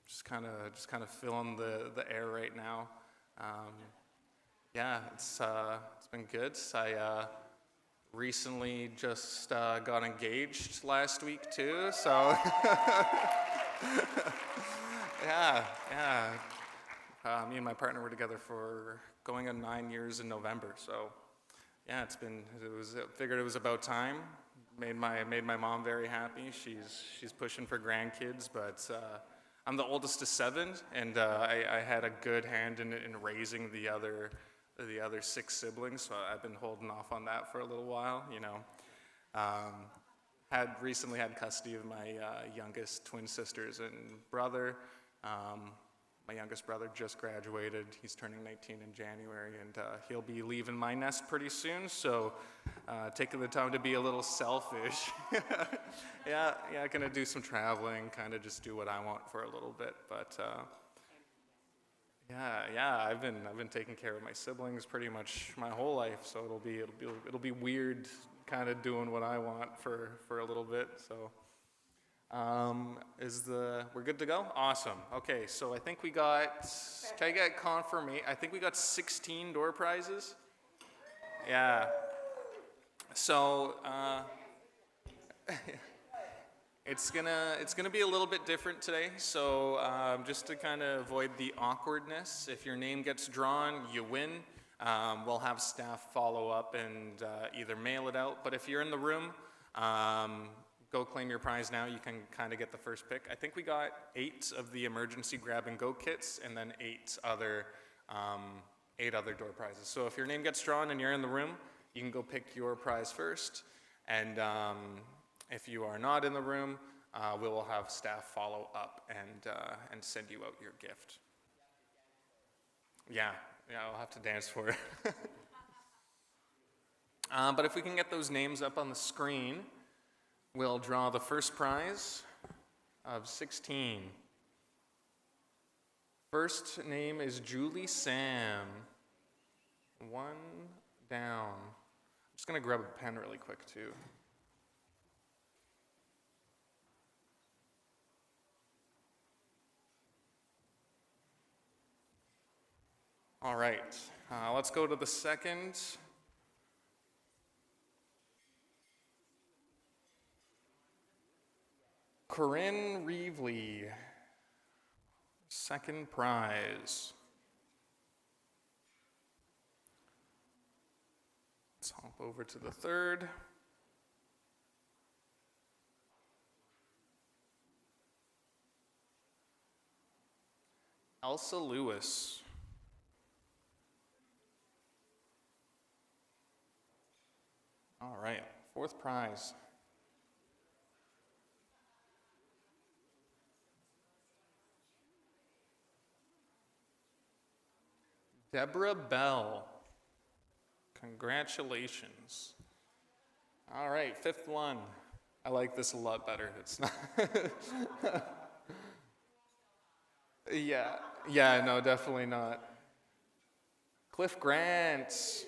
just kind of feeling the air right now. Yeah, it's been good. I recently just got engaged last week too, so yeah, yeah. Me and my partner were together for going on 9 years in November, so yeah, figured it was about time. Made my mom very happy. She's pushing for grandkids, but I'm the oldest of 7, and I had a good hand in raising the other 6 siblings, so I've been holding off on that for a little while, you know. Had recently had custody of my youngest twin sisters and brother. My youngest brother just graduated. He's turning 19 in January, and he'll be leaving my nest pretty soon, so taking the time to be a little selfish. Yeah, gonna do some traveling, kind of just do what I want for a little bit, but yeah, I've been taking care of my siblings pretty much my whole life, so it'll be weird kind of doing what I want for a little bit, so. We're good to go? Awesome. Okay, so I think we got, can I get confirmation? I think we got 16 door prizes. Yeah. So, it's gonna be a little bit different today. So, just to kind of avoid the awkwardness, if your name gets drawn, you win. We'll have staff follow up and either mail it out, but if you're in the room, go claim your prize now. You can kind of get the first pick. I think we got 8 of the emergency grab and go kits, and then 8 other door prizes. So if your name gets drawn and you're in the room, you can go pick your prize first. And if you are not in the room, we will have staff follow up and send you out your gift. Yeah, I'll have to dance for it. But if we can get those names up on the screen, we'll draw the first prize of 16. First name is Julie Sam. 1 down. I'm just gonna grab a pen really quick too. All right, let's go to the second. Corinne Reevely, second prize. Let's hop over to the third. Elsa Lewis. All right, fourth prize. Deborah Bell. Congratulations. All right, fifth one. I like this a lot better. It's not. Yeah, no, definitely not. Cliff Grant.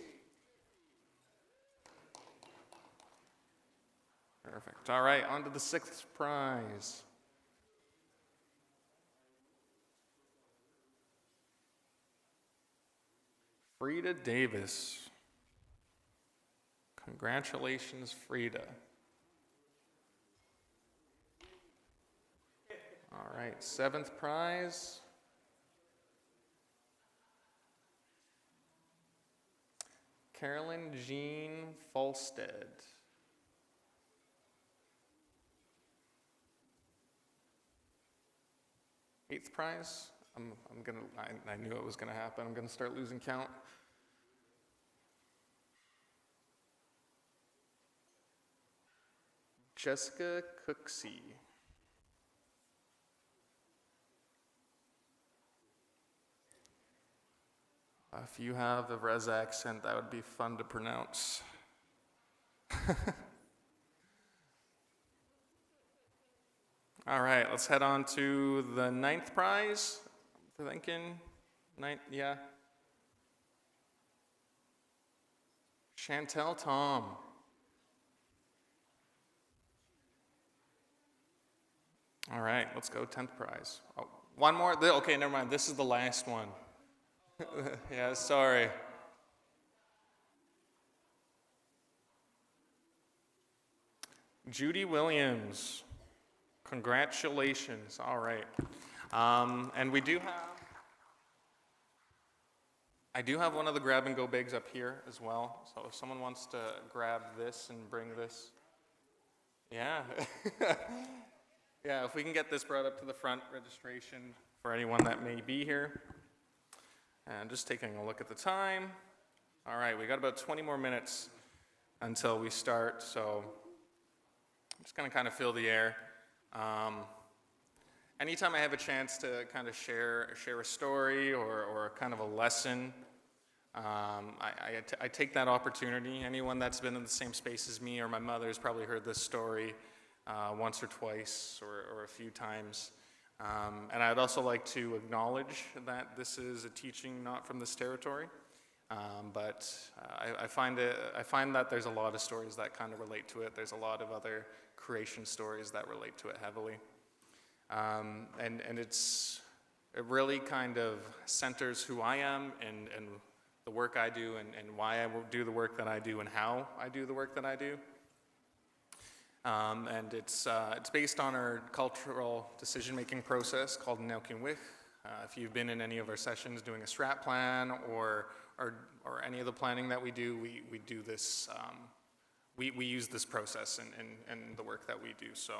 Perfect. All right, on to the 6th prize. Frida Davis. Congratulations, Frida. All right, 7th prize. Carolyn Jean Falstead. 8th prize. I knew it was gonna happen. I'm gonna start losing count. Jessica Cooksey. If you have a res accent, that would be fun to pronounce. All right, let's head on to the 9th prize. I'm thinking, 9th, yeah. Chantel Tom. All right, let's go 10th prize. Oh, One more? Okay, never mind. This is the last one. Yeah, sorry. Judy Williams. Congratulations. All right. And I do have one of the grab and go bags up here as well. So if someone wants to grab this and bring this. Yeah. Yeah, if we can get this brought up to the front, registration for anyone that may be here. And just taking a look at the time. All right, we got about 20 more minutes until we start, so I'm just gonna kind of fill the air. Anytime I have a chance to kind of share a story or kind of a lesson, I take that opportunity. Anyone that's been in the same space as me or my mother has probably heard this story once or twice or a few times. And I'd also like to acknowledge that this is a teaching not from this territory, but I find that there's a lot of stories that kind of relate to it. There's a lot of other creation stories that relate to it heavily. And it really kind of centers who I am and the work I do and why I do the work that I do and how I do the work that I do. And it's based on our cultural decision-making process called Nelkinwich. If you've been in any of our sessions doing a strat plan or any of the planning that we do, we do this. We use this process in the work that we do. So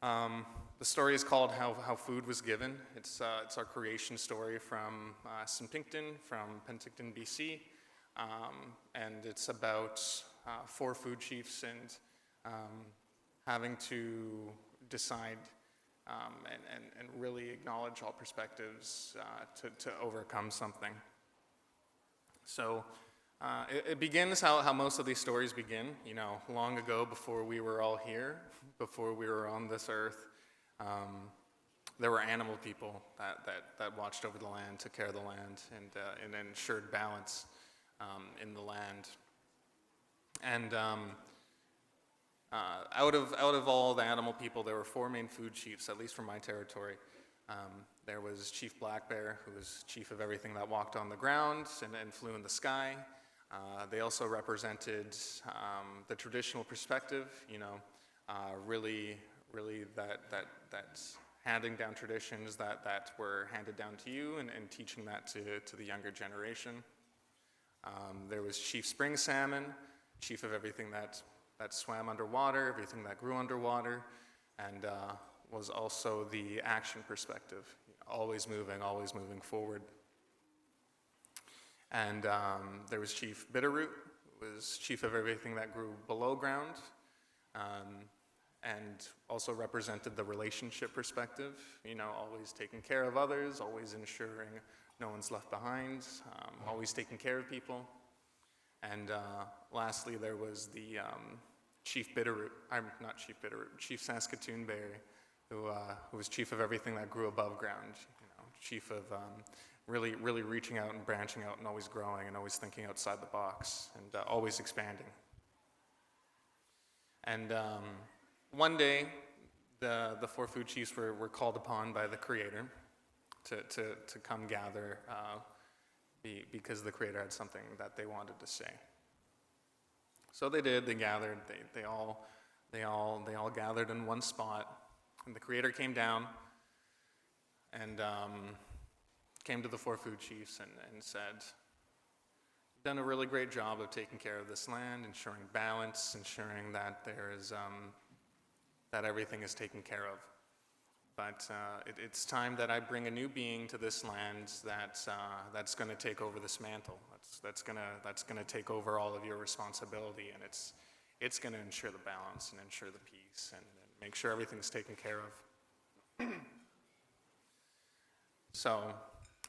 the story is called How Food Was Given. It's our creation story from St. Pinckton, from Penticton, BC, and it's about 4 food chiefs and having to decide and really acknowledge all perspectives to overcome something. So it begins how most of these stories begin, you know, long ago before we were all here, before we were on this earth. There were animal people that watched over the land, took care of the land, and ensured balance in the land. And out of all the animal people, there were 4 main food chiefs, at least from my territory. There was Chief Black Bear, who was chief of everything that walked on the ground and flew in the sky. They also represented the traditional perspective, you know, really that handing down traditions that were handed down to you and teaching that to the younger generation. There was Chief Spring Salmon, chief of everything that swam underwater, everything that grew underwater, and was also the action perspective, always moving forward. And there was Chief Bitterroot, who was chief of everything that grew below ground, and also represented the relationship perspective, you know, always taking care of others, always ensuring no one's left behind, always taking care of people. And lastly, there was the Chief Bitterroot, not Chief Bitterroot, Chief Saskatoon Berry, who was chief of everything that grew above ground, you know, chief of really reaching out and branching out and always growing and always thinking outside the box and always expanding. And one day, the 4 food chiefs were called upon by the Creator to come gather because the Creator had something that they wanted to say. So they did. They gathered. They all gathered in one spot, and the Creator came down and came to the 4 food chiefs and said, "You've done a really great job of taking care of this land, ensuring balance, ensuring that there is that everything is taken care of. But it's time that I bring a new being to this land that's going to take over this mantle. That's going to take over all of your responsibility, and it's going to ensure the balance and ensure the peace and make sure everything's taken care of." So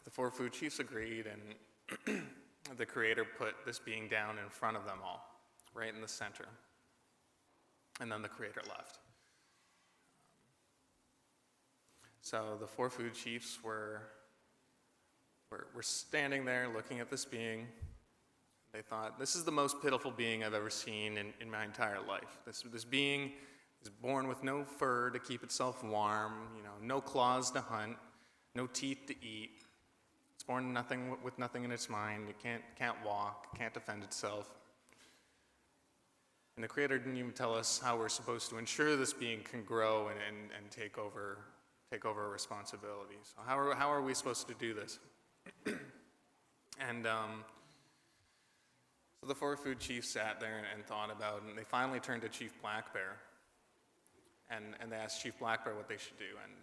the 4 food chiefs agreed, and the Creator put this being down in front of them all, right in the center. And then the Creator left. So the 4 food chiefs were standing there looking at this being. They thought, this is the most pitiful being I've ever seen in my entire life. This being He's born with no fur to keep itself warm, no claws to hunt, no teeth to eat. It's born with nothing in its mind. It can't walk, can't defend itself. And the Creator didn't even tell us how we're supposed to ensure this being can grow and take over responsibilities. So how are we supposed to do this? And so the four food chiefs sat there and thought about it, and they finally turned to Chief Black Bear. And they asked Chief Black Bear what they should do. And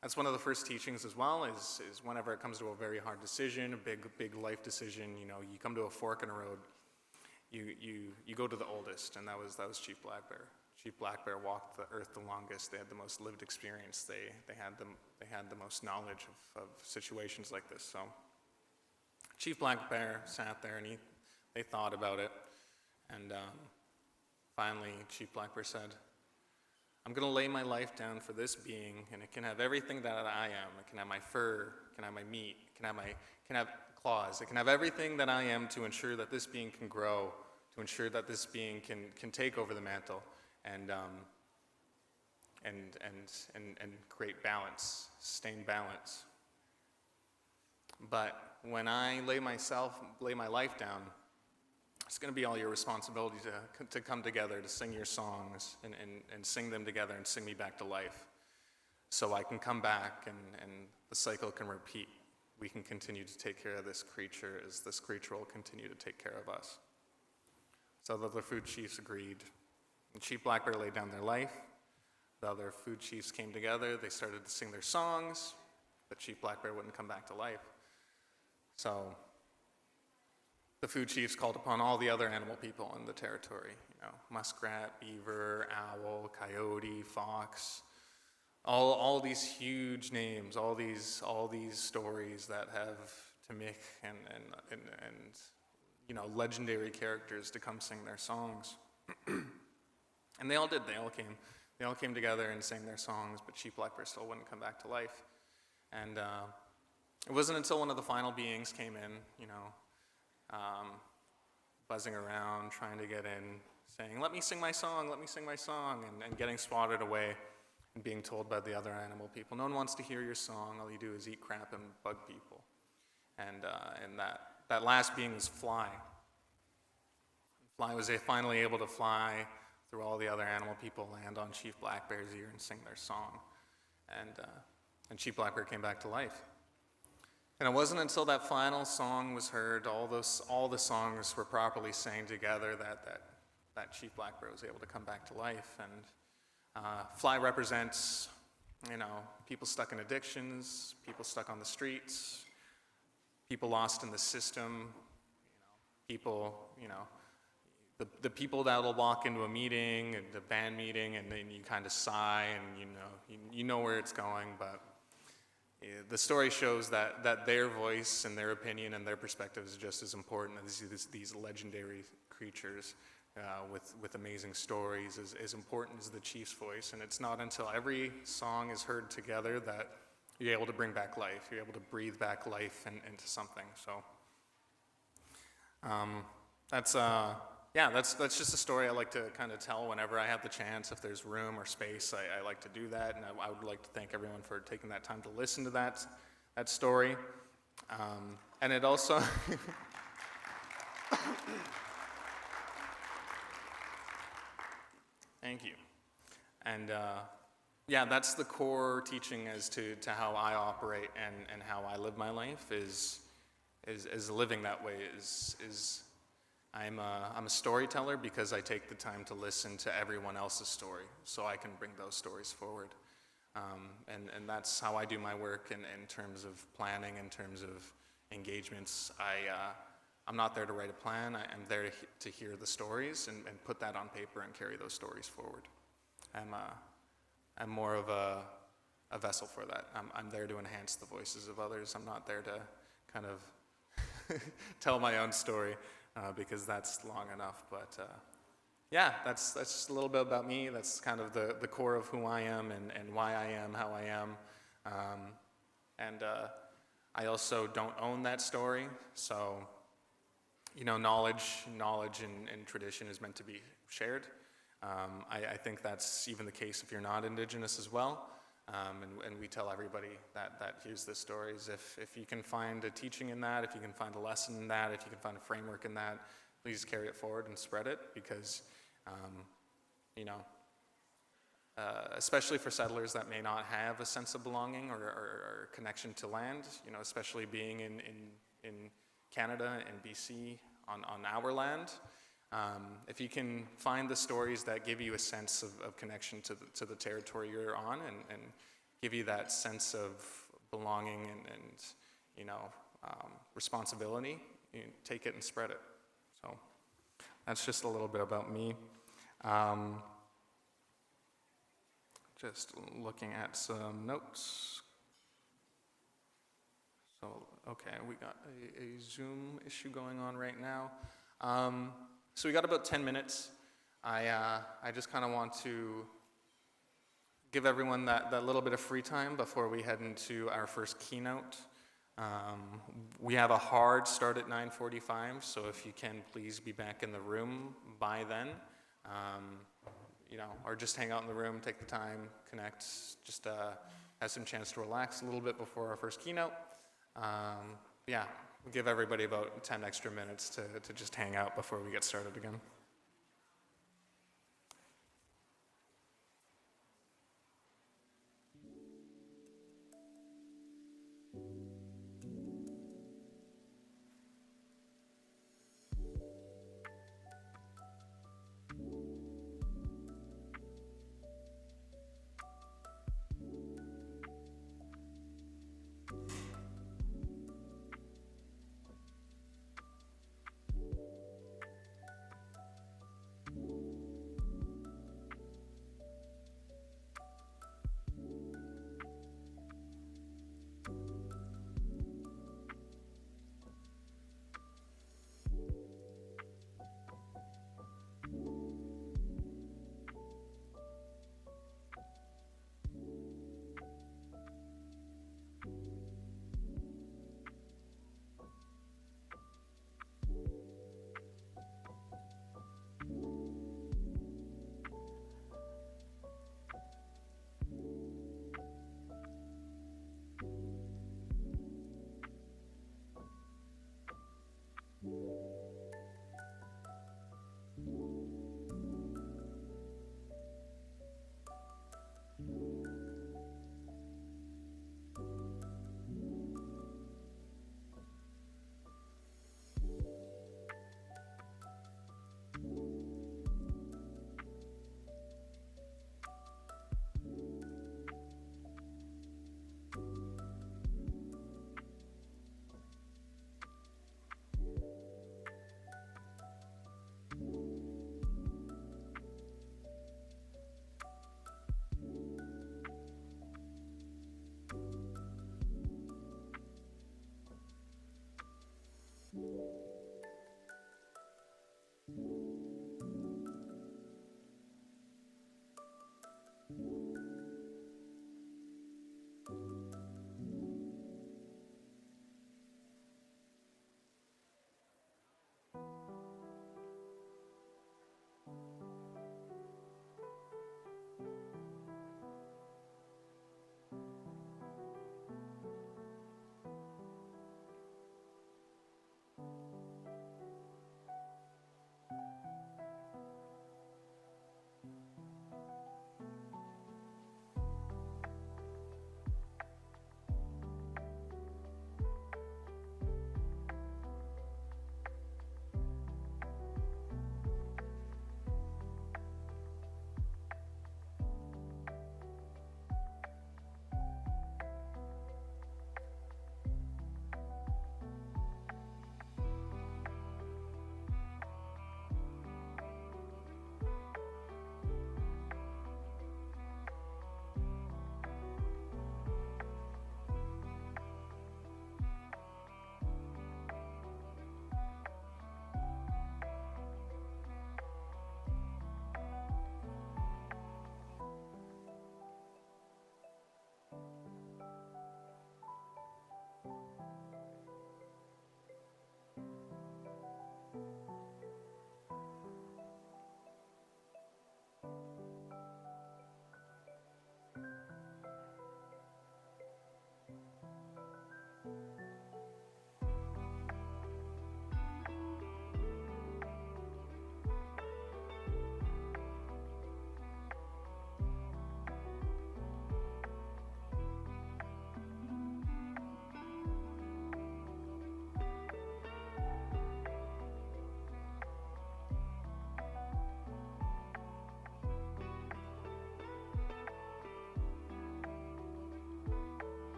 that's one of the first teachings as well, is whenever it comes to a very hard decision, a big life decision, you come to a fork in a road, you go to the oldest, and that was Chief Black Bear. Chief Black Bear walked the earth the longest. They had the most lived experience. They had the most knowledge of situations like this. So Chief Black Bear sat there and they thought about it. And finally, Chief Black Bear said, I'm going to lay my life down for this being, and it can have everything that I am. It can have my fur, it can have my meat, it can have claws. It can have everything that I am to ensure that this being can grow, to ensure that this being can take over the mantle and create balance, sustain balance. But when I lay my life down, it's going to be all your responsibility to come together, to sing your songs and sing them together and sing me back to life. So I can come back and the cycle can repeat. We can continue to take care of this creature as this creature will continue to take care of us. So the other food chiefs agreed. And Chief Black Bear laid down their life. The other food chiefs came together. They started to sing their songs, but Chief Black Bear wouldn't come back to life. So the food chiefs called upon all the other animal people in the territory, muskrat, beaver, owl, coyote, fox, all these huge names, all these stories that have Tamik and legendary characters to come sing their songs. And they all did. They all came together and sang their songs, but Chief Black Bear still wouldn't come back to life. And it wasn't until one of the final beings came in, buzzing around, trying to get in, saying, let me sing my song, and getting swatted away and being told by the other animal people, no one wants to hear your song, all you do is eat crap and bug people. And that last being was Fly. Fly was finally able to fly through all the other animal people, land on Chief Black Bear's ear and sing their song. And Chief Black Bear came back to life. And it wasn't until that final song was heard, all the songs were properly sang together, that Chief Black Bear was able to come back to life. And Fly represents, people stuck in addictions, people stuck on the streets, people lost in the system, people, the people that will walk into a meeting, the band meeting, and then you kind of sigh, and you know where it's going, but the story shows that their voice and their opinion and their perspective is just as important as these legendary creatures with amazing stories, as important as the chief's voice. And it's not until every song is heard together that you're able to bring back life. You're able to breathe back life into something. So that's just a story I like to kind of tell whenever I have the chance. If there's room or space, I like to do that, and I would like to thank everyone for taking that time to listen to that story. And it also thank you. And that's the core teaching as to how I operate and how I live my life is living that way. I'm a storyteller because I take the time to listen to everyone else's story so I can bring those stories forward. And that's how I do my work in terms of planning, in terms of engagements. I'm not there to write a plan. I'm there to hear the stories and put that on paper and carry those stories forward. I'm more of a vessel for that. I'm there to enhance the voices of others. I'm not there to kind of tell my own story. Because that's long enough, but that's just a little bit about me. That's kind of the core of who I am and why I am how I am. And I also don't own that story, so knowledge and tradition is meant to be shared. I think that's even the case if you're not Indigenous as well. And we tell everybody that hears the stories. If you can find a teaching in that, if you can find a lesson in that, if you can find a framework in that, please carry it forward and spread it, because, you know, especially for settlers that may not have a sense of belonging or connection to land, you know, especially being in Canada and BC on our land. If you can find the stories that give you a sense of connection to the territory you're on, and give you that sense of belonging and you know, responsibility, you take it and spread it. So that's just a little bit about me. Just looking at some notes. So, okay, we got a Zoom issue going on right now. So we got about 10 minutes. I just kind of want to give everyone that little bit of free time before we head into our first keynote. We have a hard start at 9:45, so if you can please be back in the room by then. You know, or just hang out in the room, take the time, connect, just have some chance to relax a little bit before our first keynote. Yeah, we'll give everybody about 10 extra minutes to just hang out before we get started again.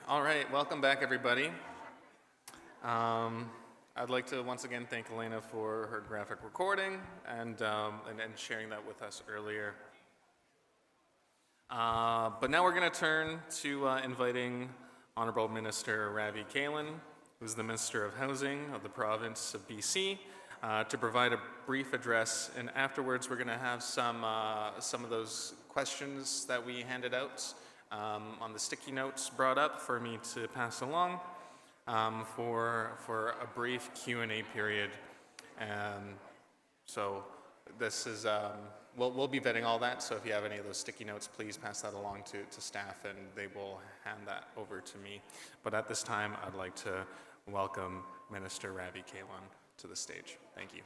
All right, welcome back, everybody. I'd like to once again thank Elena for her graphic recording and sharing that with us earlier. But now we're going to turn to inviting Honorable Minister Ravi Kahlon, who's the Minister of Housing of the province of BC, to provide a brief address. And afterwards, we're going to have some of those questions that we handed out on the sticky notes brought up for me to pass along for a brief Q&A period. So this is, we'll be vetting all that, so if you have any of those sticky notes, please pass that along to staff and they will hand that over to me. But at this time, I'd like to welcome Minister Ravi Kahlon to the stage. Thank you.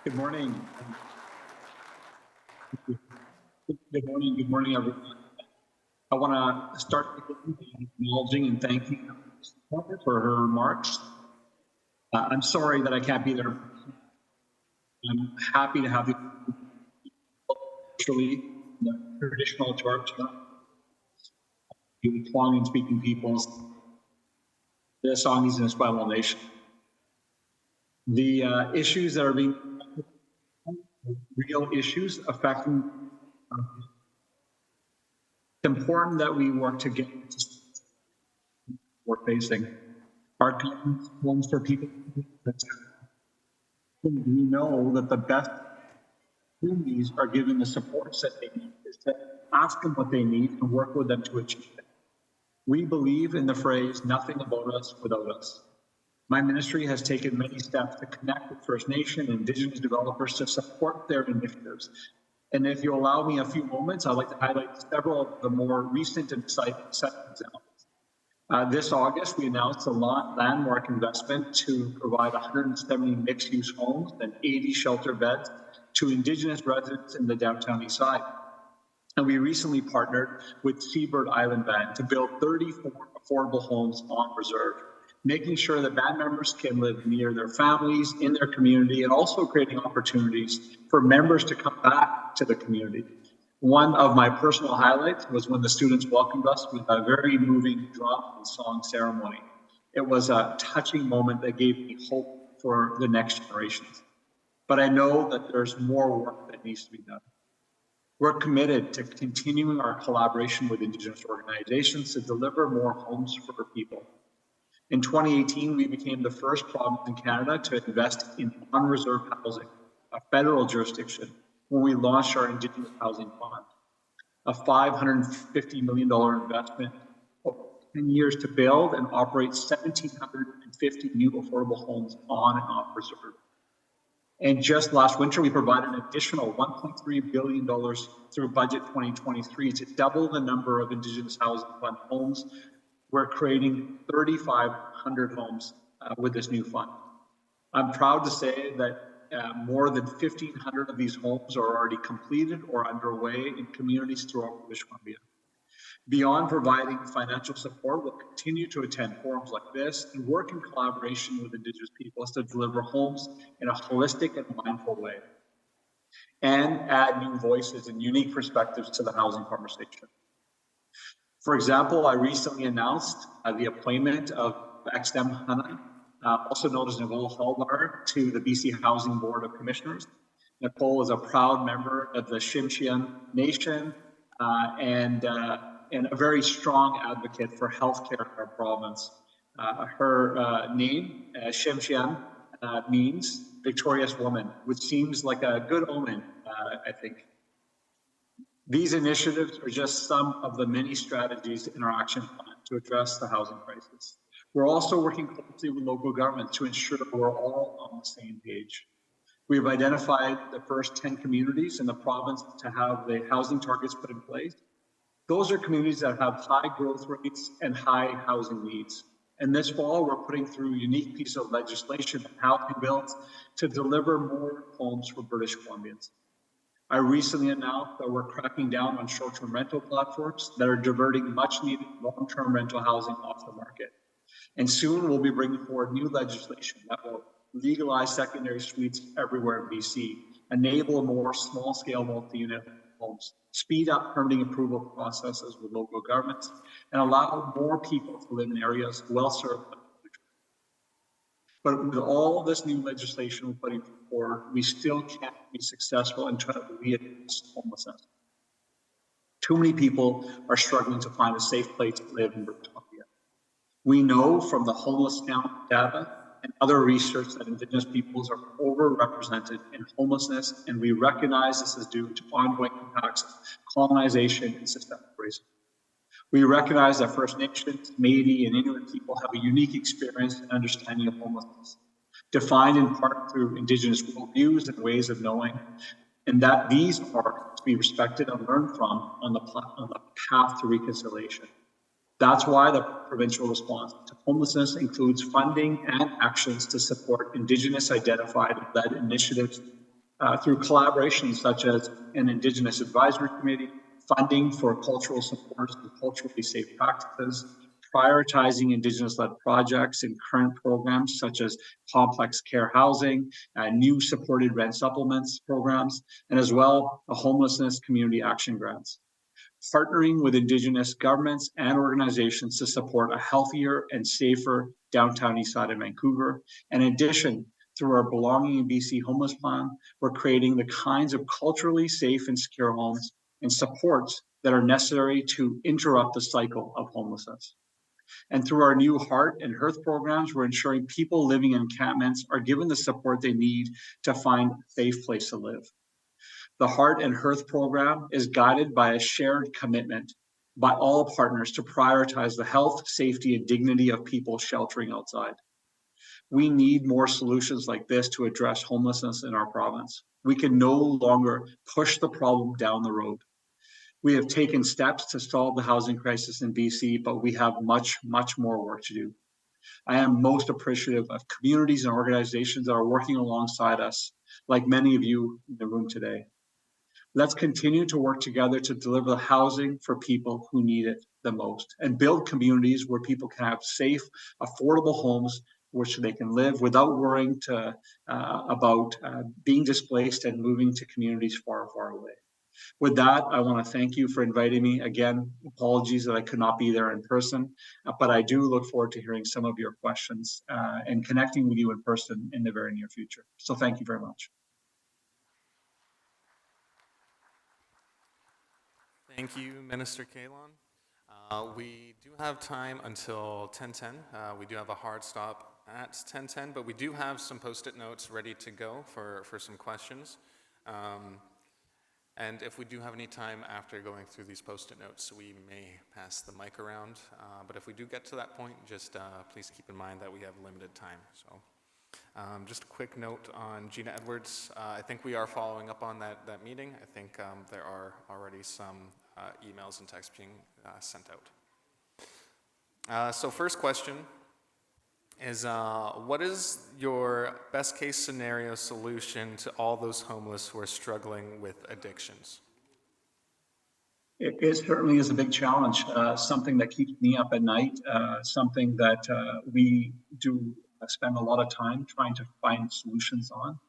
Good morning. Good morning, everyone. I want to start by acknowledging and thanking her for her remarks. I'm sorry that I can't be there. I'm happy to have you virtually, the traditional Torch, the Tongan-speaking peoples, the Songhees and Esquimalt Nation. The issues that are being real issues affecting. It's important that we work together. We're facing our government homes for people. We know that the best communities are given the supports that they need, is to ask them what they need and work with them to achieve it. We believe in the phrase, nothing about us without us. My ministry has taken many steps to connect with First Nation and Indigenous developers to support their initiatives. And if you allow me a few moments, I'd like to highlight several of the more recent and exciting examples. This August, we announced a landmark investment to provide 170 mixed-use homes and 80 shelter beds to Indigenous residents in the downtown east side. And we recently partnered with Seabird Island Band to build 34 affordable homes on reserve, making sure that band members can live near their families, in their community, and also creating opportunities for members to come back to the community. One of my personal highlights was when the students welcomed us with a very moving drop and song ceremony. It was a touching moment that gave me hope for the next generations. But I know that there's more work that needs to be done. We're committed to continuing our collaboration with Indigenous organizations to deliver more homes for people. In 2018, we became the first province in Canada to invest in on-reserve housing, a federal jurisdiction, when we launched our Indigenous Housing Fund, a $550 million investment over 10 years to build and operate 1,750 new affordable homes on and off reserve. And just last winter, we provided an additional $1.3 billion through Budget 2023 to double the number of Indigenous Housing Fund homes. We're creating 3,500 homes with this new fund. I'm proud to say that more than 1,500 of these homes are already completed or underway in communities throughout British Columbia. Beyond providing financial support, we'll continue to attend forums like this and work in collaboration with Indigenous peoples to deliver homes in a holistic and mindful way. and add new voices and unique perspectives to the housing conversation. For example, I recently announced the appointment of XM Hannah, also known as Nicole Hallbar, to the BC Housing Board of Commissioners. Nicole is a proud member of the Tsimshian Nation and a very strong advocate for healthcare in our province. Her name, Tsimshian, means victorious woman, which seems like a good omen, I think. These initiatives are just some of the many strategies in our action plan to address the housing crisis. We're also working closely with local government to ensure we're all on the same page. We've identified the first 10 communities in the province to have the housing targets put in place. Those are communities that have high growth rates and high housing needs. And this fall, we're putting through a unique piece of legislation and housing bills to deliver more homes for British Columbians. I recently announced that we're cracking down on short-term rental platforms that are diverting much-needed long-term rental housing off the market. And soon we'll be bringing forward new legislation that will legalize secondary suites everywhere in BC, enable more small-scale multi-unit homes, speed up permitting approval processes with local governments, and allow more people to live in areas well served. But with all this new legislation we're putting forward, we still can't be successful in trying to reduce homelessness. Too many people are struggling to find a safe place to live in British Columbia. We know from the homeless count data and other research that Indigenous peoples are overrepresented in homelessness, and we recognize this is due to ongoing impacts of colonization and systemic racism. We recognize that First Nations, Métis, and Inuit people have a unique experience and understanding of homelessness, defined in part through Indigenous worldviews and ways of knowing, and that these are to be respected and learned from on the path to reconciliation. That's why the provincial response to homelessness includes funding and actions to support Indigenous identified and led initiatives through collaborations such as an Indigenous Advisory Committee, funding for cultural supports and culturally safe practices, prioritizing Indigenous-led projects in current programs such as complex care housing, new supported rent supplements programs, and as well a homelessness community action grants. Partnering with Indigenous governments and organizations to support a healthier and safer downtown east side of Vancouver. And in addition, through our Belonging in BC homeless plan, we're creating the kinds of culturally safe and secure homes and supports that are necessary to interrupt the cycle of homelessness. And through our new Heart and Hearth programs, we're ensuring people living in encampments are given the support they need to find a safe place to live. The Heart and Hearth program is guided by a shared commitment by all partners to prioritize the health, safety, and dignity of people sheltering outside. We need more solutions like this to address homelessness in our province. We can no longer push the problem down the road. We have taken steps to solve the housing crisis in BC, but we have much, much more work to do. I am most appreciative of communities and organizations that are working alongside us, like many of you in the room today. Let's continue to work together to deliver housing for people who need it the most and build communities where people can have safe, affordable homes which they can live without worrying about being displaced and moving to communities far, far away. With that, I want to thank you for inviting me. Again, apologies that I could not be there in person, but I do look forward to hearing some of your questions and connecting with you in person in the very near future. So thank you very much. Thank you, Minister Kalon. We do have time until 10:10. We do have a hard stop at 10:10, but we do have some Post-it notes ready to go for some questions. And if we do have any time after going through these Post-it notes, we may pass the mic around. But if we do get to that point, just please keep in mind that we have limited time. So just a quick note on Gina Edwards. I think we are following up on that meeting. I think there are already some emails and texts being sent out. So first question is, what is your best case scenario solution to all those homeless who are struggling with addictions? It certainly is a big challenge, something that keeps me up at night, something that we do spend a lot of time trying to find solutions on.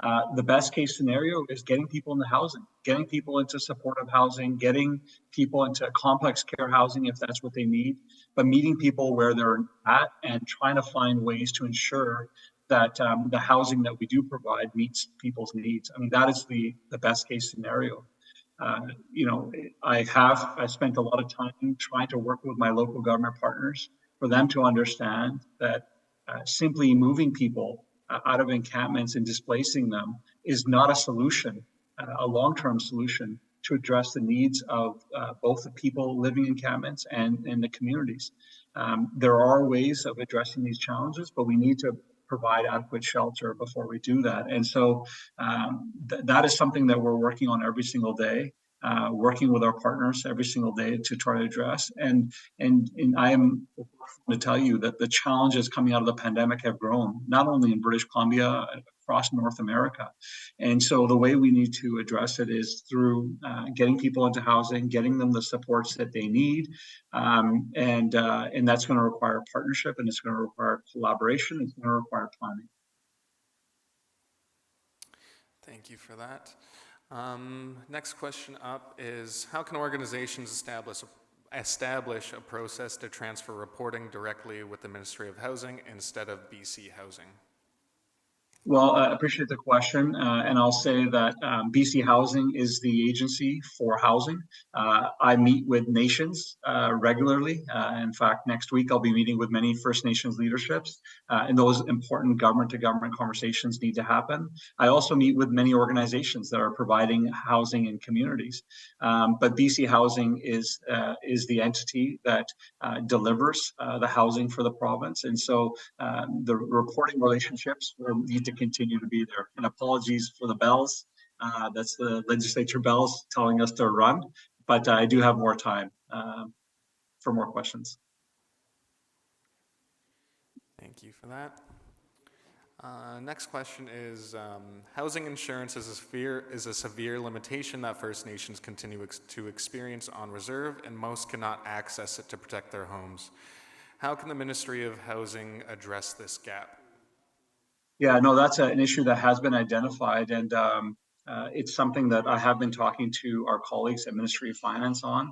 The best case scenario is getting people into housing, getting people into supportive housing, getting people into complex care housing if that's what they need, but meeting people where they're at and trying to find ways to ensure that the housing that we do provide meets people's needs. I mean, that is the best case scenario. Uh, you know, I spent a lot of time trying to work with my local government partners for them to understand that simply moving people out of encampments and displacing them is not a solution, a long-term solution to address the needs of both the people living in encampments and the communities. There are ways of addressing these challenges, but we need to provide adequate shelter before we do that. And so that is something that we're working on every single day, working with our partners every single day to try to address. And I am to tell you that the challenges coming out of the pandemic have grown, not only in British Columbia, across North America. And so the way we need to address it is through getting people into housing, getting them the supports that they need. And that's going to require partnership, and it's going to require collaboration. It's going to require planning. Thank you for that. Next question up is, how can organizations establish a process to transfer reporting directly with the Ministry of Housing instead of BC Housing? Well, I appreciate the question, and I'll say that BC Housing is the agency for housing. I meet with nations regularly. In fact, next week I'll be meeting with many First Nations leaderships, and those important government-to-government conversations need to happen. I also meet with many organizations that are providing housing in communities, but BC Housing is the entity that delivers the housing for the province, and so the reporting relationships will need to continue to be there. And apologies for the bells. That's the legislature bells telling us to run, but I do have more time for more questions. Thank you for that. Next question is, housing insurance is a severe limitation that First Nations continue to experience on reserve, and most cannot access it to protect their homes. How can the Ministry of Housing address this gap? Yeah, no, that's an issue that has been identified, and it's something that I have been talking to our colleagues at Ministry of Finance on.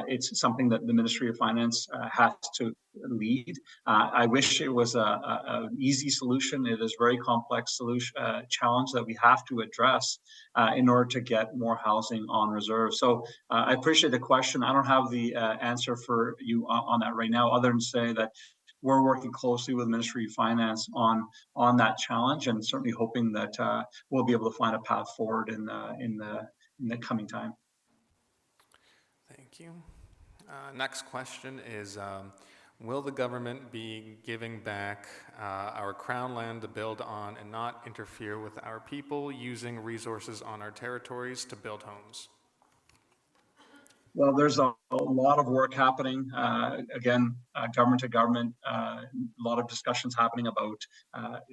It's something that the Ministry of Finance has to lead. I wish it was an easy solution. It is a very complex solution, challenge that we have to address in order to get more housing on reserve. So I appreciate the question. I don't have the answer for you on that right now, other than to say that we're working closely with the Ministry of Finance on that challenge, and certainly hoping that we'll be able to find a path forward in the coming time. Thank you. Next question is, will the government be giving back our Crown land to build on and not interfere with our people using resources on our territories to build homes? Well, there's a lot of work happening. Again, government to government, a lot of discussions happening about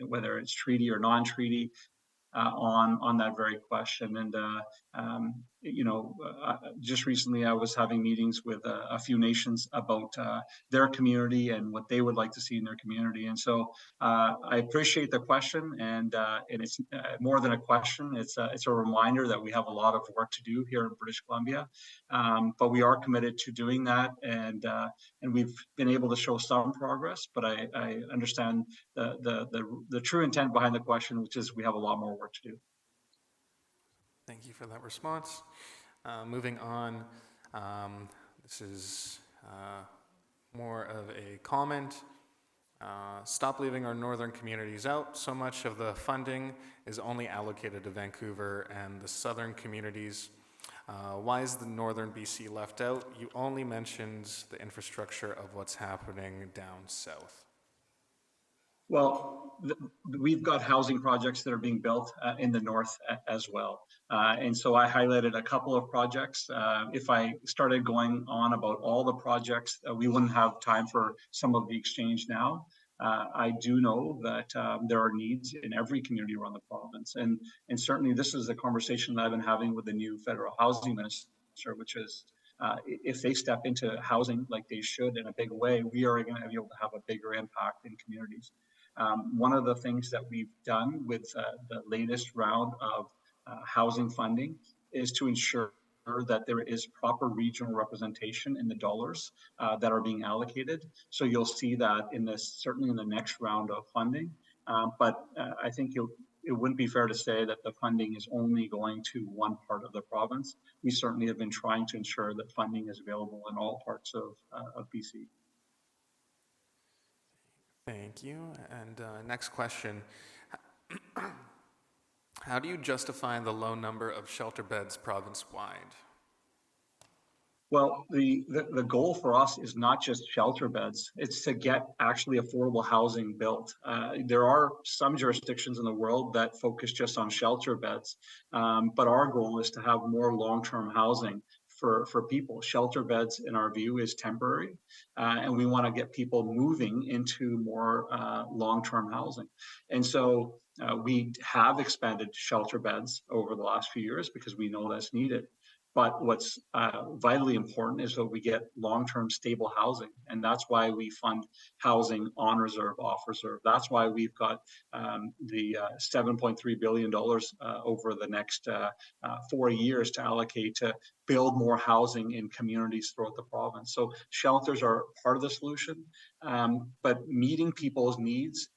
whether it's treaty or non-treaty. On that very question. And, just recently I was having meetings with a few nations about their community and what they would like to see in their community. And so I appreciate the question, and it's more than a question. It's a reminder that we have a lot of work to do here in British Columbia, but we are committed to doing that, and we've been able to show some progress. But I understand the true intent behind the question, which is we have a lot more work to do. Thank you for that response. Moving on, this is more of a comment. Stop leaving our northern communities out. So much of the funding is only allocated to Vancouver and the southern communities. Why is the northern BC left out? You only mentioned the infrastructure of what's happening down south. Well, we've got housing projects that are being built in the north as well. And so I highlighted a couple of projects. If I started going on about all the projects, we wouldn't have time for some of the exchange now. I do know that there are needs in every community around the province. And certainly this is a conversation that I've been having with the new federal housing minister, which is if they step into housing like they should in a big way, we are going to be able to have a bigger impact in communities. One of the things that we've done with the latest round of housing funding is to ensure that there is proper regional representation in the dollars that are being allocated. So you'll see that in this, certainly in the next round of funding. But I think it wouldn't be fair to say that the funding is only going to one part of the province. We certainly have been trying to ensure that funding is available in all parts of BC. Thank you. And next question. How do you justify the low number of shelter beds province-wide? Well, the goal for us is not just shelter beds, it's to get actually affordable housing built. There are some jurisdictions in the world that focus just on shelter beds, but our goal is to have more long-term housing for people. Shelter beds, in our view, is temporary, and we want to get people moving into more long-term housing. And so we have expanded shelter beds over the last few years because we know that's needed. But what's vitally important is that we get long-term stable housing. And that's why we fund housing on reserve, off reserve. That's why we've got the $7.3 billion over the next 4 years to allocate to build more housing in communities throughout the province. So shelters are part of the solution, but meeting people's needs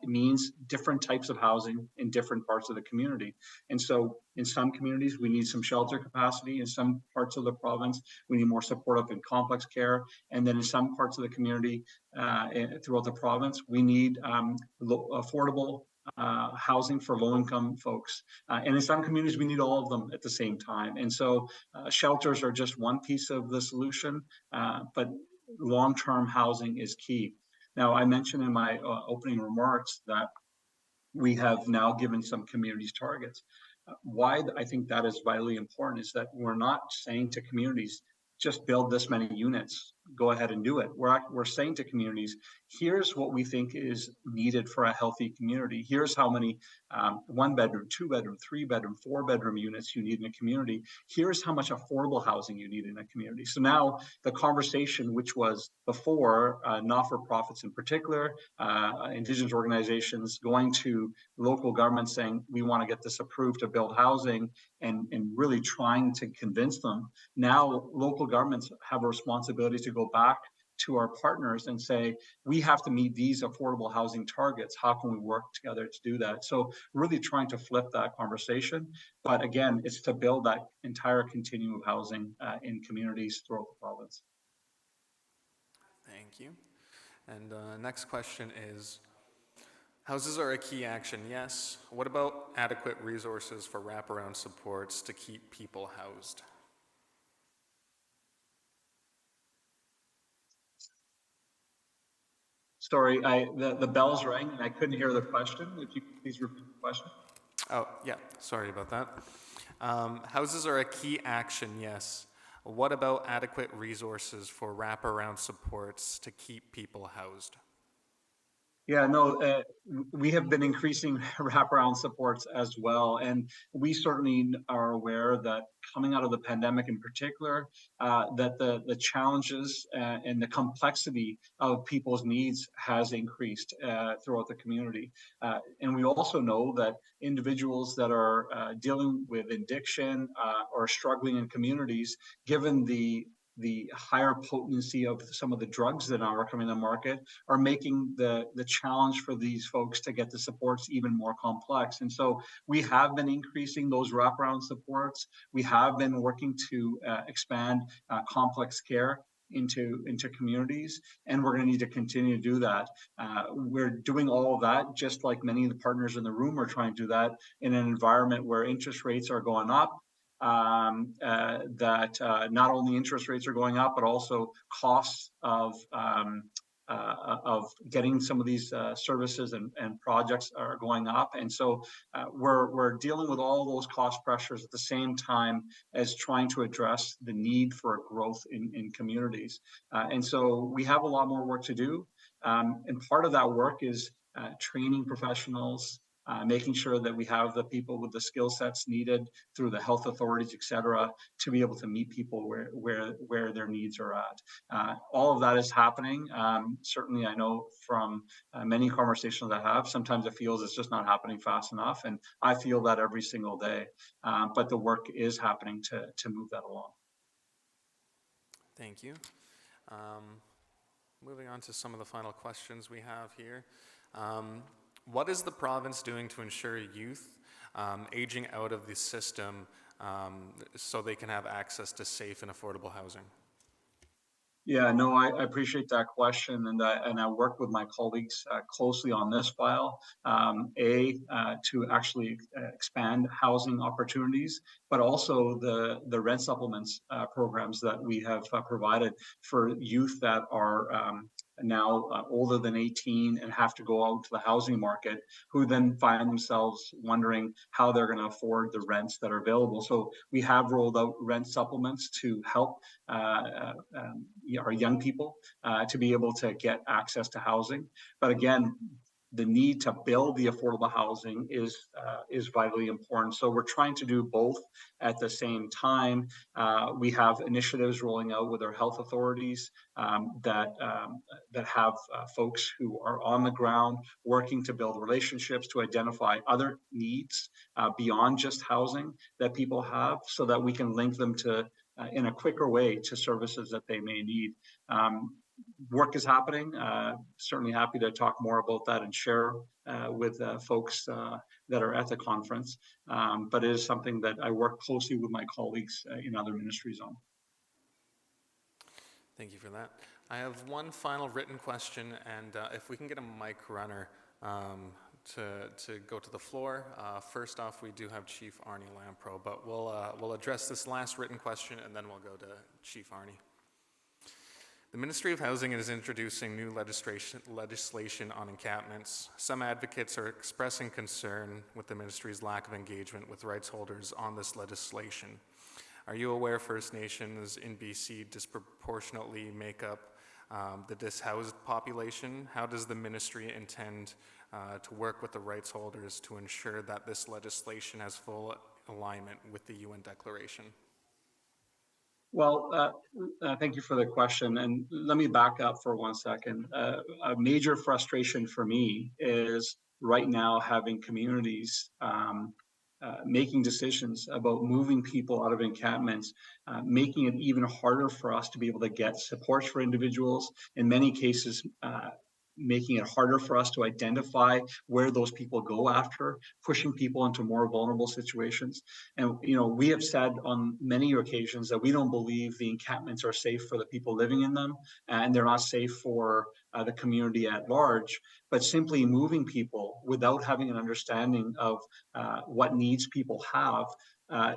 means different types of housing in different parts of the community. And so in some communities, we need some shelter capacity. In some parts of the province, we need more supportive and complex care. And then in some parts of the community throughout the province, we need affordable housing for low-income folks. And in some communities, we need all of them at the same time. And so shelters are just one piece of the solution, but long-term housing is key. Now, I mentioned in my opening remarks that we have now given some communities targets. Why I think that is vitally important is that we're not saying to communities, just build this many units, go ahead and do it. We're saying to communities, here's what we think is needed for a healthy community. Here's how many 1-bedroom, 2-bedroom, 3-bedroom, 4-bedroom units you need in a community. Here's how much affordable housing you need in a community. So now the conversation, which was before not-for-profits in particular, Indigenous organizations going to local governments saying, we want to get this approved to build housing and really trying to convince them. Now local governments have a responsibility to go back to our partners and say, we have to meet these affordable housing targets. How can we work together to do that? So really trying to flip that conversation. But again, it's to build that entire continuum of housing in communities throughout the province. Thank you. And next question is, houses are a key action, yes. What about adequate resources for wraparound supports to keep people housed? Sorry, the bells rang and I couldn't hear the question. If you could please repeat the question. Oh, yeah, sorry about that. Houses are a key action, yes. What about adequate resources for wraparound supports to keep people housed? Yeah, no, we have been increasing wraparound supports as well. And we certainly are aware that coming out of the pandemic in particular, that the challenges and the complexity of people's needs has increased throughout the community. And we also know that individuals that are dealing with addiction or struggling in communities, given the higher potency of some of the drugs that are coming to the market are making the challenge for these folks to get the supports even more complex. And so we have been increasing those wraparound supports. We have been working to expand complex care into communities, and we're going to need to continue to do that. We're doing all of that, just like many of the partners in the room are trying to do that in an environment where interest rates are going up, that not only interest rates are going up, but also costs of getting some of these services and projects are going up. And so we're dealing with all those cost pressures at the same time as trying to address the need for growth in communities. And so we have a lot more work to do. And part of that work is training professionals, making sure that we have the people with the skill sets needed through the health authorities, et cetera, to be able to meet people where their needs are at. All of that is happening. Certainly, I know from many conversations I have, sometimes it feels it's just not happening fast enough, and I feel that every single day. But the work is happening to move that along. Thank you. Moving on to some of the final questions we have here. What is the province doing to ensure youth aging out of the system so they can have access to safe and affordable housing? Yeah, no, I appreciate that question, and I work with my colleagues closely on this file. To actually expand housing opportunities, but also the rent supplements programs that we have provided for youth that are now older than 18 and have to go out to the housing market, who then find themselves wondering how they're going to afford the rents that are available. So we have rolled out rent supplements to help our young people to be able to get access to housing. But again, the need to build the affordable housing is vitally important. So we're trying to do both at the same time. We have initiatives rolling out with our health authorities that have folks who are on the ground working to build relationships to identify other needs beyond just housing that people have, so that we can link them to in a quicker way to services that they may need. Work is happening. Certainly happy to talk more about that and share with folks that are at the conference. But it is something that I work closely with my colleagues in other ministries on. Thank you for that. I have one final written question, and if we can get a mic runner to go to the floor. First off, we do have Chief Arnie Lampro, but we'll address this last written question, and then we'll go to Chief Arnie. The Ministry of Housing is introducing new legislation on encampments. Some advocates are expressing concern with the Ministry's lack of engagement with rights holders on this legislation. Are you aware First Nations in BC disproportionately make up the dishoused population? How does the Ministry intend to work with the rights holders to ensure that this legislation has full alignment with the UN Declaration? Well, thank you for the question. And let me back up for 1 second. A major frustration for me is right now having communities making decisions about moving people out of encampments, making it even harder for us to be able to get supports for individuals. In many cases, making it harder for us to identify where those people go after, pushing people into more vulnerable situations. And, we have said on many occasions that we don't believe the encampments are safe for the people living in them, and they're not safe for the community at large. But simply moving people without having an understanding of what needs people have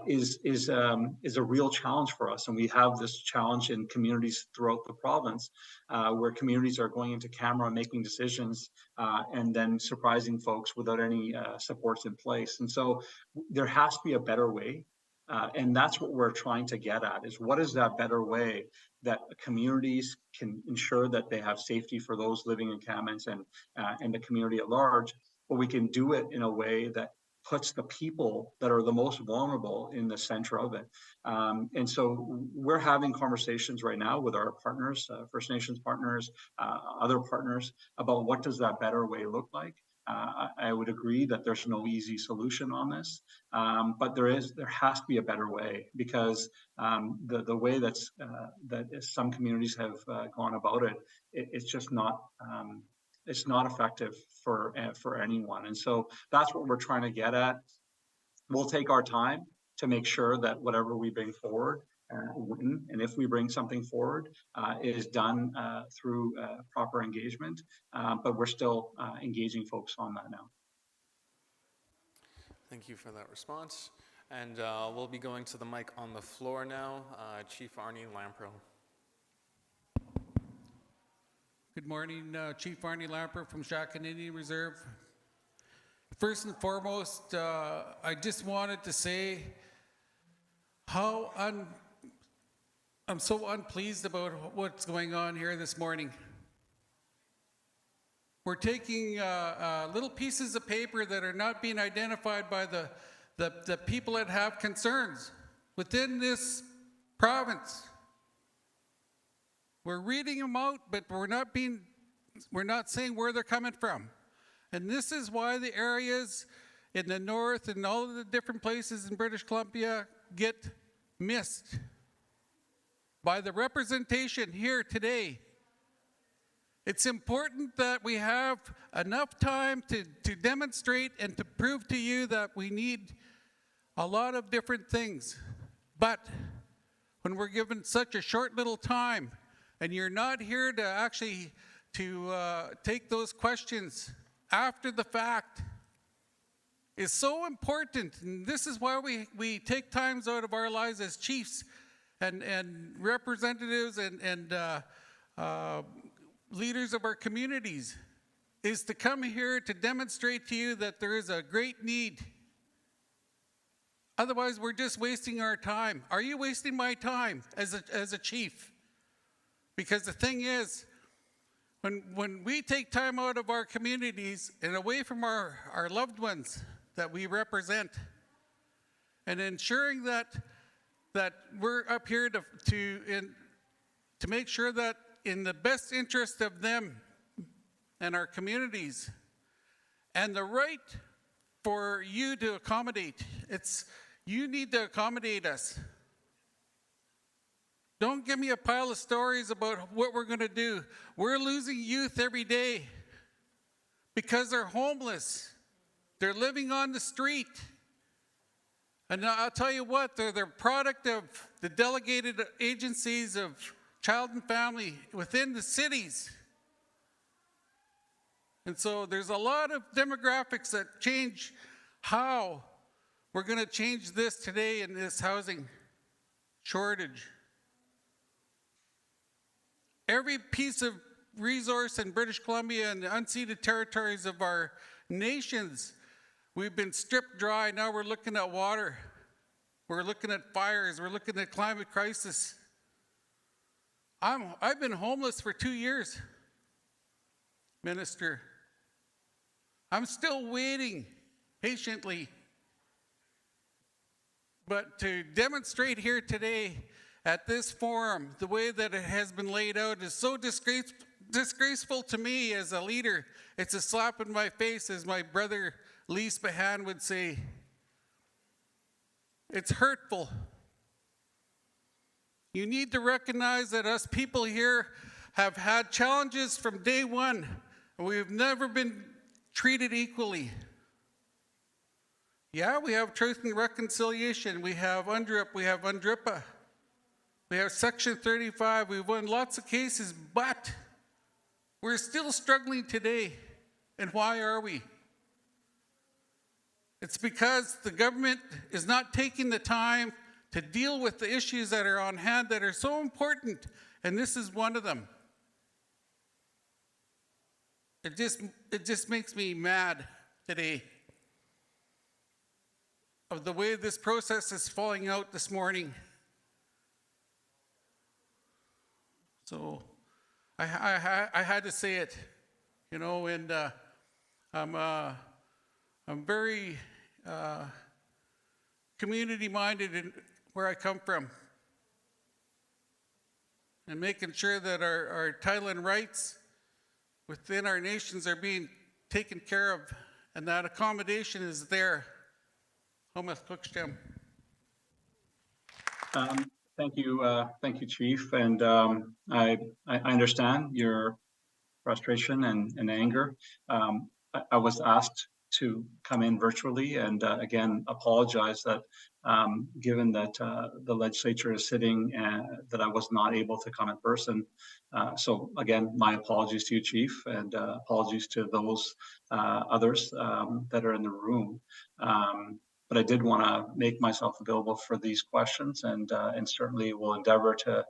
is a real challenge for us. And we have this challenge in communities throughout the province, where communities are going into camera, making decisions, and then surprising folks without any supports in place. And so there has to be a better way. And that's what we're trying to get at, is what is that better way that communities can ensure that they have safety for those living in encampments and the community at large, but we can do it in a way that puts the people that are the most vulnerable in the center of it. And so we're having conversations right now with our partners, First Nations partners, other partners, about what does that better way look like. I would agree that there's no easy solution on this, but there has to be a better way, because the way that some communities have gone about it, it's just not. It's not effective for anyone. And so that's what we're trying to get at. We'll take our time to make sure that whatever we bring forward, and if we bring something forward, is done through proper engagement. But we're still engaging folks on that now. Thank you for that response. And we'll be going to the mic on the floor now. Chief Arnie Lampro. Good morning, Chief Arnie Lamper from Shawkan Indian Reserve. First and foremost, I just wanted to say how I'm so unpleased about what's going on here this morning. We're taking little pieces of paper that are not being identified by the people that have concerns within this province. We're reading them out, but we're not saying where they're coming from. And this is why the areas in the north and all of the different places in British Columbia get missed by the representation here today. It's important that we have enough time to demonstrate and to prove to you that we need a lot of different things. But when we're given such a short little time and you're not here to actually take those questions after the fact, is so important. And this is why we take times out of our lives as chiefs and representatives and leaders of our communities, is to come here to demonstrate to you that there is a great need. Otherwise, we're just wasting our time. Are you wasting my time as a chief? Because the thing is, when we take time out of our communities and away from our loved ones that we represent, and ensuring that we're up here to make sure that in the best interest of them and our communities, and the right for you to accommodate. You need to accommodate us. Don't give me a pile of stories about what we're going to do. We're losing youth every day because they're homeless. They're living on the street. And I'll tell you what, they're the product of the delegated agencies of child and family within the cities. And so there's a lot of demographics that change how we're going to change this today in this housing shortage. Every piece of resource in British Columbia and the unceded territories of our nations, we've been stripped dry. Now we're looking at water. We're looking at fires. We're looking at climate crisis. I've been homeless for 2 years, Minister. I'm still waiting patiently. But to demonstrate here today at this forum, the way that it has been laid out is so disgraceful to me as a leader. It's a slap in my face, as my brother Lee Spahan would say. It's hurtful. You need to recognize that us people here have had challenges from day one, and we've never been treated equally. Yeah, we have Truth and Reconciliation, we have UNDRIP, we have UNDRIPA, we have Section 35, we've won lots of cases, but we're still struggling today. And why are we? It's because the government is not taking the time to deal with the issues that are on hand that are so important, and this is one of them. It just makes me mad today of the way this process is falling out this morning. So I had to say it, you know, and I'm very community-minded in where I come from, and making sure that our title and rights within our nations are being taken care of, and that accommodation is there. Thomas Cookstrom. Thank you, Chief. And I understand your frustration and anger. I was asked to come in virtually, and again, apologize that given that the legislature is sitting, that I was not able to come in person. So again, my apologies to you, Chief, and apologies to those others that are in the room. But I did want to make myself available for these questions, and certainly will endeavor to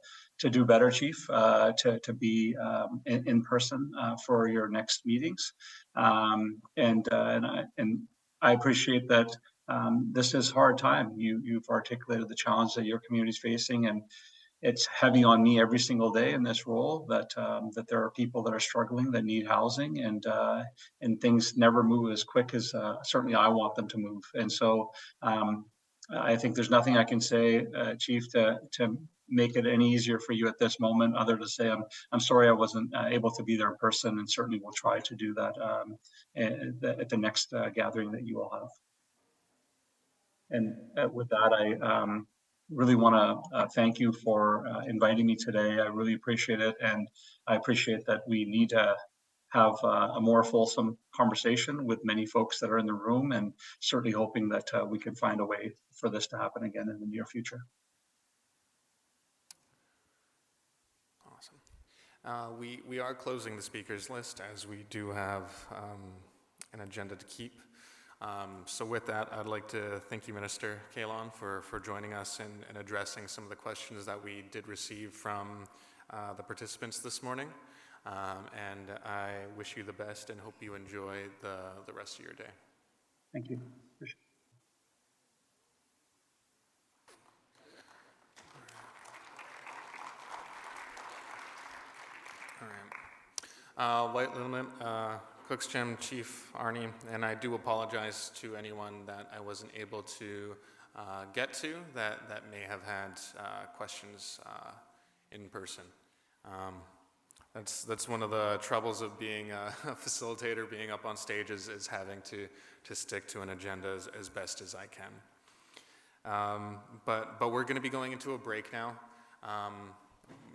do better, Chief, to be in person for your next meetings. And I appreciate that this is hard time. You've articulated the challenge that your community is facing, and it's heavy on me every single day in this role that that there are people that are struggling that need housing, and things never move as quick as certainly I want them to move. And so I think there's nothing I can say, Chief, to make it any easier for you at this moment, other to say I'm sorry I wasn't able to be there in person, and certainly will try to do that at the next gathering that you will have. And with that, I really want to thank you for inviting me today. I really appreciate it, and I appreciate that we need to have a more fulsome conversation with many folks that are in the room, and certainly hoping that we can find a way for this to happen again in the near future. Awesome. We are closing the speakers list, as we do have an agenda to keep. So with that, I'd like to thank you, Minister Kalon, for joining us and addressing some of the questions that we did receive from the participants this morning. And I wish you the best and hope you enjoy the rest of your day. Thank you. All right. White Limit, Cook's Gym Chief Arnie, and I do apologize to anyone that I wasn't able to get to that may have had questions in person. That's one of the troubles of being a facilitator, being up on stage, is having to stick to an agenda as best as I can. But we're going to be going into a break now,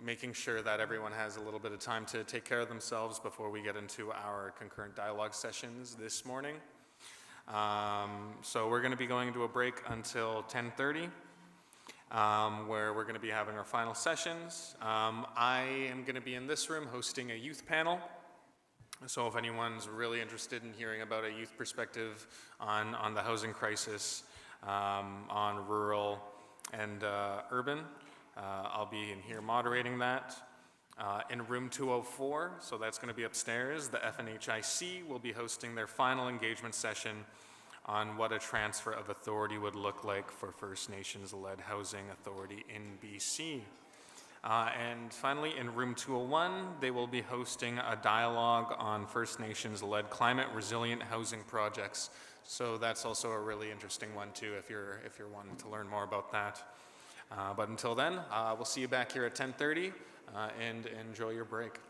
making sure that everyone has a little bit of time to take care of themselves before we get into our concurrent dialogue sessions this morning. So we're going to be going into a break until 10:30. Where we're going to be having our final sessions. I am going to be in this room hosting a youth panel. So if anyone's really interested in hearing about a youth perspective on the housing crisis, on rural and urban, I'll be in here moderating that. In room 204, so that's going to be upstairs, the FNHIC will be hosting their final engagement session on what a transfer of authority would look like for First Nations-led housing authority in BC. And finally, in room 201, they will be hosting a dialogue on First Nations-led climate resilient housing projects. So that's also a really interesting one too, if you're wanting to learn more about that. But until then, we'll see you back here at 10:30, and enjoy your break.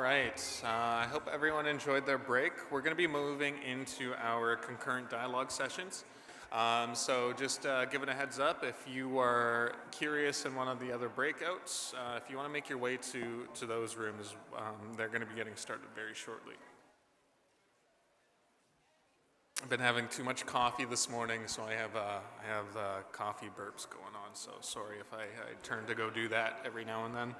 right. I hope everyone enjoyed their break. We're going to be moving into our concurrent dialogue sessions. So just giving a heads up, if you are curious in one of the other breakouts, if you want to make your way to those rooms, they're going to be getting started very shortly. I've been having too much coffee this morning, so I have coffee burps going on. So sorry if I turn to go do that every now and then.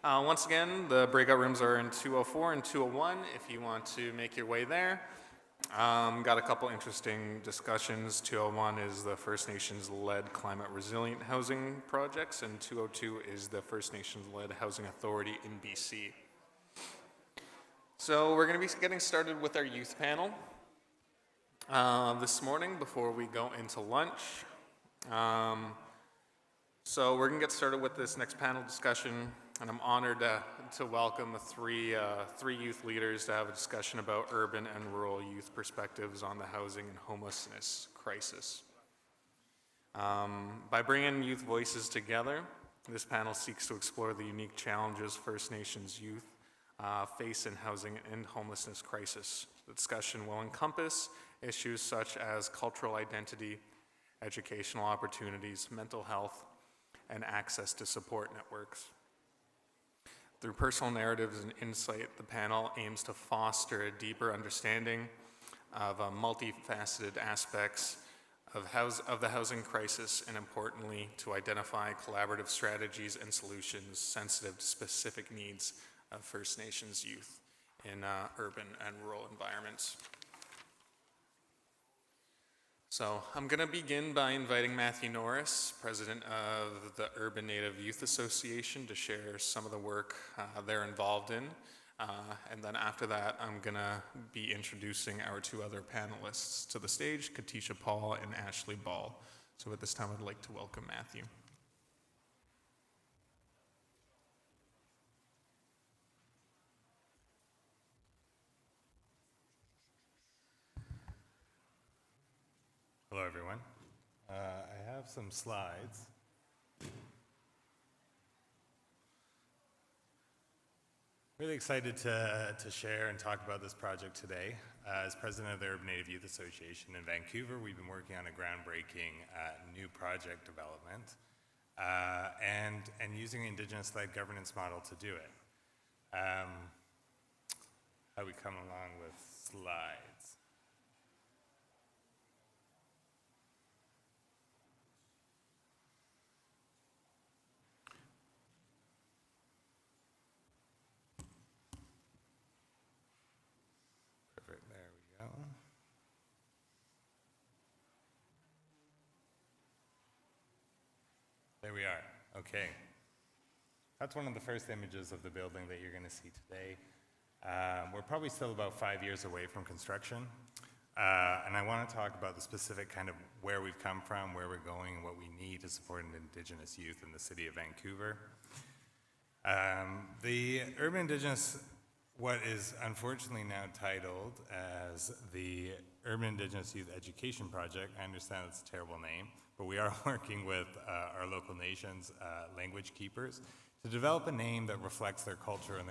Once again, the breakout rooms are in 204 and 201 if you want to make your way there. Got a couple interesting discussions. 201 is the First Nations-led climate resilient housing projects, and 202 is the First Nations-led housing authority in BC. So we're going to be getting started with our youth panel this morning before we go into lunch. So we're going to get started with this next panel discussion, and I'm honored to welcome the three youth leaders to have a discussion about urban and rural youth perspectives on the housing and homelessness crisis. By bringing youth voices together, this panel seeks to explore the unique challenges First Nations youth face in housing and homelessness crisis. The discussion will encompass issues such as cultural identity, educational opportunities, mental health, and access to support networks. Through personal narratives and insight, the panel aims to foster a deeper understanding of multifaceted aspects of the housing crisis, and importantly, to identify collaborative strategies and solutions sensitive to specific needs of First Nations youth in urban and rural environments. So I'm going to begin by inviting Matthew Norris, president of the Urban Native Youth Association, to share some of the work they're involved in. And then after that, I'm going to be introducing our two other panelists to the stage, Katisha Paul and Ashley Ball. So at this time, I'd like to welcome Matthew. Hello, everyone. I have some slides. Really excited to share and talk about this project today. As president of the Urban Native Youth Association in Vancouver, we've been working on a groundbreaking new project development and using an Indigenous-led governance model to do it. How we come along with slides. There we are. Okay. That's one of the first images of the building that you're going to see today. We're probably still about 5 years away from construction. And I want to talk about the specific kind of where we've come from, where we're going, and what we need to support Indigenous youth in the city of Vancouver. The Urban Indigenous, what is unfortunately now titled as the Urban Indigenous Youth Education Project, I understand it's a terrible name, but we are working with our local nations, language keepers, to develop a name that reflects their culture and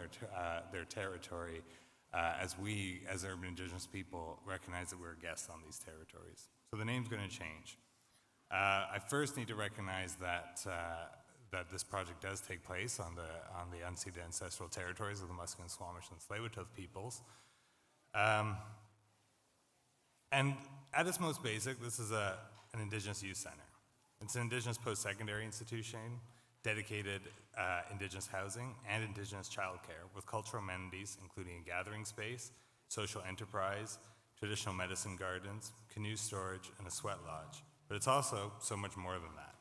their territory as we, as urban Indigenous people, recognize that we're guests on these territories. So the name's going to change. I first need to recognize that this project does take place on the unceded ancestral territories of the Musqueam, Squamish, and Tsleil-Waututh peoples. And at its most basic, this is an Indigenous Youth Center. It's an Indigenous post-secondary institution, dedicated Indigenous housing and Indigenous childcare with cultural amenities, including a gathering space, social enterprise, traditional medicine gardens, canoe storage, and a sweat lodge. But it's also so much more than that.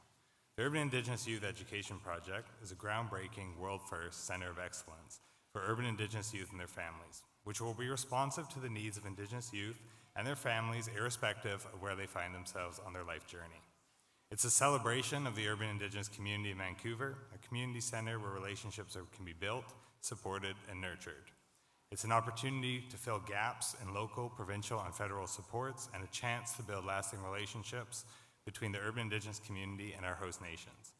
The Urban Indigenous Youth Education Project is a groundbreaking, world-first center of excellence for urban Indigenous youth and their families, which will be responsive to the needs of Indigenous youth and their families, irrespective of where they find themselves on their life journey. It's a celebration of the urban Indigenous community in Vancouver, a community center where relationships can be built, supported, and nurtured. It's an opportunity to fill gaps in local, provincial, and federal supports, and a chance to build lasting relationships between the urban Indigenous community and our host nations.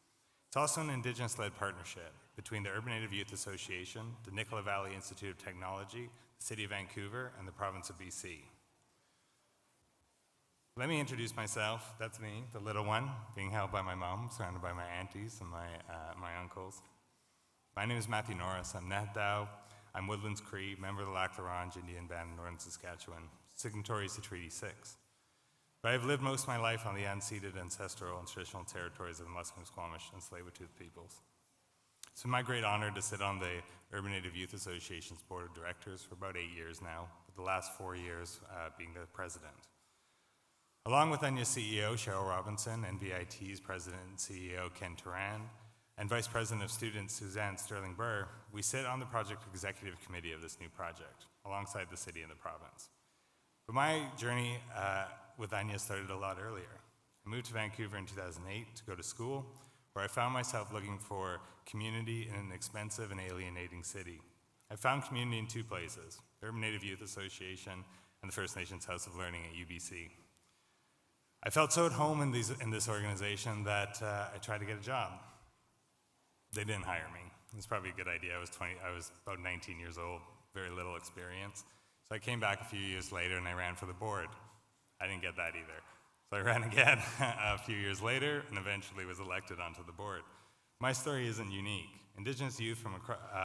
It's also an Indigenous-led partnership between the Urban Native Youth Association, the Nicola Valley Institute of Technology, the City of Vancouver, and the province of BC. Let me introduce myself. That's me, the little one, being held by my mom, surrounded by my aunties and my uncles. My name is Matthew Norris. I'm Nahdau. I'm Woodlands Cree, member of the Lac La Ronge Indian Band in northern Saskatchewan, signatories to Treaty 6. But I've lived most of my life on the unceded ancestral and traditional territories of the Musqueam, Squamish, and Tsleil-Waututh peoples. It's been my great honor to sit on the Urban Native Youth Association's board of directors for about 8 years now, with the last 4 years being the president. Along with Anya's CEO, Cheryl Robinson, NVIT's president and CEO, Ken Turan, and vice president of students, Suzanne Sterling-Burr, we sit on the project executive committee of this new project, alongside the city and the province. But my journey with Anya started a lot earlier. I moved to Vancouver in 2008 to go to school, where I found myself looking for community in an expensive and alienating city. I found community in 2 places, the Urban Native Youth Association and the First Nations House of Learning at UBC. I felt so at home in this organization that I tried to get a job. They didn't hire me. It was probably a good idea. I was about 19 years old, very little experience. So I came back a few years later and I ran for the board. I didn't get that either. So I ran again a few years later and eventually was elected onto the board. My story isn't unique. Indigenous youth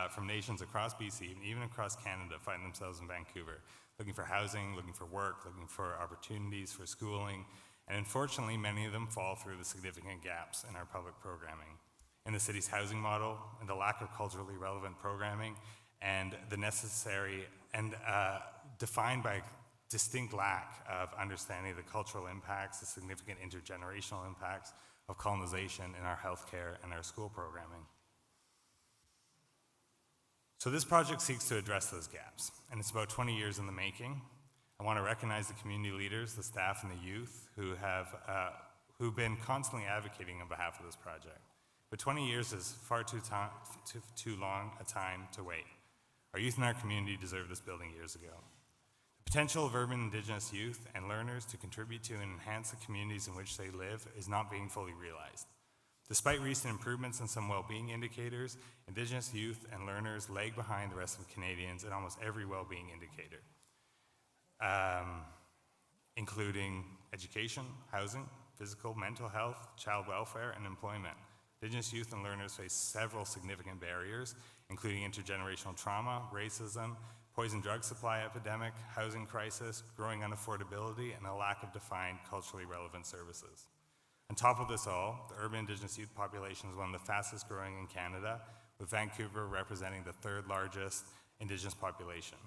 from nations across BC and even across Canada find themselves in Vancouver, looking for housing, looking for work, looking for opportunities for schooling, and unfortunately many of them fall through the significant gaps in our public programming, in the city's housing model, and the lack of culturally relevant programming, and the necessary and defined by distinct lack of understanding the cultural impacts, the significant intergenerational impacts of colonization in our healthcare and our school programming. So this project seeks to address those gaps, and it's about 20 years in the making. I want to recognize the community leaders, the staff, and the youth who've been constantly advocating on behalf of this project. But 20 years is far too long a time to wait. Our youth in our community deserved this building years ago. The potential of urban Indigenous youth and learners to contribute to and enhance the communities in which they live is not being fully realized. Despite recent improvements in some well-being indicators, Indigenous youth and learners lag behind the rest of Canadians in almost every well-being indicator, including education, housing, physical, mental health, child welfare, and employment. Indigenous youth and learners face several significant barriers, including intergenerational trauma, racism, poison drug supply epidemic, housing crisis, growing unaffordability, and a lack of defined culturally relevant services. On top of this all, the urban Indigenous youth population is one of the fastest growing in Canada, with Vancouver representing the 3rd largest Indigenous population.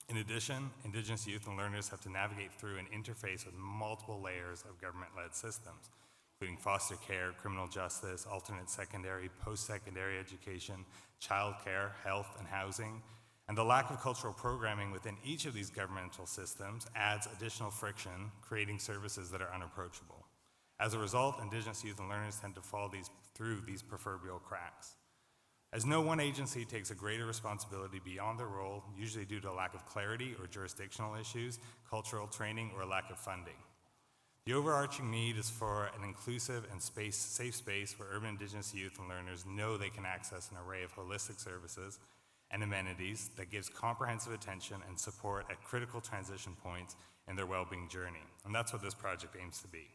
In addition, Indigenous youth and learners have to navigate through and interface with multiple layers of government-led systems, including foster care, criminal justice, alternate secondary, post-secondary education, childcare, health, and housing. And the lack of cultural programming within each of these governmental systems adds additional friction, creating services that are unapproachable. As a result, Indigenous youth and learners tend to fall through these proverbial cracks. As no one agency takes a greater responsibility beyond their role, usually due to a lack of clarity or jurisdictional issues, cultural training, or a lack of funding. The overarching need is for an inclusive and safe space where urban Indigenous youth and learners know they can access an array of holistic services and amenities that gives comprehensive attention and support at critical transition points in their well-being journey. And that's what this project aims to be.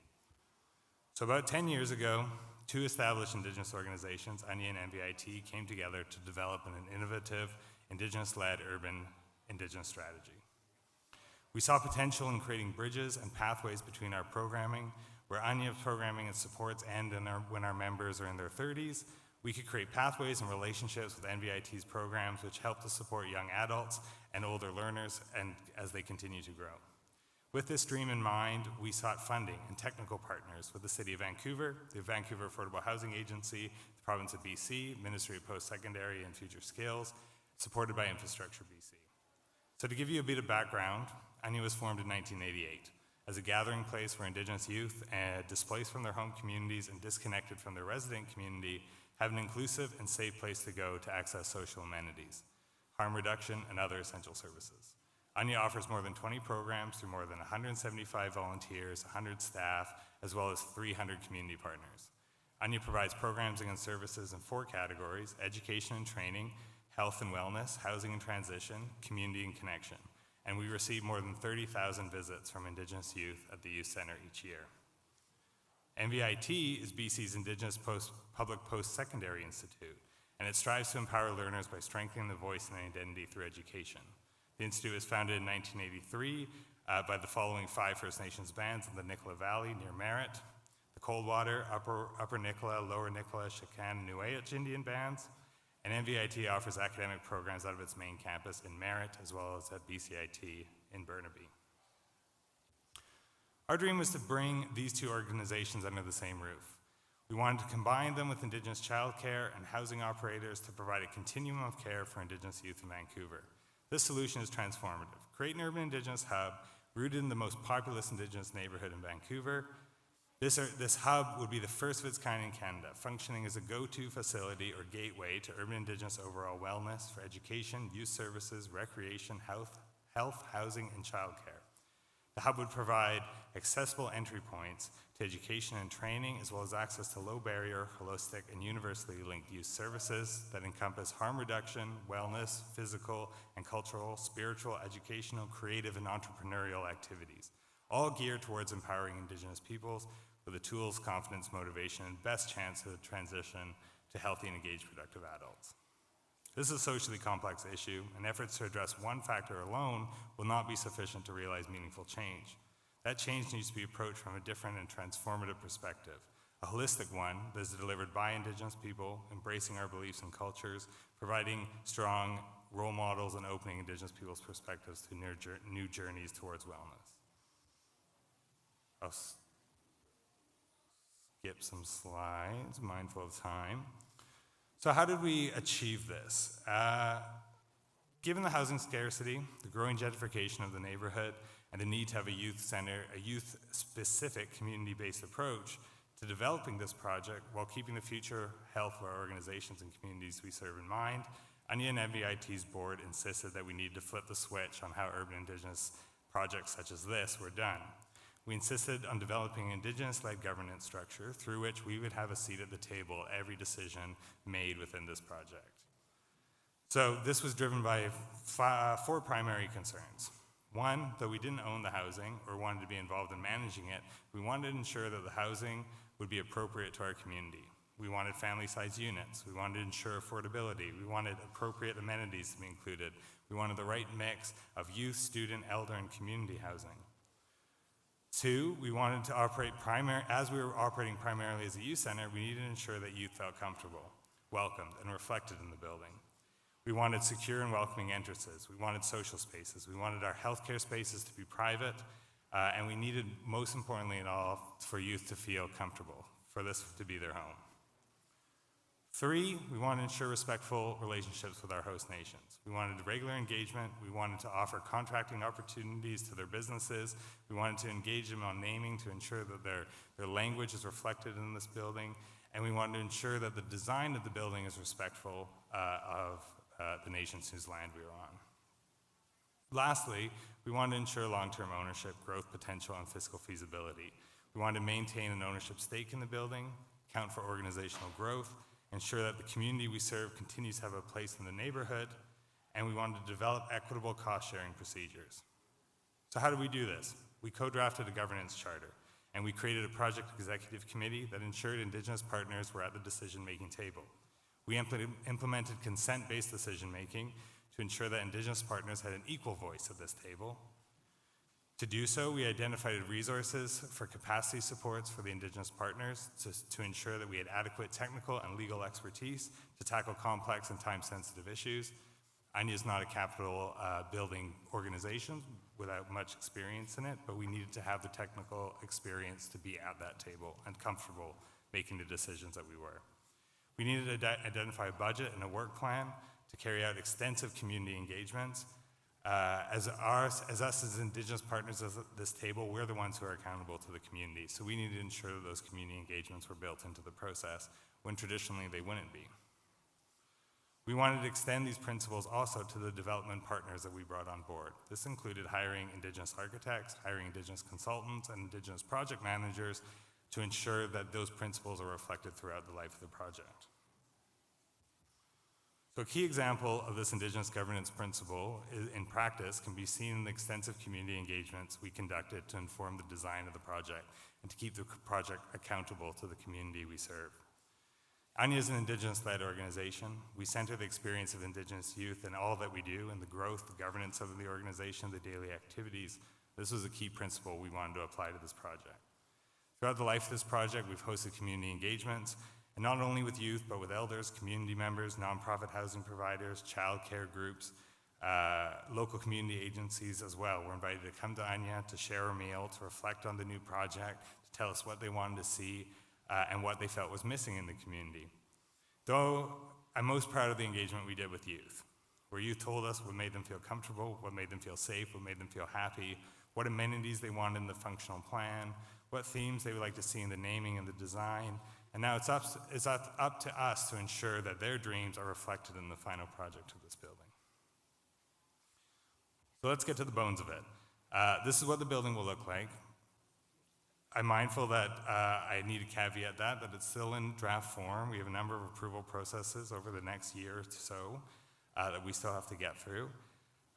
So about 10 years ago, 2 established Indigenous organizations, Anya and NVIT, came together to develop an innovative, Indigenous-led urban Indigenous strategy. We saw potential in creating bridges and pathways between our programming, where Anya's programming and supports end when our members are in their 30s. We could create pathways and relationships with NVIT's programs, which help to support young adults and older learners and as they continue to grow. With this dream in mind, we sought funding and technical partners with the City of Vancouver, the Vancouver Affordable Housing Agency, the Province of BC, Ministry of Post-Secondary and Future Skills, supported by Infrastructure BC. So to give you a bit of background, Anya was formed in 1988 as a gathering place for Indigenous youth displaced from their home communities and disconnected from their resident community have an inclusive and safe place to go to access social amenities, harm reduction, and other essential services. Anya offers more than 20 programs through more than 175 volunteers, 100 staff, as well as 300 community partners. Anya provides programs and services in 4 categories: education and training, health and wellness, housing and transition, community and connection. And we receive more than 30,000 visits from Indigenous youth at the Youth Centre each year. NVIT is BC's Indigenous Public Post-Secondary Institute, and it strives to empower learners by strengthening the voice and identity through education. The Institute was founded in 1983 by the following 5 First Nations bands in the Nicola Valley near Merritt: the Coldwater, Upper Nicola, Lower Nicola, Chican, and Nuage Indian bands. And NVIT offers academic programs out of its main campus in Merritt, as well as at BCIT in Burnaby. Our dream was to bring these 2 organizations under the same roof. We wanted to combine them with Indigenous childcare and housing operators to provide a continuum of care for Indigenous youth in Vancouver. This solution is transformative. Create an urban Indigenous hub rooted in the most populous Indigenous neighborhood in Vancouver. This hub would be the first of its kind in Canada, functioning as a go-to facility or gateway to urban Indigenous overall wellness for education, youth services, recreation, health, housing, and childcare. The hub would provide accessible entry points to education and training, as well as access to low-barrier, holistic, and universally linked youth services that encompass harm reduction, wellness, physical and cultural, spiritual, educational, creative, and entrepreneurial activities, all geared towards empowering Indigenous peoples with the tools, confidence, motivation, and best chance of transition to healthy and engaged, productive adults. This is a socially complex issue, and efforts to address one factor alone will not be sufficient to realize meaningful change. That change needs to be approached from a different and transformative perspective, a holistic one that is delivered by Indigenous people, embracing our beliefs and cultures, providing strong role models, and opening Indigenous people's perspectives to new journeys towards wellness. I'll skip some slides, mindful of time. So how did we achieve this? Given the housing scarcity, the growing gentrification of the neighborhood, and the need to have a youth center, a youth-specific community-based approach to developing this project while keeping the future health of our organizations and communities we serve in mind, Anya and NVIT's board insisted that we needed to flip the switch on how urban Indigenous projects such as this were done. We insisted on developing an Indigenous-led governance structure through which we would have a seat at the table at every decision made within this project. So this was driven by 4 primary concerns. 1, though we didn't own the housing or wanted to be involved in managing it, we wanted to ensure that the housing would be appropriate to our community. We wanted family-sized units. We wanted to ensure affordability. We wanted appropriate amenities to be included. We wanted the right mix of youth, student, elder, and community housing. 2, we wanted to operate as we were operating primarily as a youth center, we needed to ensure that youth felt comfortable, welcomed, and reflected in the building. We wanted secure and welcoming entrances. We wanted social spaces. We wanted our healthcare spaces to be private, and we needed, most importantly in all, for youth to feel comfortable, for this to be their home. 3, we wanted to ensure respectful relationships with our host nations. We wanted regular engagement. We wanted to offer contracting opportunities to their businesses. We wanted to engage them on naming to ensure that their language is reflected in this building. And we wanted to ensure that the design of the building is respectful of the nations whose land we are on. Lastly, we wanted to ensure long-term ownership, growth potential, and fiscal feasibility. We wanted to maintain an ownership stake in the building, account for organizational growth, ensure that the community we serve continues to have a place in the neighborhood, and we wanted to develop equitable cost-sharing procedures. So how did we do this? We co-drafted a governance charter, and we created a project executive committee that ensured Indigenous partners were at the decision-making table. We implemented consent-based decision-making to ensure that Indigenous partners had an equal voice at this table. To do so, we identified resources for capacity supports for the Indigenous partners to ensure that we had adequate technical and legal expertise to tackle complex and time-sensitive issues. Anya is not a capital building organization without much experience in it, but we needed to have the technical experience to be at that table and comfortable making the decisions that we were. We needed to identify a budget and a work plan to carry out extensive community engagements. As Indigenous partners at this table, we're the ones who are accountable to the community, so we needed to ensure that those community engagements were built into the process when traditionally they wouldn't be. We wanted to extend these principles also to the development partners that we brought on board. This included hiring Indigenous architects, hiring Indigenous consultants, and Indigenous project managers to ensure that those principles are reflected throughout the life of the project. So a key example of this Indigenous governance principle in practice can be seen in the extensive community engagements we conducted to inform the design of the project and to keep the project accountable to the community we serve. ANYA is an Indigenous-led organization. We center the experience of Indigenous youth in all that we do, and the growth, the governance of the organization, the daily activities. This was a key principle we wanted to apply to this project. Throughout the life of this project, we've hosted community engagements, and not only with youth, but with elders, community members, nonprofit housing providers, child care groups, local community agencies as well. We're invited to come to ANYA to share a meal, to reflect on the new project, to tell us what they wanted to see, and what they felt was missing in the community. Though I'm most proud of the engagement we did with youth, where youth told us what made them feel comfortable, what made them feel safe, what made them feel happy, what amenities they wanted in the functional plan, what themes they would like to see in the naming and the design, and now it's up to us to ensure that their dreams are reflected in the final project of this building. So let's get to the bones of it. This is what the building will look like. I'm mindful that I need to caveat that it's still in draft form. We have a number of approval processes over the next year or so that we still have to get through.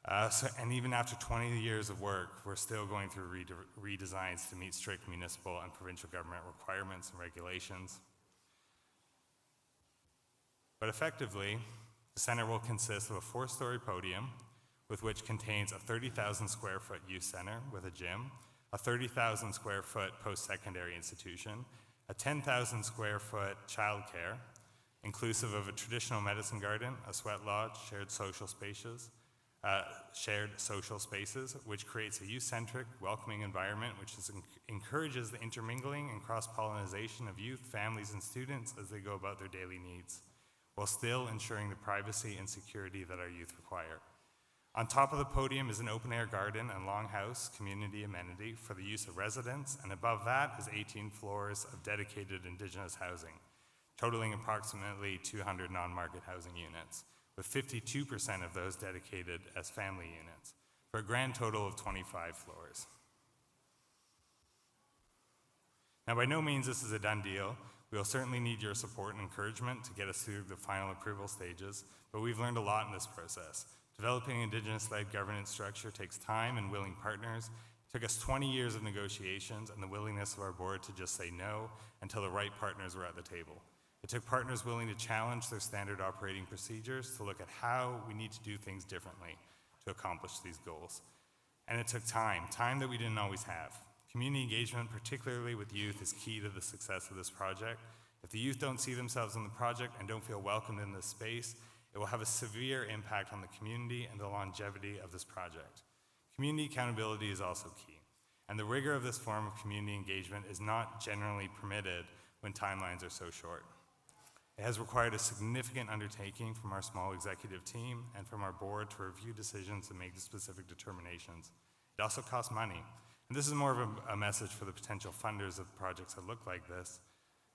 And even after 20 years of work, we're still going through redesigns to meet strict municipal and provincial government requirements and regulations. But effectively, the center will consist of a 4-story podium, with which contains a 30,000 square foot youth center with a gym, a 30,000 square foot post-secondary institution, a 10,000 square foot childcare, inclusive of a traditional medicine garden, a sweat lodge, shared social spaces, which creates a youth-centric, welcoming environment which encourages the intermingling and cross-pollination of youth, families, and students as they go about their daily needs, while still ensuring the privacy and security that our youth require. On top of the podium is an open-air garden and longhouse community amenity for the use of residents, and above that is 18 floors of dedicated Indigenous housing, totaling approximately 200 non-market housing units, with 52% of those dedicated as family units, for a grand total of 25 floors. Now, by no means this is a done deal. We will certainly need your support and encouragement to get us through the final approval stages, but we've learned a lot in this process. Developing Indigenous-led governance structure takes time and willing partners. It took us 20 years of negotiations and the willingness of our board to just say no until the right partners were at the table. It took partners willing to challenge their standard operating procedures to look at how we need to do things differently to accomplish these goals. And it took time that we didn't always have. Community engagement, particularly with youth, is key to the success of this project. If the youth don't see themselves in the project and don't feel welcomed in this space, it will have a severe impact on the community and the longevity of this project. Community accountability is also key, and the rigor of this form of community engagement is not generally permitted when timelines are so short. It has required a significant undertaking from our small executive team and from our board to review decisions and make specific determinations. It also costs money, and this is more of a message for the potential funders of projects that look like this.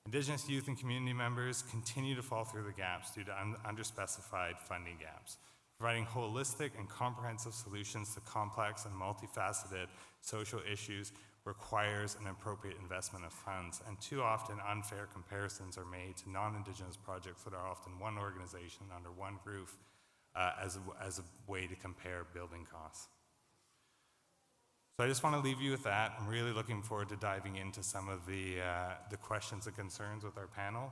Indigenous youth and community members continue to fall through the gaps due to underspecified funding gaps. Providing holistic and comprehensive solutions to complex and multifaceted social issues requires an appropriate investment of funds, and too often unfair comparisons are made to non-Indigenous projects that are often one organization under one roof as a way to compare building costs. So I just want to leave you with that. I'm really looking forward to diving into some of the questions and concerns with our panel,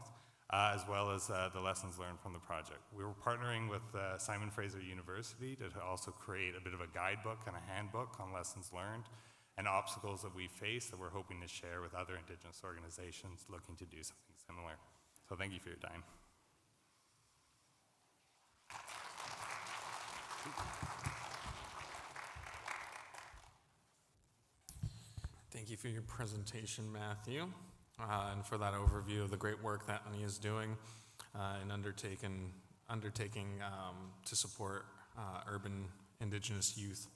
as well as the lessons learned from the project. We were partnering with Simon Fraser University to also create a bit of a guidebook and a handbook on lessons learned and obstacles that we face that we're hoping to share with other Indigenous organizations looking to do something similar. So thank you for your time. Thank you for your presentation, Matthew, and for that overview of the great work that ANYA is doing in undertaking to support urban Indigenous youth.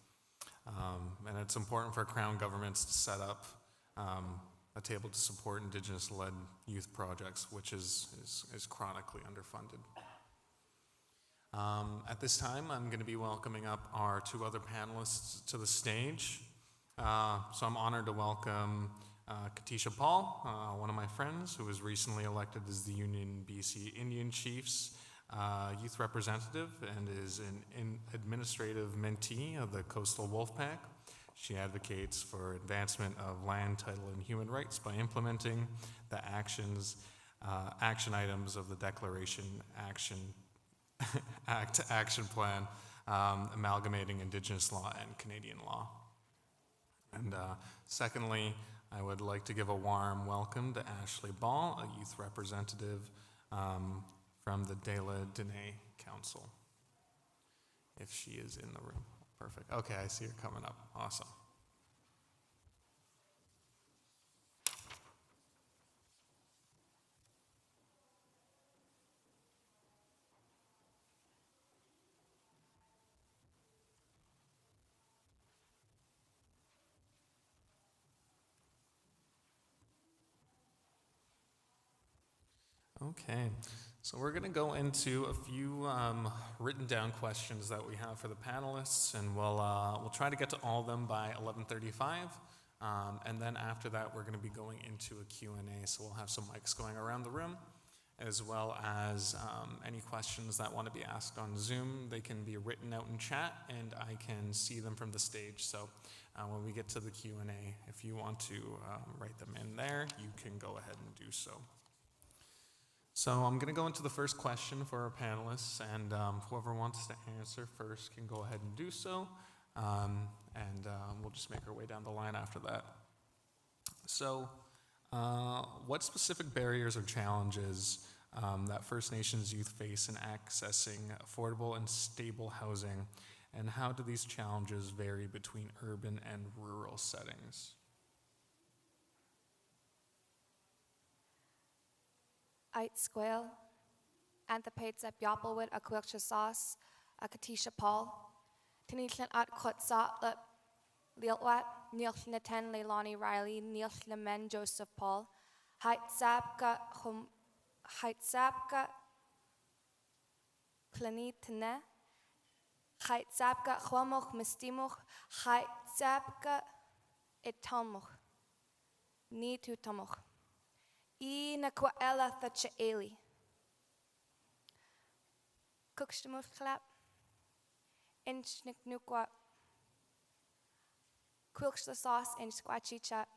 And it's important for Crown governments to set up a table to support Indigenous-led youth projects, which is chronically underfunded. At this time, I'm going to be welcoming up our two other panelists to the stage. So I'm honored to welcome Katisha Paul, one of my friends who was recently elected as the Union BC Indian Chiefs youth representative and is an administrative mentee of the Coastal Wolfpack. She advocates for advancement of land, title, and human rights by implementing the action items of the Declaration Action Plan, amalgamating Indigenous law and Canadian law. And secondly, I would like to give a warm welcome to Ashley Ball, a youth representative from the De La Dene Council, if she is in the room. Perfect. Okay, I see her coming up. Awesome. Okay, so we're going to go into a few written down questions that we have for the panelists, and we'll try to get to all of them by 11:35, and then after that we're going to be going into a Q&A, so we'll have some mics going around the room, as well as any questions that want to be asked on Zoom. They can be written out in chat, and I can see them from the stage, so when we get to the Q&A, if you want to write them in there, you can go ahead and do so. So I'm going to go into the first question for our panelists, and whoever wants to answer first can go ahead and do so, and we'll just make our way down the line after that. So what specific barriers or challenges that First Nations youth face in accessing affordable and stable housing, and how do these challenges vary between urban and rural settings? Ait squale, anthropades at Biopelwood, a quilcha sauce, a Katisha Paul, Tanishan at Kotsa, Lilwat, Nilsna Ten, Leilani Riley, Nilsna Men, Joseph Paul, Hait Sapka, Planitane, Hait Sapka, Homoch, Mistimuch, Hait Sapka, Etalmuch, Ni tu Tamuch. I na kwa ela thatcha eli. Kukstamuf clap. Inch nik nukwa. Quilch the sauce in squatchy chat.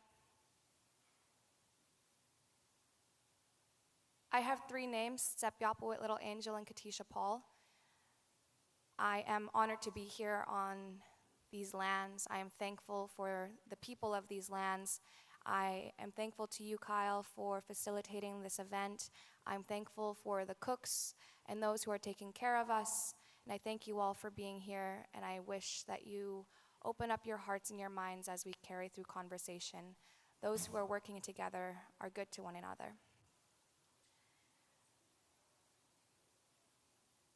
I have 3 names, Sepyapawit, Little Angel, and Katisha Paul. I am honored to be here on these lands. I am thankful for the people of these lands. I am thankful to you, Kyle, for facilitating this event. I'm thankful for the cooks and those who are taking care of us. And I thank you all for being here. And I wish that you open up your hearts and your minds as we carry through conversation. Those who are working together are good to one another.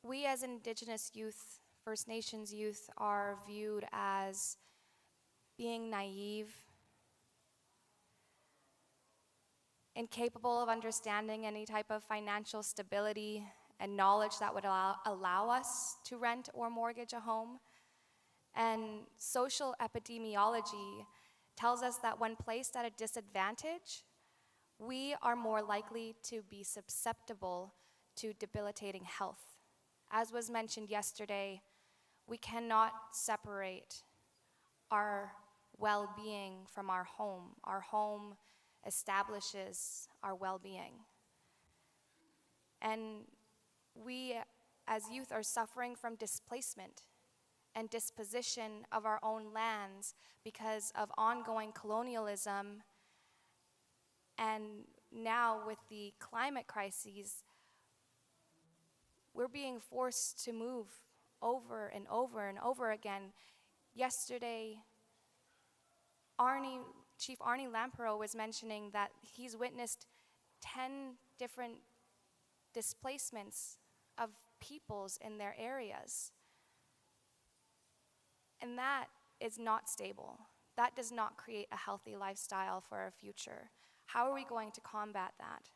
We as Indigenous youth, First Nations youth, are viewed as being naive, incapable of understanding any type of financial stability and knowledge that would allow us to rent or mortgage a home. And social epidemiology tells us that when placed at a disadvantage, we are more likely to be susceptible to debilitating health. As was mentioned yesterday, we cannot separate our well-being from our home. Our home establishes our well-being. And we as youth are suffering from displacement and disposition of our own lands because of ongoing colonialism. And now with the climate crises, we're being forced to move over and over and over again. Yesterday, Chief Arnie Lampero was mentioning that he's witnessed 10 different displacements of peoples in their areas. And that is not stable. That does not create a healthy lifestyle for our future. How are we going to combat that?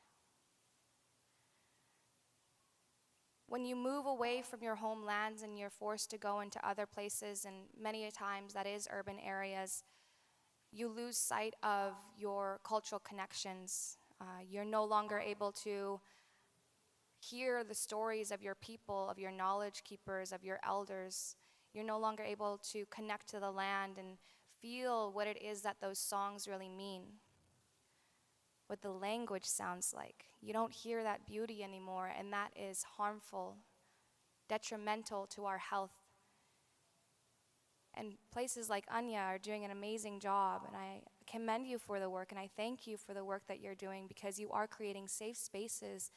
When you move away from your homelands and you're forced to go into other places, and many a times that is urban areas, you lose sight of your cultural connections. You're no longer able to hear the stories of your people, of your knowledge keepers, of your elders. You're no longer able to connect to the land and feel what it is that those songs really mean, what the language sounds like. You don't hear that beauty anymore, and that is harmful, detrimental to our health. And places like Anya are doing an amazing job, and I commend you for the work, and I thank you for the work that you're doing, because you are creating safe spaces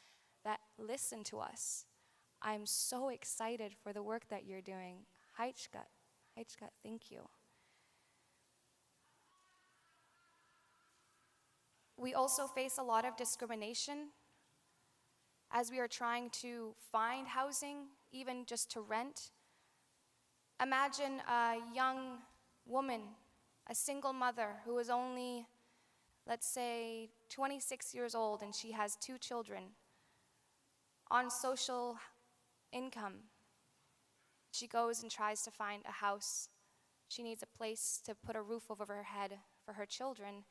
that listen to us. I'm so excited for the work that you're doing. Heichgut, thank you. We also face a lot of discrimination as we are trying to find housing, even just to rent. Imagine a young woman, a single mother who is only, let's say, 26 years old, and she has 2 children on social income. She goes and tries to find a house. She needs a place to put a roof over her head for her children.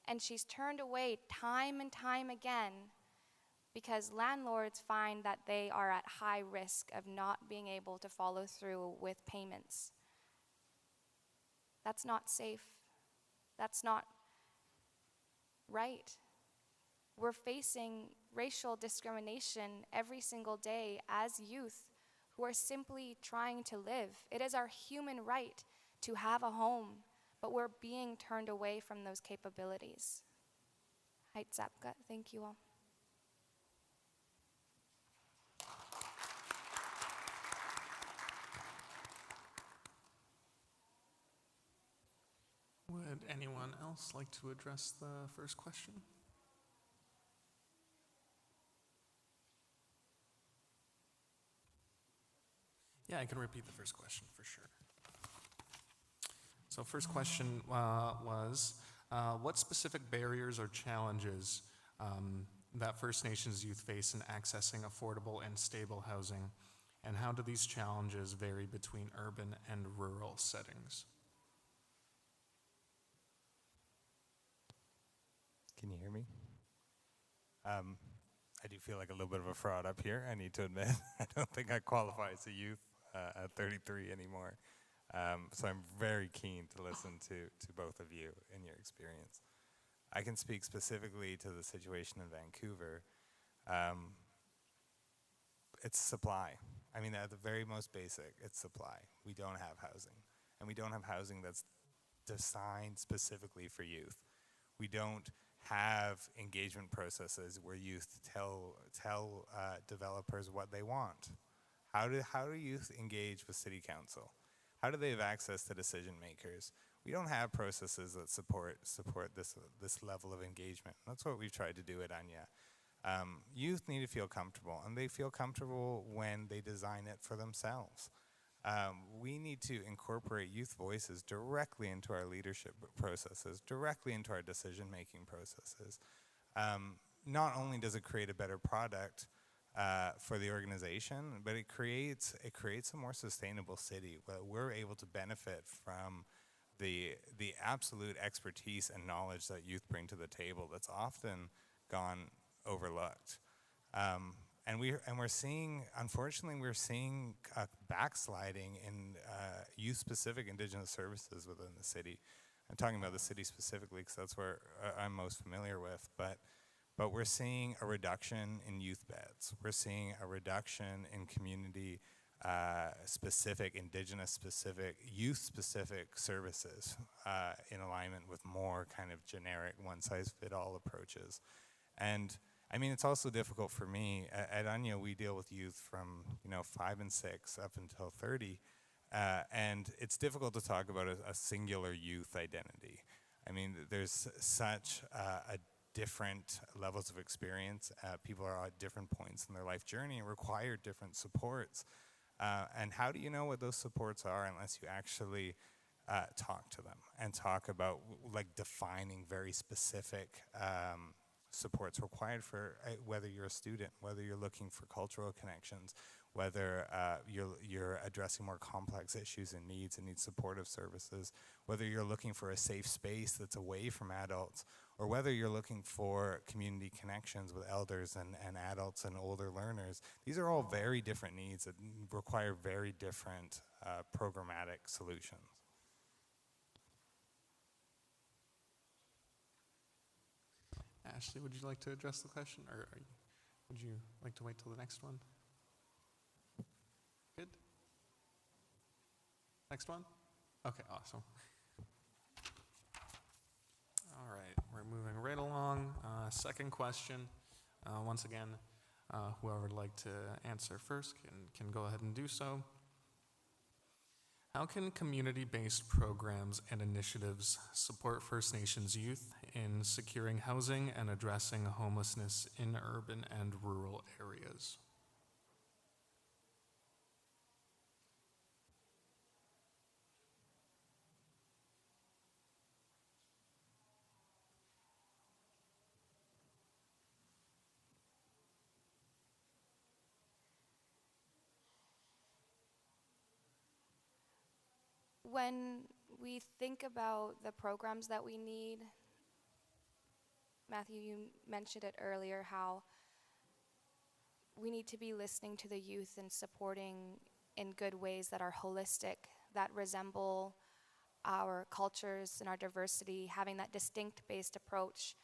And she's turned away time and time again because landlords find that they are at high risk of not being able to follow through with payments. That's not safe. That's not right. We're facing racial discrimination every single day as youth who are simply trying to live. It is our human right to have a home, but we're being turned away from those capabilities. Heitzapka, thank you all. Would anyone else like to address the first question? Yeah, I can repeat the first question for sure. So first question was, what specific barriers or challenges that First Nations youth face in accessing affordable and stable housing, and how do these challenges vary between urban and rural settings? Can you hear me? I do feel like a little bit of a fraud up here, I need to admit. I don't think I qualify as a youth at 33 anymore. So I'm very keen to listen to both of you and your experience. I can speak specifically to the situation in Vancouver. It's supply. I mean, at the very most basic, it's supply. We don't have housing. And we don't have housing that's designed specifically for youth. We don't have engagement processes where youth tell developers what they want. How do youth engage with city council? How do they have access to decision makers? We don't have processes that support this level of engagement. That's what we've tried to do at Anya. Youth need to feel comfortable, and they feel comfortable when they design it for themselves. We need to incorporate youth voices directly into our leadership processes, directly into our decision-making processes. Not only does it create a better product for the organization, but it creates a more sustainable city where we're able to benefit from the absolute expertise and knowledge that youth bring to the table that's often gone overlooked. And we're seeing, unfortunately, a backsliding in youth-specific Indigenous services within the city. I'm talking about the city specifically because that's where I'm most familiar with, but we're seeing a reduction in youth beds. We're seeing a reduction in community specific, Indigenous specific, youth specific services in alignment with more kind of generic one-size-fit-all approaches. And I mean, it's also difficult for me. At Anya, we deal with youth from 5 and 6 up until 30, and it's difficult to talk about a singular youth identity. I mean, there's such a different levels of experience. People are at different points in their life journey and require different supports. And how do you know what those supports are unless you actually talk to them and talk about like defining very specific supports required for whether you're a student, whether you're looking for cultural connections, whether you're addressing more complex issues and needs and need supportive services, whether you're looking for a safe space that's away from adults, or whether you're looking for community connections with elders and adults and older learners. These are all very different needs that require very different programmatic solutions. Ashley, would you like to address the question, or would you like to wait till the next one? Good? Next one? Okay, awesome. All right, we're moving right along. Second question. Once again, whoever would like to answer first can go ahead and do so. How can community-based programs and initiatives support First Nations youth in securing housing and addressing homelessness in urban and rural areas? When we think about the programs that we need, Matthew, you mentioned it earlier, how we need to be listening to the youth and supporting in good ways that are holistic, that resemble our cultures and our diversity, having that distinct-based approach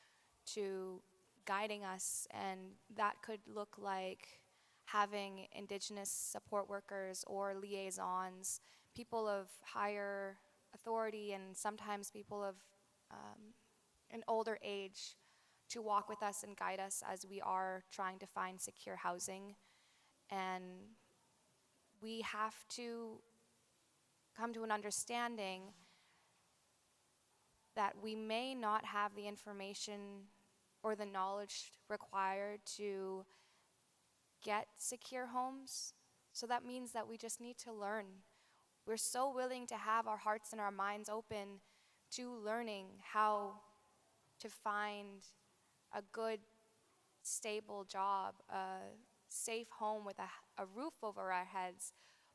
to guiding us. And that could look like having Indigenous support workers or liaisons, people of higher authority and sometimes people of an older age to walk with us and guide us as we are trying to find secure housing. And we have to come to an understanding that we may not have the information or the knowledge required to get secure homes. So that means that we just need to learn. We're so willing to have our hearts and our minds open to learning how to find a good, stable job, a safe home with a roof over our heads,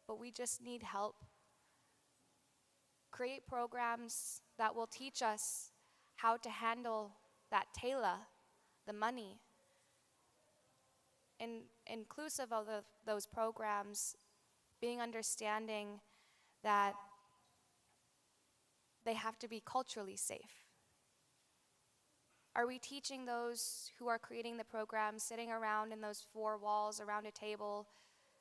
but we just need help. Create programs that will teach us how to handle that tela, the money. And inclusive of those programs, being understanding that they have to be culturally safe. Are we teaching those who are creating the program, sitting around in those four walls around a table,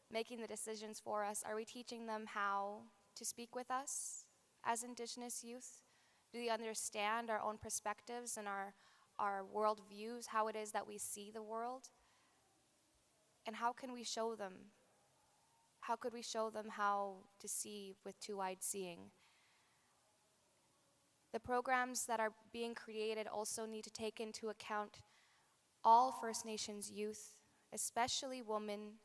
making the decisions for us, are we teaching them how to speak with us as Indigenous youth? Do they understand our own perspectives and our world views, how it is that we see the world? And how can we show them? How could we show them how to see with two-eyed seeing? The programs that are being created also need to take into account all First Nations youth, especially women,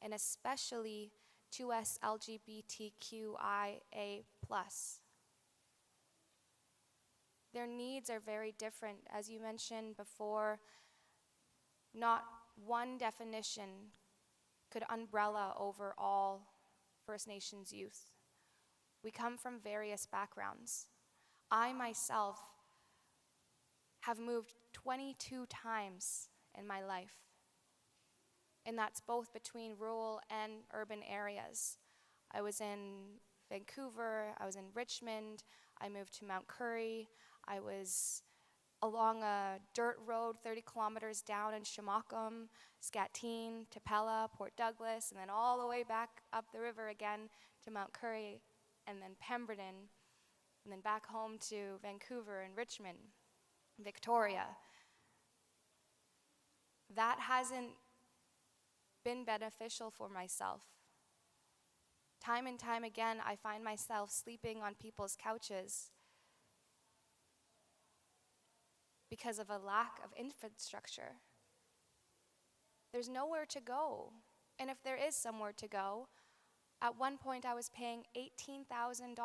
and especially 2S LGBTQIA+. Their needs are very different. As you mentioned before, not one definition could umbrella over all First Nations youth. We come from various backgrounds. I myself have moved 22 times in my life, and that's both between rural and urban areas. I was in Vancouver, I was in Richmond, I moved to Mount Currie, I was along a dirt road 30 kilometers down in Shamokum, Skatine, Tupela, Port Douglas, and then all the way back up the river again to Mount Currie, and then Pemberton, and then back home to Vancouver and Richmond, Victoria. That hasn't been beneficial for myself. Time and time again, I find myself sleeping on people's couches because of a lack of infrastructure. There's nowhere to go. And if there is somewhere to go, at one point I was paying $18,000,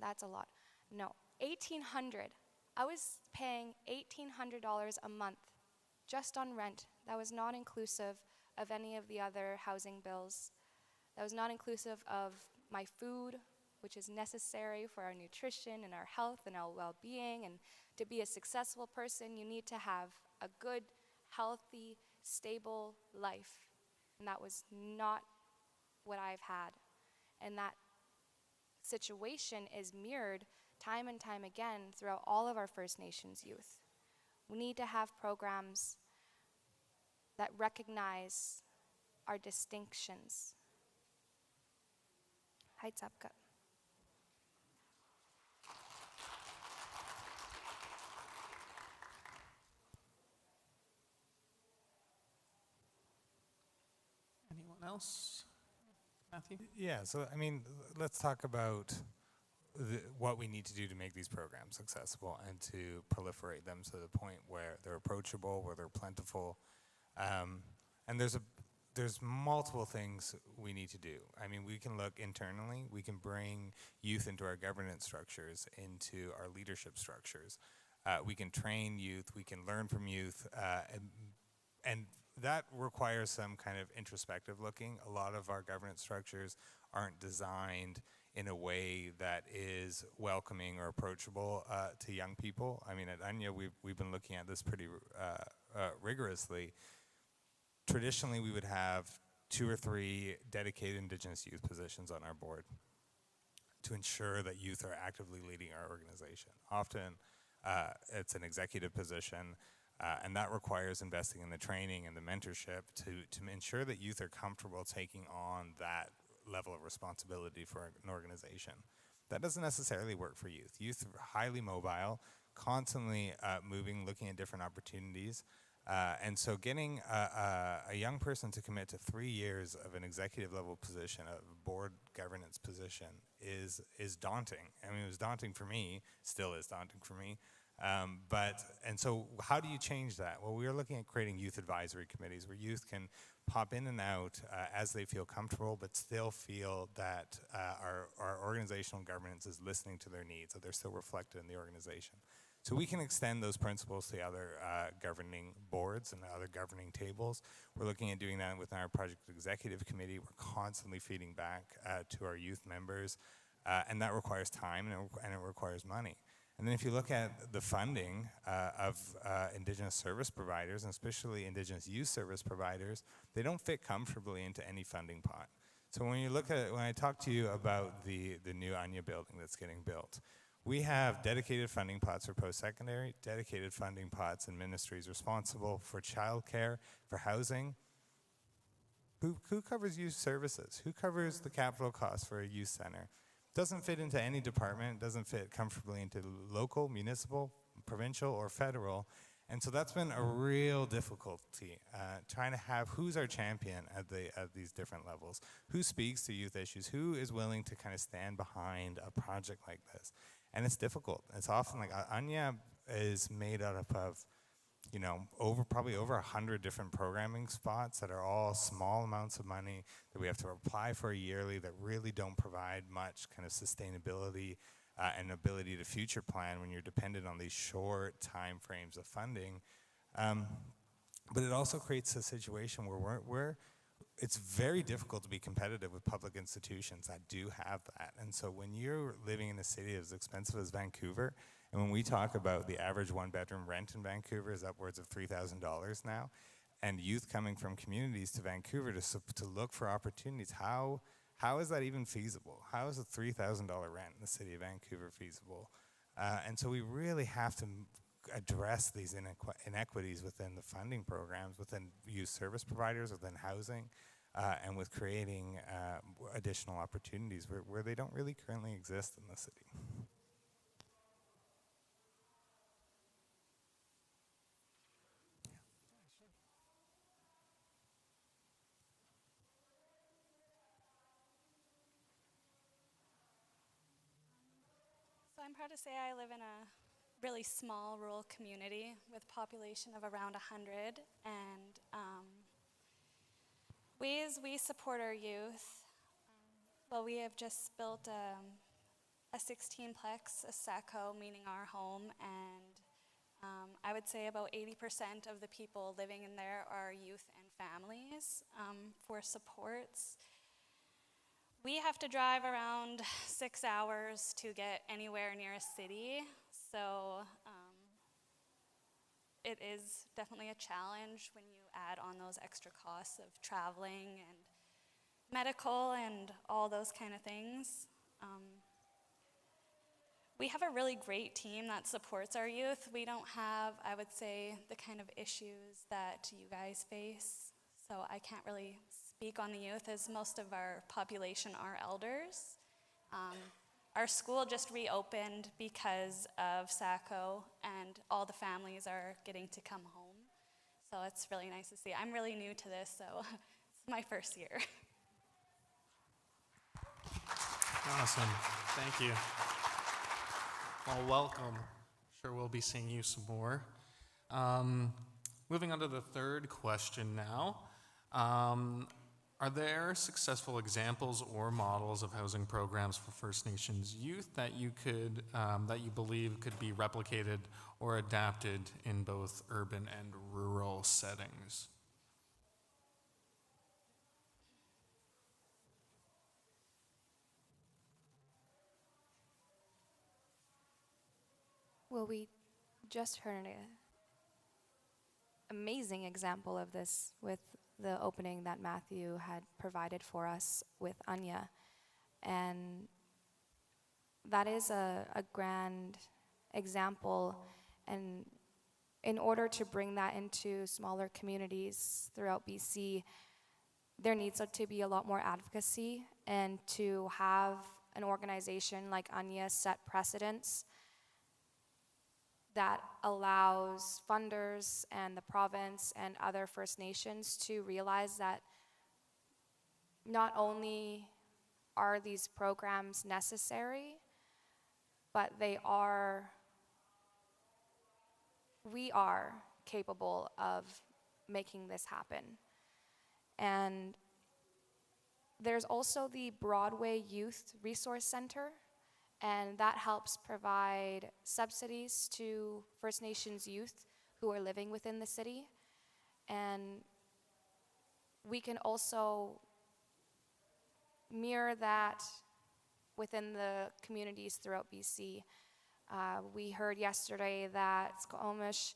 that's a lot. No, $1,800. I was paying $1,800 a month just on rent. That was not inclusive of any of the other housing bills. That was not inclusive of my food, which is necessary for our nutrition and our health and our well-being. And to be a successful person, you need to have a good, healthy, stable life. And that was not what I've had. And that situation is mirrored time and time again throughout all of our First Nations youth. We need to have programs that recognize our distinctions. Heights up, gut. Anyone else? Matthew? Yeah, so I mean, let's talk about what we need to do to make these programs accessible and to proliferate them to the point where they're approachable, where they're plentiful. And there's multiple things we need to do. I mean, we can look internally. We can bring youth into our governance structures, into our leadership structures. We can train youth. We can learn from youth. And that requires some kind of introspective looking. A lot of our governance structures aren't designed in a way that is welcoming or approachable to young people. I mean, at Anya, we've been looking at this pretty rigorously. Traditionally, we would have 2 or 3 dedicated Indigenous youth positions on our board to ensure that youth are actively leading our organization. Often, it's an executive position, and that requires investing in the training and the mentorship to ensure that youth are comfortable taking on that level of responsibility for an organization. That doesn't necessarily work for youth. Youth are highly mobile, constantly moving, looking at different opportunities. And so getting a young person to commit to 3 years of an executive level position, a board governance position, is daunting. I mean, it was daunting for me, still is daunting for me. And so how do you change that? Well, we are looking at creating youth advisory committees where youth can pop in and out as they feel comfortable, but still feel that our organizational governance is listening to their needs, that they're still reflected in the organization. So we can extend those principles to other governing boards and other governing tables. We're looking at doing that within our project executive committee. We're constantly feeding back to our youth members, and that requires time and it requires money. And then if you look at the funding of Indigenous service providers, and especially Indigenous youth service providers, they don't fit comfortably into any funding pot. So when I talk to you about the new Anya building that's getting built, we have dedicated funding pots for post-secondary, dedicated funding pots and ministries responsible for childcare, for housing. Who covers youth services? Who covers the capital costs for a youth center? Doesn't fit into any department, doesn't fit comfortably into local, municipal, provincial, or federal. And so that's been a real difficulty, trying to have who's our champion at these different levels, who speaks to youth issues, who is willing to kind of stand behind a project like this. And it's difficult. It's often like Anya is made up of, probably over 100 different programming spots that are all small amounts of money that we have to apply for yearly that really don't provide much kind of sustainability and ability to future plan when you're dependent on these short time frames of funding. But it also creates a situation where it's very difficult to be competitive with public institutions that do have that. And so when you're living in a city as expensive as Vancouver, and when we talk about the average 1-bedroom rent in Vancouver is upwards of $3,000 now, and youth coming from communities to Vancouver to look for opportunities, how is that even feasible? How is a $3,000 rent in the city of Vancouver feasible? And so we really have to address these inequities within the funding programs, within youth service providers, within housing, and with creating additional opportunities where they don't really currently exist in the city. So I'm proud to say I live in a really small rural community with a population of around 100, and ways we support our youth, well, we have just built a 16-plex, a SACO, meaning our home, and I would say about 80% of the people living in there are youth and families. For supports, we have to drive around 6 hours to get anywhere near a city, so it is definitely a challenge when you add on those extra costs of traveling and medical and all those kind of things. We have a really great team that supports our youth. We don't have, I would say, the kind of issues that you guys face. So I can't really speak on the youth, as most of our population are elders. Our school just reopened because of SACO, and all the families are getting to come home. So it's really nice to see. I'm really new to this, so it's my first year. Awesome. Thank you. Well, welcome. Sure we'll be seeing you some more. Moving on to the third question now. Are there successful examples or models of housing programs for First Nations youth that you believe could be replicated or adapted in both urban and rural settings? Well, we just heard an amazing example of this with the opening that Matthew had provided for us with Anya. And that is a grand example. And in order to bring that into smaller communities throughout BC, there needs to be a lot more advocacy, and to have an organization like Anya set precedents that allows funders and the province and other First Nations to realize that not only are these programs necessary, but we are capable of making this happen. And there's also the Broadway Youth Resource Center, and that helps provide subsidies to First Nations youth who are living within the city. And we can also mirror that within the communities throughout BC. We heard yesterday that Squamish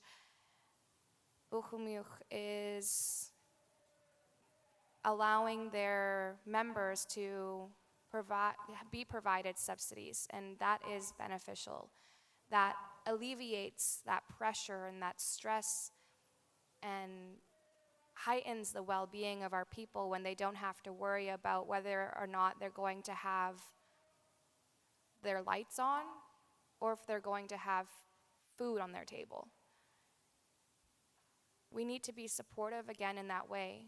Ukhumyuk is allowing their members to be provided subsidies, and that is beneficial. That alleviates that pressure and that stress and heightens the well-being of our people when they don't have to worry about whether or not they're going to have their lights on or if they're going to have food on their table. We need to be supportive again in that way.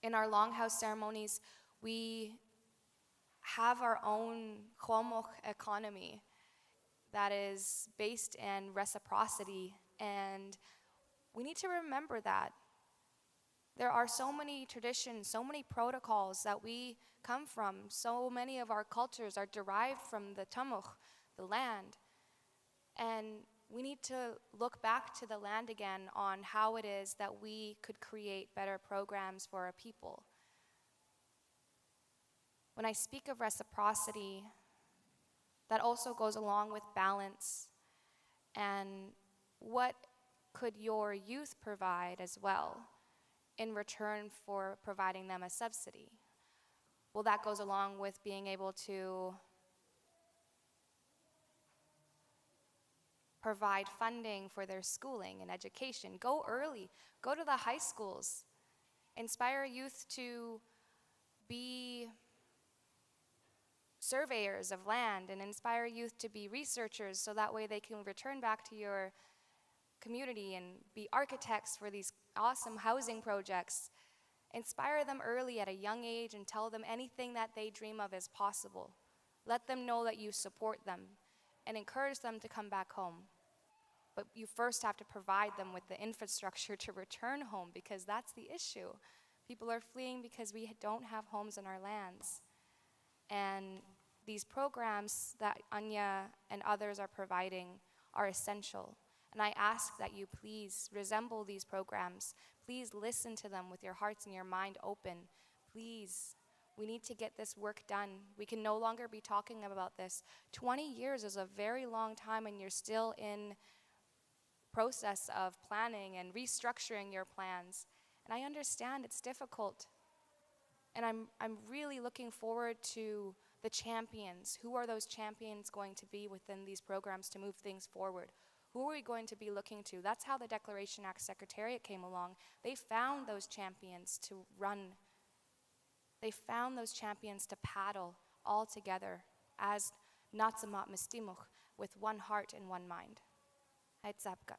In our longhouse ceremonies, we have our own Khomokh economy that is based in reciprocity, and we need to remember that. There are so many traditions, so many protocols that we come from. So many of our cultures are derived from the Tamukh, the land. And we need to look back to the land again on how it is that we could create better programs for our people. When I speak of reciprocity, that also goes along with balance. And what could your youth provide as well in return for providing them a subsidy? Well, that goes along with being able to provide funding for their schooling and education. Go early, go to the high schools, inspire youth to be surveyors of land, and inspire youth to be researchers, so that way they can return back to your community and be architects for these awesome housing projects. Inspire them early at a young age and tell them anything that they dream of is possible. Let them know that you support them and encourage them to come back home. But you first have to provide them with the infrastructure to return home, because that's the issue. People are fleeing because we don't have homes on our lands. And these programs that Anya and others are providing are essential. And I ask that you please resemble these programs. Please listen to them with your hearts and your mind open. Please, we need to get this work done. We can no longer be talking about this. 20 years is a very long time, and you're still in process of planning and restructuring your plans. And I understand it's difficult. And I'm really looking forward to the champions. Who are those champions going to be within these programs to move things forward? Who are we going to be looking to? That's how the Declaration Act Secretariat came along. They found those champions to run. They found those champions to paddle all together as Natsamat Mistimuch with one heart and one mind. Haitzapka.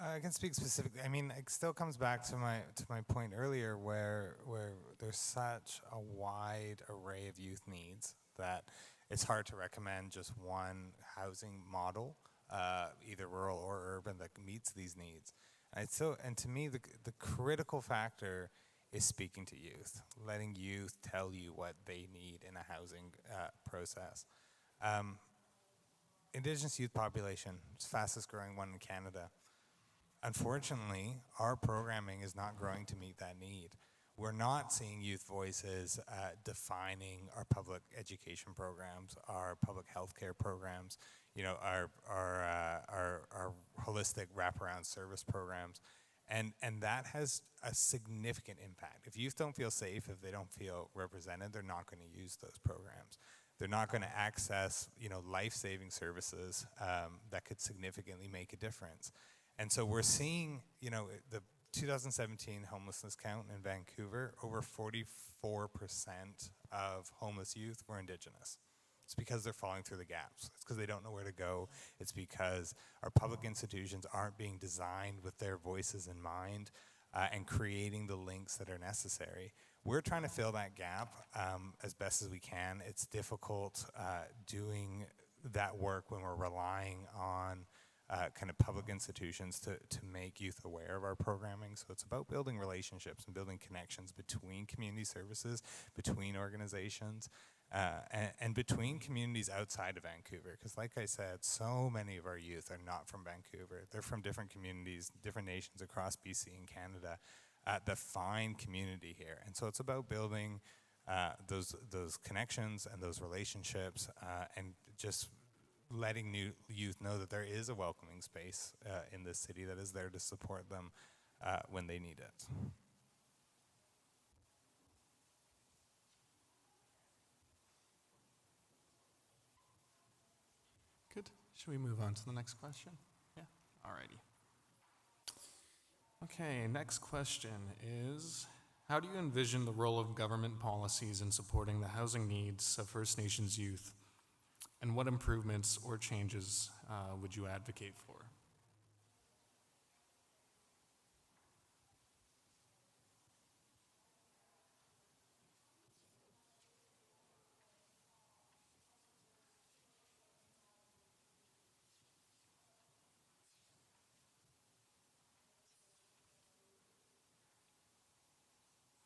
I can speak specifically. I mean, it still comes back to my point earlier, where there's such a wide array of youth needs that it's hard to recommend just one housing model, either rural or urban, that meets these needs. And to me, the critical factor is speaking to youth, letting youth tell you what they need in a housing process. Indigenous youth population is the fastest growing one in Canada. Unfortunately, our programming is not growing to meet that need. We're not seeing youth voices defining our public education programs, our public healthcare programs, our holistic wraparound service programs, and that has a significant impact. If youth don't feel safe, if they don't feel represented, they're not going to use those programs. They're not going to access, life-saving services that could significantly make a difference. And so we're seeing, the 2017 homelessness count in Vancouver, over 44% of homeless youth were Indigenous. It's because they're falling through the gaps. It's because they don't know where to go. It's because our public institutions aren't being designed with their voices in mind and creating the links that are necessary. We're trying to fill that gap as best as we can. It's difficult doing that work when we're relying on kind of public institutions to make youth aware of our programming. So it's about building relationships and building connections between community services, between organizations, and between communities outside of Vancouver. Because like I said, so many of our youth are not from Vancouver. They're from different communities, different nations across BC and Canada that find community here. And so it's about building those connections and those relationships and just letting new youth know that there is a welcoming space in this city that is there to support them when they need it. Good. Should we move on to the next question? Yeah. Alrighty. Okay, next question is, how do you envision the role of government policies in supporting the housing needs of First Nations youth? And what improvements or changes would you advocate for?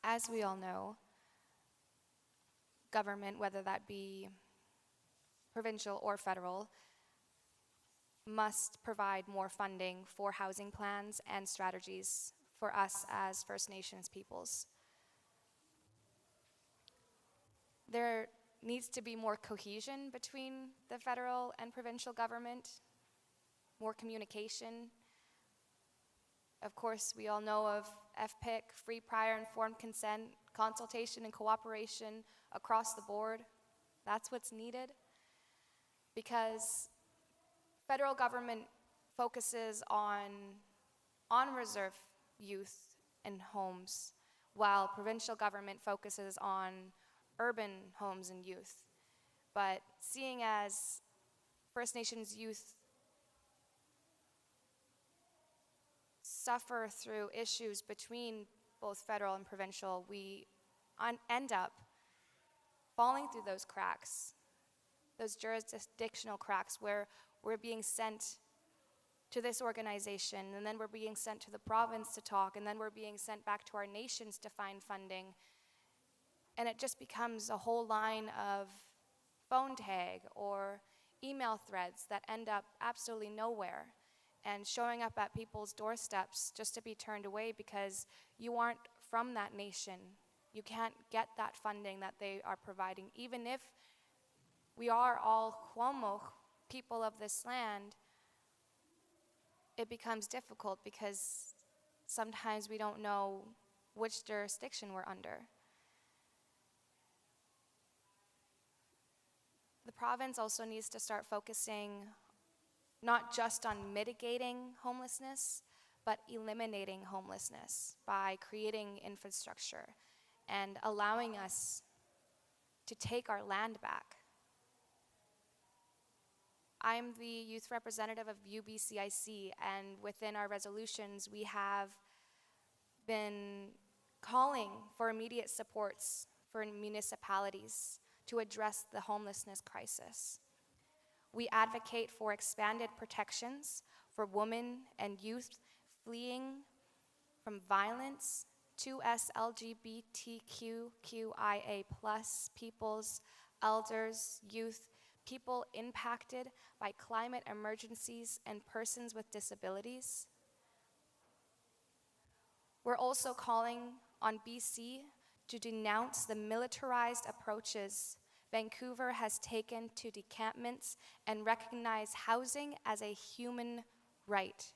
As we all know, government, whether that be provincial or federal, must provide more funding for housing plans and strategies for us as First Nations peoples. There needs to be more cohesion between the federal and provincial government, more communication. Of course, we all know of FPIC, free, prior, informed consent, consultation and cooperation across the board. That's what's needed. Because federal government focuses on reserve youth and homes, while provincial government focuses on urban homes and youth. But seeing as First Nations youth suffer through issues between both federal and provincial, we end up falling through those cracks, those jurisdictional cracks where we're being sent to this organization, and then we're being sent to the province to talk, and then we're being sent back to our nations to find funding. And it just becomes a whole line of phone tag or email threads that end up absolutely nowhere and showing up at people's doorsteps just to be turned away because you aren't from that nation. You can't get that funding that they are providing. Even if we are all Kwamokh, people of this land, it becomes difficult because sometimes we don't know which jurisdiction we're under. The province also needs to start focusing not just on mitigating homelessness, but eliminating homelessness by creating infrastructure and allowing us to take our land back. I'm the youth representative of UBCIC, and within our resolutions, we have been calling for immediate supports for municipalities to address the homelessness crisis. We advocate for expanded protections for women and youth fleeing from violence, 2S LGBTQIA+ peoples, elders, youth, people impacted by climate emergencies, and persons with disabilities. We're also calling on BC to denounce the militarized approaches Vancouver has taken to decampments and recognize housing as a human right.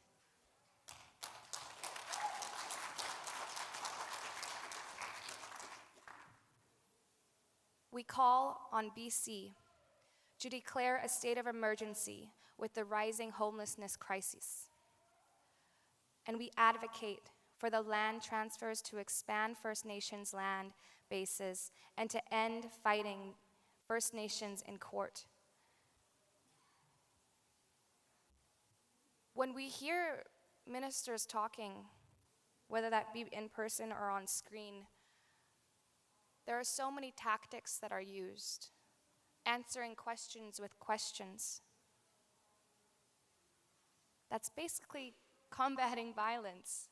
We call on BC to declare a state of emergency with the rising homelessness crisis. And we advocate for the land transfers to expand First Nations land bases and to end fighting First Nations in court. When we hear ministers talking, whether that be in person or on screen, there are so many tactics that are used, answering questions with questions. That's basically combating violence,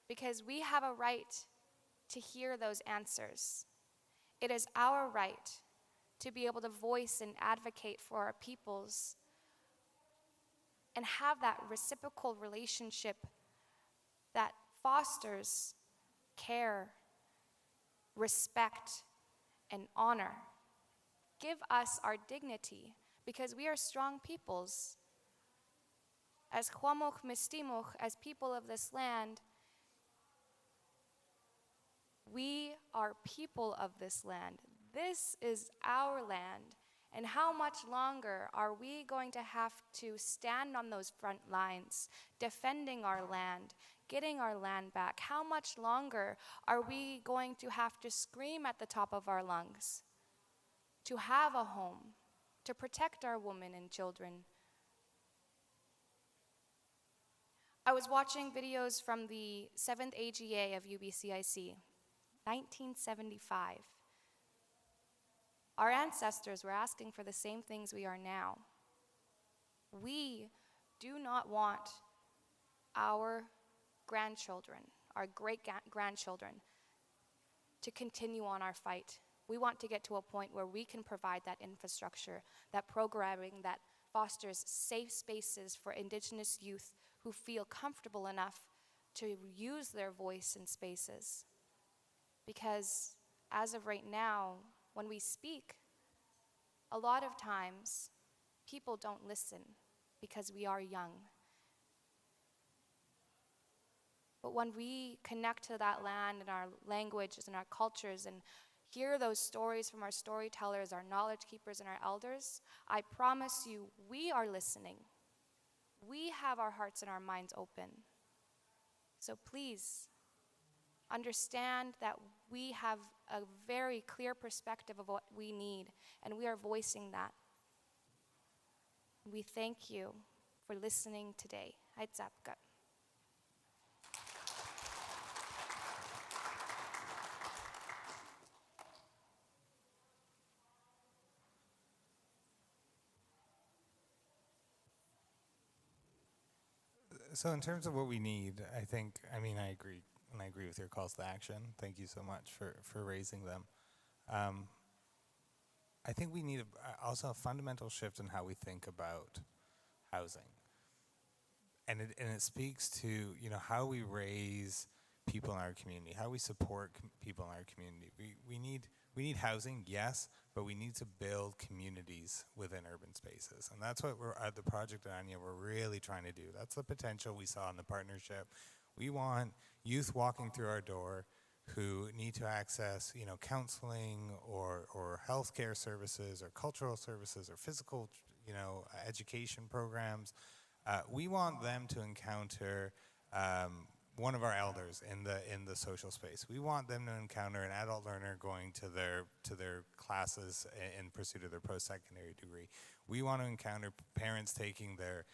because we have a right to hear those answers. It is our right to be able to voice and advocate for our peoples and have that reciprocal relationship that fosters care, respect, and honor. Give us our dignity, because we are strong peoples. As Kwamokh Mistimokh, as people of this land, we are people of this land. This is our land. And how much longer are we going to have to stand on those front lines, defending our land, getting our land back? How much longer are we going to have to scream at the top of our lungs to have a home, to protect our women and children? I was watching videos from the 7th AGA of UBCIC, 1975. Our ancestors were asking for the same things we are now. We do not want our grandchildren, our great-grandchildren, to continue on our fight. We want to get to a point where we can provide that infrastructure, that programming that fosters safe spaces for Indigenous youth who feel comfortable enough to use their voice in spaces. Because as of right now, when we speak, a lot of times people don't listen because we are young. But when we connect to that land and our languages and our cultures and hear those stories from our storytellers, our knowledge keepers, and our elders, I promise you, we are listening. We have our hearts and our minds open. So please, understand that we have a very clear perspective of what we need, and we are voicing that. We thank you for listening today. Aitzapka. So in terms of what we need, I agree, and I agree with your calls to action. Thank you so much for raising them. I think we need also a fundamental shift in how we think about housing. And it speaks to, how we raise people in our community, how we support people in our community. We need housing, yes, but we need to build communities within urban spaces. And that's what we're at the project at Anya, we're really trying to do. That's the potential we saw in the partnership. We want youth walking through our door who need to access, counseling or healthcare services or cultural services or physical, education programs. We want them to encounter one of our elders in the social space. We want them to encounter an adult learner going to their classes in pursuit of their post-secondary degree. We want to encounter parents taking their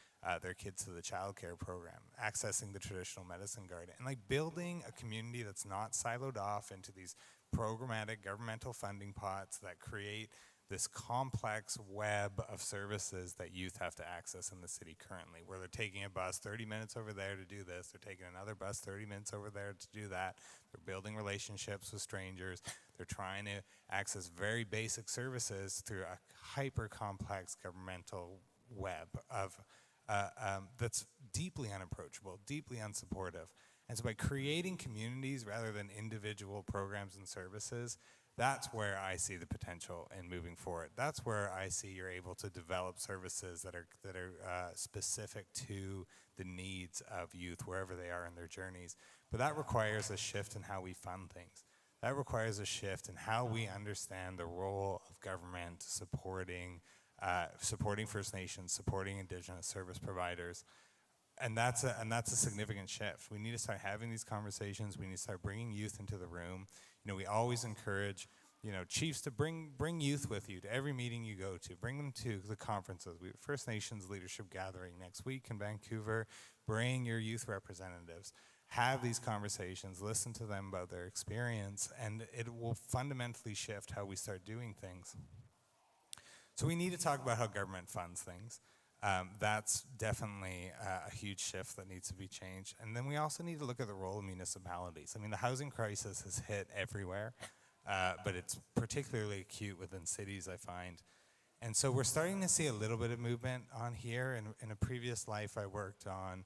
kids to the childcare program, accessing the traditional medicine garden, and building a community that's not siloed off into these programmatic governmental funding pots that create this complex web of services that youth have to access in the city currently, where they're taking a bus 30 minutes over there to do this, they're taking another bus 30 minutes over there to do that, they're building relationships with strangers, they're trying to access very basic services through a hyper-complex governmental web of that's deeply unapproachable, deeply unsupportive. And so by creating communities rather than individual programs and services, that's where I see the potential in moving forward. That's where I see you're able to develop services that are specific to the needs of youth wherever they are in their journeys. But that requires a shift in how we fund things. That requires a shift in how we understand the role of government supporting First Nations, supporting Indigenous service providers. And that's a significant shift. We need to start having these conversations. We need to start bringing youth into the room. We always encourage, chiefs to bring youth with you to every meeting you go to. Bring them to the conferences. We have First Nations Leadership Gathering next week in Vancouver. Bring your youth representatives. Have these conversations. Listen to them about their experience, and it will fundamentally shift how we start doing things. So we need to talk about how government funds things. That's definitely a huge shift that needs to be changed. And then we also need to look at the role of municipalities. The housing crisis has hit everywhere, but it's particularly acute within cities, I find. And so we're starting to see a little bit of movement on here. In a previous life, I worked on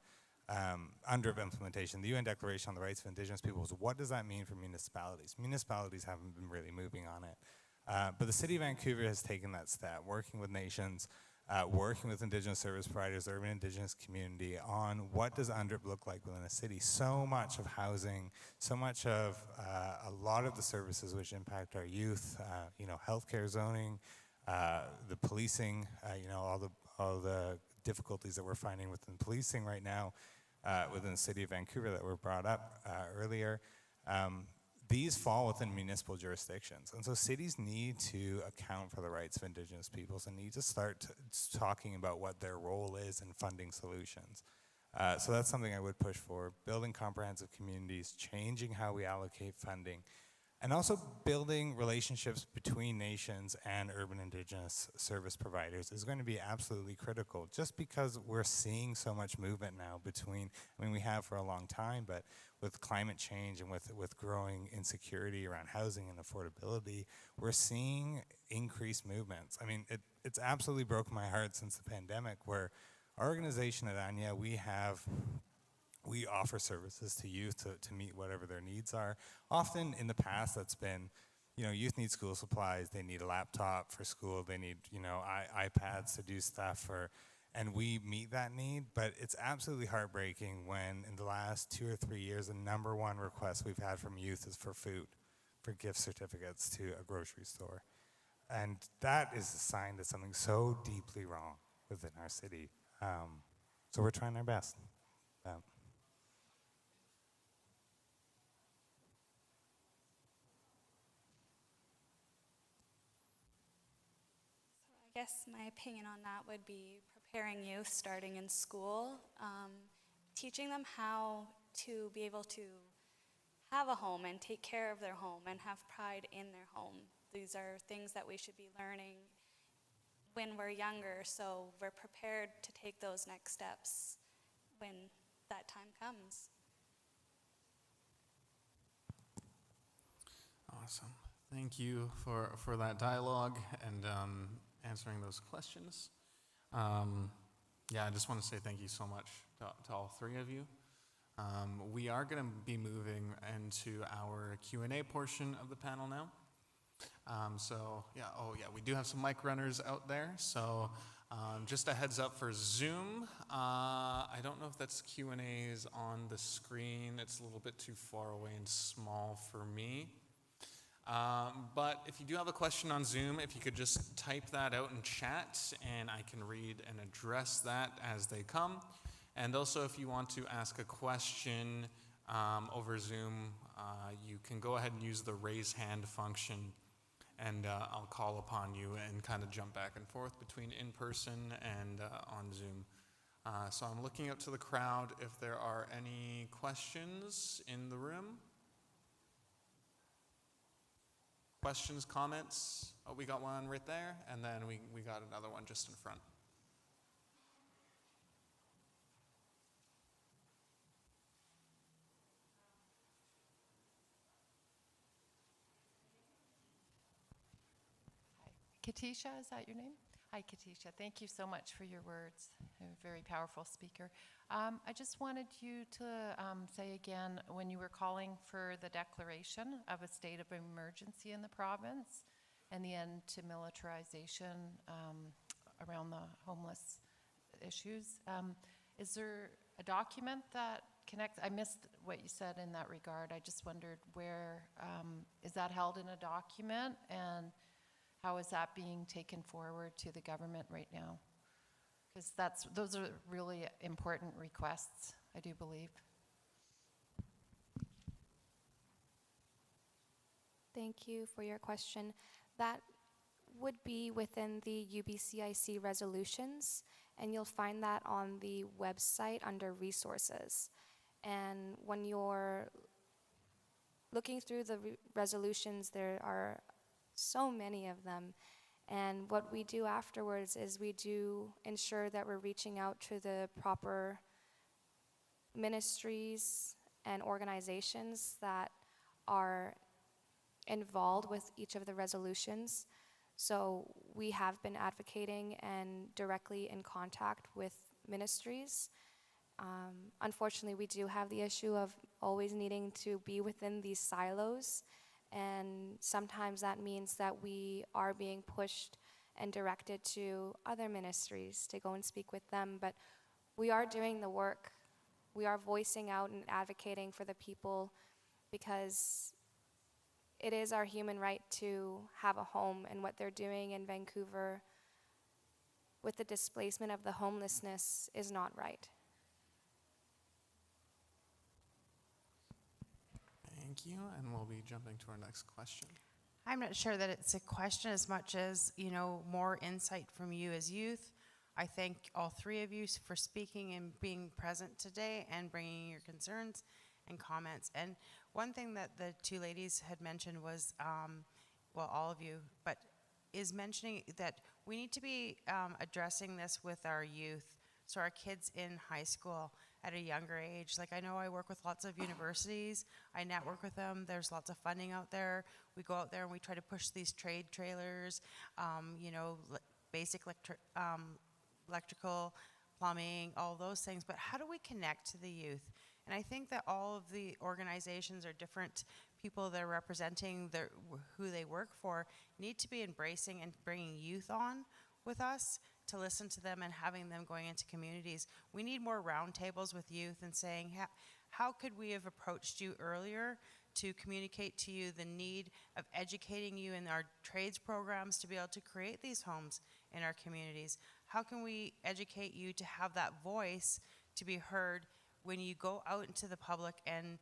UNDRIP implementation, the UN Declaration on the Rights of Indigenous Peoples. What does that mean for municipalities? Municipalities haven't been really moving on it. But the city of Vancouver has taken that step, working with nations, working with Indigenous service providers, the urban Indigenous community on what does UNDRIP look like within a city. So much of housing, so much of a lot of the services which impact our youth, healthcare zoning, the policing, all the difficulties that we're finding within policing right now within the city of Vancouver that were brought up earlier. These fall within municipal jurisdictions. And so cities need to account for the rights of Indigenous peoples and need to start talking about what their role is in funding solutions. So that's something I would push for, building comprehensive communities, changing how we allocate funding, and also building relationships between nations and urban Indigenous service providers is going to be absolutely critical, just because we're seeing so much movement now between, we have for a long time, but with climate change and with growing insecurity around housing and affordability, we're seeing increased movements. It's absolutely broken my heart since the pandemic, where our organization at Anya, we offer services to youth to meet whatever their needs are. Often in the past, that's been, youth need school supplies, they need a laptop for school, they need, iPads to do stuff, and we meet that need. But it's absolutely heartbreaking when in the last 2 or 3 years, the number one request we've had from youth is for food, for gift certificates to a grocery store. And that is a sign that something's so deeply wrong within our city. So we're trying our best. I guess my opinion on that would be preparing youth starting in school, teaching them how to be able to have a home and take care of their home and have pride in their home. These are things that we should be learning when we're younger, so we're prepared to take those next steps when time comes. Awesome. Thank you for that dialogue and answering those questions. Yeah, I just want to say thank you so much to all three of you. We are going to be moving into our Q&A portion of the panel now. So yeah, we do have some mic runners out there. So just a heads up for Zoom. I don't know if that's Q&As on the screen. It's a little bit too far away and small for me. But if you do have a question on Zoom, if you could just type that out in chat and I can read and address that as they come. And also if you want to ask a question over Zoom, you can go ahead and use the raise hand function and I'll call upon you and kind of jump back and forth between in person and on Zoom. So I'm looking out to the crowd if there are any questions in the room. Questions, comments? Oh, we got one right there, and then we got another one just in front. Katisha, is that your name? Hi, Katisha. Thank you so much for your words. You're a very powerful speaker. I just wanted you to say again, when you were calling for the declaration of a state of emergency in the province and the end to militarization around the homeless issues, is there a document that connects? I missed what you said in that regard. I just wondered where, is that held in a document, and how is that being taken forward to the government right now? Because those are really important requests, I do believe. Thank you for your question. That would be within the UBCIC resolutions, and you'll find that on the website under resources. And when you're looking through the resolutions, there are so many of them. And what we do afterwards is we do ensure that we're reaching out to the proper ministries and organizations that are involved with each of the resolutions. So we have been advocating and directly in contact with ministries. Unfortunately, we do have the issue of always needing to be within these silos, and sometimes that means that we are being pushed and directed to other ministries to go and speak with them, but we are doing the work. We are voicing out and advocating for the people because it is our human right to have a home, and what they're doing in Vancouver with the displacement of the homelessness is not right. Thank you, and we'll be jumping to our next question. I'm not sure that it's a question as much as, more insight from you as youth. I thank all three of you for speaking and being present today and bringing your concerns and comments. And one thing that the two ladies had mentioned was, all of you, but is mentioning that we need to be addressing this with our youth. So our kids in high school at a younger age. Like, I know I work with lots of universities. I network with them. There's lots of funding out there. We go out there and we try to push these trade trailers, basic electrical, plumbing, all those things. But how do we connect to the youth? And I think that all of the organizations or different people that are representing who they work for need to be embracing and bringing youth on with us to listen to them and having them going into communities. We need more roundtables with youth and saying, how could we have approached you earlier to communicate to you the need of educating you in our trades programs to be able to create these homes in our communities? How can we educate you to have that voice to be heard when you go out into the public and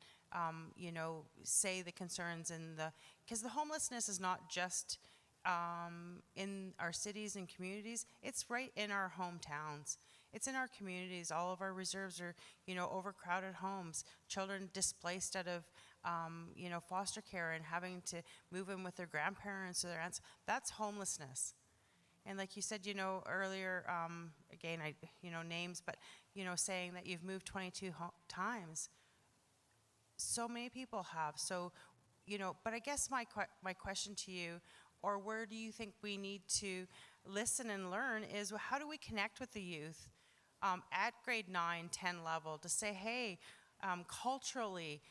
say the concerns because the homelessness is not just in our cities and communities, it's right in our hometowns. It's in our communities. All of our reserves are, overcrowded homes, children displaced out of, foster care and having to move in with their grandparents or their aunts. That's homelessness. And like you said, earlier, again, names, but, saying that you've moved 22 times. So many people have. So, but I guess my question to you, or where do you think we need to listen and learn, is how do we connect with the youth at grade 9, 10 level to say, hey, culturally,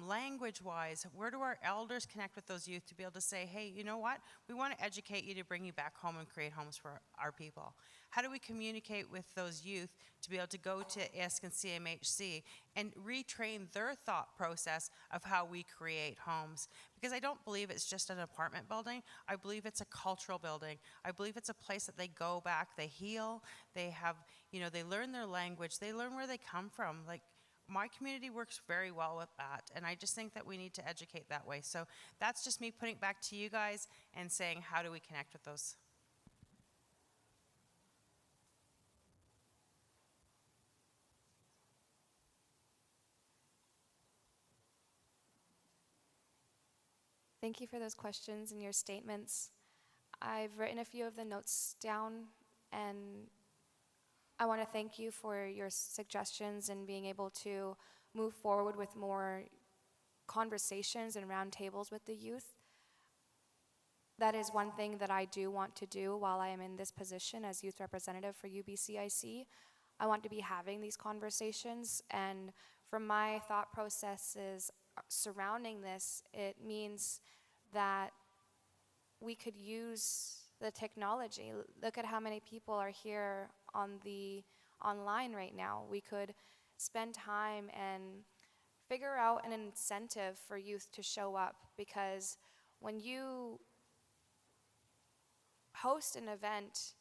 language-wise, where do our elders connect with those youth to be able to say, hey, you know what? We want to educate you to bring you back home and create homes for our people. How do we communicate with those youth to be able to go to ISC and CMHC and retrain their thought process of how we create homes? Because I don't believe it's just an apartment building. I believe it's a cultural building. I believe it's a place that they go back, they heal, they have, they learn their language, they learn where they come from. Like, my community works very well with that, and I just think that we need to educate that way. So that's just me putting it back to you guys and saying, how do we connect with those? Thank you for those questions and your statements. I've written a few of the notes down, and I want to thank you for your suggestions and being able to move forward with more conversations and roundtables with the youth. That is one thing that I do want to do while I am in this position as youth representative for UBCIC. I want to be having these conversations, and from my thought processes surrounding this, it means that we could use the technology. Look at how many people are here on the online right now. We could spend time and figure out an incentive for youth to show up, because when you host an event,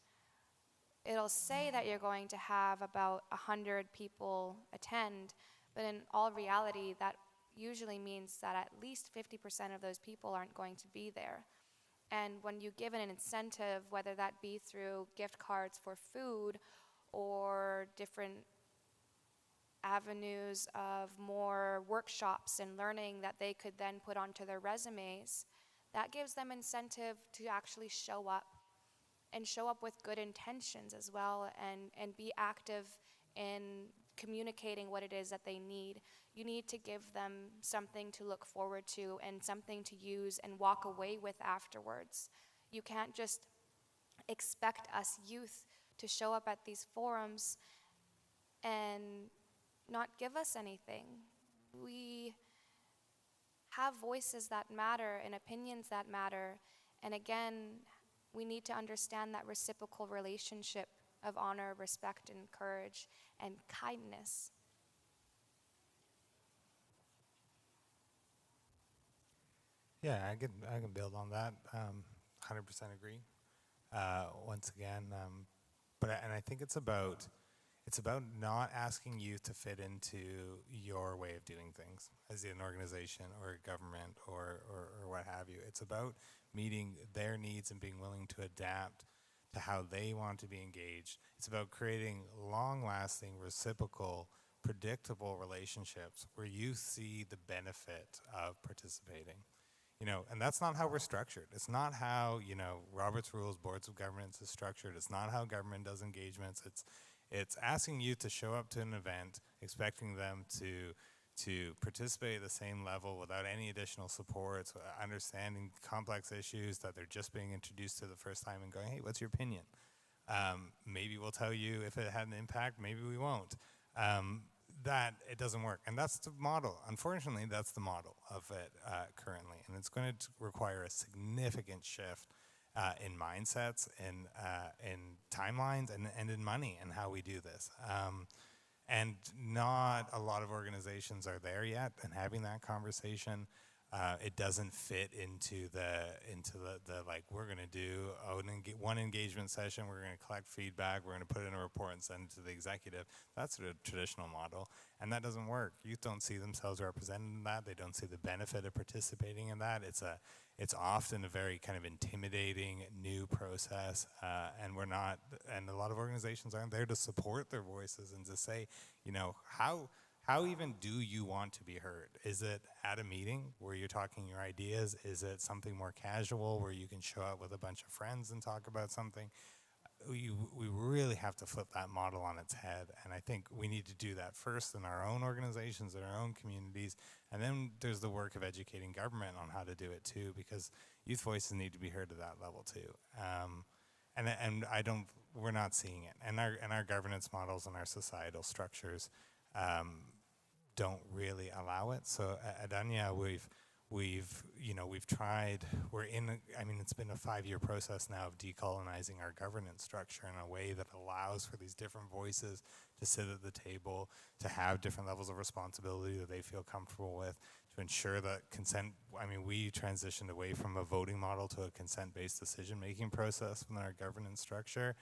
it'll say that you're going to have about 100 people attend, but in all reality, that usually means that at least 50% of those people aren't going to be there. And when you give an incentive, whether that be through gift cards for food or different avenues of more workshops and learning that they could then put onto their resumes, that gives them incentive to actually show up, and show up with good intentions as well, and be active in communicating what it is that they need. You need to give them something to look forward to and something to use and walk away with afterwards. You can't just expect us youth to show up at these forums and not give us anything. We have voices that matter and opinions that matter, and again, we need to understand that reciprocal relationship of honor, respect, and courage, and kindness. Yeah, I can build on that. 100% agree. Once again, and I think it's about not asking you to fit into your way of doing things as an organization or a government or what have you. It's about meeting their needs and being willing to adapt to how they want to be engaged. It's about creating long-lasting, reciprocal, predictable relationships where you see the benefit of participating. And that's not how we're structured. It's not how, Robert's Rules, Boards of Governance is structured. It's not how government does engagements. It's asking you to show up to an event, expecting them to participate at the same level without any additional supports, understanding complex issues that they're just being introduced to the first time and going, hey, what's your opinion? Maybe we'll tell you if it had an impact, maybe we won't. That it doesn't work. And that's the model. Unfortunately, that's the model of it currently. And it's going to require a significant shift in mindsets, in timelines, and in money and how we do this. And not a lot of organizations are there yet and having that conversation. It doesn't fit into the like, we're going to do one engagement session, we're going to collect feedback, we're going to put it in a report and send it to the executive. That's a traditional model, and that doesn't work. Youth don't see themselves represented in that. They don't see the benefit of participating in that. It's often a very kind of intimidating new process, and a lot of organizations aren't there to support their voices and to say, how how even do you want to be heard? Is it at a meeting where you're talking your ideas? Is it something more casual where you can show up with a bunch of friends and talk about something? We really have to flip that model on its head, and I think we need to do that first in our own organizations, in our own communities, and then there's the work of educating government on how to do it too, because youth voices need to be heard at that level too. And we're not seeing it, and our governance models and our societal structures don't really allow it. So at Anya, we've tried, it's been a 5-year process now of decolonizing our governance structure in a way that allows for these different voices to sit at the table, to have different levels of responsibility that they feel comfortable with, to ensure that we transitioned away from a voting model to a consent-based decision-making process within our governance structure,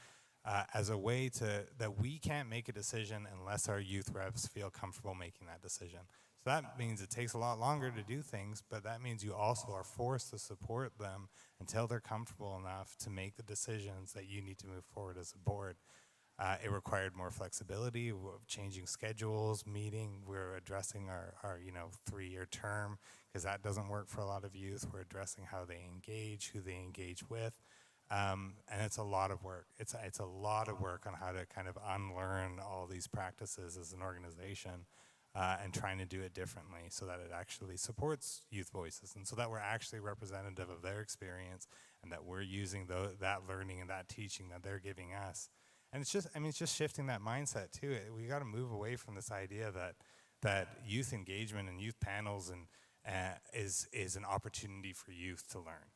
as a way that we can't make a decision unless our youth reps feel comfortable making that decision. So that means it takes a lot longer to do things, but that means you also are forced to support them until they're comfortable enough to make the decisions that you need to move forward as a board. It required more flexibility, changing schedules, meeting. We're addressing our 3-year term, because that doesn't work for a lot of youth. We're addressing how they engage, who they engage with. And it's a lot of work. It's a lot of work on how to kind of unlearn all these practices as an organization, and trying to do it differently so that it actually supports youth voices, and so that we're actually representative of their experience, and that we're using that learning and that teaching that they're giving us. And it's just shifting that mindset too. We got to move away from this idea that youth engagement and youth panels is an opportunity for youth to learn.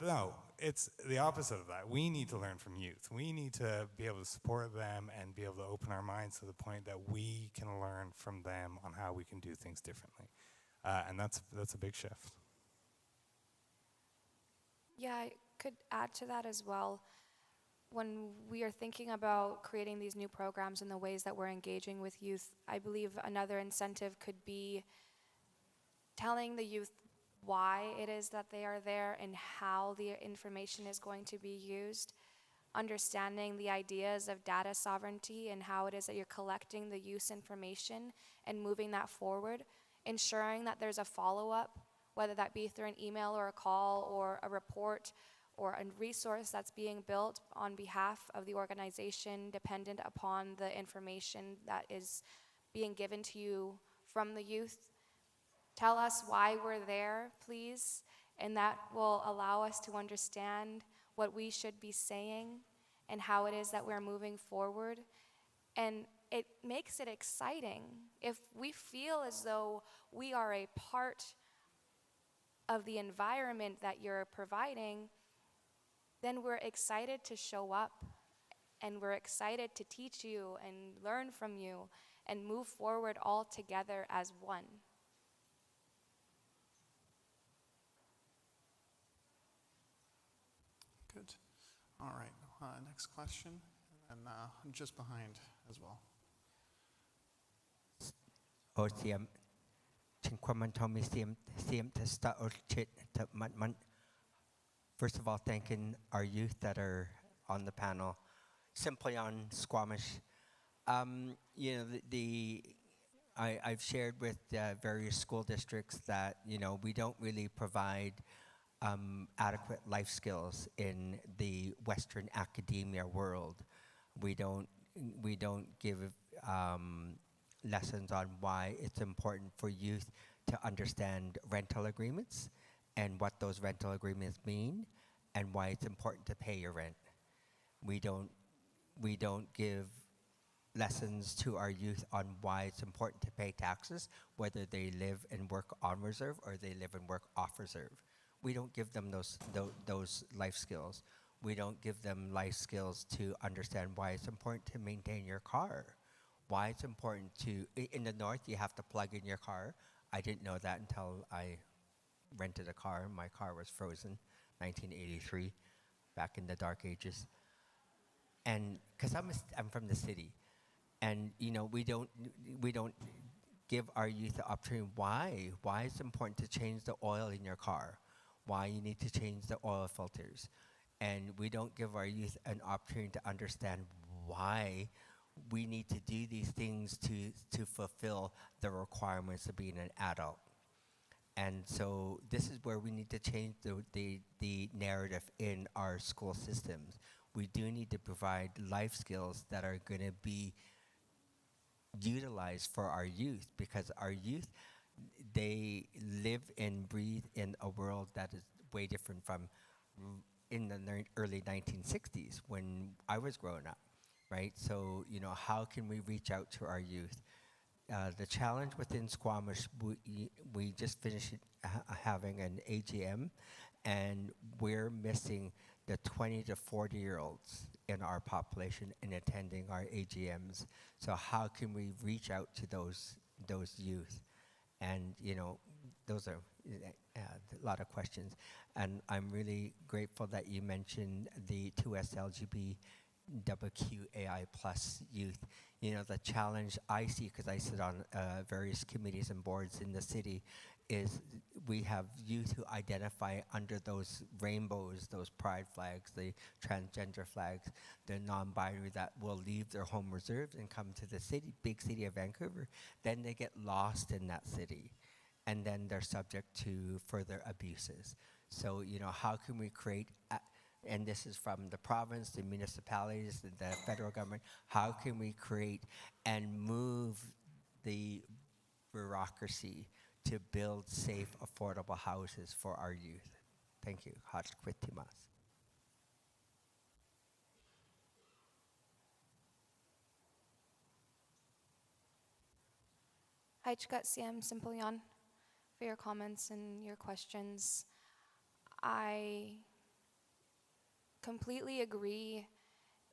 No, it's the opposite of that. We need to learn from youth. We need to be able to support them and be able to open our minds to the point that we can learn from them on how we can do things differently. And that's a big shift. Yeah, I could add to that as well. When we are thinking about creating these new programs and the ways that we're engaging with youth, I believe another incentive could be telling the youth why it is that they are there and how the information is going to be used, understanding the ideas of data sovereignty and how it is that you're collecting the use information and moving that forward, ensuring that there's a follow-up, whether that be through an email or a call or a report or a resource that's being built on behalf of the organization dependent upon the information that is being given to you from the youth. Tell us why we're there, please, and that will allow us to understand what we should be saying and how it is that we're moving forward. And it makes it exciting. If we feel as though we are a part of the environment that you're providing, then we're excited to show up, and we're excited to teach you and learn from you and move forward all together as one. Good. All right. Next question, and just behind as well. OCM, first of all, thanking our youth that are on the panel. Simply on Squamish, I've shared with various school districts that we don't really provide adequate life skills in the Western academia world. We don't give lessons on why it's important for youth to understand rental agreements and what those rental agreements mean and why it's important to pay your rent. We don't give lessons to our youth on why it's important to pay taxes, whether they live and work on reserve or they live and work off reserve. We don't give them those life skills. We don't give them life skills to understand why it's important to maintain your car, why it's important to, in the north, you have to plug in your car. I didn't know that until I rented a car. My car was frozen, 1983, back in the dark ages. And because I'm from the city, and we don't give our youth the opportunity why it's important to change the oil in your car, why you need to change the oil filters, and we don't give our youth an opportunity to understand why we need to do these things to fulfill the requirements of being an adult. And so this is where we need to change the narrative in our school systems. We do need to provide life skills that are going to be utilized for our youth, because our youth, they live and breathe in a world that is way different from in the early 1960s when I was growing up, right? So, you know, how can we reach out to our youth? The challenge within Squamish, we just finished having an AGM, and we're missing the 20 to 40-year-olds in our population in attending our AGMs. So how can we reach out to those youth? And, you know, those are a lot of questions. And I'm really grateful that you mentioned the 2SLGB WQAI plus youth. You know, the challenge I see, because I sit on various committees and boards in the city, is we have youth who identify under those rainbows, those pride flags, the transgender flags, the non-binary, that will leave their home reserves and come to the city, big city of Vancouver. Then they get lost in that city, and then they're subject to further abuses. So, you know, how can we create, and this is from the province, the municipalities, the federal government, how can we create and move the bureaucracy to build safe, affordable houses for our youth? Thank you. Hachkwitimas. Haichkat Siam Simplion, for your comments and your questions. I completely agree.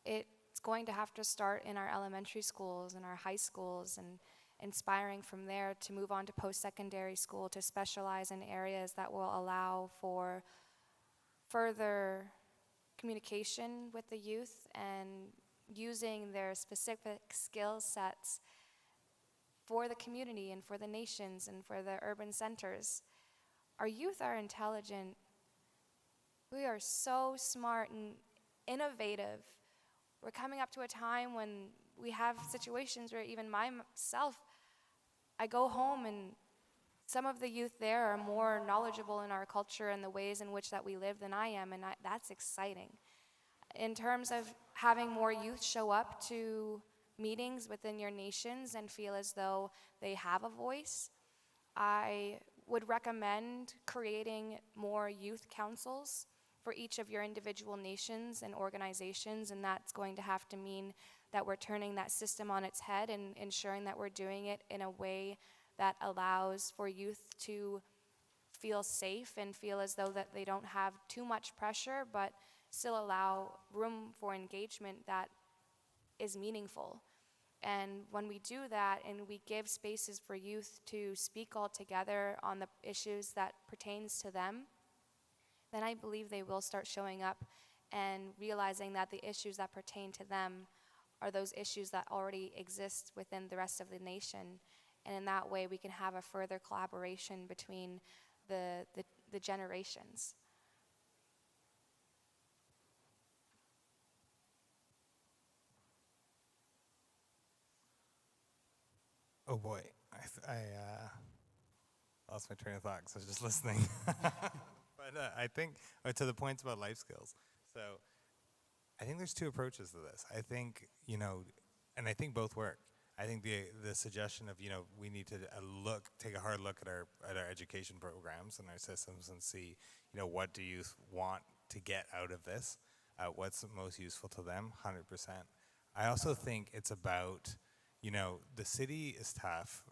It's going to have to start in our elementary schools and our high schools, and inspiring from there to move on to post-secondary school, to specialize in areas that will allow for further communication with the youth and using their specific skill sets for the community and for the nations and for the urban centers. Our youth are intelligent. We are so smart and innovative. We're coming up to a time when we have situations where even myself, I go home and some of the youth there are more knowledgeable in our culture and the ways in which that we live than I am, and that's exciting. In terms of having more youth show up to meetings within your nations and feel as though they have a voice, I would recommend creating more youth councils for each of your individual nations and organizations, and that's going to have to mean that we're turning that system on its head and ensuring that we're doing it in a way that allows for youth to feel safe and feel as though that they don't have too much pressure, but still allow room for engagement that is meaningful. And when we do that and we give spaces for youth to speak all together on the issues that pertains to them, then I believe they will start showing up and realizing that the issues that pertain to them are those issues that already exist within the rest of the nation. And in that way, we can have a further collaboration between the generations. Oh boy, I lost my train of thought because I was just listening. But I think to the points about life skills. So I think there's two approaches to this. I think, you know, and I think both work. I think the suggestion of, you know, we need to take a hard look at our education programs and our systems and see, you know, what do youth want to get out of this? What's most useful to them? 100%. I also think it's about, you know, the city is tough,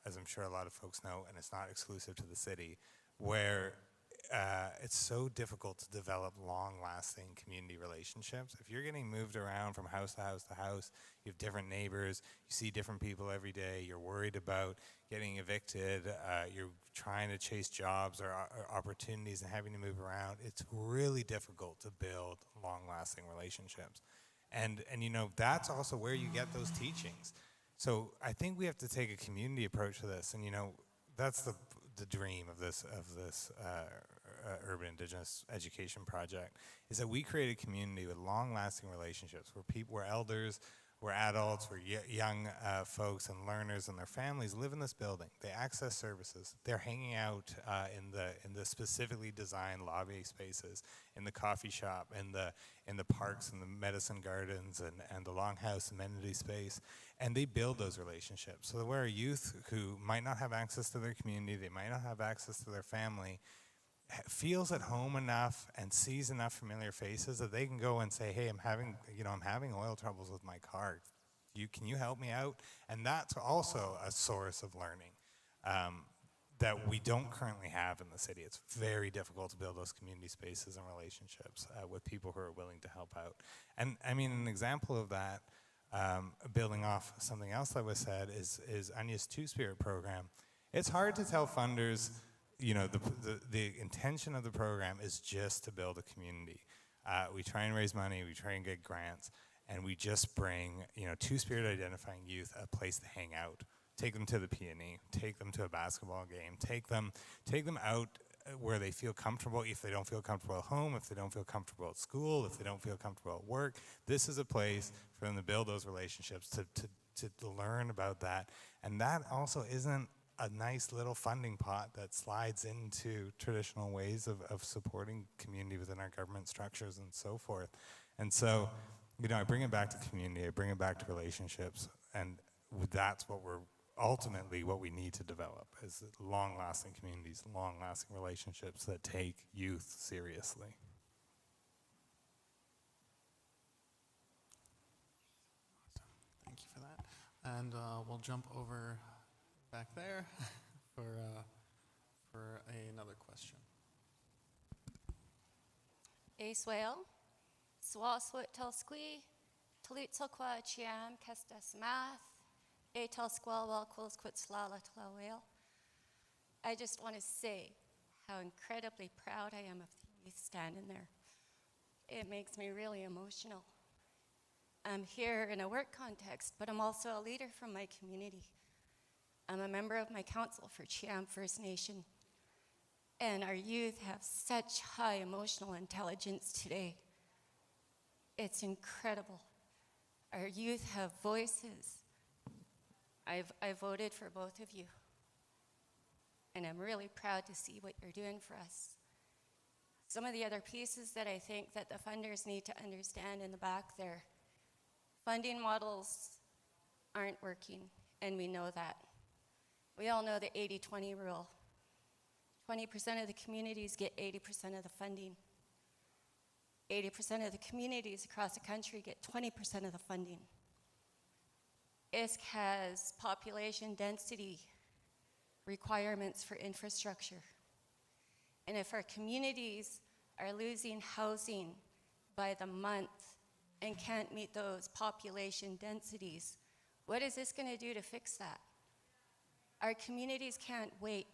as I'm sure a lot of folks know, and it's not exclusive to the city, where it's so difficult to develop long-lasting community relationships. If you're getting moved around from house to house to house, you have different neighbors, you see different people every day, you're worried about getting evicted, you're trying to chase jobs or opportunities and having to move around, it's really difficult to build long-lasting relationships. And you know, that's also where you get those teachings. So I think we have to take a community approach to this, and you know, that's the dream of this urban Indigenous education project, is that we create a community with long-lasting relationships where elders where adults, where young folks and learners and their families live in this building. They access services. They're hanging out in the specifically designed lobby spaces, in the coffee shop, in the parks and the medicine gardens and the Longhouse amenity space, and they build those relationships. So that where a youth who might not have access to their community, they might not have access to their family, feels at home enough and sees enough familiar faces that they can go and say, hey, I'm having oil troubles with my car. Can you help me out? And that's also a source of learning that we don't currently have in the city. It's very difficult to build those community spaces and relationships with people who are willing to help out. And I mean, an example of that, building off something else that was said, is Anya's Two-Spirit program. It's hard to tell funders, the intention of the program is just to build a community. We try and raise money, we try and get grants, and we just bring, Two-Spirit identifying youth a place to hang out. Take them to the P&E, take them to a basketball game, take them out where they feel comfortable. If they don't feel comfortable at home, if they don't feel comfortable at school, if they don't feel comfortable at work, this is a place for them to build those relationships, to learn about that. And that also isn't a nice little funding pot that slides into traditional ways of supporting community within our government structures and so forth. And so, I bring it back to community, I bring it back to relationships, and that's what we need to develop, is long-lasting communities, long-lasting relationships that take youth seriously. Thank you for that. And we'll jump over back there for another question. Swale, Swaswit Telsqui, Talitsalqua Chiam, Kestas Math, Telsqualwal Quilsquitslala Tlawale. I just want to say how incredibly proud I am of the youth standing there. It makes me really emotional. I'm here in a work context, but I'm also a leader from my community. I'm a member of my council for Chiam First Nation. And our youth have such high emotional intelligence today. It's incredible. Our youth have voices. I voted for both of you. And I'm really proud to see what you're doing for us. Some of the other pieces that I think that the funders need to understand in the back there, funding models aren't working, and we know that. We all know the 80-20 rule. 20% of the communities get 80% of the funding. 80% of the communities across the country get 20% of the funding. ISK has population density requirements for infrastructure. And if our communities are losing housing by the month and can't meet those population densities, what is this going to do to fix that? Our communities can't wait.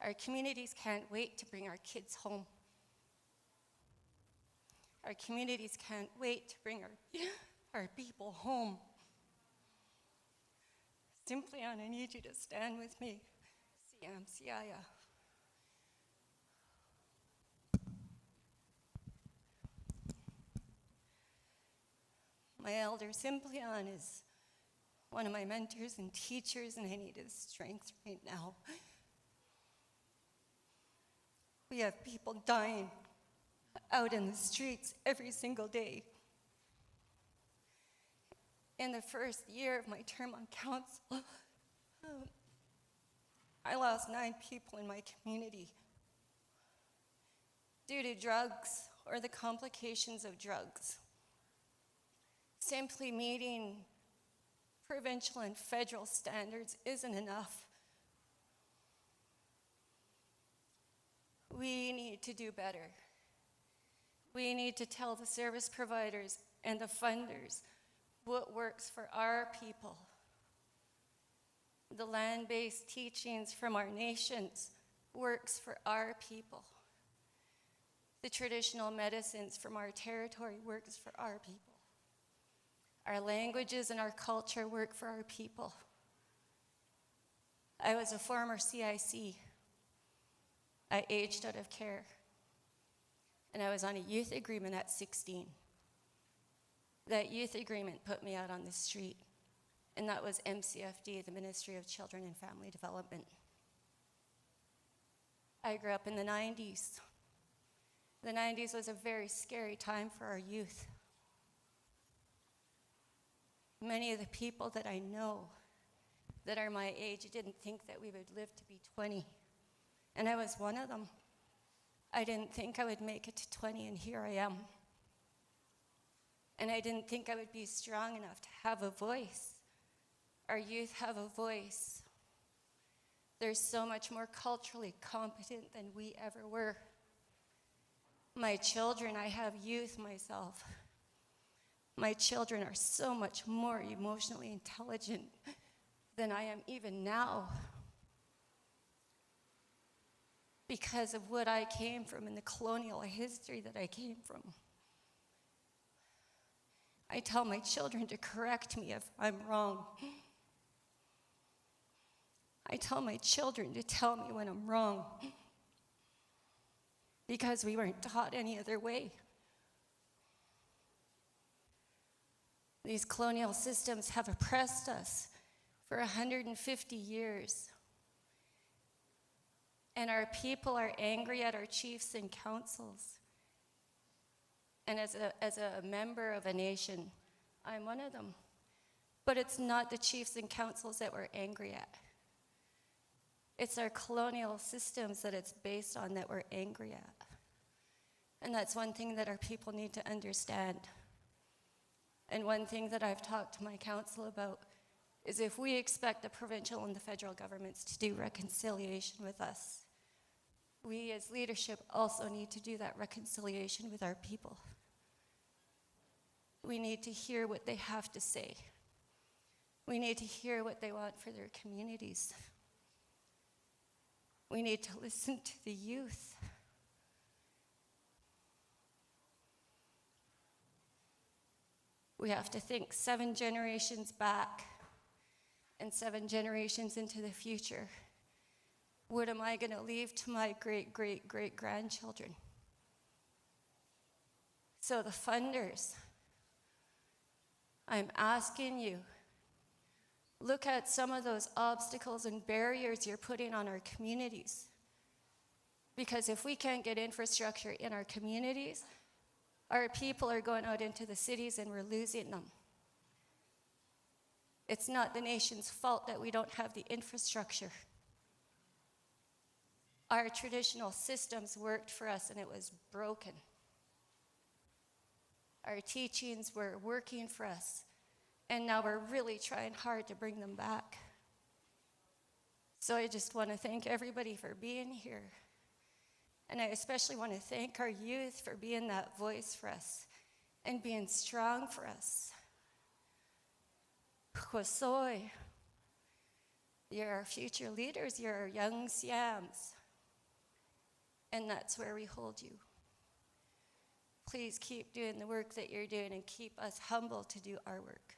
Our communities can't wait to bring our kids home. Our communities can't wait to bring our people home. Simply, I need you to stand with me. Siam Siaya. My elder Simplion is one of my mentors and teachers, and I need his strength right now. We have people dying out in the streets every single day. In the first year of my term on council, I lost 9 people in my community due to drugs or the complications of drugs. Simply meeting provincial and federal standards isn't enough. We need to do better. We need to tell the service providers and the funders what works for our people. The land-based teachings from our nations works for our people. The traditional medicines from our territory works for our people. Our languages and our culture work for our people. I was a former CIC. I aged out of care. And I was on a youth agreement at 16. That youth agreement put me out on the street, and that was MCFD, the Ministry of Children and Family Development. I grew up in the 90s. The 90s was a very scary time for our youth. Many of the people that I know that are my age didn't think that we would live to be 20, and I was one of them. I didn't think I would make it to 20, and here I am. And I didn't think I would be strong enough to have a voice. Our youth have a voice. They're so much more culturally competent than we ever were. My children, I have youth myself. My children are so much more emotionally intelligent than I am even now, because of what I came from and the colonial history that I came from. I tell my children to correct me if I'm wrong. I tell my children to tell me when I'm wrong, because we weren't taught any other way. These colonial systems have oppressed us for 150 years. And our people are angry at our chiefs and councils. And as a member of a nation, I'm one of them. But it's not the chiefs and councils that we're angry at. It's our colonial systems that it's based on that we're angry at. And that's one thing that our people need to understand. And one thing that I've talked to my council about is if we expect the provincial and the federal governments to do reconciliation with us, we as leadership also need to do that reconciliation with our people. We need to hear what they have to say. We need to hear what they want for their communities. We need to listen to the youth. We have to think 7 generations back and 7 generations into the future. What am I going to leave to my great-great-great-grandchildren? So the funders, I'm asking you, look at some of those obstacles and barriers you're putting on our communities. Because if we can't get infrastructure in our communities, our people are going out into the cities and we're losing them. It's not the nation's fault that we don't have the infrastructure. Our traditional systems worked for us and it was broken. Our teachings were working for us, and now we're really trying hard to bring them back. So I just want to thank everybody for being here. And I especially want to thank our youth for being that voice for us and being strong for us. Kosoy, you're our future leaders, you're our young Siams. And that's where we hold you. Please keep doing the work that you're doing and keep us humble to do our work.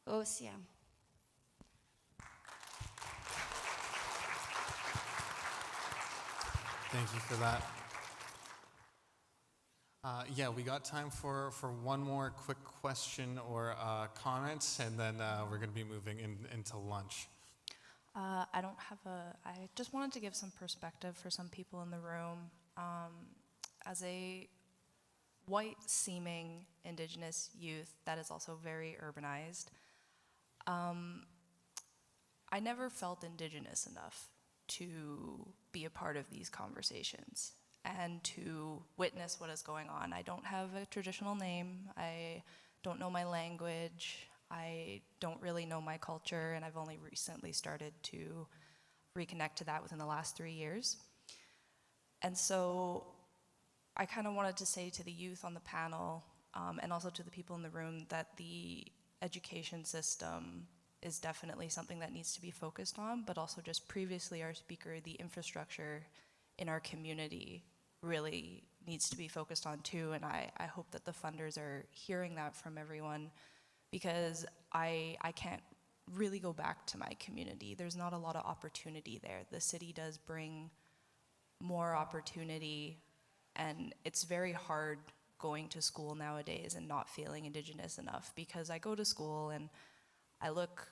O Siam. Thank you for that. Yeah, we got time for one more quick question or comment, and then we're going to be moving into lunch. I don't have I just wanted to give some perspective for some people in the room. As a white-seeming Indigenous youth that is also very urbanized, I never felt Indigenous enough to be a part of these conversations and to witness what is going on. I don't have a traditional name. I don't know my language. I don't really know my culture, and I've only recently started to reconnect to that within the last 3 years. And so I kind of wanted to say to the youth on the panel, and also to the people in the room, that the education system is definitely something that needs to be focused on, but also just previously our speaker, the infrastructure in our community really needs to be focused on too, and I hope that the funders are hearing that from everyone, because I can't really go back to my community. There's not a lot of opportunity there. The city does bring more opportunity, and it's very hard going to school nowadays and not feeling Indigenous enough, because I go to school and I look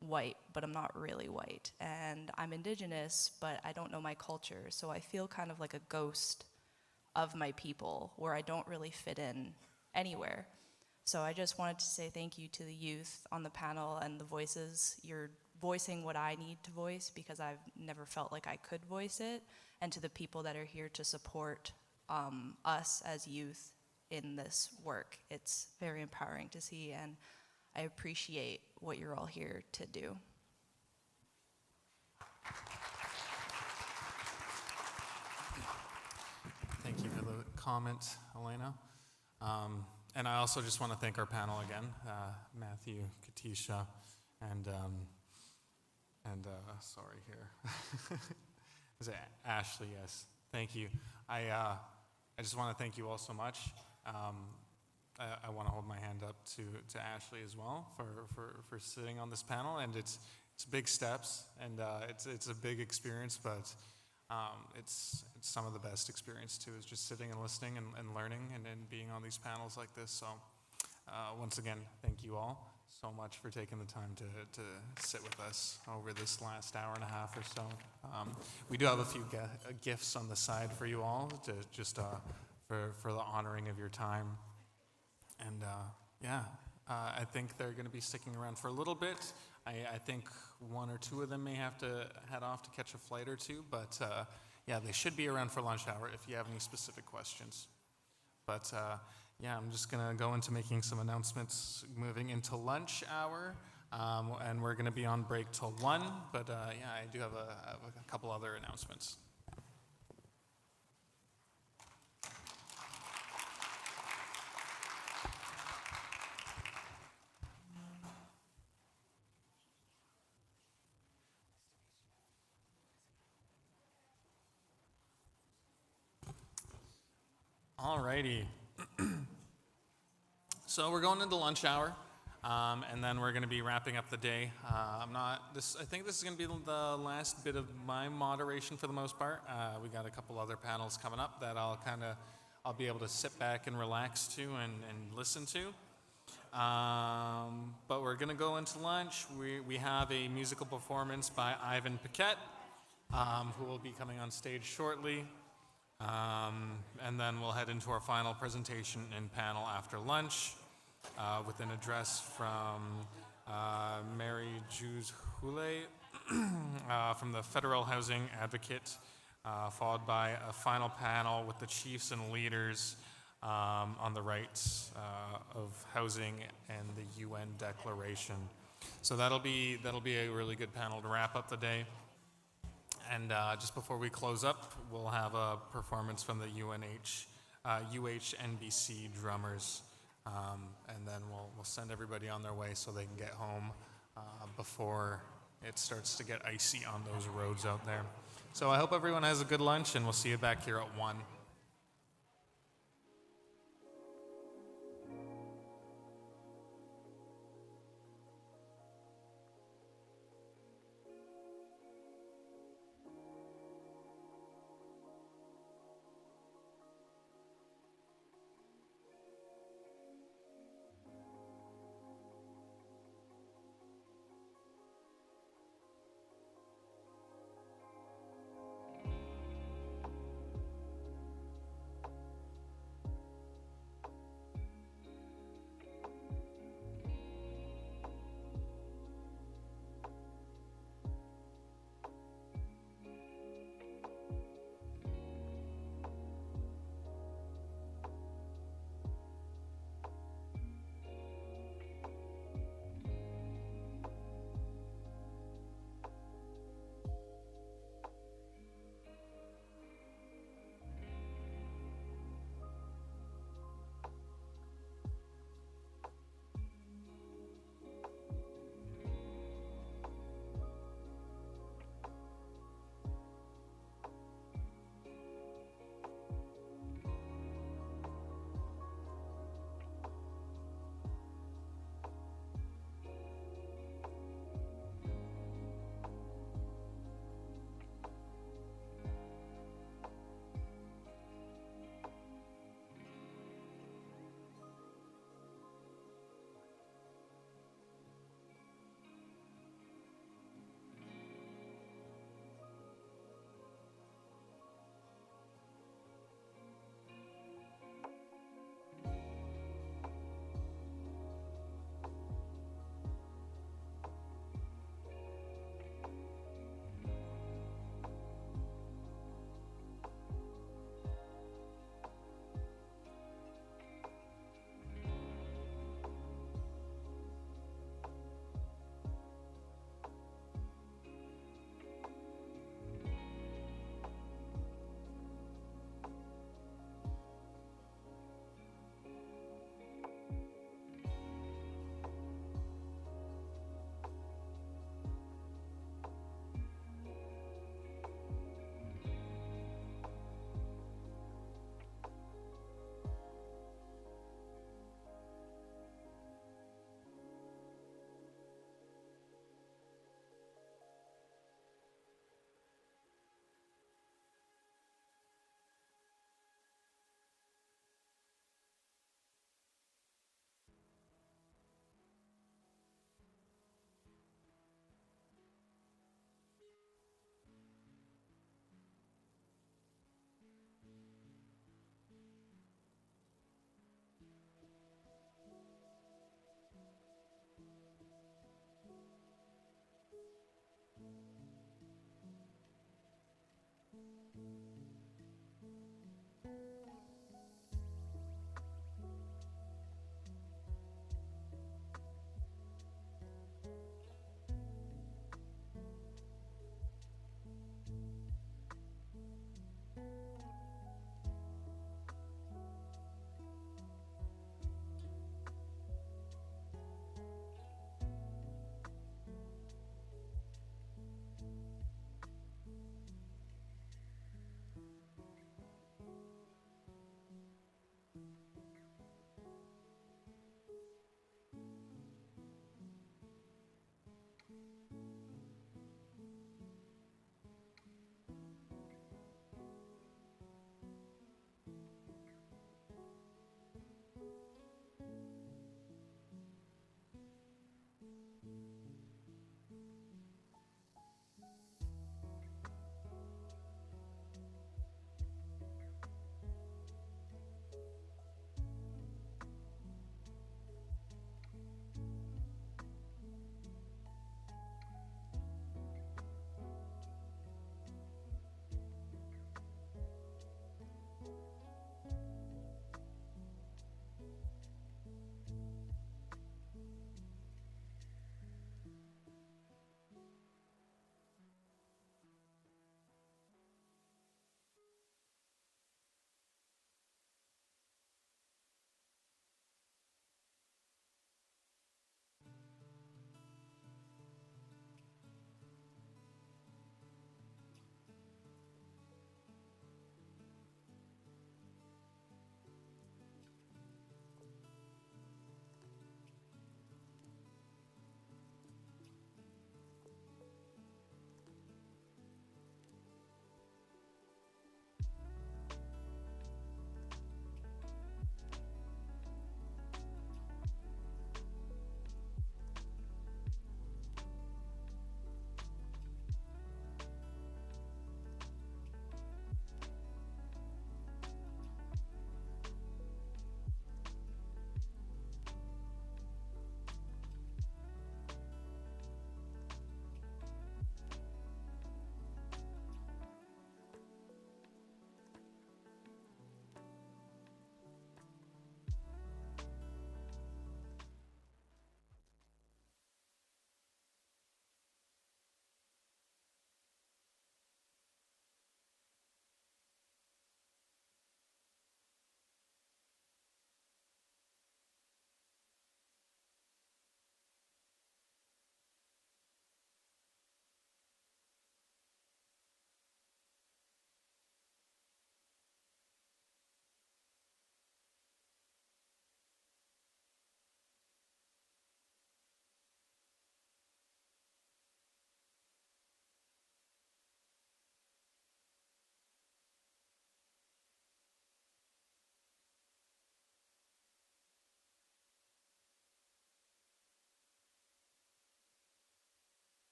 white, but I'm not really white. And I'm Indigenous, but I don't know my culture. So I feel kind of like a ghost of my people where I don't really fit in anywhere. So I just wanted to say thank you to the youth on the panel and the voices. You're voicing what I need to voice because I've never felt like I could voice it, and to the people that are here to support us as youth in this work. It's very empowering to see, and I appreciate what you're all here to do. Thank you for the comment, Elena. And I also just want to thank our panel again, Matthew, Katisha, and sorry here. Is it Ashley? Yes. Thank you. I just want to thank you all so much. I want to hold my hand up to Ashley as well for sitting on this panel, and it's big steps, and it's a big experience, but it's some of the best experience too, is just sitting and listening and learning and being on these panels like this. So once again, thank you all so much for taking the time to sit with us over this last hour and a half or so. We do have a few gifts on the side for you all, to just for the honoring of your time. And I think they're going to be sticking around for a little bit. I think one or two of them may have to head off to catch a flight or two, but they should be around for lunch hour if you have any specific questions. But I'm just going to go into making some announcements moving into lunch hour, and we're going to be on break till 1, but I do have a couple other announcements. Alrighty. So we're going into lunch hour, and then we're going to be wrapping up the day. I think this is going to be the last bit of my moderation for the most part. We got a couple other panels coming up that I'll be able to sit back and relax to and listen to. But we're going to go into lunch. We have a musical performance by Ivan Paquette, who will be coming on stage shortly. And then we'll head into our final presentation and panel after lunch with an address from Mary Juz Hule from the Federal Housing Advocate, followed by a final panel with the chiefs and leaders on the rights of housing and the UN Declaration. So that'll be a really good panel to wrap up the day. And just before we close up, we'll have a performance from the UHNBC drummers, and then we'll send everybody on their way so they can get home before it starts to get icy on those roads out there. So I hope everyone has a good lunch, and we'll see you back here at 1.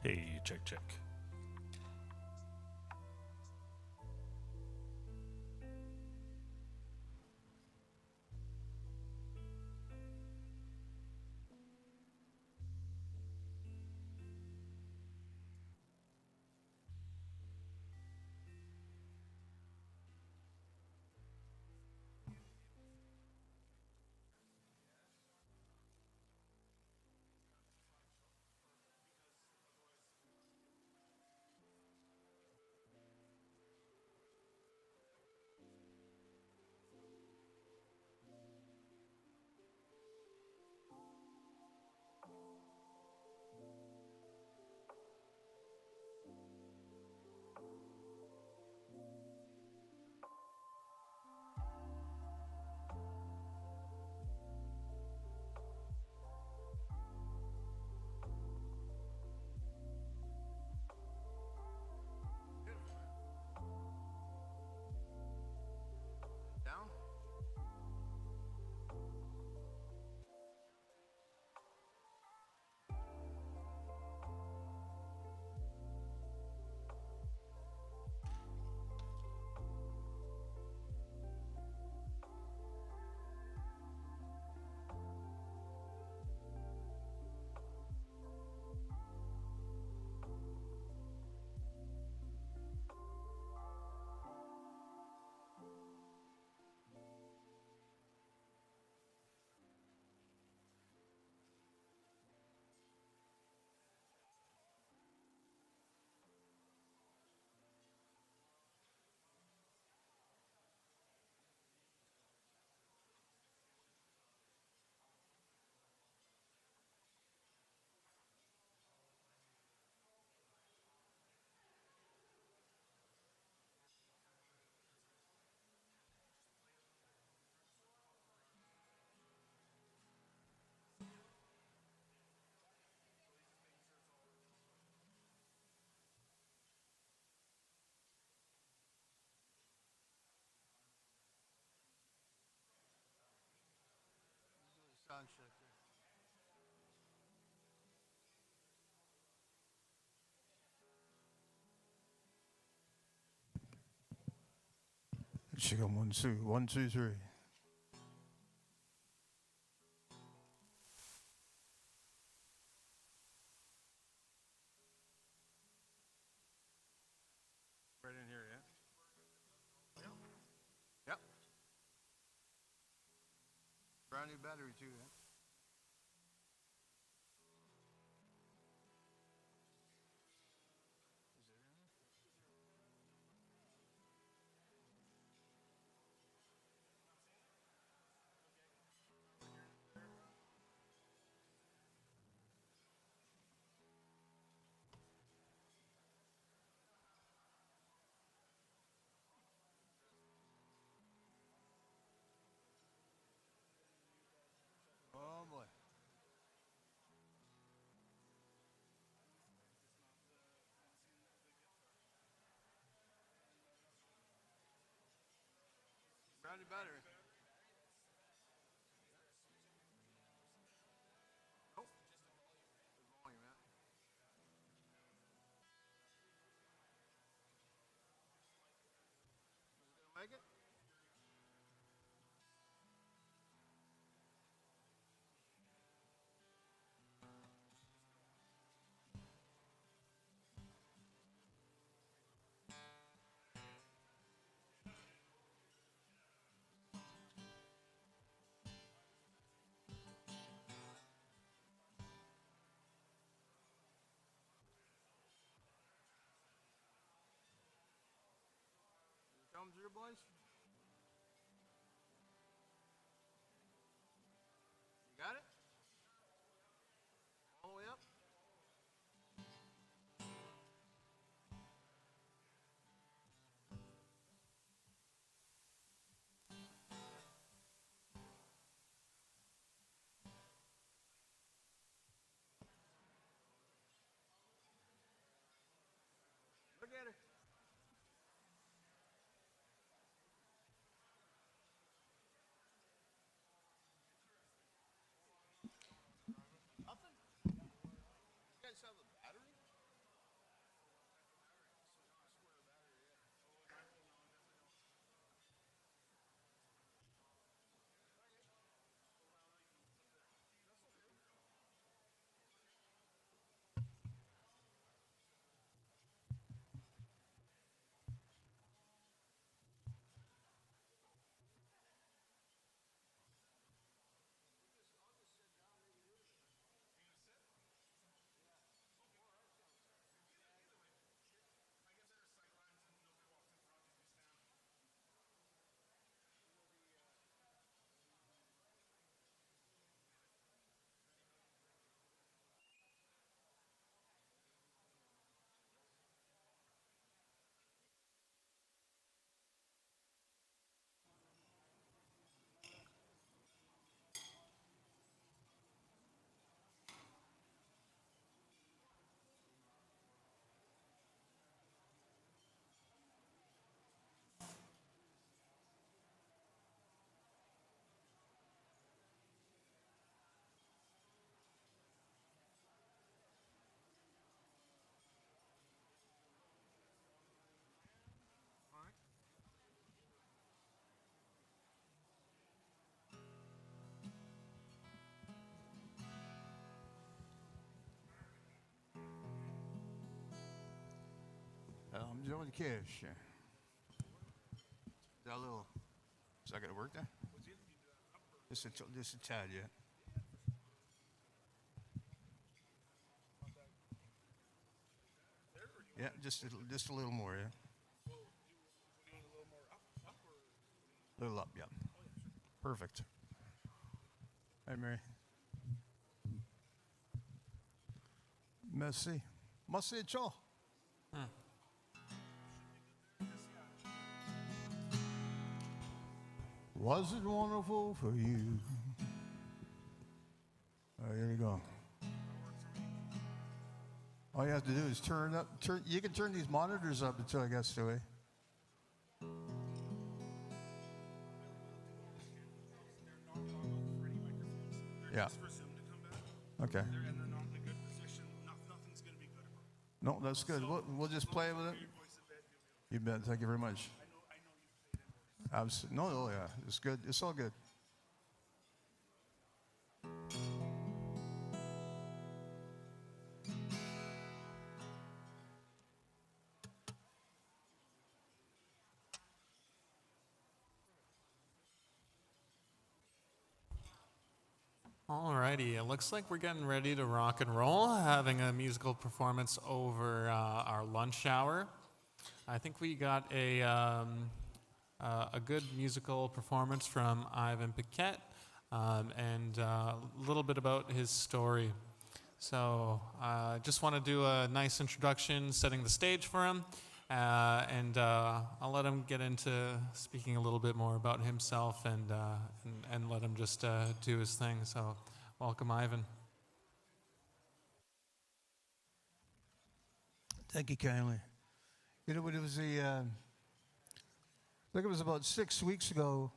Hey, check, check. Down. Sound check there. Check on 1, 2, 1, 2, 3. Right in here, yeah? Yep. Yep. Brand new battery too, yeah? with the cash. That little, is that gonna work there? Just a tad, yeah. Yeah, just a little more, yeah. A little up, yeah. Perfect. Hey, Mary. Merci. Merci, ciao. Was it wonderful for you? All right, here we go. All you have to do is you can turn these monitors up until it gets to it. Yeah. Okay. No, that's good. We'll just play with it. You bet. Thank you very much. No, yeah. It's good. It's all good. Alrighty, it looks like we're getting ready to rock and roll, having a musical performance over our lunch hour. I think we got a good musical performance from Ivan Paquette and a little bit about his story. So I just want to do a nice introduction, setting the stage for him, and I'll let him get into speaking a little bit more about himself and let him just do his thing. So welcome, Ivan. Thank you kindly. You know, it was I think it was about 6 weeks ago.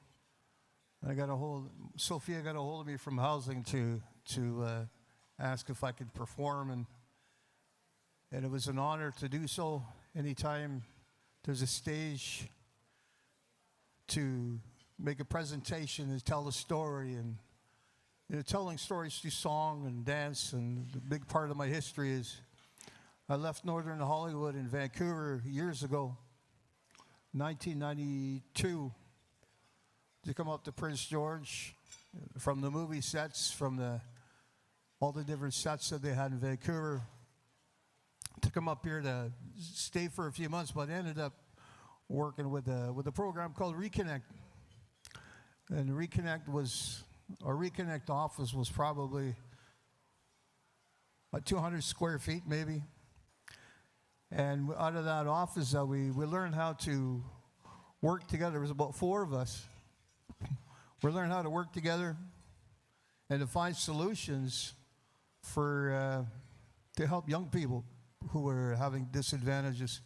Sophia got a hold of me from housing to ask if I could perform, and it was an honor to do so. Anytime there's a stage to make a presentation and tell a story, and telling stories through song and dance, and the big part of my history is I left Northern Hollywood in Vancouver years ago, 1992, to come up to Prince George from the movie sets, from all the different sets that they had in Vancouver, to come up here to stay for a few months, but ended up working with a program called Reconnect. And our Reconnect office was probably about 200 square feet, maybe. And out of that office, we learned how to work together. There was about 4 of us. We learned how to work together and to find solutions to help young people who were having disadvantages.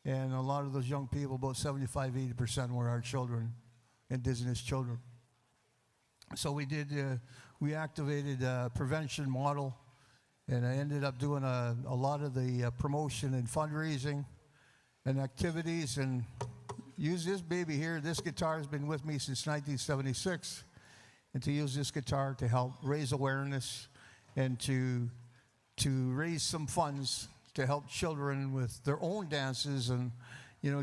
And a lot of those young people, about 75-80%, were our children, Indigenous children. So we activated a prevention model, and I ended up doing a lot of the promotion and fundraising and activities, and use this baby here. This guitar has been with me since 1976, and to use this guitar to help raise awareness and to raise some funds to help children with their own dances, and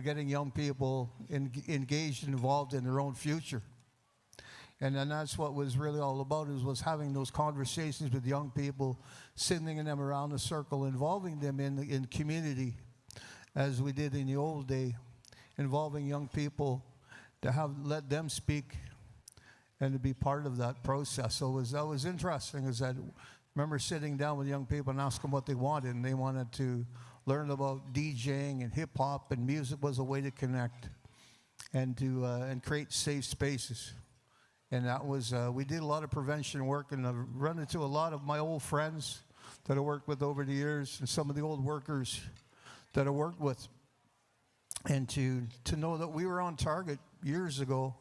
getting young people engaged and involved in their own future. And then that's what was really all about, was having those conversations with young people, sending them around the circle, involving them in community, as we did in the old day, involving young people to let them speak and to be part of that process. So that was interesting, is that I remember sitting down with young people and asking them what they wanted, and they wanted to learn about DJing and hip hop, and music was a way to connect and to create safe spaces. And that was, we did a lot of prevention work, and I've run into a lot of my old friends that I worked with over the years, and some of the old workers that I worked with. And to know that we were on target years ago,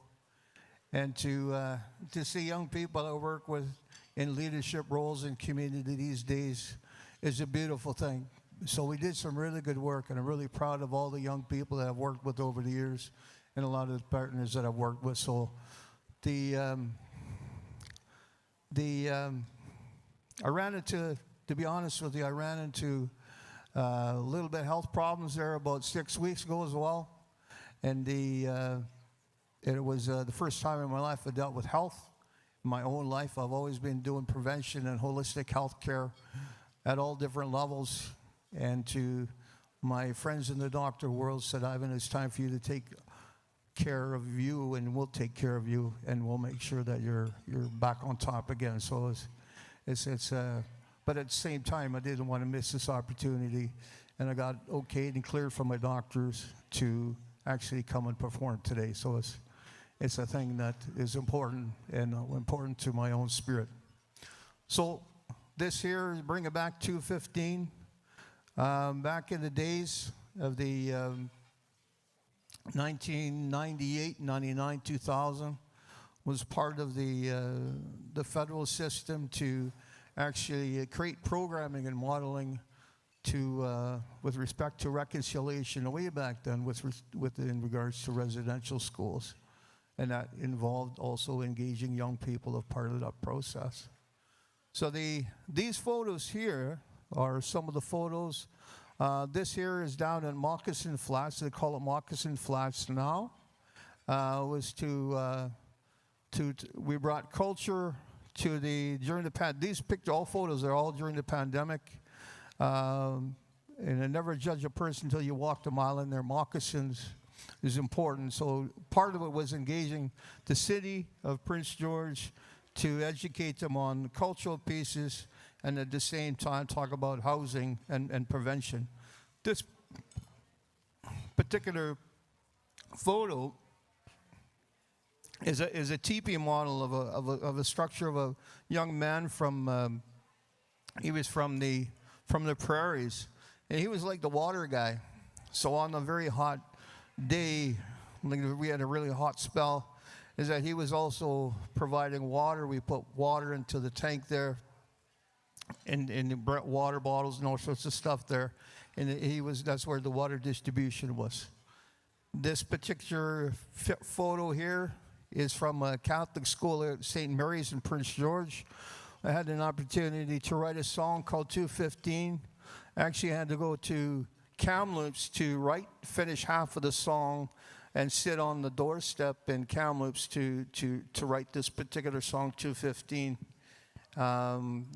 and to see young people I work with in leadership roles in community these days is a beautiful thing. So we did some really good work, and I'm really proud of all the young people that I've worked with over the years, and a lot of the partners that I've worked with. So I ran into, to be honest with you, I ran into A little bit of health problems there about 6 weeks ago as well. And it was the first time in my life I dealt with health. In my own life, I've always been doing prevention and holistic health care at all different levels. And to my friends in the doctor world said, Ivan, it's time for you to take care of you, and we'll take care of you, and we'll make sure that you're back on top again. So but at the same time, I didn't want to miss this opportunity, and I got okayed and cleared from my doctors to actually come and perform today. So it's a thing that is important and important to my own spirit. So this here, bring it back 215. Back in the days of the 1998, 99, 2000, was part of the federal system to actually create programming and modeling to with respect to reconciliation way back then in regards to residential schools. And that involved also engaging young people as part of that process. So these photos here are some of the photos. This here is down in Moccasin Flats. They call it Moccasin Flats now. Was we brought culture to during the these all photos are all during the pandemic. And I never judge a person until you walk a mile in their moccasins is important. So part of it was engaging the city of Prince George to educate them on cultural pieces, and at the same time talk about housing and prevention. This particular photo is a teepee model of a structure of a young man from he was from the prairies, and he was like the water guy. So on a very hot day, we had a really hot spell, is that he was also providing water. We put water into the tank there, and the water bottles and all sorts of stuff there, and that's where the water distribution was. This particular photo here is from a Catholic school at St. Mary's in Prince George. I had an opportunity to write a song called 215. Actually, I had to go to Kamloops to finish half of the song and sit on the doorstep in Kamloops to write this particular song, 215.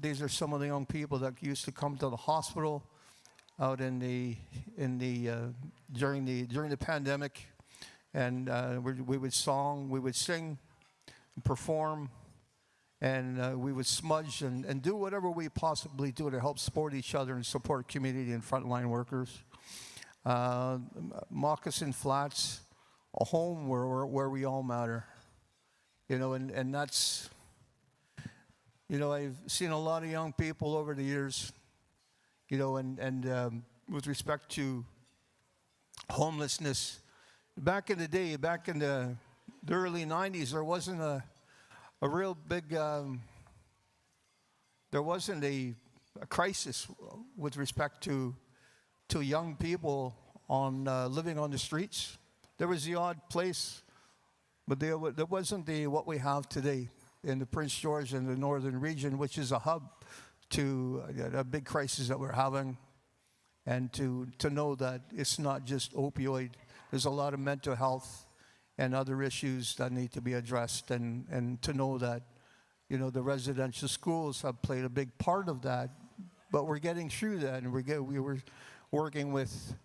These are some of the young people that used to come to the hospital out during the pandemic, and we would sing, perform, and we would smudge and do whatever we possibly do to help support each other and support community and frontline workers. Moccasin Flats, a home where we all matter, and that's, I've seen a lot of young people over the years, and with respect to homelessness, back in the day, back in the early 90s, there wasn't a real big, there wasn't a crisis with respect to young people living on the streets. There was the odd place, but there wasn't what we have today in the Prince George and the northern region, which is a hub to a big crisis that we're having, and to know that it's not just opioid. There's a lot of mental health and other issues that need to be addressed, and to know that, the residential schools have played a big part of that, but we're getting through that, and we were working with,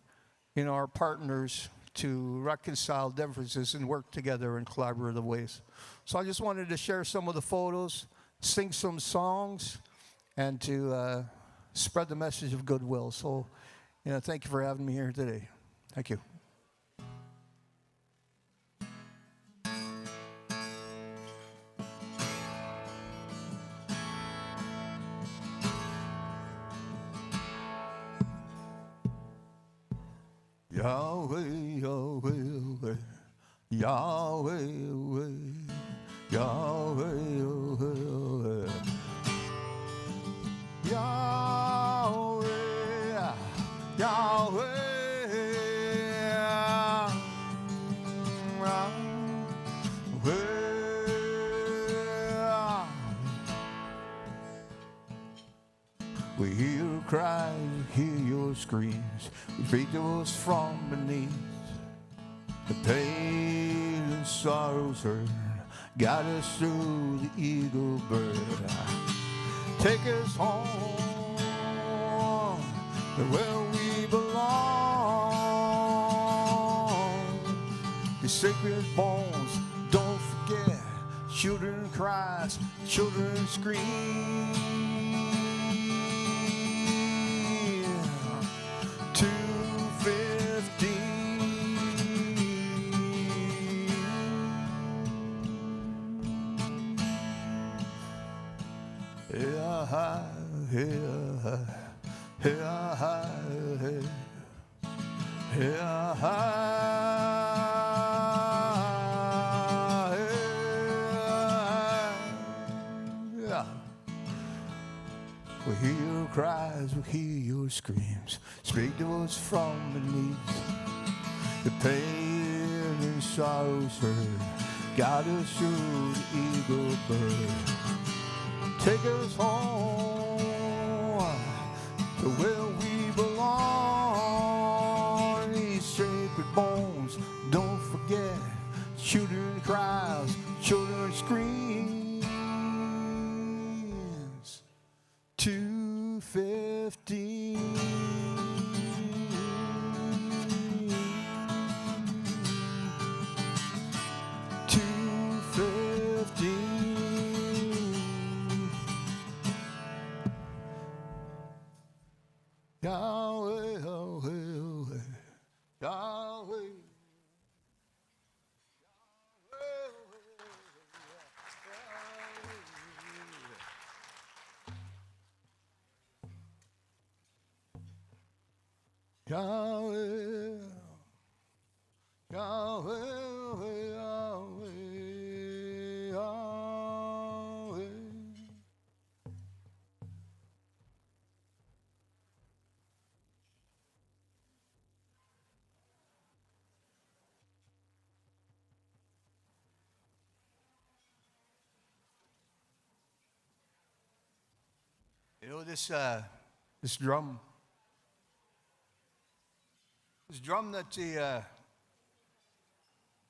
our partners to reconcile differences and work together in collaborative ways. So I just wanted to share some of the photos, sing some songs, and to spread the message of goodwill. So, thank you for having me here today. Thank you. Yahweh, Yahweh, Yahweh, Yahweh, Yahweh, Yahweh, Yahweh. We hear your cries, we hear your screams. We speak to us from beneath. The pain and sorrows hurt. Guide us through the eagle bird. Take us home to where we belong. The sacred bones, don't forget. Children cries, children scream. 215. Yeah, yeah, yeah, yeah. We hear your cries, we hear your screams. Speak to us from beneath. The pain and sorrows heard. Guide us through the eagle bird. Take us home to where we belong. These sacred bones, don't forget. Children cries, children screams. 215. Yahweh, Yahweh, Yahweh. Yahweh, Yahweh, Yahweh, Yahweh. You know this drum. This drum that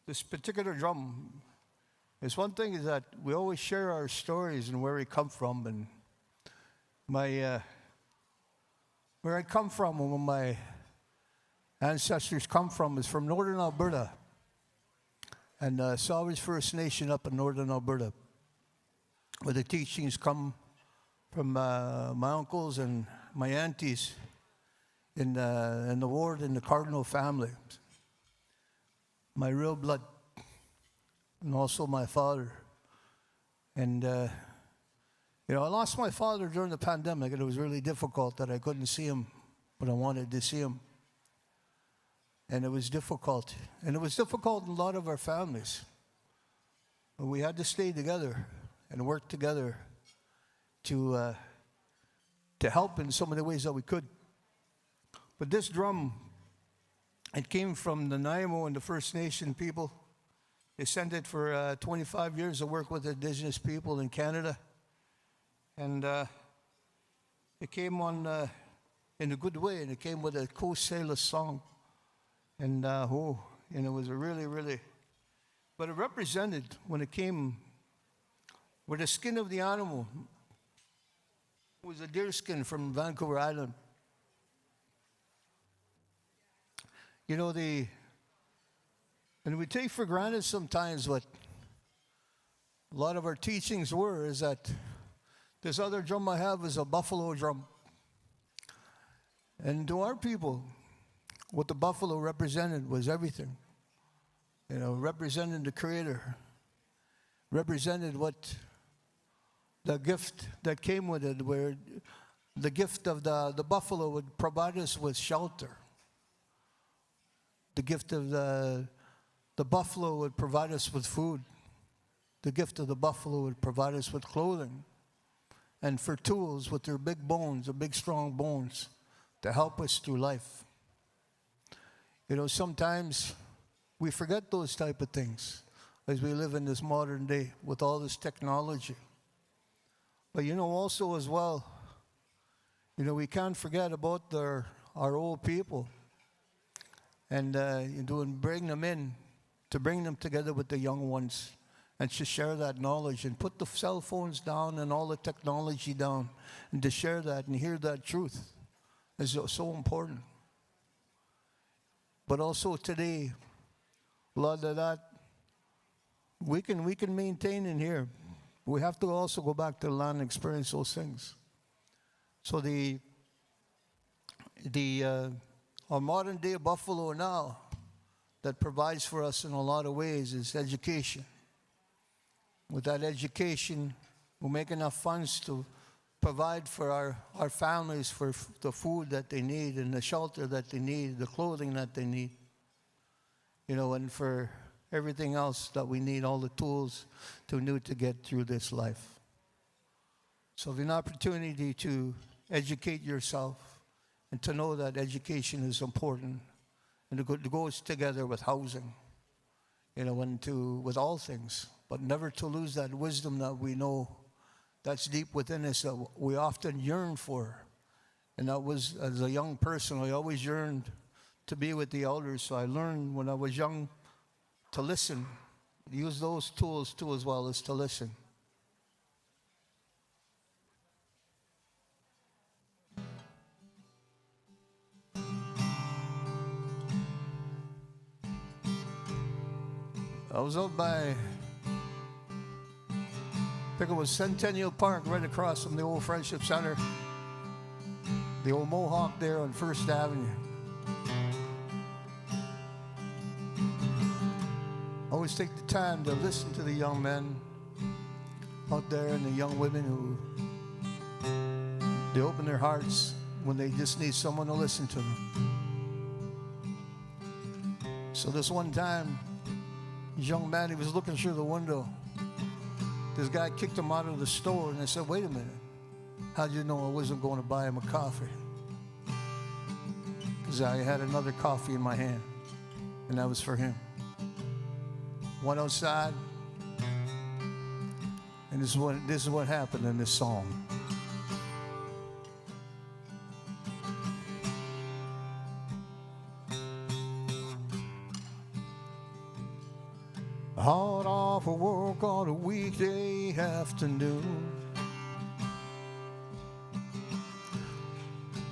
this particular drum. It's one thing is that we always share our stories and where we come from, and where I come from and where my ancestors come from is from northern Alberta, and Sawers First Nation up in northern Alberta, where the teachings come from my uncles and my aunties in the ward in the Cardinal family, my real blood, and also my father. And I lost my father during the pandemic, and it was really difficult that I couldn't see him, but I wanted to see him. And it was difficult. And it was difficult in a lot of our families. But we had to stay together and work together to help in so many ways that we could. But this drum, it came from the Naimo and the First Nation people. They sent it for 25 years to work with Indigenous people in Canada. And it came on in a good way, and it came with a Coast Sailor song. And it was a really, really, but it represented when it came with the skin of the animal. It was a deer skin from Vancouver Island. And we take for granted sometimes what a lot of our teachings were, is that this other drum I have is a buffalo drum. And to our people, what the buffalo represented was everything. Represented the Creator, represented what the gift that came with it, where the gift of the buffalo would provide us with shelter. The gift of the buffalo would provide us with food. The gift of the buffalo would provide us with clothing. And for tools with their big bones, the big strong bones, to help us through life. Sometimes we forget those type of things as we live in this modern day with all this technology. But also as well, You know, we can't forget about our old people and bring them in, to bring them together with the young ones and to share that knowledge and put the cell phones down and all the technology down and to share that and hear that truth is so important. But also today, a lot of that we can maintain in here. We have to also go back to the land and experience those things. So our modern day Buffalo now that provides for us in a lot of ways is education. With that education, we'll make enough funds to provide for our families for the food that they need and the shelter that they need, the clothing that they need, you know, and for everything else that we need, all the tools to get through this life. So the opportunity to educate yourself and to know that education is important and it goes together with housing, you know, with all things, but never to lose that wisdom that we know that's deep within us that we often yearn for. And that was, as a young person, I always yearned to be with the elders. So I learned when I was young to listen, use those tools too as well as to listen. I was out by, I think it was Centennial Park, right across from the old Friendship Center, the old Mohawk there on First Avenue. I always take the time to listen to the young men out there and the young women who they open their hearts when they just need someone to listen to them. So this one time, this young man, he was looking through the window. This guy kicked him out of the store, and I said, wait a minute. How'd you know I wasn't going to buy him a coffee? Because I had another coffee in my hand, and that was for him. Went outside, and this is what happened in this song. Hot off of work on a weekday afternoon,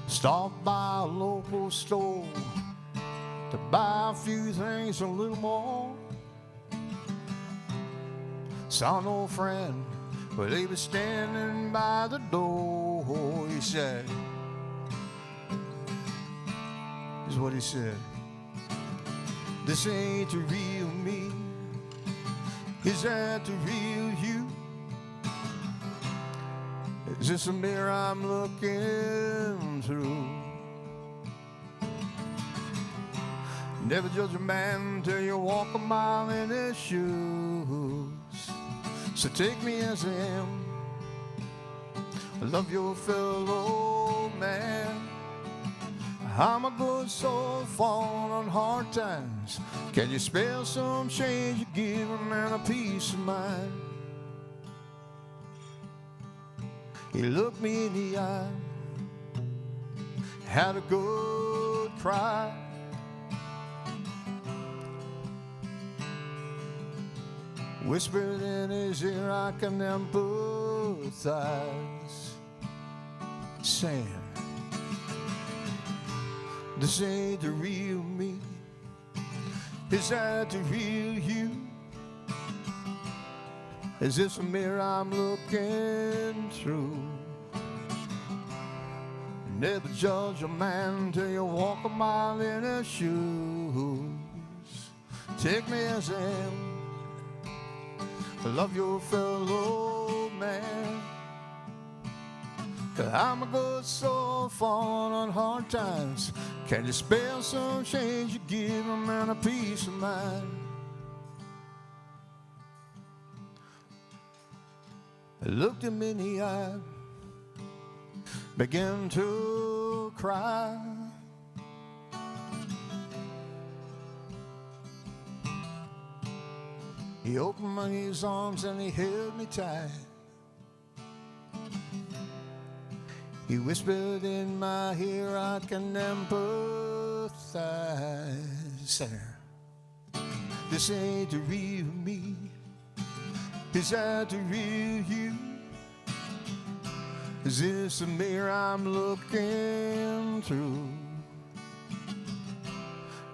stop by a local store to buy a few things, a little more. Saw an old friend, but he was standing by the door. He said, this is what he said: this ain't the real me. Is that the real you? Is this a mirror I'm looking through? Never judge a man until you walk a mile in his shoes. So take me as I am. Love your fellow man. I'm a good soul falling on hard times. Can you spare some change you give a man a peace of mind? He looked me in the eye, had a good cry. Whispered in his ear, I can empathize, saying, this ain't the real me. Is that the real you? Is this a mirror I'm looking through? Never judge a man until you walk a mile in his shoes. Take me as I am. Love your fellow man. 'Cause I'm a good soul falling on hard times. Can you spare some change you give a man a peace of mind? I looked him in the eye, began to cry. He opened his arms and he held me tight. You whispered in my ear, I can empathize. This ain't the real me. Is that the real you? Is this a mirror I'm looking through?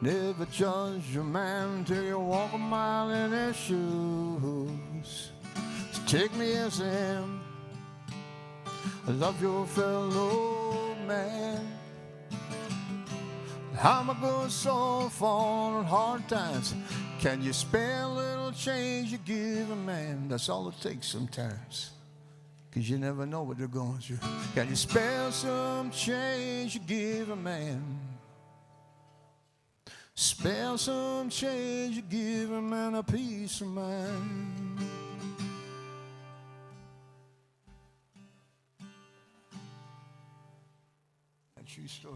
Never judge a man till you walk a mile in his shoes. So take me as I am. I love your fellow man. How am I going so far on hard times? Can you spare a little change you give a man? That's all it takes sometimes, 'cause you never know what they're going through. Can you spare some change you give a man? Spare some change you give a man a peace of mind. A true story.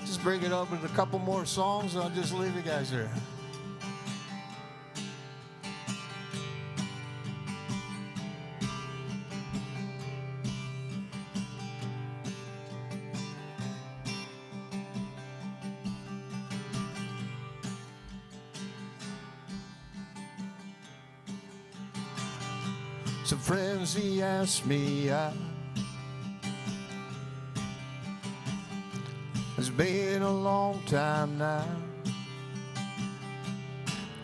Just break it up with a couple more songs and I'll just leave you guys there. Some friends, he asked me out. It's been a long time now.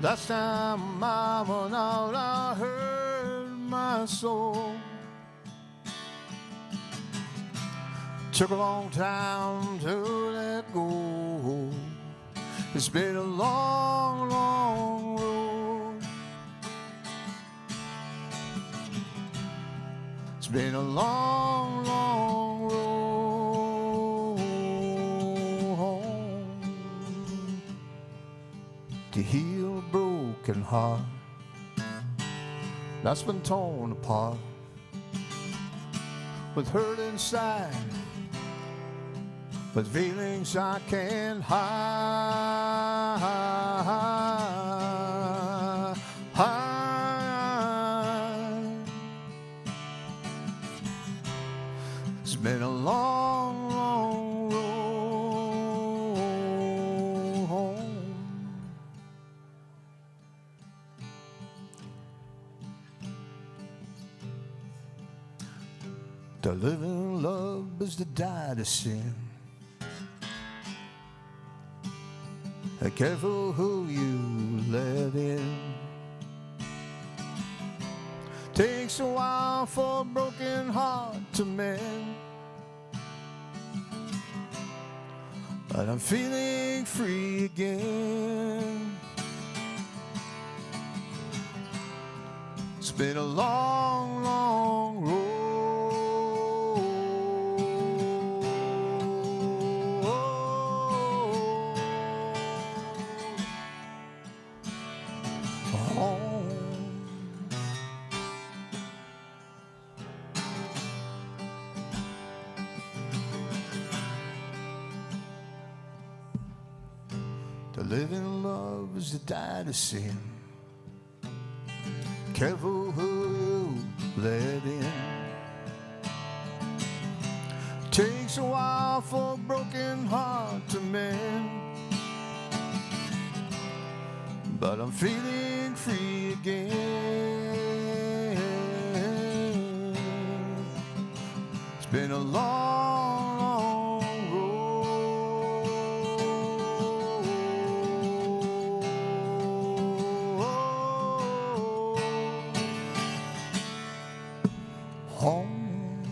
Last time I went out, I heard my soul. Took a long time to let go. It's been a long, long road. It's been a long, long road home to heal a broken heart that's been torn apart with hurt inside, with feelings I can't hide. It's been a long, long road home. To live in love is to die to sin. Be careful who you let in. Takes a while for a broken heart to mend, but I'm feeling free again. It's been a long, long road. To live in love is to die to sin. Careful who you let in. Takes a while for a broken heart to mend, but I'm feeling free again. It's been a long, long road home.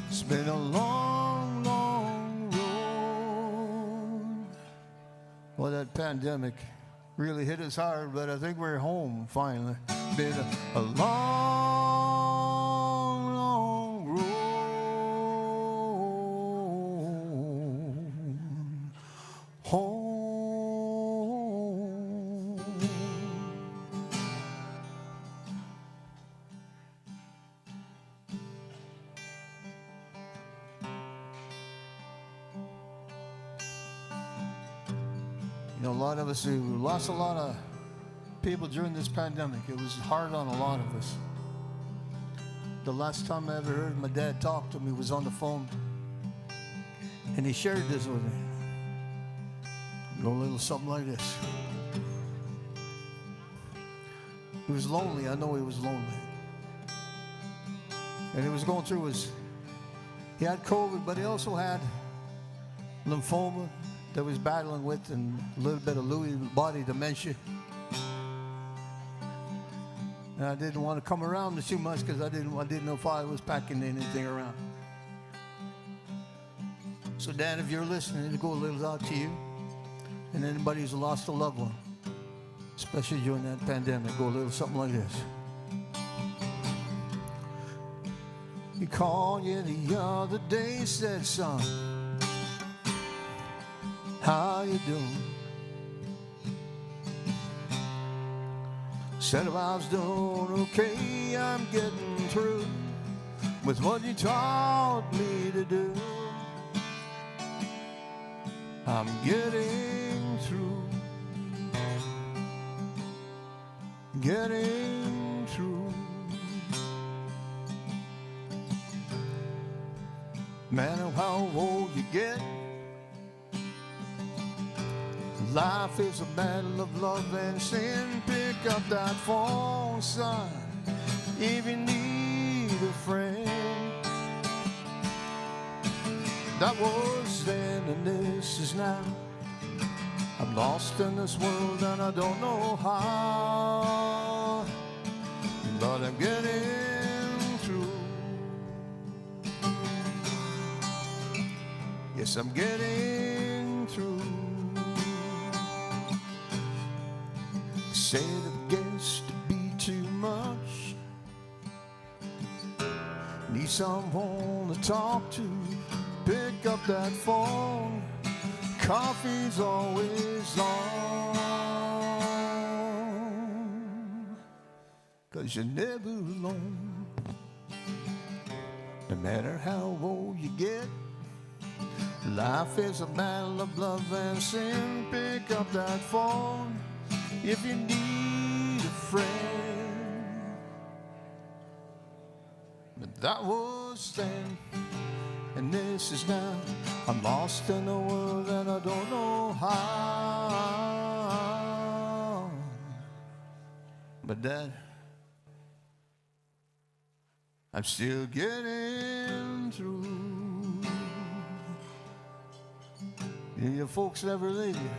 It's been a long, long road. Well, that pandemic really hit us hard, but I think we're home finally. Been a long, long road home. You know, a lot of us who lost a lot of people during this pandemic. It was hard on a lot of us. The last time I ever heard my dad talk to me was on the phone, and he shared this with me. Go a little something like this. He was lonely. I know he was lonely. And he was going through he had COVID, but he also had lymphoma that he was battling with and a little bit of Lewy body dementia. And I didn't want to come around too much because I didn't know if I was packing anything around. So Dan, if you're listening, it'll go a little out to you. And anybody who's lost a loved one, especially during that pandemic, go a little something like this. He called you the other day, said, son, how you doing? Said if I was doing okay, I'm getting through with what you taught me to do. I'm getting through, getting through. Matter how old you get, life is a battle of love and sin. Pick up that phone, son, if you need a friend. That was then and this is now. I'm lost in this world and I don't know how, but I'm getting through. Yes, I'm getting through. Said it gets to be too much. Need someone to talk to. Pick up that phone. Coffee's always on. 'Cause you're never alone. No matter how old you get, life is a battle of love and sin. Pick up that phone if you need a friend. But that was then, and this is now. I'm lost in the world and I don't know how. But Dad, I'm still getting through. Your folks never leave you.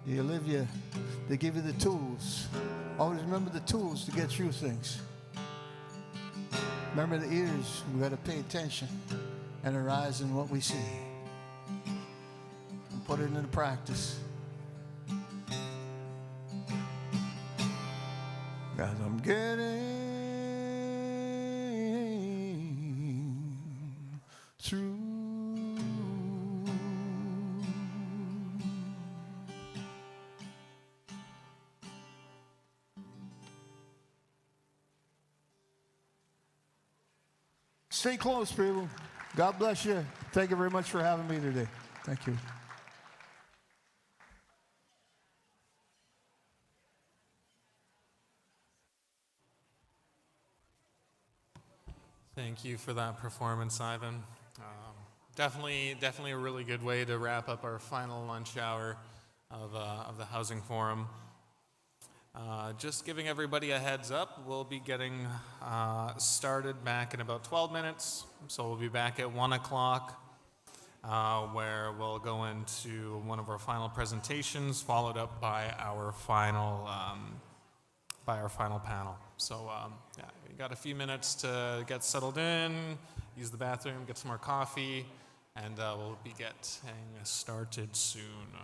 They leave you, they give you the tools. Always remember the tools to get through things. Remember the ears, we got to pay attention, and our eyes in what we see. And put it into practice. Guys, I'm getting through. Stay close, people. God bless you. Thank you very much for having me today. Thank you. Thank you for that performance, Ivan. Definitely a really good way to wrap up our final lunch hour of the Housing Forum. Just giving everybody a heads up, we'll be getting started back in about 12 minutes. So we'll be back at 1 o'clock, where we'll go into one of our final presentations, followed up by our final panel. So yeah, we got a few minutes to get settled in, use the bathroom, get some more coffee, and we'll be getting started soon.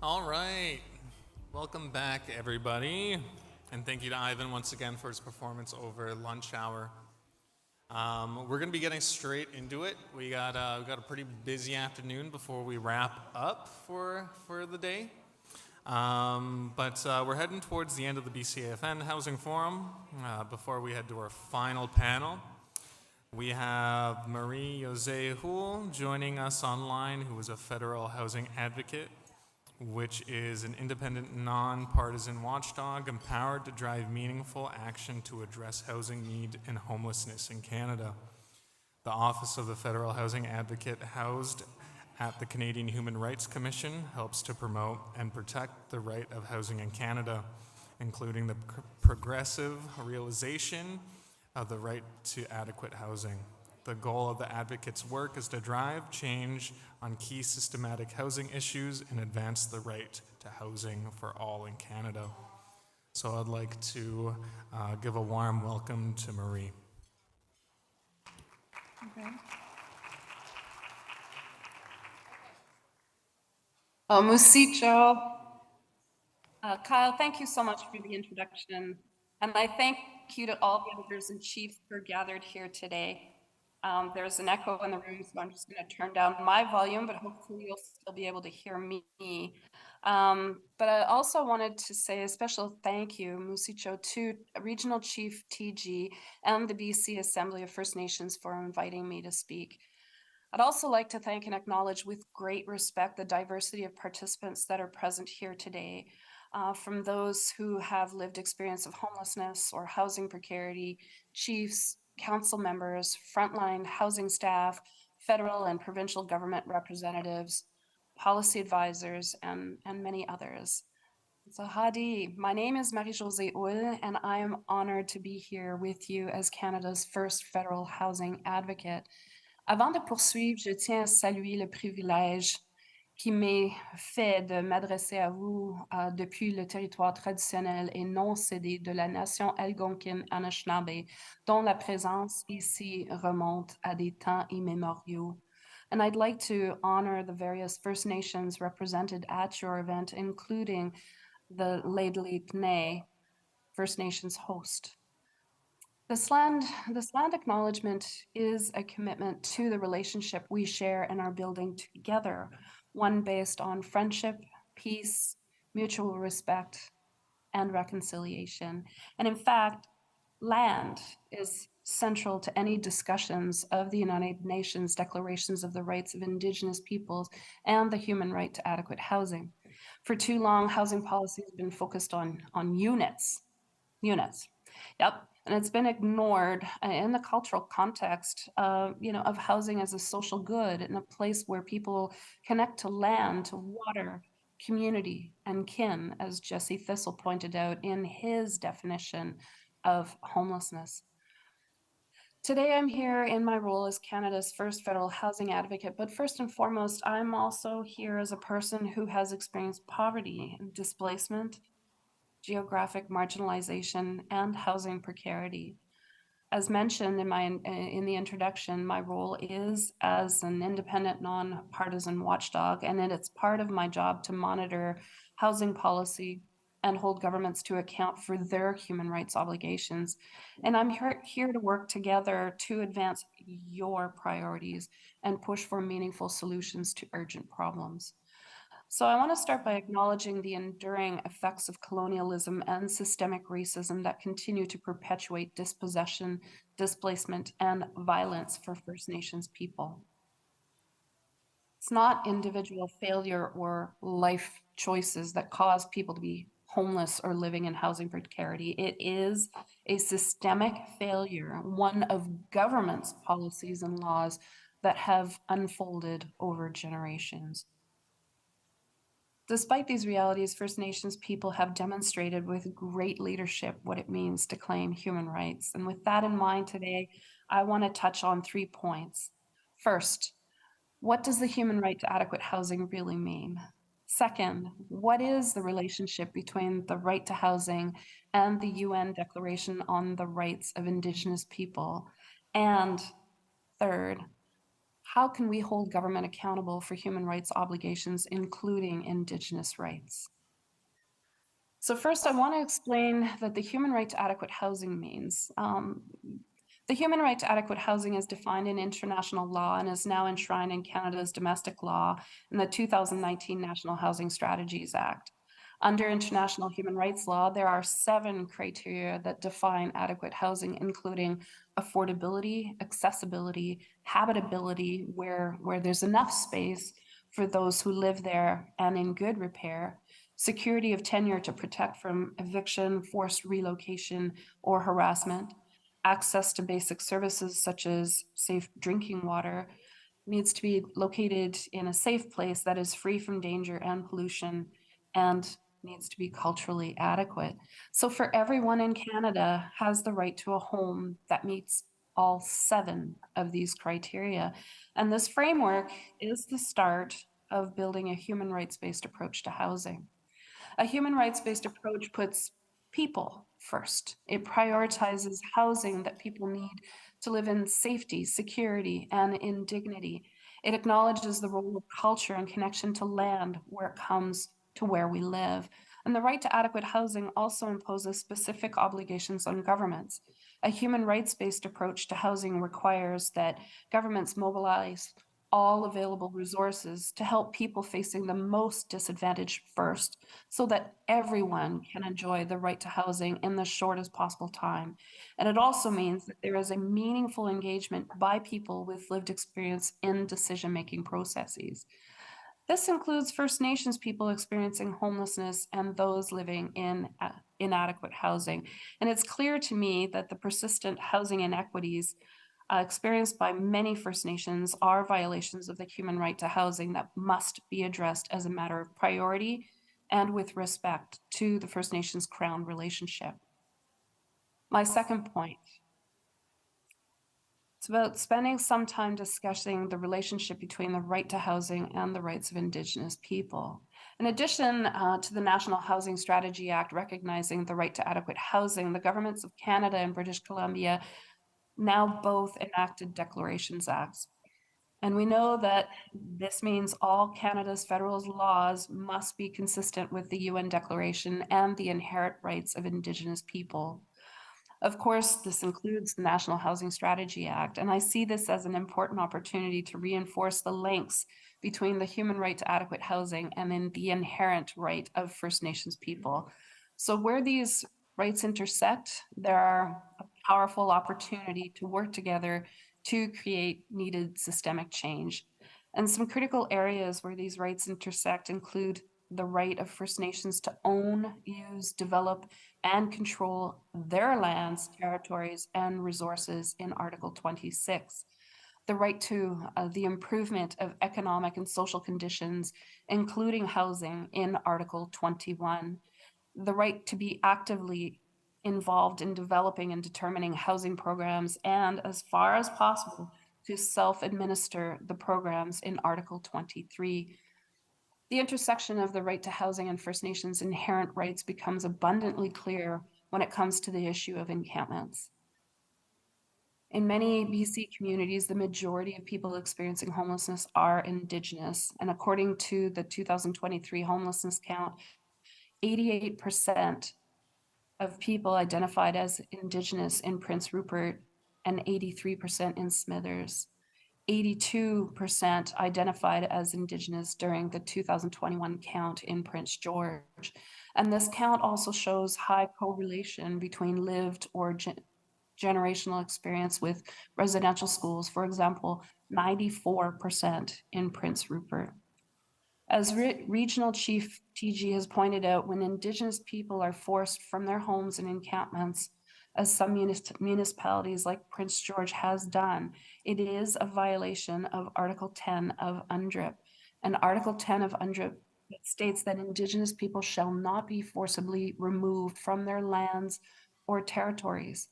All right. Welcome back, everybody. And thank you to Ivan once again for his performance over lunch hour. We're going to be getting straight into it. We got a pretty busy afternoon before we wrap up for the day. But we're heading towards the end of the BCAFN Housing Forum. Before we head to our final panel, we have Marie-José Houle joining us online, who is a federal housing advocate, which is an independent, nonpartisan watchdog empowered to drive meaningful action to address housing need and homelessness in Canada. The Office of the Federal Housing Advocate, housed at the Canadian Human Rights Commission, helps to promote and protect the right of housing in Canada, including the progressive realization of the right to adequate housing. The goal of the advocate's work is to drive change on key systematic housing issues and advance the right to housing for all in Canada. So I'd like to give a warm welcome to Marie. Okay. Musicho. Kyle, thank you so much for the introduction. And I thank you to all the elders and chiefs who are gathered here today. There's an echo in the room, so I'm just going to turn down my volume, but hopefully you'll still be able to hear me. But I also wanted to say a special thank you, Musicho, to Regional Chief TG and the BC Assembly of First Nations for inviting me to speak. I'd also like to thank and acknowledge with great respect the diversity of participants that are present here today, from those who have lived experience of homelessness or housing precarity, chiefs, council members, frontline housing staff, federal and provincial government representatives, policy advisors, and many others. So Hadi, my name is Marie-José Houle, and I am honored to be here with you as Canada's first federal housing advocate. Avant de poursuivre, je tiens à saluer le privilège qui m'est fait de m'adresser à vous depuis le territoire traditionnel et non cédé de la nation Algonquin-Anishinaabe, dont la présence ici remonte à des temps immémoriaux. And I'd like to honor the various First Nations represented at your event, including the Laidley First Nations host. This land acknowledgement is a commitment to the relationship we share and are building together, one based on friendship, peace, mutual respect, and reconciliation. And in fact, land is central to any discussions of the United Nations Declarations of the Rights of Indigenous Peoples and the human right to adequate housing. For too long, housing policy has been focused on units. Yep. And it's been ignored in the cultural context, of housing as a social good in a place where people connect to land, to water, community, and kin, as Jesse Thistle pointed out in his definition of homelessness. Today, I'm here in my role as Canada's first federal housing advocate, but first and foremost, I'm also here as a person who has experienced poverty and displacement, geographic marginalization, and housing precarity. As mentioned in the introduction, my role is as an independent, nonpartisan watchdog, and it's part of my job to monitor housing policy and hold governments to account for their human rights obligations. And I'm here to work together to advance your priorities and push for meaningful solutions to urgent problems. So I want to start by acknowledging the enduring effects of colonialism and systemic racism that continue to perpetuate dispossession, displacement, and violence for First Nations people. It's not individual failure or life choices that cause people to be homeless or living in housing precarity. It is a systemic failure, one of government's policies and laws that have unfolded over generations. Despite these realities, First Nations people have demonstrated with great leadership what it means to claim human rights. And with that in mind today, I want to touch on 3 points. First, what does the human right to adequate housing really mean? Second, what is the relationship between the right to housing and the UN Declaration on the Rights of Indigenous People? And third, how can we hold government accountable for human rights obligations, including Indigenous rights? So first, I want to explain that the human right to adequate housing means. The human right to adequate housing is defined in international law and is now enshrined in Canada's domestic law in the 2019 National Housing Strategies Act. Under international human rights law, there are 7 criteria that define adequate housing, including affordability, accessibility, habitability, where there's enough space for those who live there and in good repair, security of tenure to protect from eviction, forced relocation, or harassment, access to basic services such as safe drinking water, needs to be located in a safe place that is free from danger and pollution, and needs to be culturally adequate. So for everyone in Canada has the right to a home that meets all 7 of these criteria. And this framework is the start of building a human rights-based approach to housing. A human rights-based approach puts people first. It prioritizes housing that people need to live in safety, security, and in dignity. It acknowledges the role of culture and connection to land where it comes to where we live. And the right to adequate housing also imposes specific obligations on governments. A human rights-based approach to housing requires that governments mobilize all available resources to help people facing the most disadvantaged first, so that everyone can enjoy the right to housing in the shortest possible time. And it also means that there is a meaningful engagement by people with lived experience in decision-making processes. This includes First Nations people experiencing homelessness and those living in inadequate housing. And it's clear to me that the persistent housing inequities experienced by many First Nations are violations of the human right to housing that must be addressed as a matter of priority and with respect to the First Nations Crown relationship. My second point, it's about spending some time discussing the relationship between the right to housing and the rights of Indigenous people. In addition to the National Housing Strategy Act recognizing the right to adequate housing, the governments of Canada and British Columbia now both enacted Declarations Acts. And we know that this means all Canada's federal laws must be consistent with the UN Declaration and the inherent rights of Indigenous people. Of course, this includes the National Housing Strategy Act, and I see this as an important opportunity to reinforce the links between the human right to adequate housing and then the inherent right of First Nations people. So where these rights intersect, there are a powerful opportunity to work together to create needed systemic change. And some critical areas where these rights intersect include the right of First Nations to own, use, develop, and control their lands, territories, and resources in Article 26. The right to the improvement of economic and social conditions, including housing, in Article 21. The right to be actively involved in developing and determining housing programs, and as far as possible, to self-administer the programs in Article 23. The intersection of the right to housing and First Nations inherent rights becomes abundantly clear when it comes to the issue of encampments. In many BC communities, the majority of people experiencing homelessness are Indigenous, and according to the 2023 homelessness count, 88% of people identified as Indigenous in Prince Rupert and 83% in Smithers. 82% identified as Indigenous during the 2021 count in Prince George. And this count also shows high correlation between lived or generational experience with residential schools. For example, 94% in Prince Rupert. As Regional Chief TG has pointed out, when Indigenous people are forced from their homes and encampments, as some municipalities like Prince George has done, it is a violation of Article 10 of UNDRIP. And Article 10 of UNDRIP states that Indigenous people shall not be forcibly removed from their lands or territories.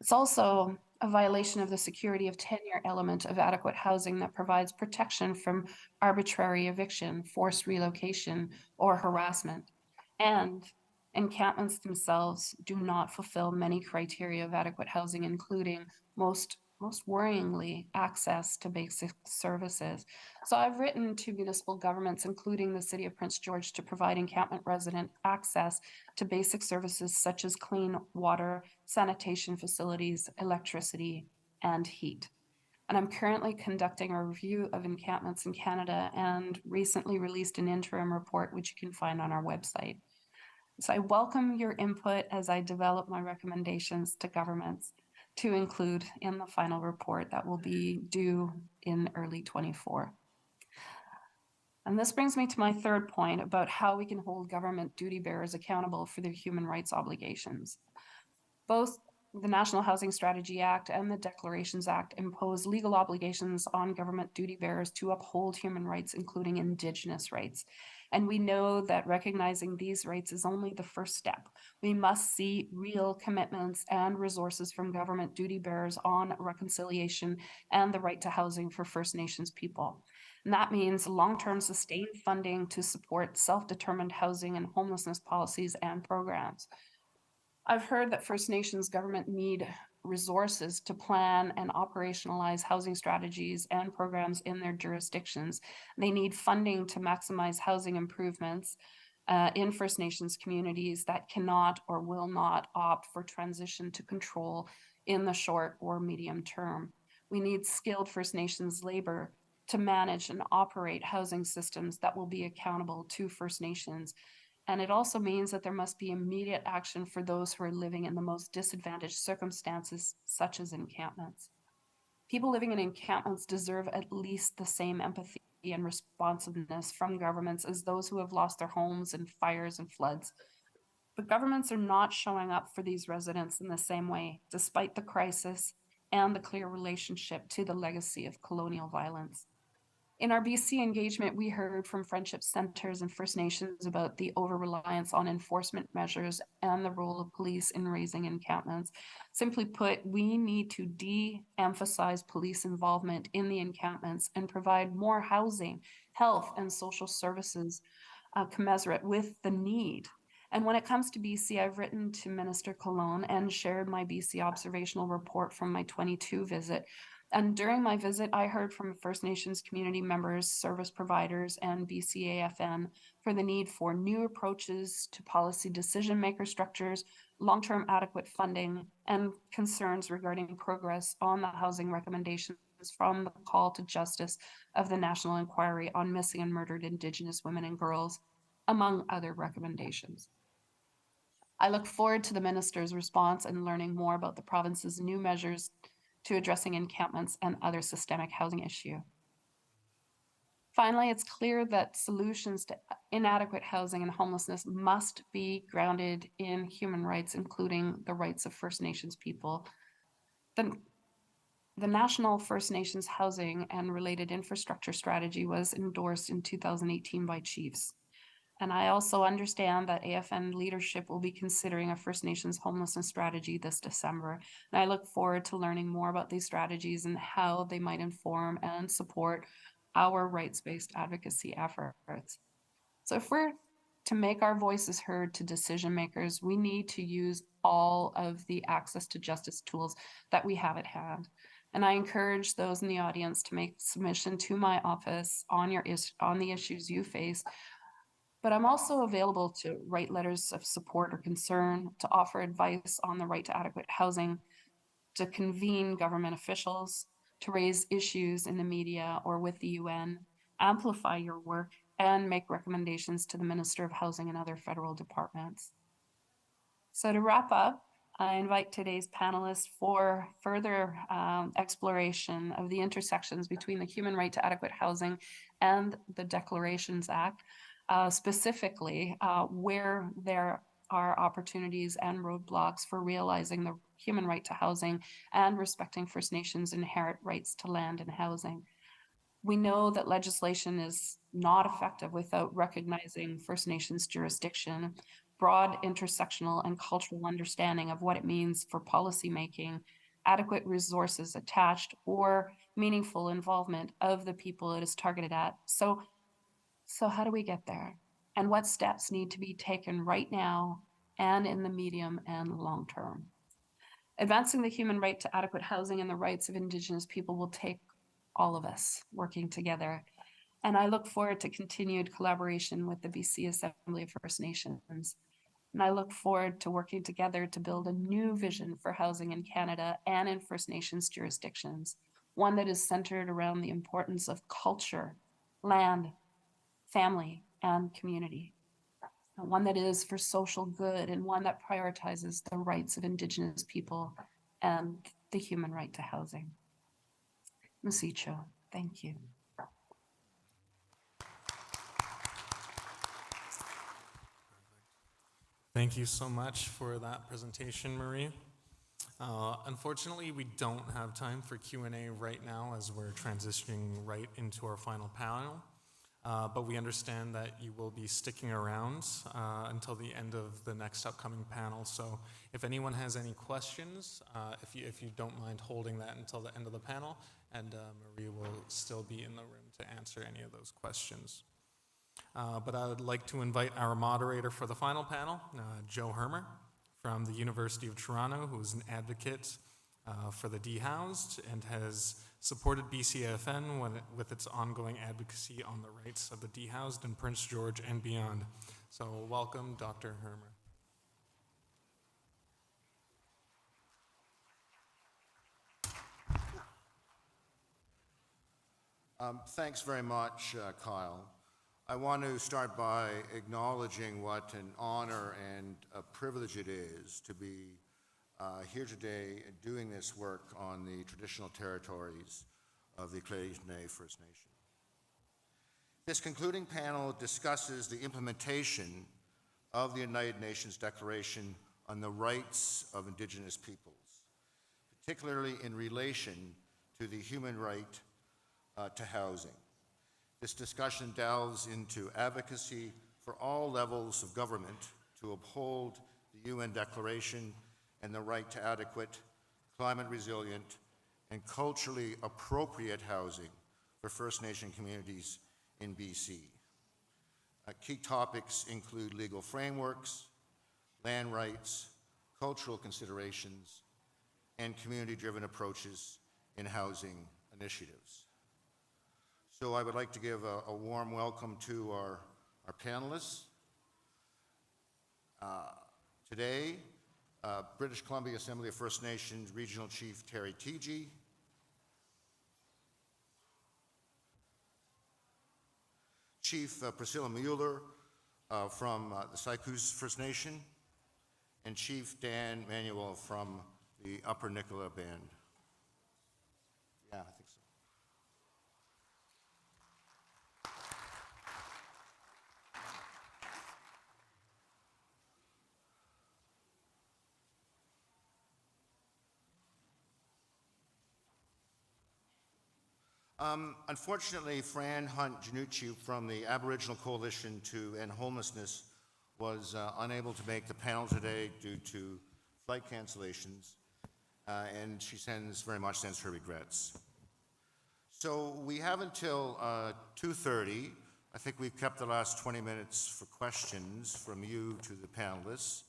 It's also a violation of the security of tenure element of adequate housing that provides protection from arbitrary eviction, forced relocation, or harassment. And encampments themselves do not fulfill many criteria of adequate housing, including most most worryingly, access to basic services. So I've written to municipal governments, including the City of Prince George, to provide encampment resident access to basic services such as clean water, sanitation facilities, electricity, and heat. And I'm currently conducting a review of encampments in Canada and recently released an interim report, which you can find on our website. So I welcome your input as I develop my recommendations to governments to include in the final report that will be due in early 24. And this brings me to my third point about how we can hold government duty bearers accountable for their human rights obligations. Both the National Housing Strategy Act and the Declarations Act impose legal obligations on government duty bearers to uphold human rights, including Indigenous rights. And we know that recognizing these rights is only the first step. We must see real commitments and resources from government duty bearers on reconciliation and the right to housing for First Nations people. And that means long-term sustained funding to support self-determined housing and homelessness policies and programs. I've heard that First Nations government need resources to plan and operationalize housing strategies and programs in their jurisdictions. They need funding to maximize housing improvements in First Nations communities that cannot or will not opt for transition to control in the short or medium term. We need skilled First Nations labor to manage and operate housing systems that will be accountable to First Nations. And it also means that there must be immediate action for those who are living in the most disadvantaged circumstances, such as encampments. People living in encampments deserve at least the same empathy and responsiveness from governments as those who have lost their homes in fires and floods. But governments are not showing up for these residents in the same way, despite the crisis and the clear relationship to the legacy of colonial violence. In our BC engagement, we heard from friendship centers and First Nations about the over-reliance on enforcement measures and the role of police in raising encampments. Simply put, we need to de-emphasize police involvement in the encampments and provide more housing, health, and social services commensurate with the need. And when it comes to BC, I've written to Minister Colon and shared my BC observational report from my 22 visit. And during my visit, I heard from First Nations community members, service providers, and BCAFN for the need for new approaches to policy decision-maker structures, long-term adequate funding, and concerns regarding progress on the housing recommendations from the call to justice of the National Inquiry on Missing and Murdered Indigenous Women and Girls, among other recommendations. I look forward to the minister's response and learning more about the province's new measures to addressing encampments and other systemic housing issues. Finally, it's clear that solutions to inadequate housing and homelessness must be grounded in human rights, including the rights of First Nations people. The National First Nations Housing and Related Infrastructure Strategy was endorsed in 2018 by chiefs. And I also understand that AFN leadership will be considering a First Nations homelessness strategy this December. And I look forward to learning more about these strategies and how they might inform and support our rights-based advocacy efforts. So if we're to make our voices heard to decision makers, we need to use all of the access to justice tools that we have at hand. And I encourage those in the audience to make submission to my office on the issues you face. But I'm also available to write letters of support or concern, to offer advice on the right to adequate housing, to convene government officials, to raise issues in the media or with the UN, amplify your work, and make recommendations to the Minister of Housing and other federal departments. So to wrap up, I invite today's panelists for further exploration of the intersections between the human right to adequate housing and the Declarations Act. Specifically where there are opportunities and roadblocks for realizing the human right to housing and respecting First Nations' inherent rights to land and housing. We know that legislation is not effective without recognizing First Nations jurisdiction, broad intersectional and cultural understanding of what it means for policymaking, adequate resources attached, or meaningful involvement of the people it is targeted at. So how do we get there? And what steps need to be taken right now and in the medium and long term? Advancing the human right to adequate housing and the rights of Indigenous people will take all of us working together. And I look forward to continued collaboration with the BC Assembly of First Nations. And I look forward to working together to build a new vision for housing in Canada and in First Nations jurisdictions, one that is centered around the importance of culture, land, family, and community. One that is for social good and one that prioritizes the rights of Indigenous people and the human right to housing. Masicho, thank you. Thank you so much for that presentation, Marie. Unfortunately, we don't have time for Q&A right now as we're transitioning right into our final panel. But we understand that you will be sticking around until the end of the next upcoming panel. So if anyone has any questions, if you don't mind holding that until the end of the panel, and Marie will still be in the room to answer any of those questions. But I would like to invite our moderator for the final panel, Joe Hermer from the University of Toronto, who is an advocate for the dehoused and has supported BCAFN with its ongoing advocacy on the rights of the dehoused in Prince George and beyond. So welcome, Dr. Hermer. Thanks very much, Kyle. I want to start by acknowledging what an honor and a privilege it is to be here today doing this work on the traditional territories of the Haudenosaunee First Nation. This concluding panel discusses the implementation of the United Nations Declaration on the Rights of Indigenous Peoples, particularly in relation to the human right to housing. This discussion delves into advocacy for all levels of government to uphold the UN Declaration and the right to adequate, climate resilient, and culturally appropriate housing for First Nation communities in BC. Key topics include legal frameworks, land rights, cultural considerations, and community-driven approaches in housing initiatives. So I would like to give a warm welcome to our panelists. Today, British Columbia Assembly of First Nations Regional Chief Terry Teegee, Chief Priscilla Mueller from the Sycouse First Nation, and Chief Dan Manuel from the Upper Nicola Band. Yeah, I think so. Unfortunately, Fran Hunt-Janucci from the Aboriginal Coalition to End Homelessness was unable to make the panel today due to flight cancellations, and she very much sends her regrets. So we have until 2:30. I think we've kept the last 20 minutes for questions from you to the panelists.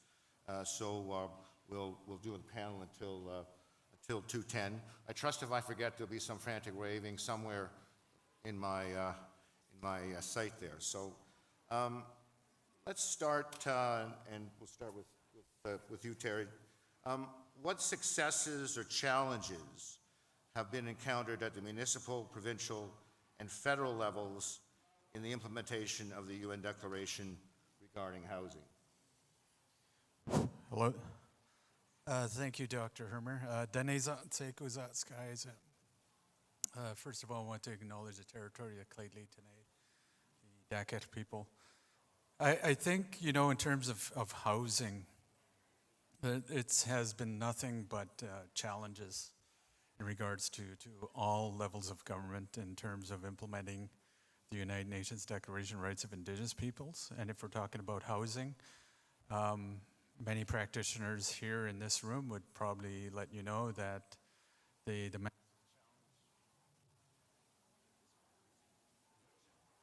So we'll do the panel until 2:10. I trust if I forget, there'll be some frantic waving somewhere in my site there. So let's start, and we'll start with you, Terry. What successes or challenges have been encountered at the municipal, provincial, and federal levels in the implementation of the UN Declaration regarding housing? Hello. Thank you, Dr. Hermer. First of all, I want to acknowledge the territory of Clydley tonight, the Daket people. I think, you know, in terms of housing, it has been nothing but challenges in regards to all levels of government in terms of implementing the United Nations Declaration on Rights of Indigenous Peoples. And if we're talking about housing, many practitioners here in this room would probably let you know that the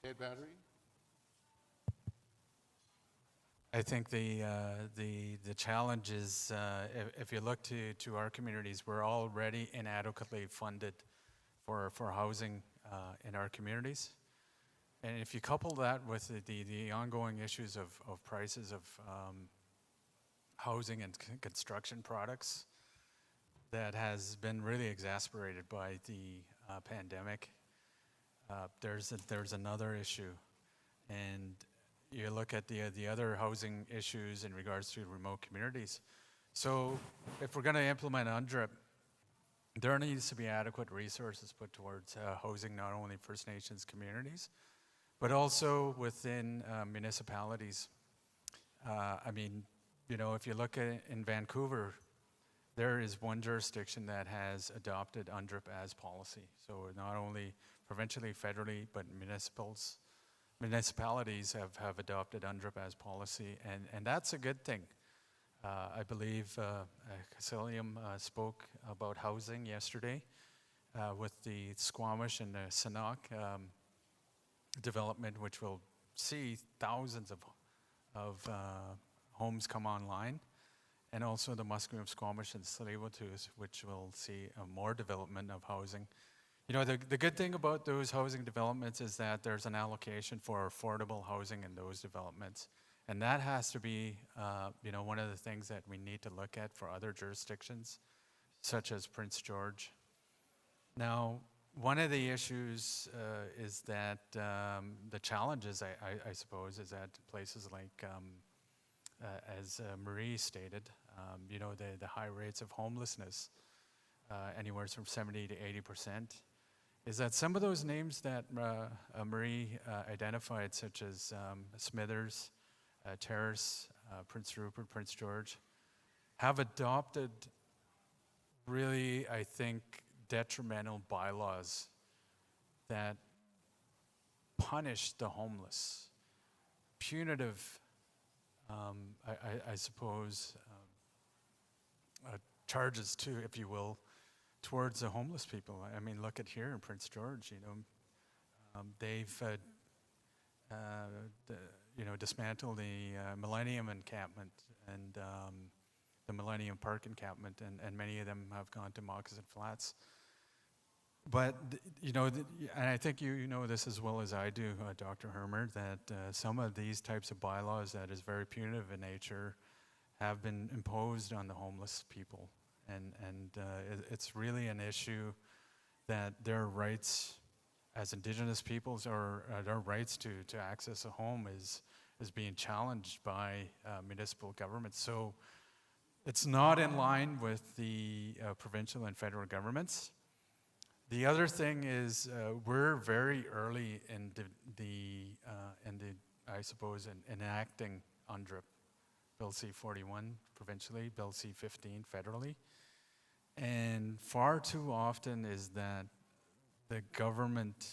Dead battery? I think the challenge is, if you look to our communities, we're already inadequately funded for housing in our communities. And if you couple that with the ongoing issues of prices of housing and construction products, that has been really exacerbated by the pandemic, there's another issue. And you look at the other housing issues in regards to remote communities. So if we're going to implement UNDRIP, there needs to be adequate resources put towards housing not only First Nations communities, but also within municipalities. I mean, you know, if you look at in Vancouver, there is one jurisdiction that has adopted UNDRIP as policy. So not only provincially, federally, but municipalities have adopted UNDRIP as policy, and that's a good thing. I believe Casilium spoke about housing yesterday with the Squamish and the Sanok development, which will see thousands of homes come online, and also the Musqueam, Squamish, and Tsleil-Waututh, which will see more development of housing. You know, the good thing about those housing developments is that there's an allocation for affordable housing in those developments. And that has to be, you know, one of the things that we need to look at for other jurisdictions, such as Prince George. Now, one of the issues is that the challenges, I suppose, is that places like, as Marie stated, you know, the high rates of homelessness, anywhere from 70 to 80%, is that some of those names that Marie identified, such as Smithers, Terrace, Prince Rupert, Prince George, have adopted really, I think, detrimental bylaws that punish the homeless. Punitive, I suppose, charges too, if you will, towards the homeless people. I mean, look at here in Prince George, you know, they've you know, dismantled the Millennium encampment and the Millennium Park encampment, and many of them have gone to Moccasin Flats. But, you know, and I think you know this as well as I do, Dr. Hermer, that some of these types of bylaws that is very punitive in nature have been imposed on the homeless people. And it's really an issue that their rights as Indigenous peoples, or their rights to access a home is being challenged by municipal governments. So it's not in line with the provincial and federal governments. The other thing is we're very early in the I suppose in enacting UNDRIP, Bill C-41 provincially, Bill C-15 federally, and far too often is that the government,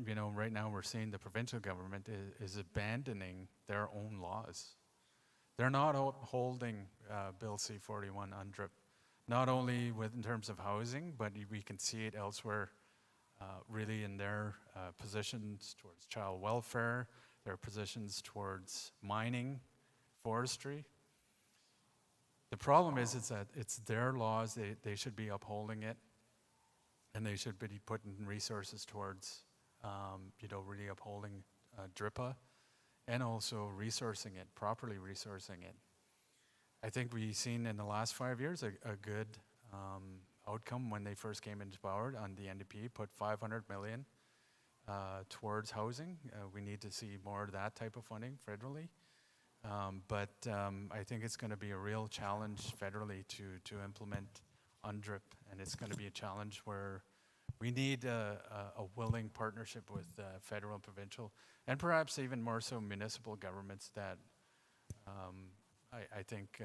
you know, right now we're seeing the provincial government is abandoning their own laws. They're not upholding Bill C-41 UNDRIP, not only in terms of housing, but we can see it elsewhere, really in their positions towards child welfare, their positions towards mining, forestry. The problem is that it's their laws, they should be upholding it, and they should be putting resources towards, you know, really upholding DRIPA, and also resourcing it, properly resourcing it. I think we've seen in the last 5 years a good outcome when they first came into power on the NDP, put $500 million towards housing. We need to see more of that type of funding federally. But I think it's going to be a real challenge federally to implement UNDRIP, and it's going to be a challenge where we need a willing partnership with federal and provincial, and perhaps even more so municipal governments that I think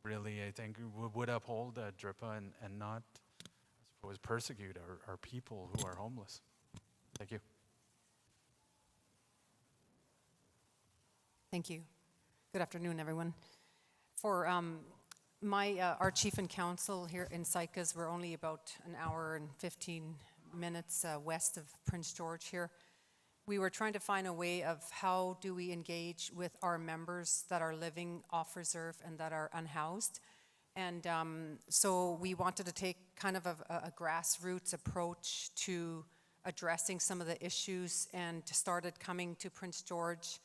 really, I think would uphold DRIPA and not, I suppose, persecute our people who are homeless. Thank you. Thank you. Good afternoon, everyone. For our chief and council here in Sycas, we're only about an hour and 15 minutes west of Prince George here. we were trying to find a way of how do we engage with our members that are living off reserve and that are unhoused. And so we wanted to take kind of a grassroots approach to addressing some of the issues, and started coming to Prince George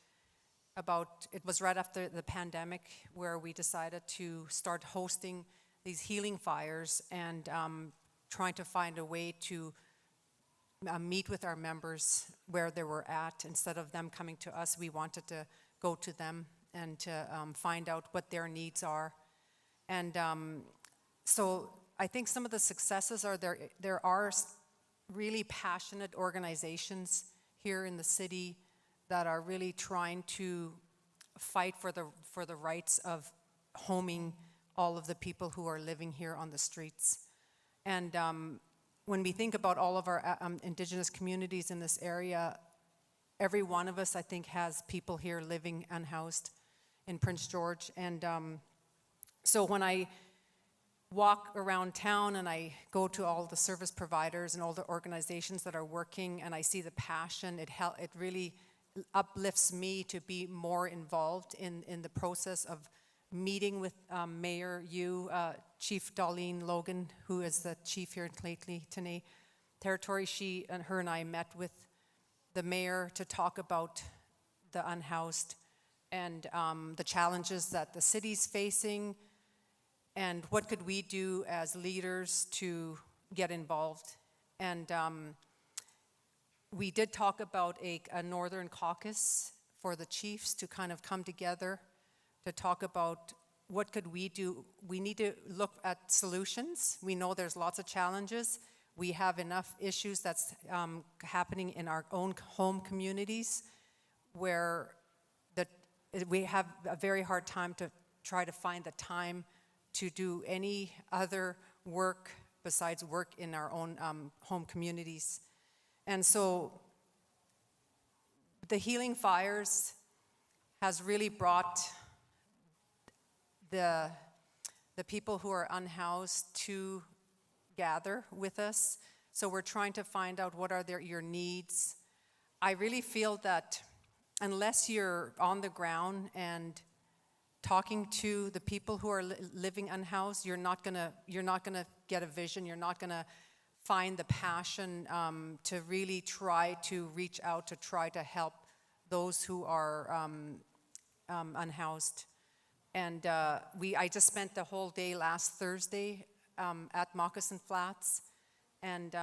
it was right after the pandemic where we decided to start hosting these healing fires and trying to find a way to meet with our members where they were at. Instead of them coming to us, we wanted to go to them and to find out what their needs are. And so I think some of the successes are there are really passionate organizations here in the city that are really trying to fight for the rights of homing all of the people who are living here on the streets. And when we think about all of our Indigenous communities in this area, every one of us, I think, has people here living unhoused in Prince George. And so when I walk around town and I go to all the service providers and all the organizations that are working, and I see the passion, it really uplifts me to be more involved in the process of meeting with Mayor Chief Darlene Logan, who is the chief here in Lheidli Territory. Her and I met with the mayor to talk about the unhoused and the challenges that the city's facing, and what could we do as leaders to get involved. And we did talk about a northern caucus for the chiefs to kind of come together to talk about what could we do. We need to look at solutions. We know there's lots of challenges. We have enough issues that's happening in our own home communities where we have a very hard time to try to find the time to do any other work besides work in our own home communities. And so the Healing Fires has really brought the people who are unhoused to gather with us. So we're trying to find out what are your needs. I really feel that unless you're on the ground and talking to the people who are living unhoused, you're not gonna get a vision. You're not gonna find the passion to really try to reach out to try to help those who are unhoused. And I just spent the whole day last Thursday at Moccasin Flats, and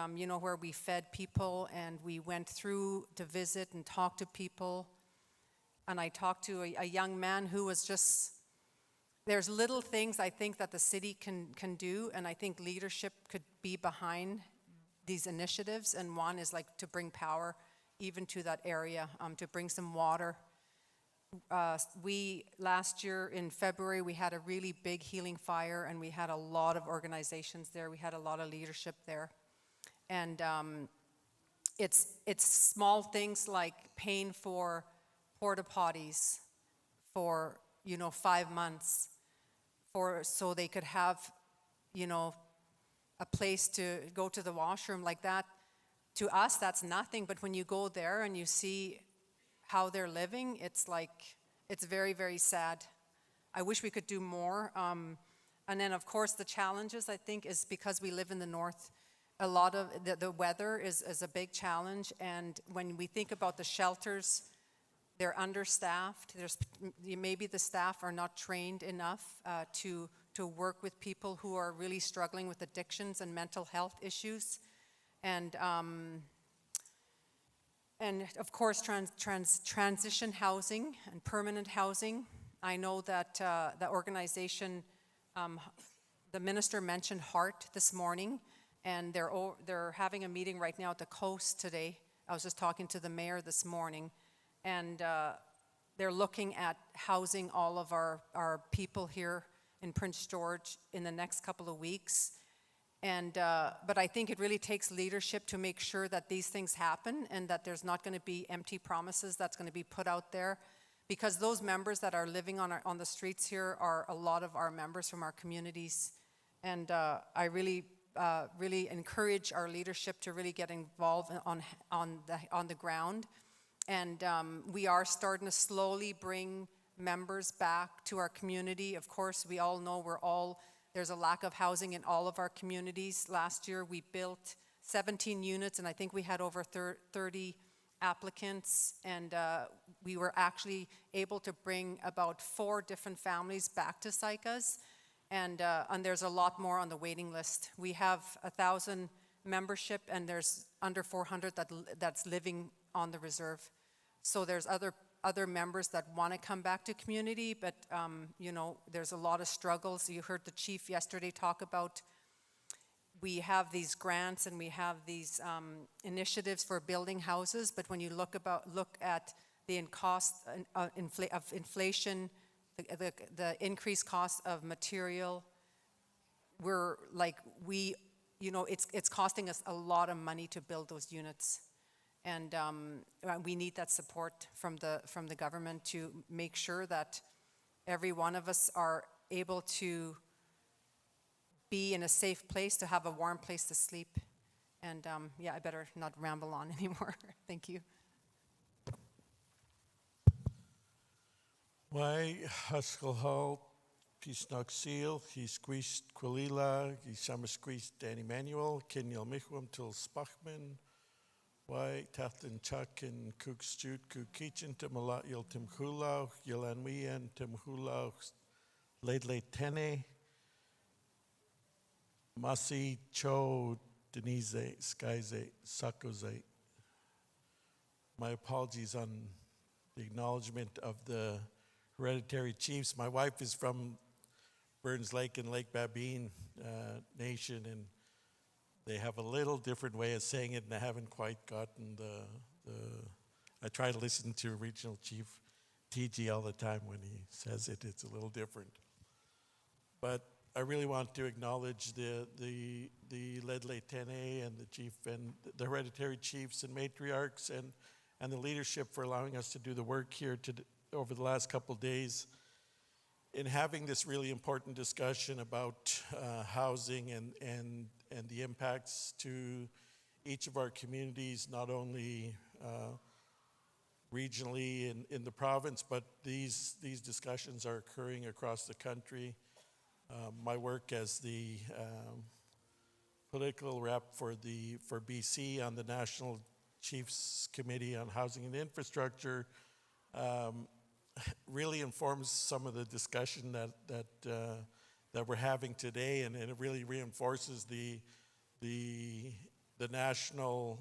where we fed people, and we went through to visit and talk to people. And I talked to a young man who was just, there's little things I think that the city can do, and I think leadership could be behind these initiatives. And one is like to bring power even to that area, to bring some water. Last year in February, we had a really big healing fire, and we had a lot of organizations there. We had a lot of leadership there. And it's small things like paying for porta potties for 5 months, so they could have a place to go to the washroom like that. To us, that's nothing, but when you go there and you see how they're living, it's very, very sad. I wish we could do more. And then, of course, the challenges, I think, is because we live in the north, a lot of the weather is a big challenge. And when we think about the shelters, they're understaffed. Maybe the staff are not trained enough to work with people who are really struggling with addictions and mental health issues. And of course, transition housing and permanent housing. I know that the organization, the minister mentioned HEART this morning, and they're having a meeting right now at the coast today. I was just talking to the mayor this morning, and they're looking at housing all of our people here in Prince George in the next couple of weeks. And but I think it really takes leadership to make sure that these things happen, and that there's not going to be empty promises that's going to be put out there, because those members that are living on the streets here are a lot of our members from our communities. And I really encourage our leadership to really get involved on the ground, We are starting to slowly bring members back to our community. Of course, we all know there's a lack of housing in all of our communities. Last year, we built 17 units, and I think we had over 30 applicants, and we were actually able to bring about 4 different families back to SICAs, and there's a lot more on the waiting list. We have 1,000 membership, and there's under 400 that's living on the reserve. So there's other members that want to come back to community, but you know, there's a lot of struggles. You heard the chief yesterday talk about we have these grants and we have these initiatives for building houses, but when you look at the cost of inflation, the increased cost of material, you know, it's costing us a lot of money to build those units. And we need that support from the government to make sure that every one of us are able to be in a safe place, to have a warm place to sleep. And yeah, I better not ramble on anymore. Thank you. Why Huskelhal, Pisnog Seal, he squeezed Quilila, he summer squeezed Danny Manuel, Kenyal Michwam till Spachman, why Tathan Chuck and Cook Stute, Cook Kitchen, Timalat Yil Tim Hulau, Yilanwian, Tim Hulau, Ladle Tene, Masi Cho, Denise, Skyze, Sakoze. My apologies on the acknowledgement of the hereditary chiefs. My wife is from Burns Lake and Lake Babine Nation, and they have a little different way of saying it, and I haven't quite gotten I try to listen to Regional Chief TG all the time when he says it. It's a little different. But I really want to acknowledge the Ledley Tene and the chief and the hereditary chiefs and matriarchs and the leadership for allowing us to do the work here over the last couple of days in having this really important discussion about housing and the impacts to each of our communities, not only regionally in the province, but these discussions are occurring across the country. My work as the political rep for BC on the National Chiefs Committee on Housing and Infrastructure really informs some of the discussion that we're having today, and it really reinforces the national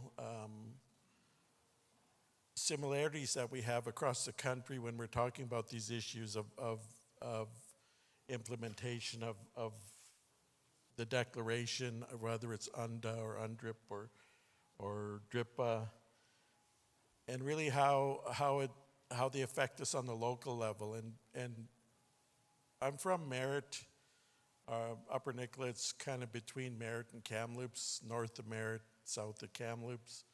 similarities that we have across the country when we're talking about these issues of implementation of the declaration, whether it's UNDA or UNDRIP or DRIPA, and really how they affect us on the local level. And I'm from Merritt, Upper Nicolet's kind of between Merritt and Kamloops, north of Merritt, south of Kamloops.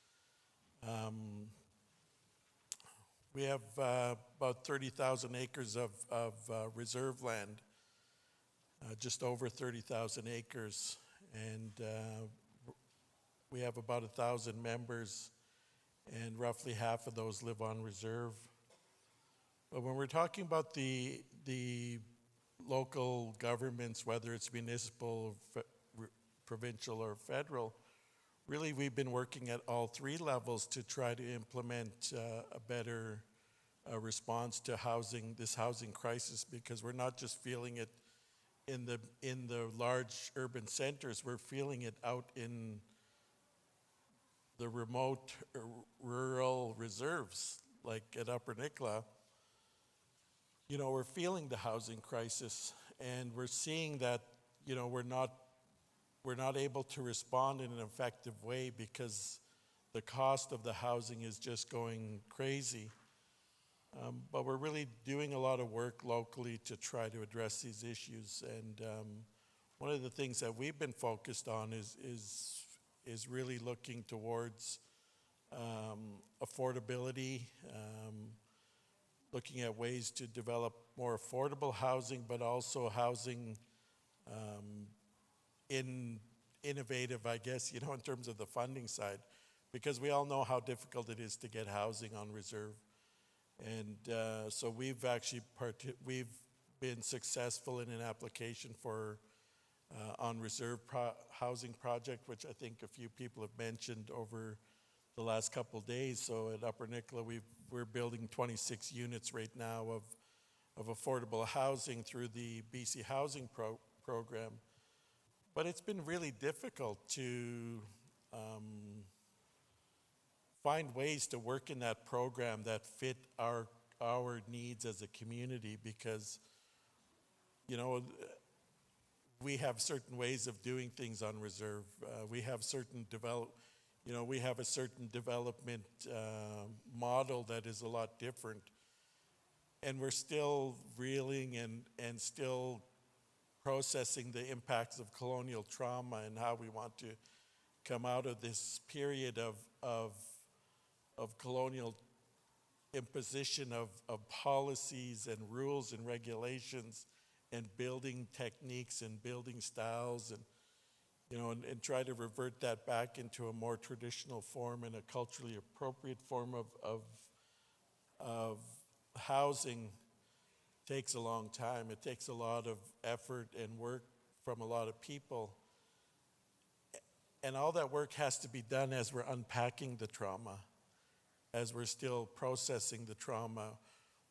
We have about 30,000 acres of reserve land, just over 30,000 acres, and we have about 1,000 members, and roughly half of those live on reserve. But when we're talking about the local governments, whether it's municipal, provincial, or federal, really we've been working at all 3 levels to try to implement a better response to this housing crisis, because we're not just feeling it in the large urban centers, we're feeling it out in the remote rural reserves, like at Upper Nicolet. You know, we're feeling the housing crisis, and we're seeing that, you know, we're not able to respond in an effective way because the cost of the housing is just going crazy. But we're really doing a lot of work locally to try to address these issues. And one of the things that we've been focused on is really looking towards affordability, looking at ways to develop more affordable housing, but also housing innovative, I guess, you know, in terms of the funding side, because we all know how difficult it is to get housing on reserve. And so we've actually we've been successful in an application for on reserve housing project, which I think a few people have mentioned over the last couple of days. So at Upper Nicola, we're building 26 units right now of affordable housing through the BC Housing program. But it's been really difficult to find ways to work in that program that fit our needs as a community, because, you know, we have certain ways of doing things on reserve. We have certain we have a certain development model that is a lot different. And we're still reeling and still processing the impacts of colonial trauma and how we want to come out of this period of colonial imposition of policies and rules and regulations and building techniques and building styles, and and try to revert that back into a more traditional form and a culturally appropriate form of housing takes a long time. It takes a lot of effort and work from a lot of people. And all that work has to be done as we're unpacking the trauma, as we're still processing the trauma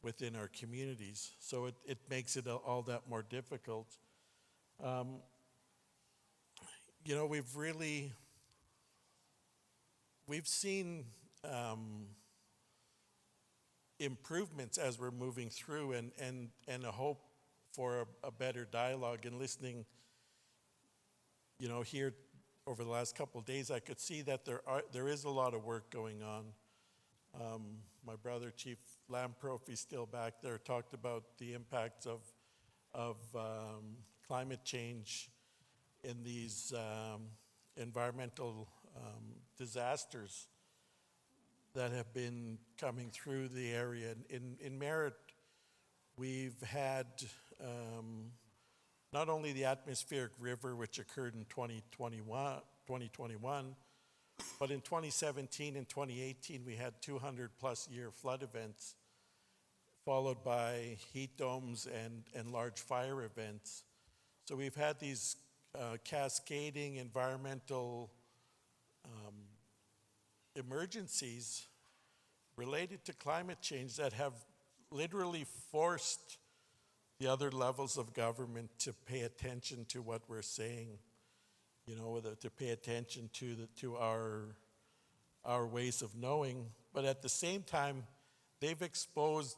within our communities. So it makes it all that more difficult. We've seen improvements as we're moving through, and a hope for a better dialogue. And listening, here over the last couple of days, I could see that there is a lot of work going on. My brother, Chief Lamprof, he's still back there, talked about the impacts of climate change in these environmental disasters that have been coming through the area. In Merritt, we've had not only the atmospheric river, which occurred in 2021, but in 2017 and 2018, we had 200+ year flood events, followed by heat domes and large fire events. So we've had these cascading environmental emergencies related to climate change that have literally forced the other levels of government to pay attention to what we're saying, to pay attention to our ways of knowing. But at the same time, they've exposed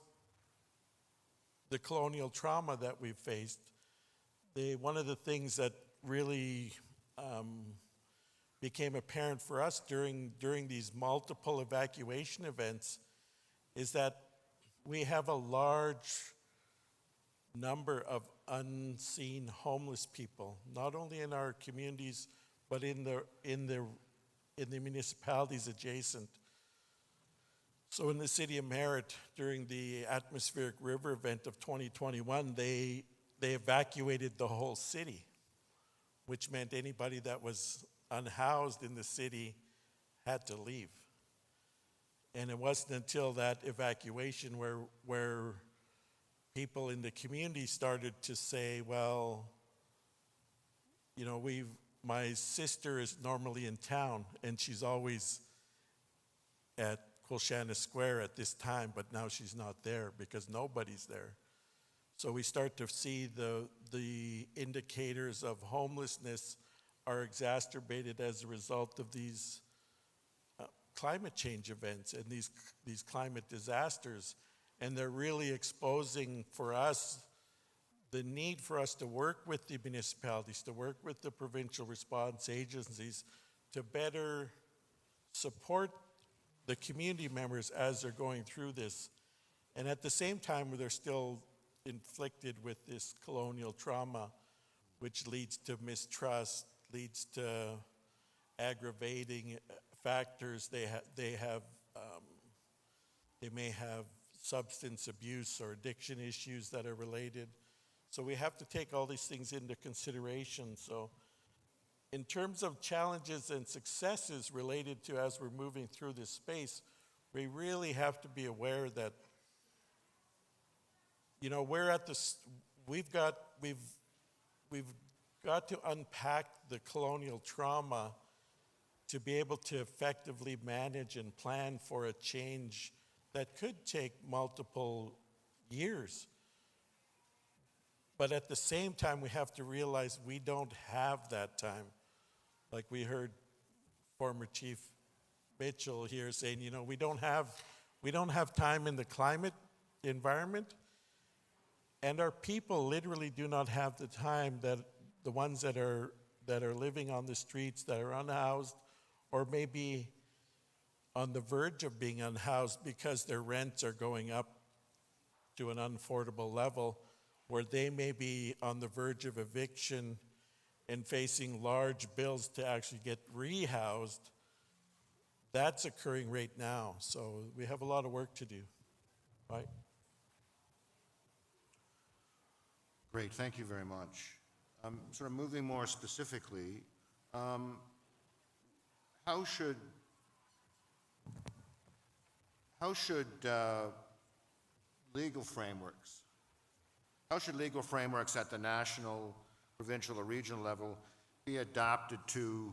the colonial trauma that we've faced. One of the things that really became apparent for us during these multiple evacuation events is that we have a large number of unseen homeless people, not only in our communities, but in the municipalities adjacent. So in the city of Merritt, during the atmospheric river event of 2021, they evacuated the whole city, which meant anybody that was unhoused in the city had to leave. And it wasn't until that evacuation where people in the community started to say, well, my sister is normally in town, and she's always at Quilchana Square at this time, but now she's not there because nobody's there. So we start to see the indicators of homelessness are exacerbated as a result of these climate change events and these climate disasters. And they're really exposing for us the need for us to work with the municipalities, to work with the provincial response agencies to better support the community members as they're going through this. And at the same time, they're still inflicted with this colonial trauma, which leads to mistrust, leads to aggravating factors. They may have substance abuse or addiction issues that are related. So we have to take all these things into consideration. So in terms of challenges and successes related to as we're moving through this space, we really have to be aware that, you know, we're at this, we've got to unpack the colonial trauma to be able to effectively manage and plan for a change that could take multiple years. But at the same time, we have to realize we don't have that time. Like we heard former Chief Mitchell here saying, you know, we don't have time in the climate environment, and our people literally do not have the time that the ones that are living on the streets, that are unhoused, or maybe on the verge of being unhoused because their rents are going up to an unaffordable level, where they may be on the verge of eviction and facing large bills to actually get rehoused. That's occurring right now. So we have a lot of work to do, right? Great, thank you very much. Sort of moving more specifically, how should legal frameworks at the national, provincial, or regional level be adapted to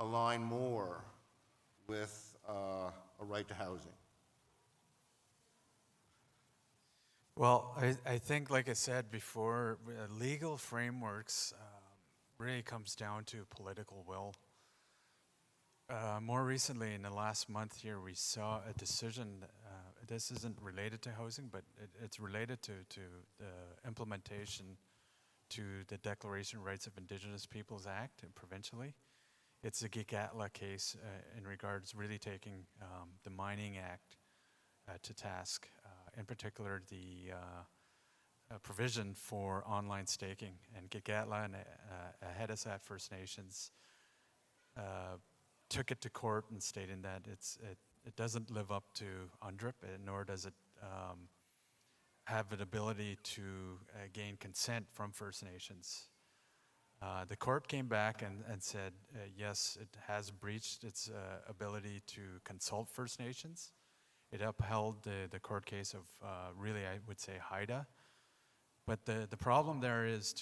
align more with a right to housing? Well, I think, like I said before, legal frameworks really comes down to political will. More recently, in the last month here, we saw a decision. This isn't related to housing, but it's related to the implementation to the Declaration of Rights of Indigenous Peoples Act provincially. It's the Gigatla case in regards really taking the Mining Act to task. In particular, the provision for online staking. And Gigatla and Hedisat First Nations took it to court and stating that it doesn't live up to UNDRIP, nor does it have an ability to gain consent from First Nations. The court came back and said, yes, it has breached its ability to consult First Nations. It upheld the court case of really, I would say, Haida. But the problem there is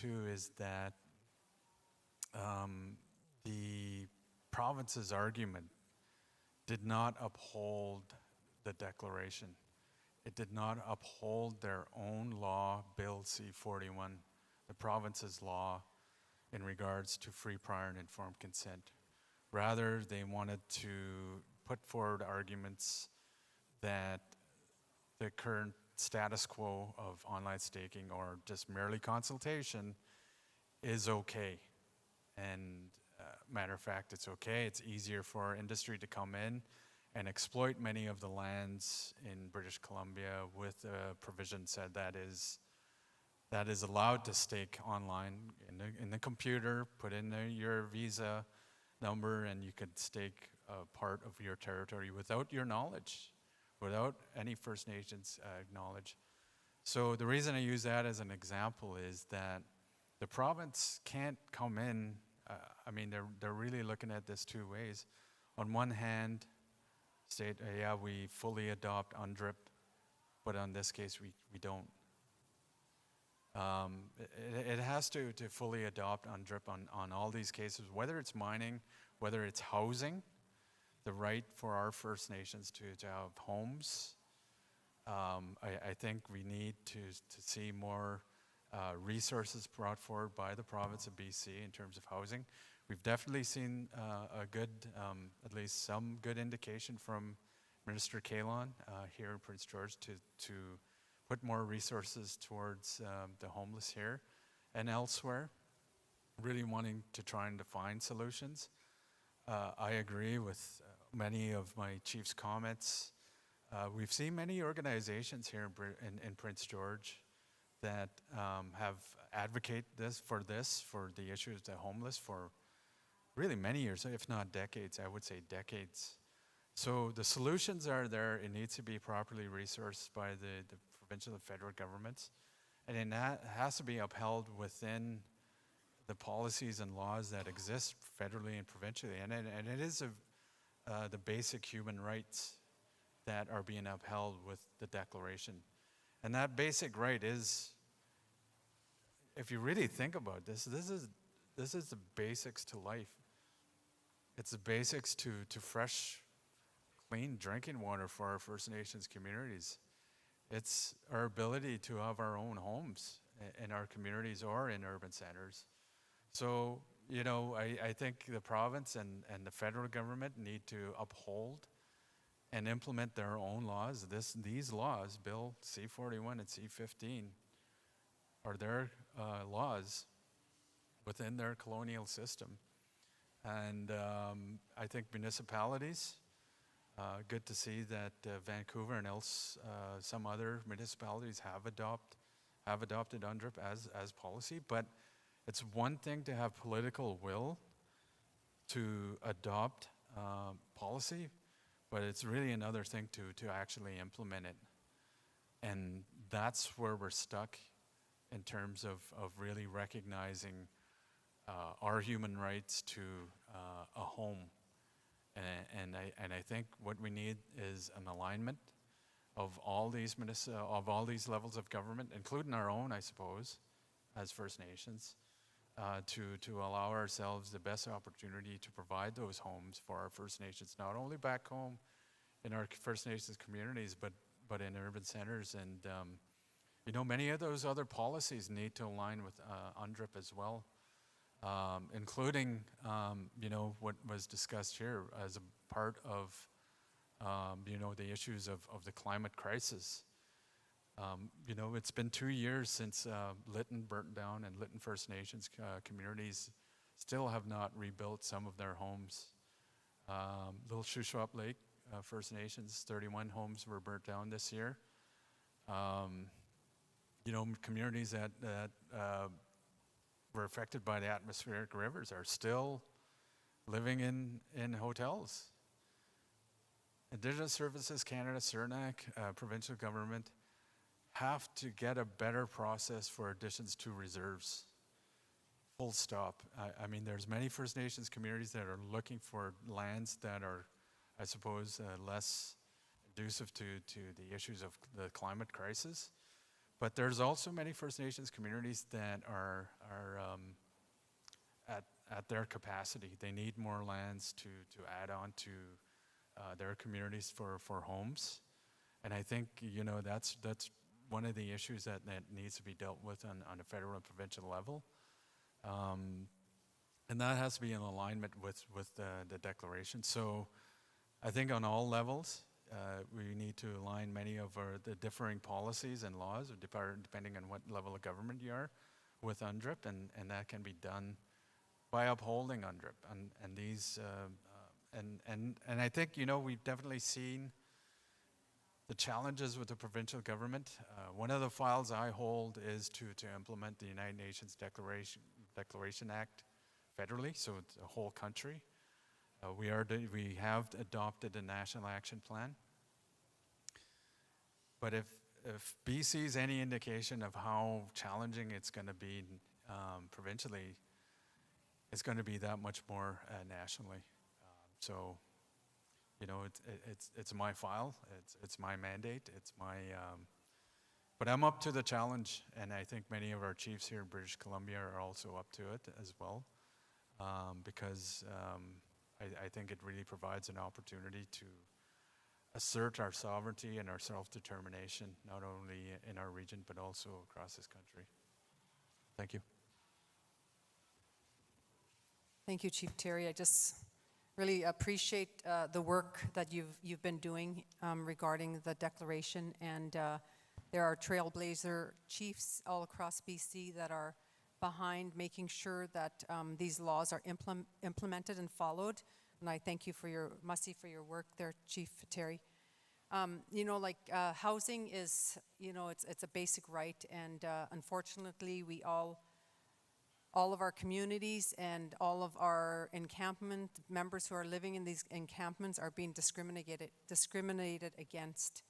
that the province's argument did not uphold the declaration. It did not uphold their own law, Bill C-41, the province's law in regards to free, prior, and informed consent. Rather, they wanted to put forward arguments that the current status quo of online staking or just merely consultation is okay. And matter of fact, it's okay. It's easier for our industry to come in and exploit many of the lands in British Columbia with a provision said that is allowed to stake online in the computer, put in your visa number, and you could stake a part of your territory without your knowledge, without any First Nations knowledge. So the reason I use that as an example is that the province can't come in. I mean, they're really looking at this two ways. On one hand, state, yeah, we fully adopt UNDRIP, but in this case, we don't. It has to fully adopt UNDRIP on all these cases, whether it's mining, whether it's housing, the right for our First Nations to have homes. I think we need to see more resources brought forward by the province of BC in terms of housing. We've definitely seen a good, at least some good indication from Minister Kalon here in Prince George to put more resources towards the homeless here and elsewhere, really wanting to try and find solutions. I agree with many of my chief's comments. We've seen many organizations here in Prince George that have advocated for the issues of the homeless for really many years, if not decades. I would say decades. So the solutions are there. It needs to be properly resourced by the provincial and federal governments, and then that has to be upheld within the policies and laws that exist federally and provincially. And it is the basic human rights that are being upheld with the Declaration. And that basic right is, if you really think about this is the basics to life. It's the basics to fresh, clean drinking water for our First Nations communities. It's our ability to have our own homes in our communities or in urban centers. So, you know, I think the province and the federal government need to uphold and implement their own laws. These laws, Bill C-41 and C-15, are their laws within their colonial system. And I think municipalities, good to see that Vancouver and some other municipalities have adopted UNDRIP as policy, but it's one thing to have political will to adopt policy, but it's really another thing to actually implement it. And that's where we're stuck in terms of really recognizing our human rights to a home. And I think what we need is an alignment of all these levels of government, including our own, I suppose, as First Nations, to allow ourselves the best opportunity to provide those homes for our First Nations, not only back home in our First Nations communities, but in urban centers. And you know, many of those other policies need to align with UNDRIP as well. Including, you know, what was discussed here as a part of, you know, the issues of the climate crisis. You know, it's been 2 years since Lytton burnt down, and Lytton First Nations communities still have not rebuilt some of their homes. Little Shuswap Lake First Nations, 31 homes were burnt down this year. You know, communities that were affected by the atmospheric rivers are still living in hotels. Indigenous Services Canada, CERNAC, provincial government, have to get a better process for additions to reserves. Full stop. I mean, there's many First Nations communities that are looking for lands that are, I suppose, less conducive to the issues of the climate crisis. But there's also many First Nations communities that are at their capacity. They need more lands to add on to their communities for homes. And I think, you know, that's one of the issues that needs to be dealt with on a federal and provincial level. And that has to be in alignment with the Declaration. So I think on all levels, we need to align many of the differing policies and laws, depending on what level of government you are, with UNDRIP, and that can be done by upholding UNDRIP. And these, and I think, you know, we've definitely seen the challenges with the provincial government. One of the files I hold is to implement the United Nations Declaration Act federally, so it's a whole country. We have adopted a national action plan. But if BC is any indication of how challenging it's going to be provincially, it's going to be that much more nationally. So, you know, it's my file, it's my mandate, it's my. But I'm up to the challenge, and I think many of our chiefs here in British Columbia are also up to it as well, because. I think it really provides an opportunity to assert our sovereignty and our self-determination, not only in our region, but also across this country. Thank you. Thank you, Chief Terry. I just really appreciate the work that you've been doing regarding the Declaration, and there are trailblazer chiefs all across BC that are behind making sure that these laws are implemented and followed. And I thank you for your work there, Chief Terry. You know, like housing is, you know, it's a basic right, and unfortunately we all of our communities and all of our encampment members who are living in these encampments are being discriminated against.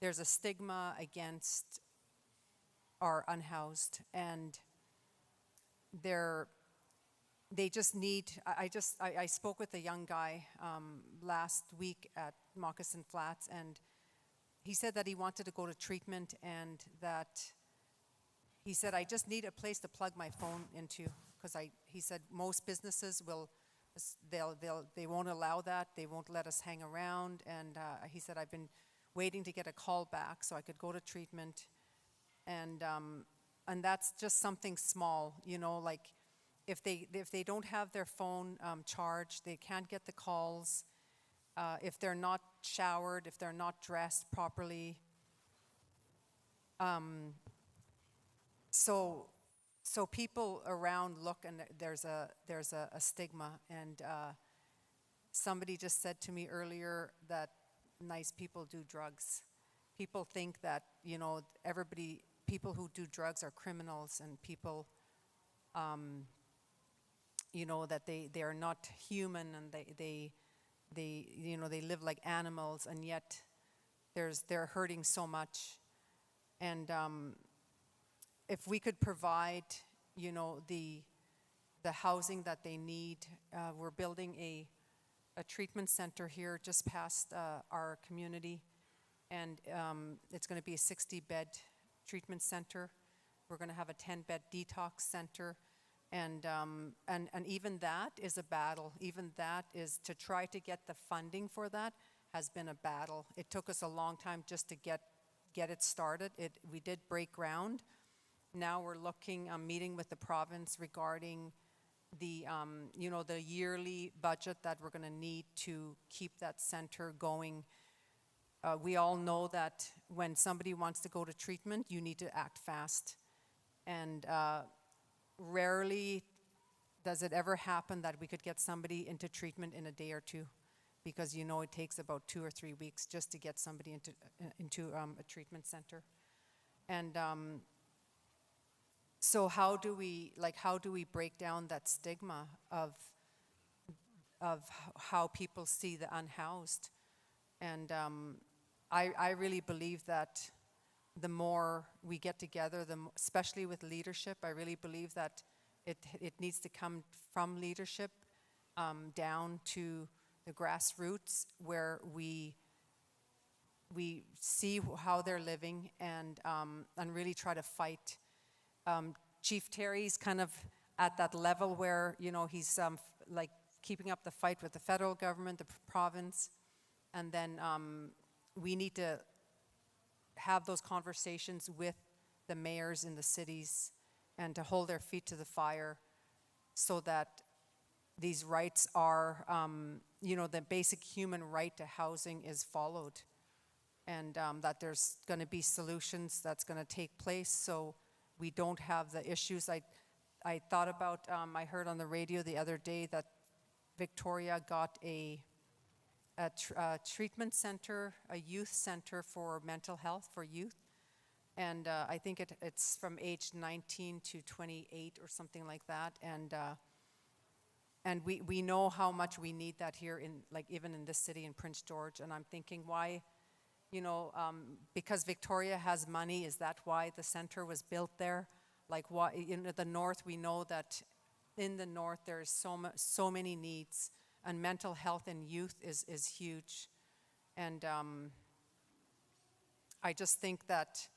There's a stigma against our unhoused, and they're they just need, I spoke with a young guy last week at Moccasin Flats, and he said that he wanted to go to treatment, and that he said, I just need a place to plug my phone into, because he said most businesses will, they won't allow that, they won't let us hang around, and he said, I've been waiting to get a call back so I could go to treatment, and that's just something small, you know, like if they don't have their phone charged, they can't get the calls, if they're not showered, if they're not dressed properly. So people around look, and there's a stigma, and somebody just said to me earlier that nice people do drugs. People think that, you know, people who do drugs are criminals, and people, you know, that they are not human, and they you know, they live like animals, and yet they're hurting so much. And if we could provide, you know, the housing that they need, we're building a treatment center here just past our community, and it's going to be a 60-bed treatment center. We're going to have a 10-bed detox center, and even that is a battle. Even that is, to try to get the funding for that has been a battle. It took us a long time just to get it started. We did break ground. Now we're looking, meeting with the province regarding the, you know, the yearly budget that we're going to need to keep that center going. We all know that when somebody wants to go to treatment, you need to act fast. And rarely does it ever happen that we could get somebody into treatment in a day or two, because you know it takes about 2 or 3 weeks just to get somebody into a treatment center. And so how do we break down that stigma of how people see the unhoused? And I really believe that the more we get together, especially with leadership, I really believe that it needs to come from leadership down to the grassroots, where we see how they're living, and really try to fight. Chief Terry's kind of at that level where, you know, he's like keeping up the fight with the federal government, the province, and then we need to have those conversations with the mayors in the cities, and to hold their feet to the fire, so that these rights are, you know, the basic human right to housing is followed, and that there's going to be solutions that's going to take place, so we don't have the issues. I thought about, I heard on the radio the other day that Victoria got a treatment center, a youth center for mental health for youth. And I think it's from age 19 to 28 or something like that. And we know how much we need that here in, like, even in this city in Prince George. And I'm thinking, why, you know, because Victoria has money, is that why the center was built there? Like, why, in the north, we know that in the north there's so many needs, and mental health in youth is huge. And I just think that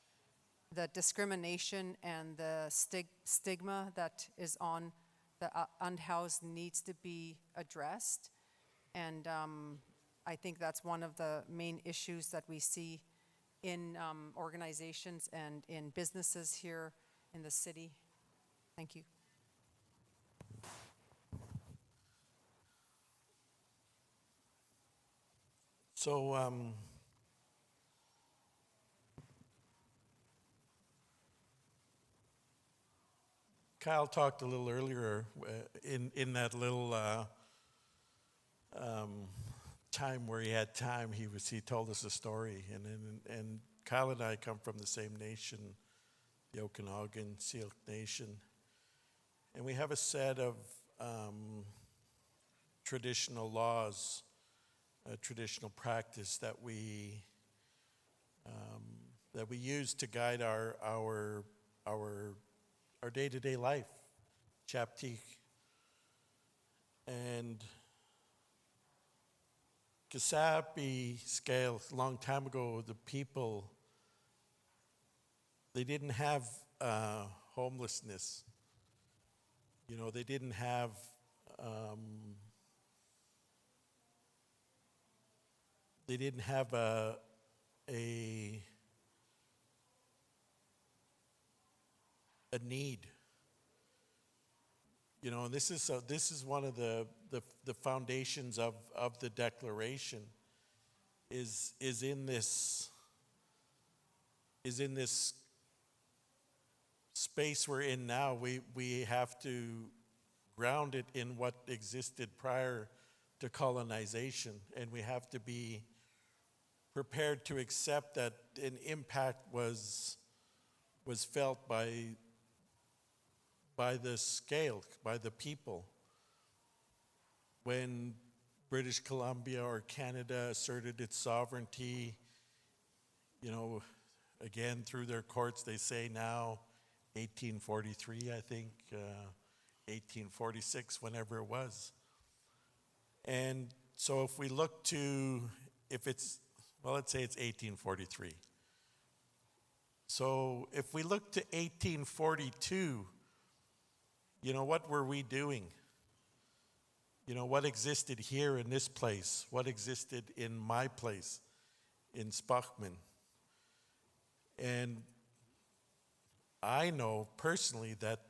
the discrimination and the stigma that is on the unhoused needs to be addressed. And I think that's one of the main issues that we see in organizations and in businesses here in the city. Thank you. So, Kyle talked a little earlier in that little time where he had time. He told us a story, and Kyle and I come from the same nation, the Okanagan Syilx Nation, and we have a set of traditional laws, traditional practice that we use to guide our day-to-day life. Chaptik, And Kasapi scale, a long time ago, the people, they didn't have homelessness. You know, they didn't have a need. You know, and this is one of the foundations of the Declaration is in this space we're in now. We have to ground it in what existed prior to colonization, and we have to be prepared to accept that an impact was felt by the scale, by the people. When British Columbia or Canada asserted its sovereignty, you know, again, through their courts, they say now 1843, I think, 1846, whenever it was. And so if we look to, let's say it's 1843. So if we look to 1842, you know, what were we doing? You know, what existed here in this place? What existed in my place, in Spachman? And I know personally that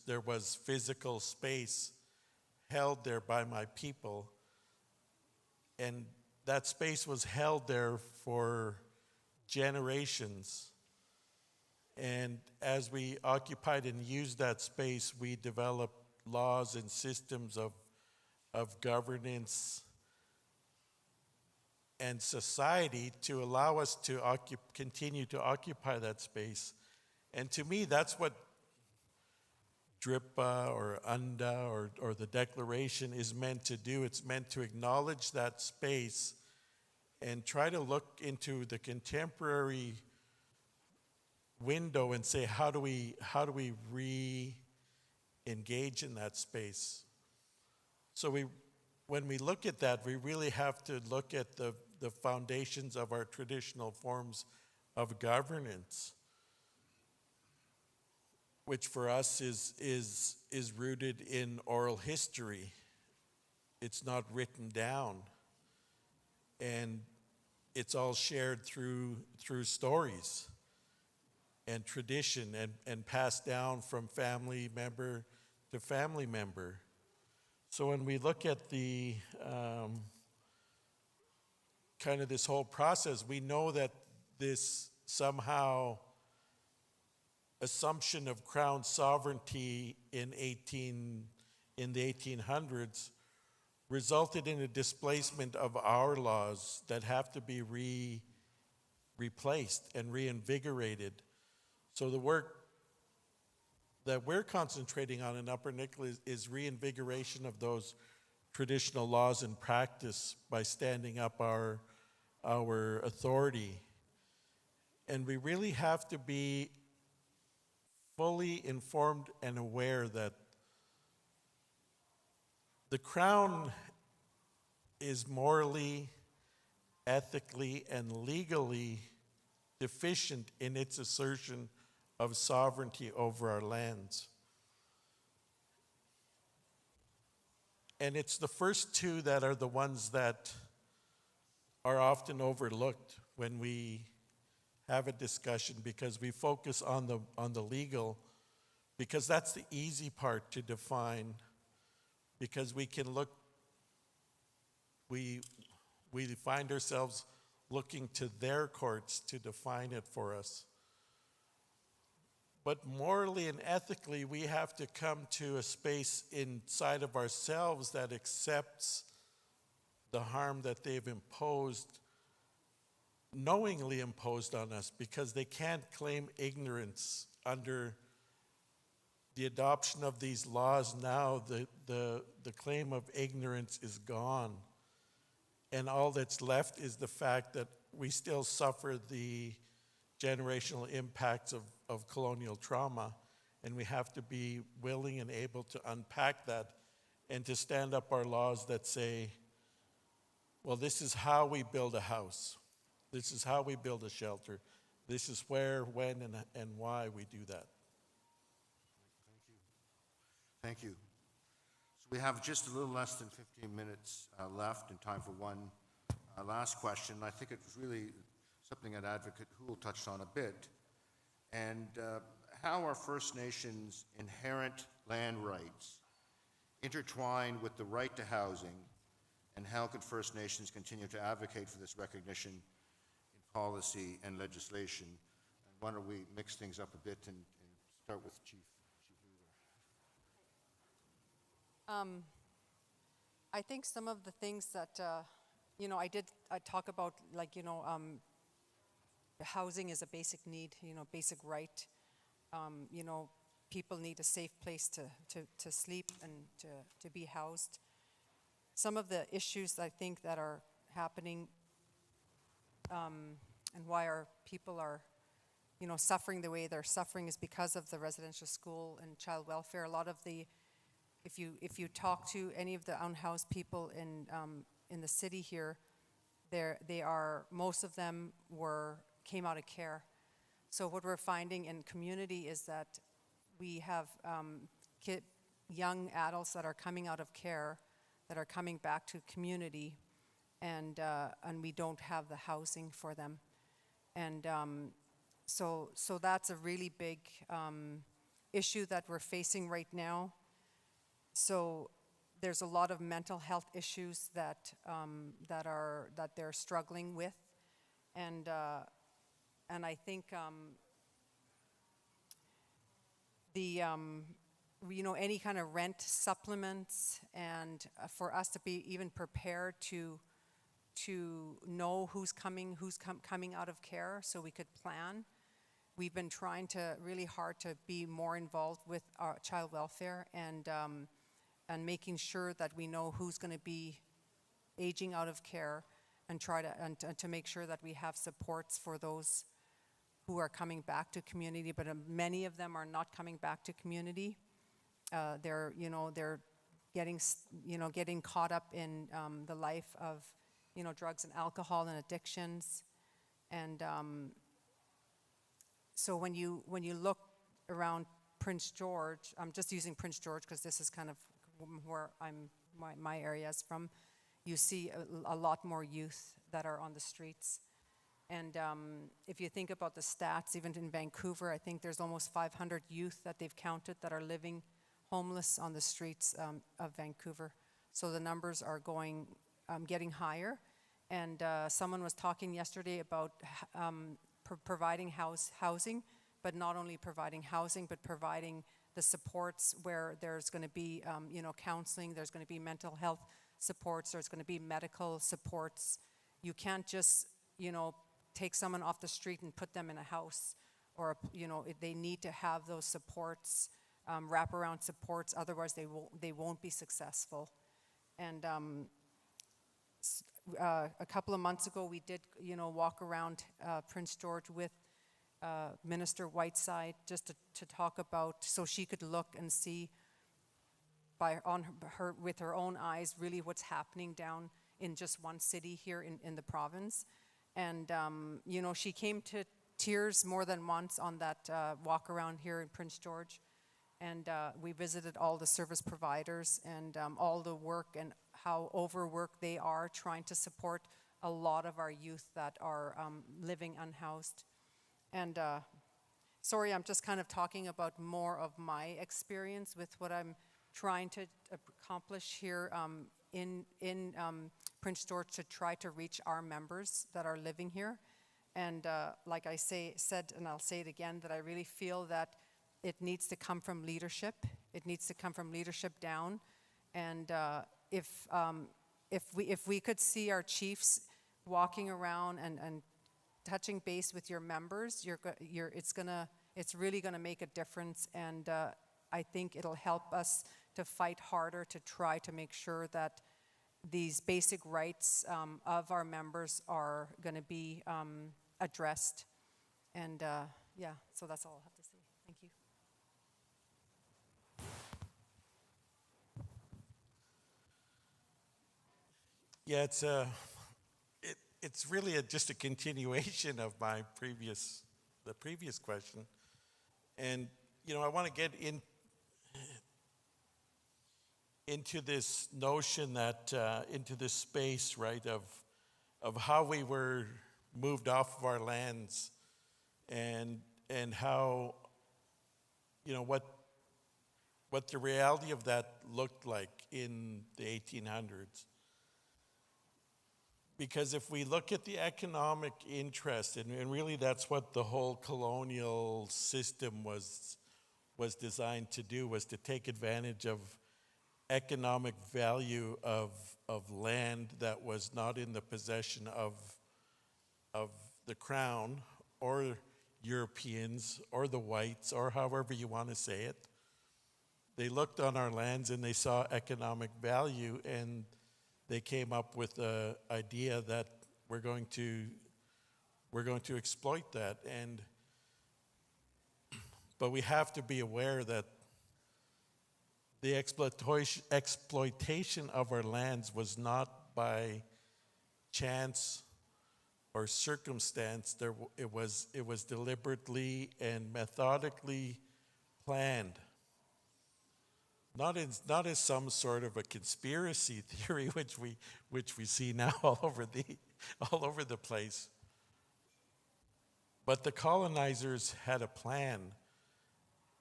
there was physical space held there by my people, and that space was held there for generations. And as we occupied and used that space, we developed laws and systems of governance and society to allow us to continue to occupy that space. And to me, that's what DRIPA or UNDA or the Declaration is meant to do. It's meant to acknowledge that space and try to look into the contemporary window and say, how do we re-engage in that space? So when we look at that, we really have to look at the foundations of our traditional forms of governance, which for us is rooted in oral history. It's not written down, and it's all shared through stories and tradition and passed down from family member to family member. So when we look at the kind of this whole process, we know that this somehow assumption of crown sovereignty in the 1800s resulted in a displacement of our laws that have to be replaced and reinvigorated. So the work that we're concentrating on in Upper Nicoll is reinvigoration of those traditional laws and practice by standing up our authority. And we really have to be fully informed and aware that the Crown is morally, ethically, and legally deficient in its assertion of sovereignty over our lands. And it's the first two that are the ones that are often overlooked when we have a discussion, because we focus on the legal, because that's the easy part to define, because we can look, we find ourselves looking to their courts to define it for us. But morally and ethically, we have to come to a space inside of ourselves that accepts the harm that they've imposed, knowingly imposed on us, because they can't claim ignorance under the adoption of these laws. Now the claim of ignorance is gone, and all that's left is the fact that we still suffer the generational impacts of colonial trauma, and we have to be willing and able to unpack that and to stand up our laws that say, well, this is how we build a house. This is how we build a shelter. This is where, when, and why we do that. Thank you. So we have just a little less than 15 minutes left and time for one last question. I think it was really something that Advocate Houle touched on a bit. And how are First Nations' inherent land rights intertwined with the right to housing, and how could First Nations continue to advocate for this recognition in policy and legislation? And why don't we mix things up a bit and start with Chief Leader. I think some of the things that, I talk about, like, housing is a basic need, basic right. People need a safe place to sleep and to be housed. Some of the issues I think that are happening and why our people are, suffering the way they're suffering is because of the residential school and child welfare. A lot of the, if you talk to any of the unhoused people in the city here, most of them came out of care. So what we're finding in community is that we have young adults that are coming out of care, that are coming back to community, and we don't have the housing for them. And so that's a really big issue that we're facing right now. So there's a lot of mental health issues that they're struggling with, and I think any kind of rent supplements, and for us to be even prepared to know who's coming out of care, so we could plan. We've been trying really hard to be more involved with our child welfare and making sure that we know who's going to be aging out of care, and try to make sure that we have supports for those who are coming back to community. But many of them are not coming back to community. They're getting caught up in the life of drugs and alcohol and addictions, and so when you look around Prince George, I'm just using Prince George because this is kind of where my area is from. You see a lot more youth that are on the streets. And if you think about the stats, even in Vancouver, I think there's almost 500 youth that they've counted that are living homeless on the streets of Vancouver. So the numbers are getting higher. And someone was talking yesterday about providing housing, but not only providing housing, but providing the supports where there's going to be, counseling, there's going to be mental health supports, there's going to be medical supports. You can't just, take someone off the street and put them in a house, or, they need to have those supports, wraparound supports, otherwise they won't be successful. And a couple of months ago, we did, walk around Prince George with Minister Whiteside just to talk about, so she could look and see with her own eyes really what's happening down in just one city here in the province. And, she came to tears more than once on that walk around here in Prince George. And we visited all the service providers and all the work and how overworked they are trying to support a lot of our youth that are living unhoused. And sorry, I'm just kind of talking about more of my experience with what I'm trying to accomplish here in Prince George to try to reach our members that are living here. And like I said, and I'll say it again, that I really feel that it needs to come from leadership. It needs to come from leadership down. And if we could see our chiefs walking around and touching base with your members, it's really gonna make a difference. And I think it'll help us to fight harder to try to make sure that these basic rights of our members are gonna be addressed. And yeah, so that's all I have to say. Thank you. Yeah, it's really just a continuation of the previous question. And, I want to get into this notion that, into this space, right, of how we were moved off of our lands and how, what the reality of that looked like in the 1800s. Because if we look at the economic interest, and really that's what the whole colonial system was designed to do, was to take advantage of economic value of land that was not in the possession of the crown or Europeans or the whites or however you want to say it. They looked on our lands and they saw economic value, and they came up with the idea that we're going to exploit that. But we have to be aware that the exploitation of our lands was not by chance or circumstance. It was deliberately and methodically planned. Not as some sort of a conspiracy theory, which we see now all over the place. But the colonizers had a plan,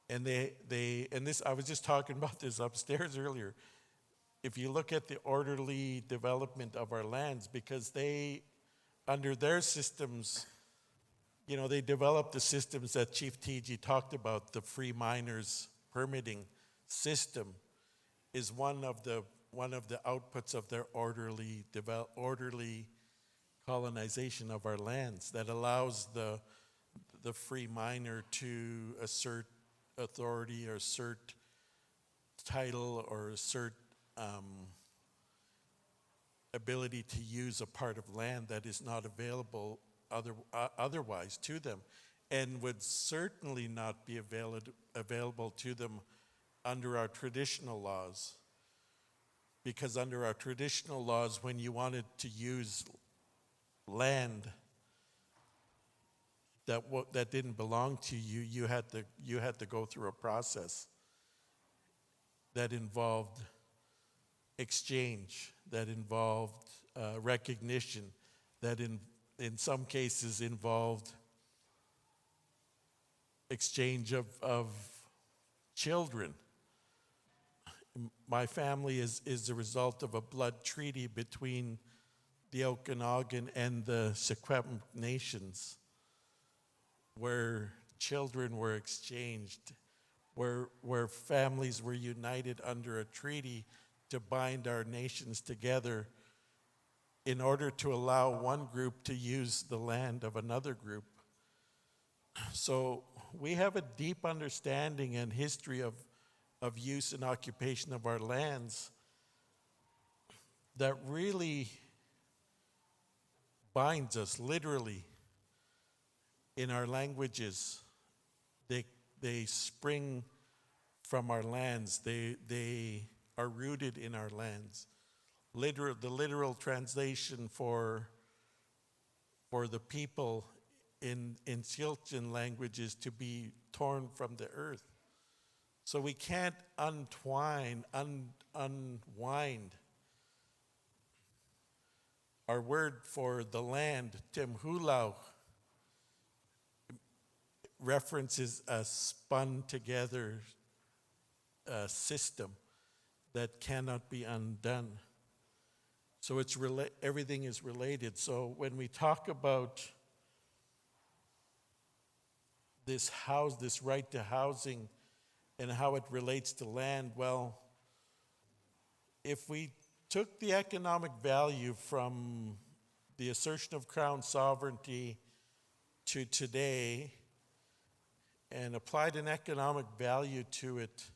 and I was just talking about this upstairs earlier. If you look at the orderly development of our lands, because they, under their systems, they developed the systems that Chief TG talked about, the free miners permitting system is one of the outputs of their orderly colonization of our lands that allows the free miner to assert authority or assert title or assert ability to use a part of land that is not available otherwise to them, and would certainly not be available to them under our traditional laws. Because under our traditional laws, when you wanted to use land that didn't belong to you, you had to go through a process that involved exchange, that involved recognition, that in some cases involved exchange of children. My family is the result of a blood treaty between the Okanagan and the Secwepemc nations, where children were exchanged, where families were united under a treaty to bind our nations together in order to allow one group to use the land of another group. So we have a deep understanding and history of use and occupation of our lands that really binds us literally in our languages. They spring from our lands. They are rooted in our lands. The literal translation for the people in Tsiltsan language is to be torn from the earth. So we can't unwind our word for the land, Timhulau, references a spun together system that cannot be undone. So everything is related. So when we talk about this right to housing and how it relates to land, well, if we took the economic value from the assertion of Crown sovereignty to today and applied an economic value to it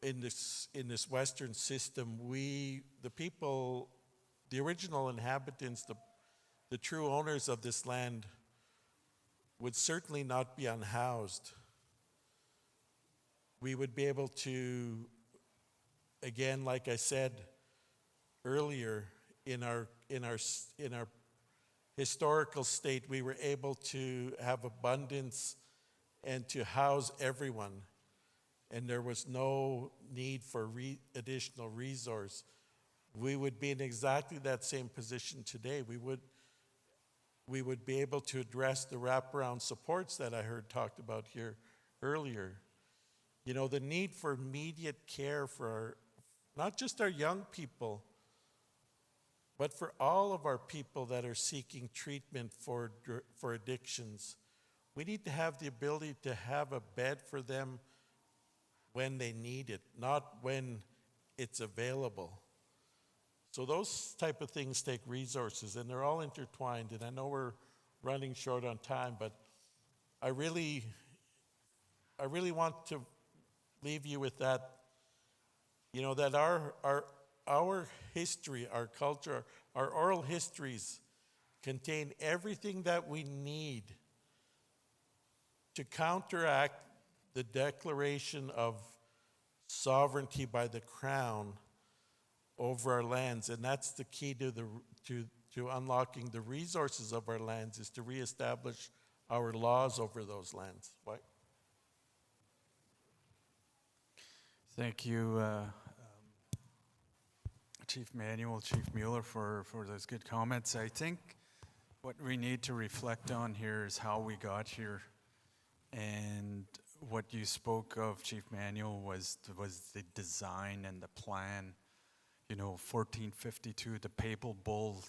in this Western system, the people, the original inhabitants, the true owners of this land would certainly not be unhoused. We would be able to, again, like I said, earlier, in our historical state, we were able to have abundance and to house everyone, and there was no need for additional resource. We would be in exactly that same position today. We would be able to address the wraparound supports that I heard talked about here earlier. You know, the need for immediate care for not just our young people, but for all of our people that are seeking treatment for addictions. We need to have the ability to have a bed for them when they need it, not when it's available. So those type of things take resources, and they're all intertwined. And I know we're running short on time, but I really want to leave you with that, you know, that our history, our culture, our oral histories contain everything that we need to counteract the declaration of sovereignty by the Crown over our lands. And that's the key to unlocking the resources of our lands, is to reestablish our laws over those lands. Why? Thank you, Chief Manuel, Chief Mueller, for those good comments. I think what we need to reflect on here is how we got here. And what you spoke of, Chief Manuel, was the design and the plan. You know, 1452, the papal bull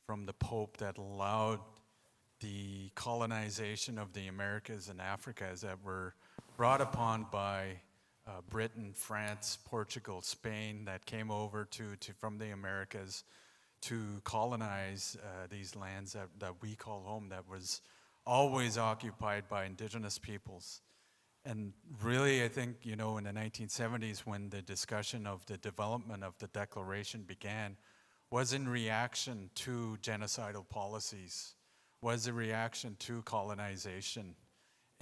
from the Pope that allowed the colonization of the Americas and Africas that were brought upon by Britain, France, Portugal, Spain, that came over from the Americas to colonize these lands that we call home, that was always occupied by indigenous peoples. And really, I think, you know, in the 1970s, when the discussion of the development of the Declaration began, was in reaction to genocidal policies, was a reaction to colonization.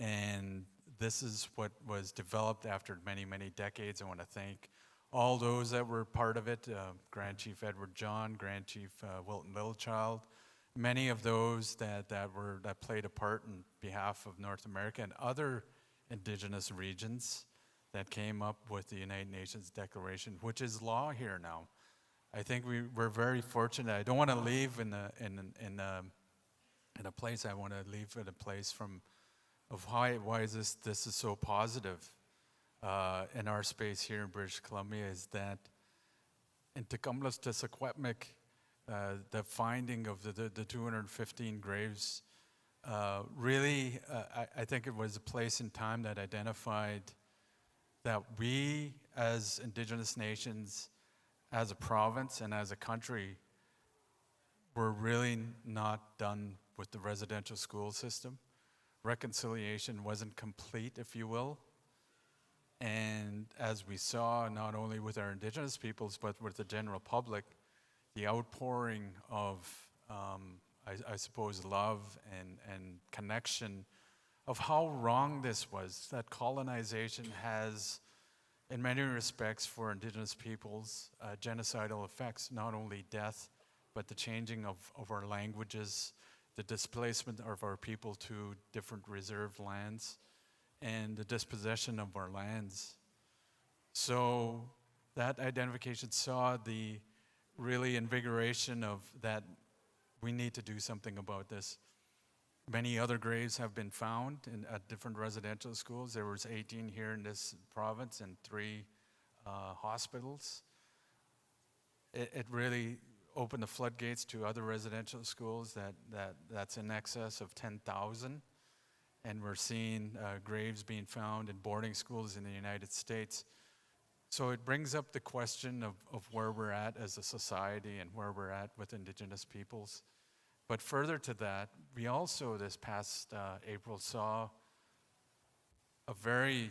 And this is what was developed after many, many decades. I want to thank all those that were part of it, Grand Chief Edward John, Grand Chief Wilton Littlechild, many of those that played a part in behalf of North America and other indigenous regions that came up with the United Nations Declaration, which is law here now. I think we're very fortunate. I don't want to leave in a place. I want to leave in a place of why is this is so positive in our space here in British Columbia, is that in Tecumseh to Secwepemc, the finding of the 215 graves, really, I think it was a place in time that identified that we as Indigenous nations, as a province and as a country, were really not done with the residential school system. Reconciliation wasn't complete, if you will. And as we saw, not only with our Indigenous peoples, but with the general public, the outpouring of, I suppose, love and connection of how wrong this was, that colonization has, in many respects for Indigenous peoples, genocidal effects, not only death, but the changing of our languages, the displacement of our people to different reserved lands, and the dispossession of our lands. So that identification saw the really invigoration of that we need to do something about this. Many other graves have been found at different residential schools. There was 18 here in this province and 3 hospitals. It really opened the floodgates to other residential schools that's in excess of 10,000. And we're seeing graves being found in boarding schools in the United States. So it brings up the question of where we're at as a society and where we're at with Indigenous peoples. But further to that, we also this past April saw a very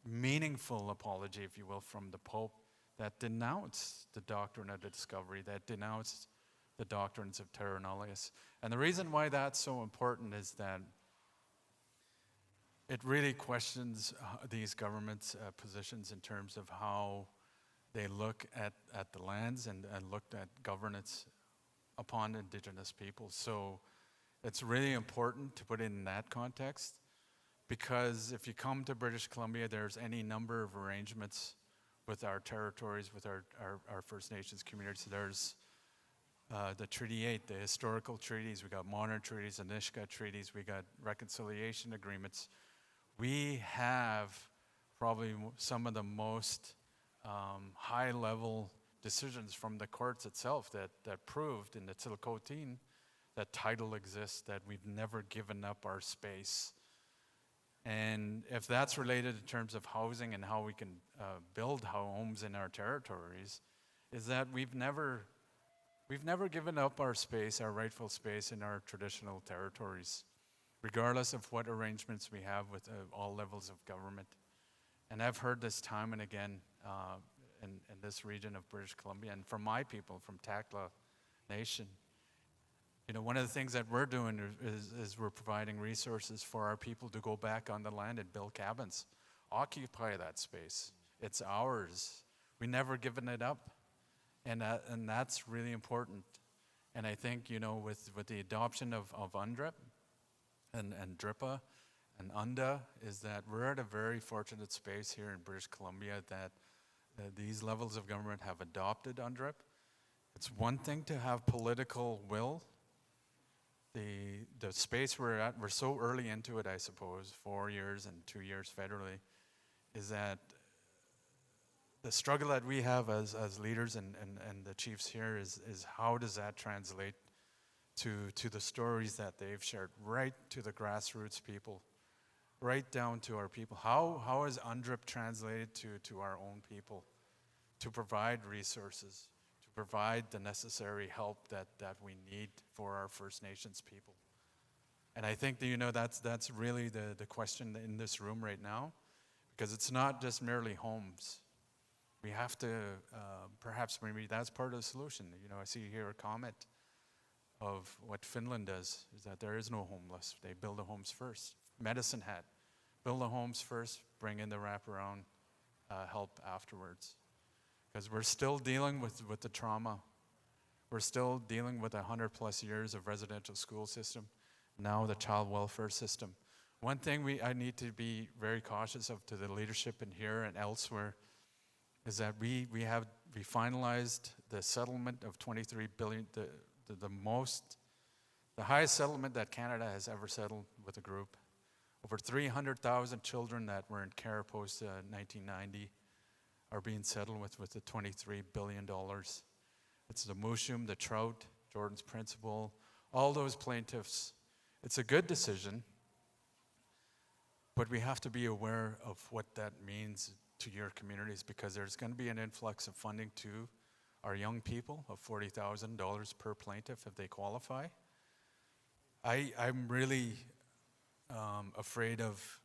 meaningful apology, if you will, from the Pope that denounced the doctrine of the discovery, that denounced the doctrines of terra nullius. And the reason why that's so important is that it really questions these governments' positions in terms of how they look at the lands and looked at governance upon Indigenous peoples. So it's really important to put it in that context, because if you come to British Columbia, there's any number of arrangements with our territories, with our First Nations communities. There's the Treaty 8, the historical treaties, we got modern treaties, Anishka treaties, we got reconciliation agreements. We have probably some of the most high-level decisions from the courts itself that proved in the Tsilhqot'in that title exists, that we've never given up our space. And if that's related in terms of housing and how we can build homes in our territories, is that we've never given up our space, our rightful space in our traditional territories, regardless of what arrangements we have with all levels of government. And I've heard this time and again in this region of British Columbia, and from my people, from Takla Nation. You know, one of the things that we're doing is we're providing resources for our people to go back on the land and build cabins, occupy that space. It's ours. We never given it up, and that's really important. And I think, you know, with the adoption of UNDRIP and DRIPA and UNDA, is that we're at a very fortunate space here in British Columbia that these levels of government have adopted UNDRIP. It's one thing to have political will. The space we're at, we're so early into it, I suppose, 4 years and 2 years federally, is that the struggle that we have as leaders and the chiefs here is how does that translate to the stories that they've shared, right to the grassroots people, right down to our people. How is UNDRIP translated to our own people to provide resources, to provide the necessary help that we need for our First Nations people? And I think that, you know, that's really the question in this room right now, because it's not just merely homes. We have to, perhaps maybe that's part of the solution. You know, I see here a comment of what Finland does, is that there is no homeless. They build the homes first. Medicine Hat, build the homes first, bring in the wraparound help afterwards. Because we're still dealing with the trauma. We're still dealing with 100+ years of residential school system, now the child welfare system. One thing I need to be very cautious of to the leadership in here and elsewhere is that we finalized the settlement of $23 billion, the highest settlement that Canada has ever settled with a group. Over 300,000 children that were in care post 1990 are being settled with the $23 billion. It's the Mushum, the Trout, Jordan's Principle, all those plaintiffs. It's a good decision, but we have to be aware of what that means to your communities, because there's going to be an influx of funding to our young people of $40,000 per plaintiff if they qualify. I'm really afraid of,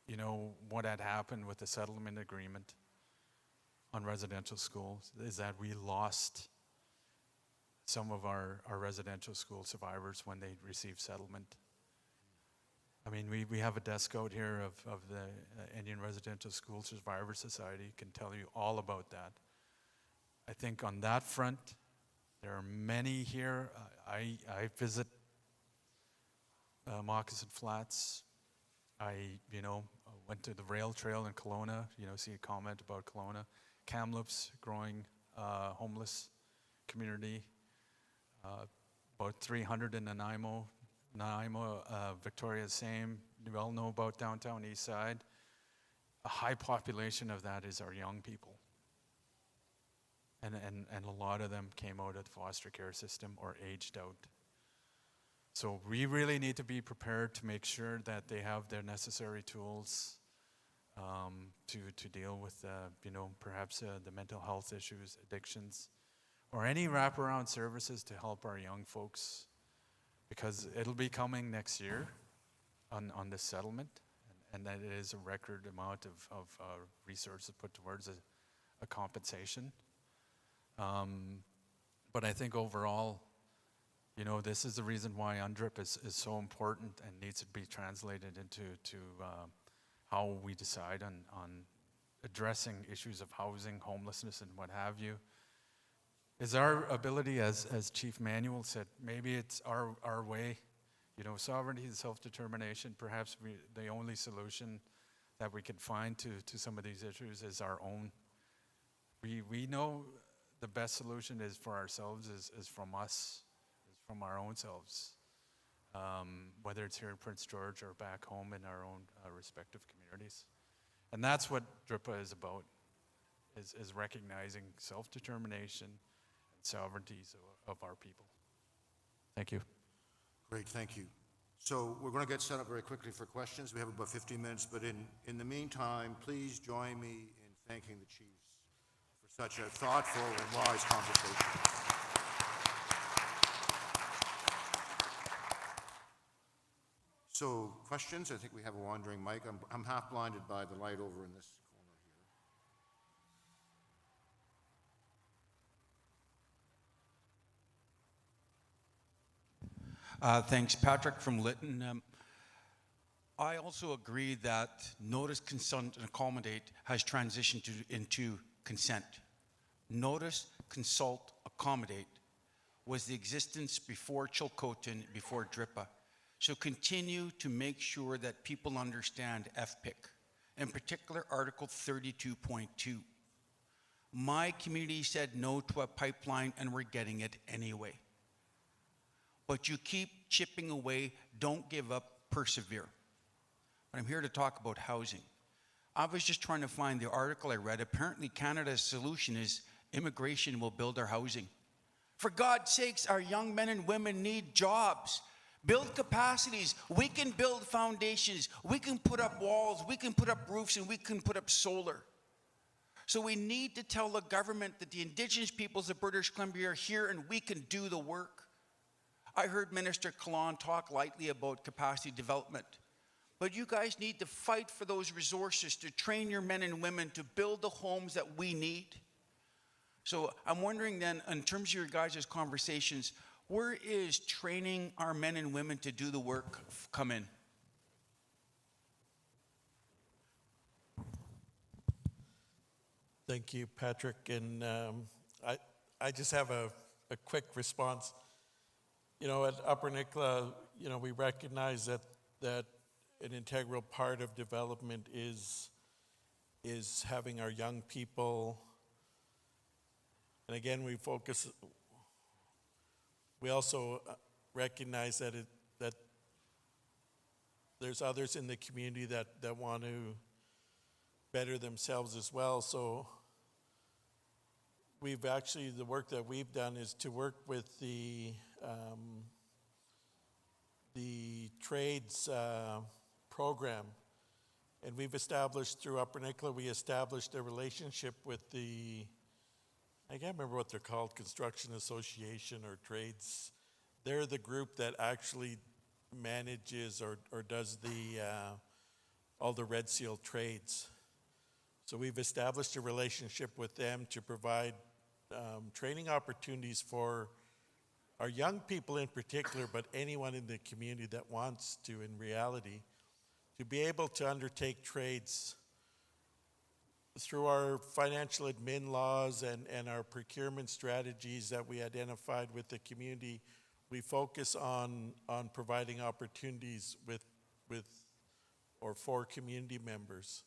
you know, what had happened with the settlement agreement on residential schools, is that we lost some of our residential school survivors when they received settlement. I mean, we have a desk out here of the Indian Residential School Survivor Society, can tell you all about that. I think on that front, there are many here. I visit Moccasin Flats. I went to the rail trail in Kelowna, see a comment about Kelowna. Kamloops, growing homeless community. About 300 in Nanaimo. Nanaimo, Victoria, same. You all know about downtown East Side. A high population of that is our young people. And a lot of them came out of the foster care system or aged out. So we really need to be prepared to make sure that they have their necessary tools to deal with, perhaps the mental health issues, addictions, or any wraparound services to help our young folks, because it'll be coming next year on this settlement, and that it is a record amount of resources put towards a compensation. But I think overall, this is the reason why UNDRIP is so important and needs to be translated into how we decide on addressing issues of housing, homelessness, and what have you, is our ability, as Chief Manuel said, maybe it's our way, you know, sovereignty and self-determination, perhaps the only solution that we can find to some of these issues is our own. We know the best solution is for ourselves, is from us, is from our own selves, whether it's here in Prince George or back home in our own respective communities. And that's what DRIPA is about, is recognizing self-determination and sovereignties of our people. Thank you. Great, thank you. So we're going to get set up very quickly for questions. We have about 15 minutes, but in the meantime, please join me in thanking the chiefs for such a thoughtful and wise conversation. So questions? I think we have a wandering mic. I'm half blinded by the light over in this corner here. Thanks, Patrick from Lytton. I also agree that notice, consult, and accommodate has transitioned into consent. Notice, consult, accommodate was the existence before Chilcotin, before DRIPA. So continue to make sure that people understand FPIC, in particular Article 32.2. My community said no to a pipeline and we're getting it anyway. But you keep chipping away, don't give up, persevere. But I'm here to talk about housing. I was just trying to find the article I read. Apparently Canada's solution is immigration will build our housing. For God's sakes, our young men and women need jobs. Build capacities. We can build foundations. We can put up walls. We can put up roofs, and we can put up solar. So we need to tell the government that the Indigenous peoples of British Columbia are here and we can do the work. I heard Minister Kahlon talk lightly about capacity development. But you guys need to fight for those resources to train your men and women to build the homes that we need. So I'm wondering then, in terms of your guys' conversations, where is training our men and women to do the work come in? Thank you, Patrick. And I just have a quick response. You know, at Upper Nicola, you know, we recognize that an integral part of development is having our young people, and again, we also recognize that there's others in the community that want to better themselves as well. So the work that we've done is to work with the trades program. And we've established, through Upper Nicola, we established a relationship with I can't remember what they're called, Construction Association or Trades. They're the group that actually manages or does all the Red Seal trades. So we've established a relationship with them to provide training opportunities for our young people in particular, but anyone in the community that wants to, in reality, to be able to undertake trades. Through our financial admin laws and our procurement strategies that we identified with the community, we focus on providing opportunities with or for community members.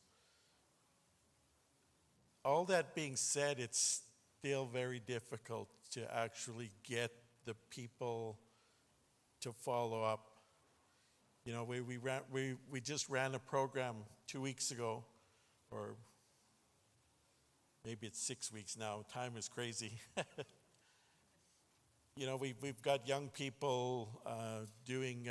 All that being said, it's still very difficult to actually get the people to follow up. You know, we just ran a program 2 weeks ago, or maybe it's 6 weeks now. Time is crazy. You know, we've got young people doing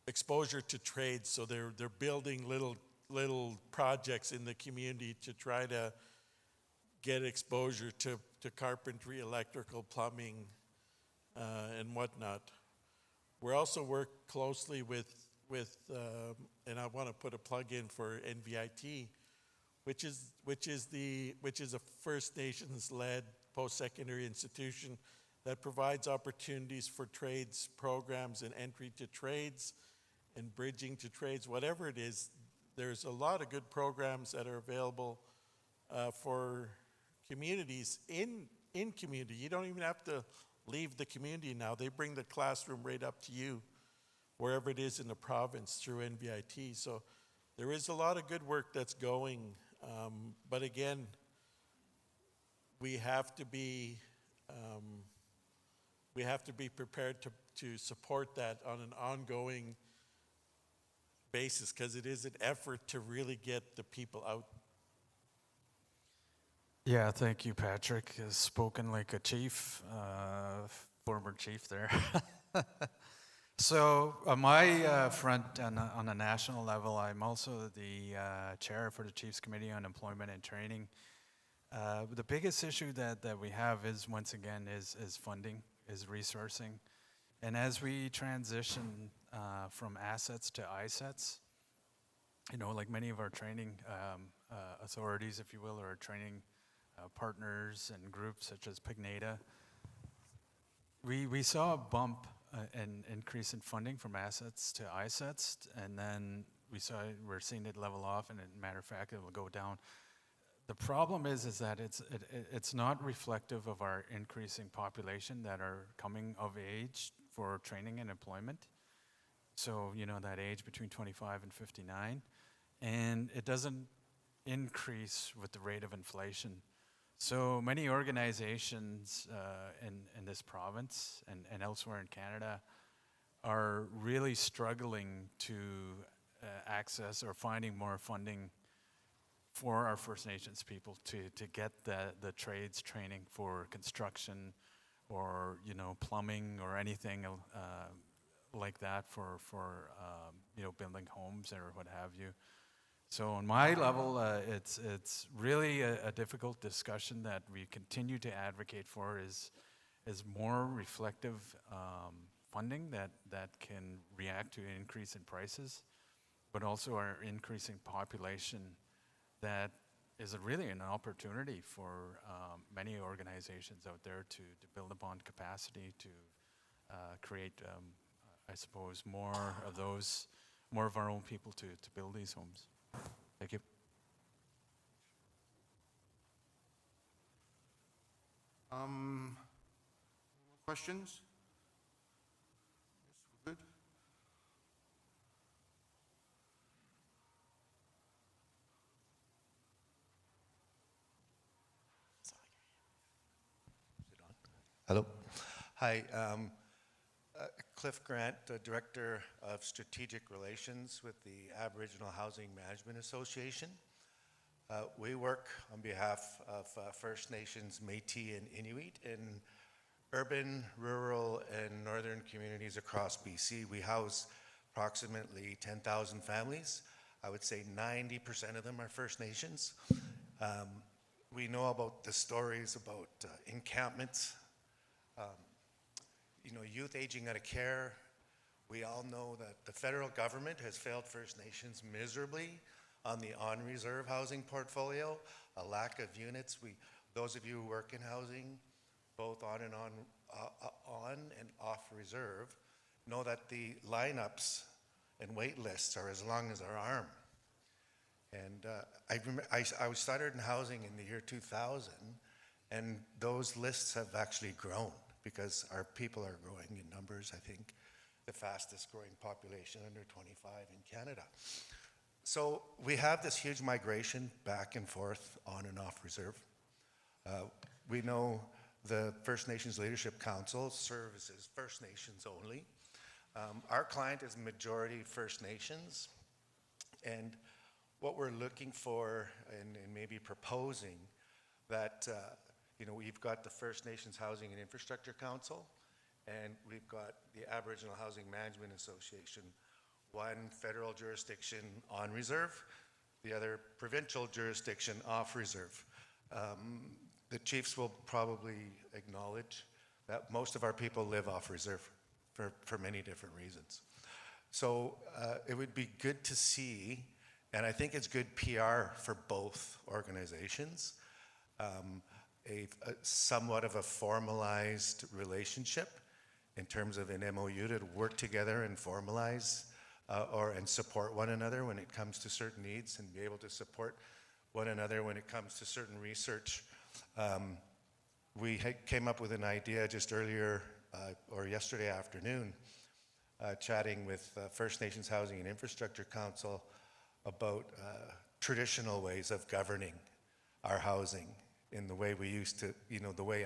exposure to trades, so they're building little projects in the community to try to get exposure to carpentry, electrical, plumbing, and whatnot. We also work closely with and I want to put a plug in for NVIT, which is a First Nations-led post-secondary institution that provides opportunities for trades programs and entry to trades and bridging to trades, whatever it is. there's a lot of good programs that are available for communities in community. You don't even have to leave the community now. They bring the classroom right up to you, wherever it is in the province through NBIT. So there is a lot of good work that's going. But again, we have to be prepared to support that on an ongoing basis, because it is an effort to really get the people out. Yeah, thank you, Patrick. Spoken like a chief, former chief there. So on my front, on a national level, I'm also the chair for the Chiefs Committee on Employment and Training. The biggest issue that we have is, once again, is funding, is resourcing. And as we transition from assets to ISETs, you know, like many of our training authorities, if you will, or training partners and groups such as Pignata, we saw a bump, an increase in funding from assets to ISETs, and then we're seeing it level off, and as a matter of fact, it will go down. The problem is that it's not reflective of our increasing population that are coming of age for training and employment. So, you know, that age between 25 and 59, and it doesn't increase with the rate of inflation. So many organizations in this province and elsewhere in Canada are really struggling to access or finding more funding for our First Nations people to get the trades training for construction or, you know, plumbing or anything like that for you know, building homes or what have you. So on my level, it's really a difficult discussion that we continue to advocate for is more reflective funding that can react to an increase in prices, but also our increasing population that is really an opportunity for many organizations out there to build upon capacity to create, I suppose, more of our own people to build these homes. Thank you. More questions? Yes, we're good. Hello. Hi. Cliff Grant, Director of Strategic Relations with the Aboriginal Housing Management Association. We work on behalf of First Nations, Métis, and Inuit in urban, rural, and northern communities across BC. We house approximately 10,000 families. I would say 90% of them are First Nations. We know about the stories about encampments, you know, youth aging out of care. We all know that the federal government has failed First Nations miserably on the on-reserve housing portfolio, a lack of units. Those of you who work in housing, both on and off reserve, know that the lineups and wait lists are as long as our arm. And I started in housing in the year 2000, and those lists have actually grown because our people are growing in numbers. I think the fastest growing population under 25 in Canada. So we have this huge migration back and forth on and off reserve. We know the First Nations Leadership Council services First Nations only. Our client is majority First Nations, and what we're looking for and maybe proposing that you know, we've got the First Nations Housing and Infrastructure Council, and we've got the Aboriginal Housing Management Association, one federal jurisdiction on reserve, the other provincial jurisdiction off reserve. The chiefs will probably acknowledge that most of our people live off reserve for many different reasons. So it would be good to see, and I think it's good PR for both organizations, a somewhat of a formalized relationship in terms of an MOU to work together and formalize and support one another when it comes to certain needs, and be able to support one another when it comes to certain research. We came up with an idea just earlier or yesterday afternoon, chatting with First Nations Housing and Infrastructure Council about traditional ways of governing our housing in the way we used to, the way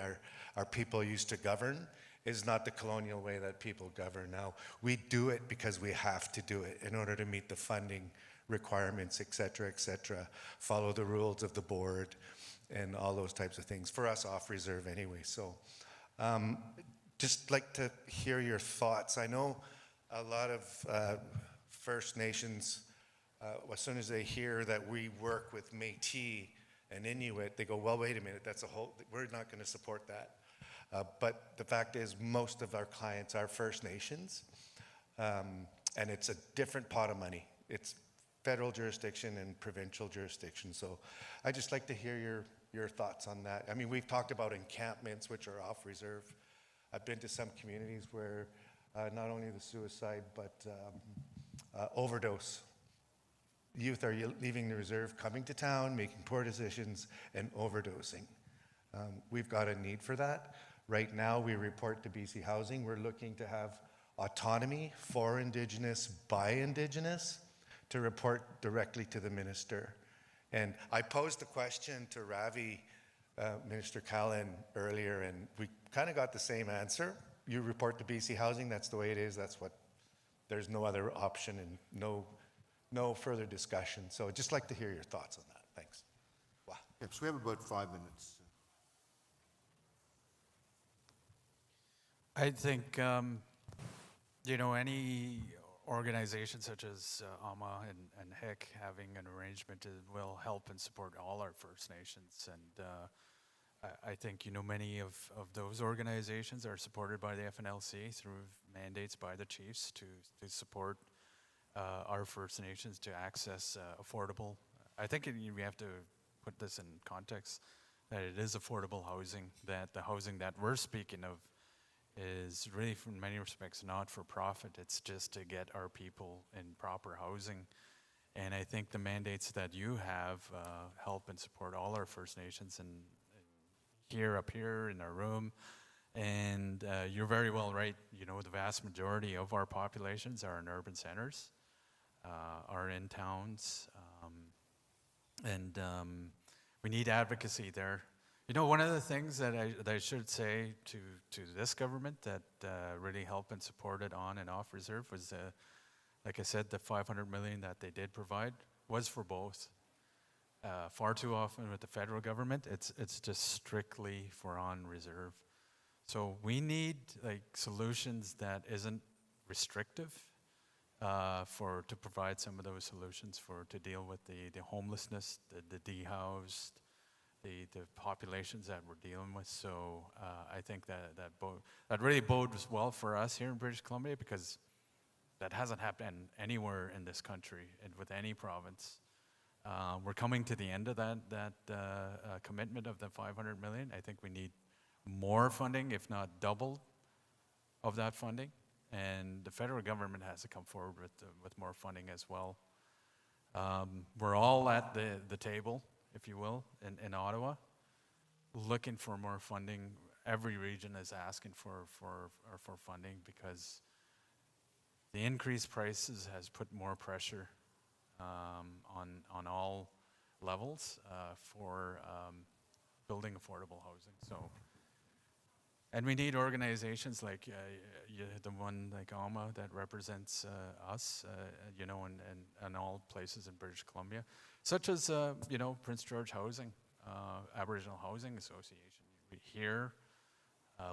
our people used to govern is not the colonial way that people govern now. We do it because we have to do it in order to meet the funding requirements, et cetera, follow the rules of the board and all those types of things. For us, off reserve anyway. So just like to hear your thoughts. I know a lot of First Nations, as soon as they hear that we work with Métis and Inuit, they go, well, wait a minute, we're not going to support that. But the fact is, most of our clients are First Nations, and it's a different pot of money. It's federal jurisdiction and provincial jurisdiction. So I'd just like to hear your thoughts on that. I mean, we've talked about encampments, which are off reserve. I've been to some communities where not only the suicide, but overdose. Youth are leaving the reserve, coming to town, making poor decisions, and overdosing. We've got a need for that. Right now, we report to BC Housing. We're looking to have autonomy for Indigenous, by Indigenous, to report directly to the minister. And I posed the question to Ravi, Minister Callan, earlier, and we kind of got the same answer. You report to BC Housing, that's the way it is, there's no other option and no further discussion. So I'd just like to hear your thoughts on that. Thanks. Wow. Yep, so we have about 5 minutes. I think, any organization such as AMA and HIC having an arrangement will help and support all our First Nations. And I think, many of those organizations are supported by the FNLC through mandates by the chiefs to support our First Nations to access affordable. I think we have to put this in context, that it is affordable housing, that the housing that we're speaking of is really, in many respects, not for profit. It's just to get our people in proper housing. And I think the mandates that you have help and support all our First Nations and up here in our room. And you're very well right. The vast majority of our populations are in urban centers, are in towns, and we need advocacy there. One of the things that I should say to this government that really helped and supported on and off reserve was, like I said, the $500 million that they did provide was for both. Far too often with the federal government, it's just strictly for on reserve. So we need solutions that isn't restrictive to provide some of those solutions to deal with the homelessness, the dehoused, the populations that we're dealing with. So I think that really bodes well for us here in British Columbia, because that hasn't happened anywhere in this country and with any province. We're coming to the end of that commitment of the $500 million. I think we need more funding, if not double of that funding. And the federal government has to come forward with more funding as well. We're all at the table, if you will, in Ottawa, looking for more funding. Every region is asking for funding, because the increased prices has put more pressure on all levels for building affordable housing. So, and we need organizations like the one like AMA that represents us, in all places in British Columbia, such as Prince George Housing, Aboriginal Housing Association. We hear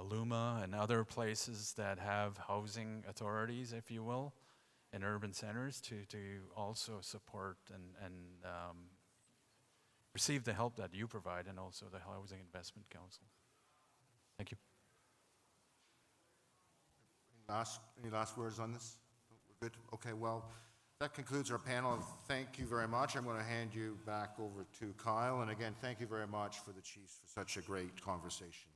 Luma and other places that have housing authorities, if you will, in urban centers to also support and receive the help that you provide, and also the Housing Investment Council. Thank you. Any last words on this? We're good? Okay, well, that concludes our panel. Thank you very much. I'm going to hand you back over to Kyle. And again, thank you very much for the Chiefs for such a great conversation.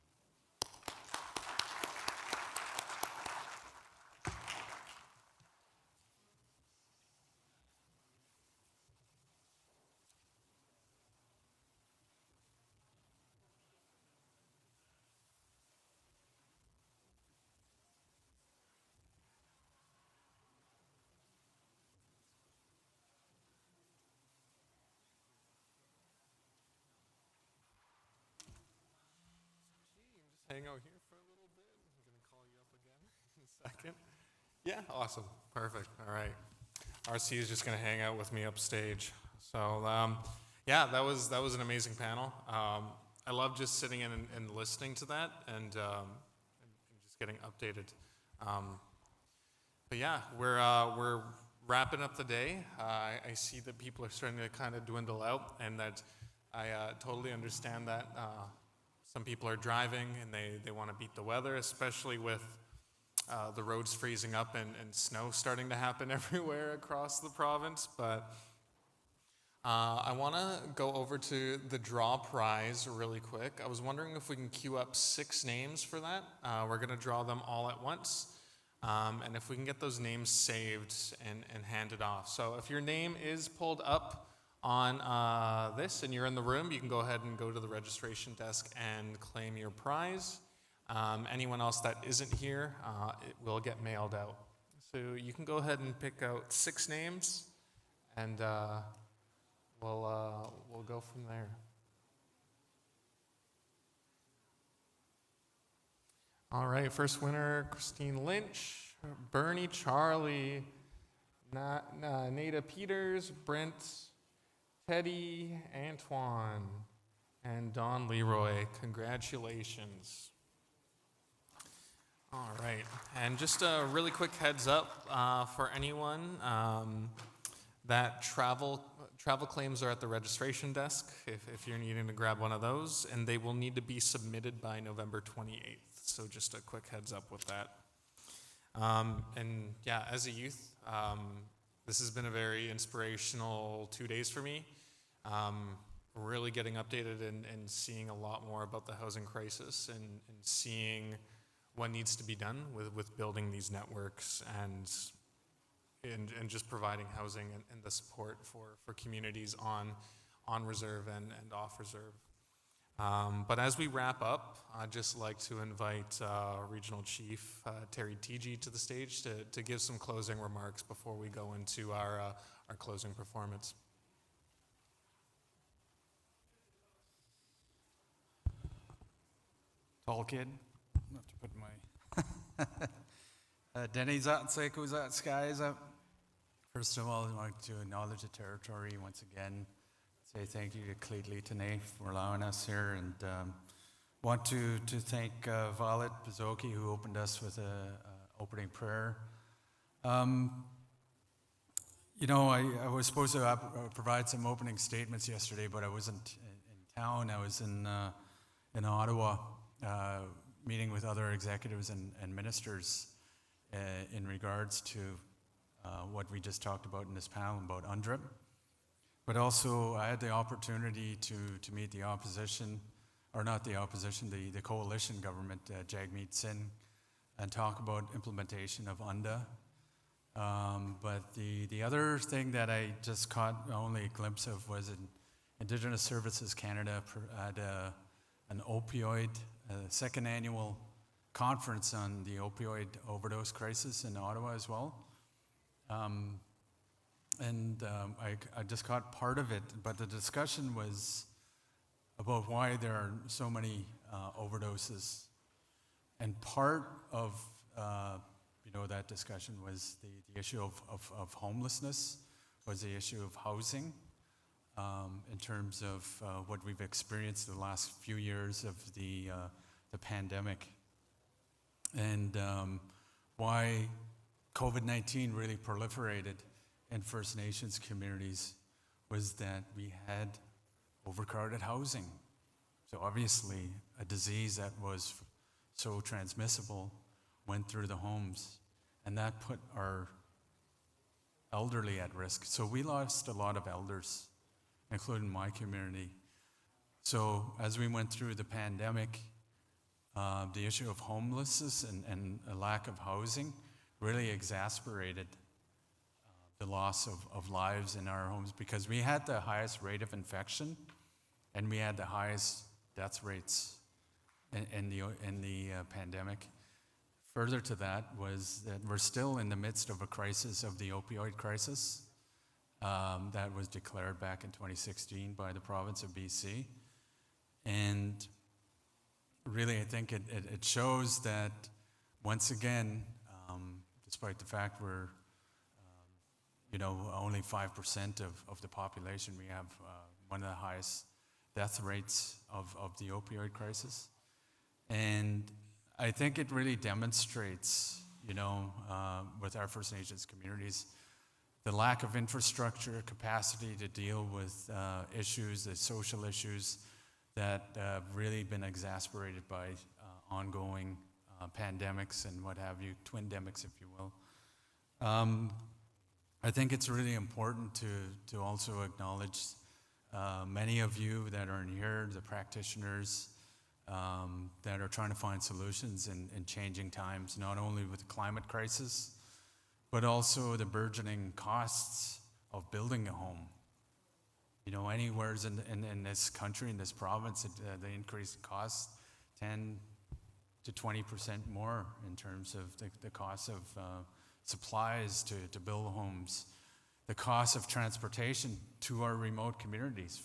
hang out here for a little bit. I'm going to call you up again in a second. Yeah, awesome. Perfect. All right. RC is just going to hang out with me upstage. So, yeah, that was an amazing panel. I love just sitting in and listening to that and just getting updated. But yeah, we're wrapping up the day. I see that people are starting to kind of dwindle out, and that I totally understand that. Some people are driving and they want to beat the weather, especially with the roads freezing up and snow starting to happen everywhere across the province. But I want to go over to the draw prize really quick. I was wondering if we can queue up 6 names for that. We're going to draw them all at once. And if we can get those names saved and handed off. So if your name is pulled up on this and you're in the room, you can go ahead and go to the registration desk and claim your prize. Anyone else that isn't here, it will get mailed out. So you can go ahead and pick out 6 names, and we'll go from there. All right, first winner, Christine Lynch, Bernie Charlie, Nada Peters, Brent, Teddy, Antoine, and Don Leroy. Congratulations. All right, and just a really quick heads up for anyone that travel claims are at the registration desk if you're needing to grab one of those, and they will need to be submitted by November 28th. So just a quick heads up with that. And yeah, as a youth, this has been a very inspirational 2 days for me. Really getting updated and seeing a lot more about the housing crisis and seeing what needs to be done with building these networks and just providing housing and the support for communities on reserve and off reserve. But as we wrap up, I'd just like to invite Regional Chief Terry TG to the stage to give some closing remarks before we go into our closing performance. Tall kid. I have to put my Denny's out, Seiko's out, Sky's up. First of all, I want to acknowledge the territory once again. Say thank you to Cleatly Tene for allowing us here, and want to thank Violet Pizzoki, who opened us with a opening prayer. You know, I was supposed to provide some opening statements yesterday, but I wasn't in town. I was in Ottawa, meeting with other executives and ministers in regards to what we just talked about in this panel about UNDRIP. But also, I had the opportunity to meet the opposition, or not the opposition, the coalition government, Jagmeet Singh, and talk about implementation of UNDA. But the other thing that I just caught only a glimpse of was Indigenous Services Canada had an opioid, second annual conference on the opioid overdose crisis in Ottawa as well. I just caught part of it, but the discussion was about why there are so many overdoses. And part of that discussion was the issue of homelessness, was the issue of housing, in terms of what we've experienced the last few years of the pandemic, and why COVID-19 really proliferated in First Nations communities was that we had overcrowded housing. So obviously, a disease that was so transmissible went through the homes, and that put our elderly at risk. So we lost a lot of elders, including my community. So as we went through the pandemic, the issue of homelessness and a lack of housing really exacerbated the loss of lives in our homes, because we had the highest rate of infection and we had the highest death rates in the pandemic. Further to that was that we're still in the midst of a crisis of the opioid crisis that was declared back in 2016 by the province of BC. And really, I think it shows that, once again, despite the fact we're, only 5% of the population, we have one of the highest death rates of the opioid crisis. And I think it really demonstrates, with our First Nations communities, the lack of infrastructure, capacity to deal with issues, the social issues that have really been exacerbated by ongoing pandemics and what have you, twindemics, if you will. I think it's really important to also acknowledge many of you that are in here, the practitioners that are trying to find solutions in changing times, not only with the climate crisis, but also the burgeoning costs of building a home. Anywhere in this country, in this province, the increased costs 10 to 20% more in terms of the cost of supplies to build homes, the cost of transportation to our remote communities.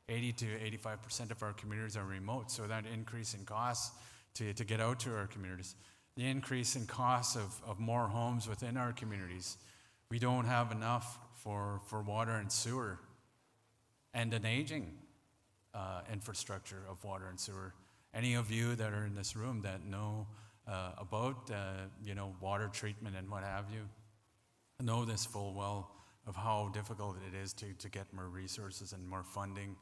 80 to 85% of our communities are remote, so that increase in costs to get out to our communities. The increase in costs of more homes within our communities. We don't have enough for water and sewer, and an aging infrastructure of water and sewer. Any of you that are in this room that know about water treatment and what have you, know this full well of how difficult it is to get more resources and more funding.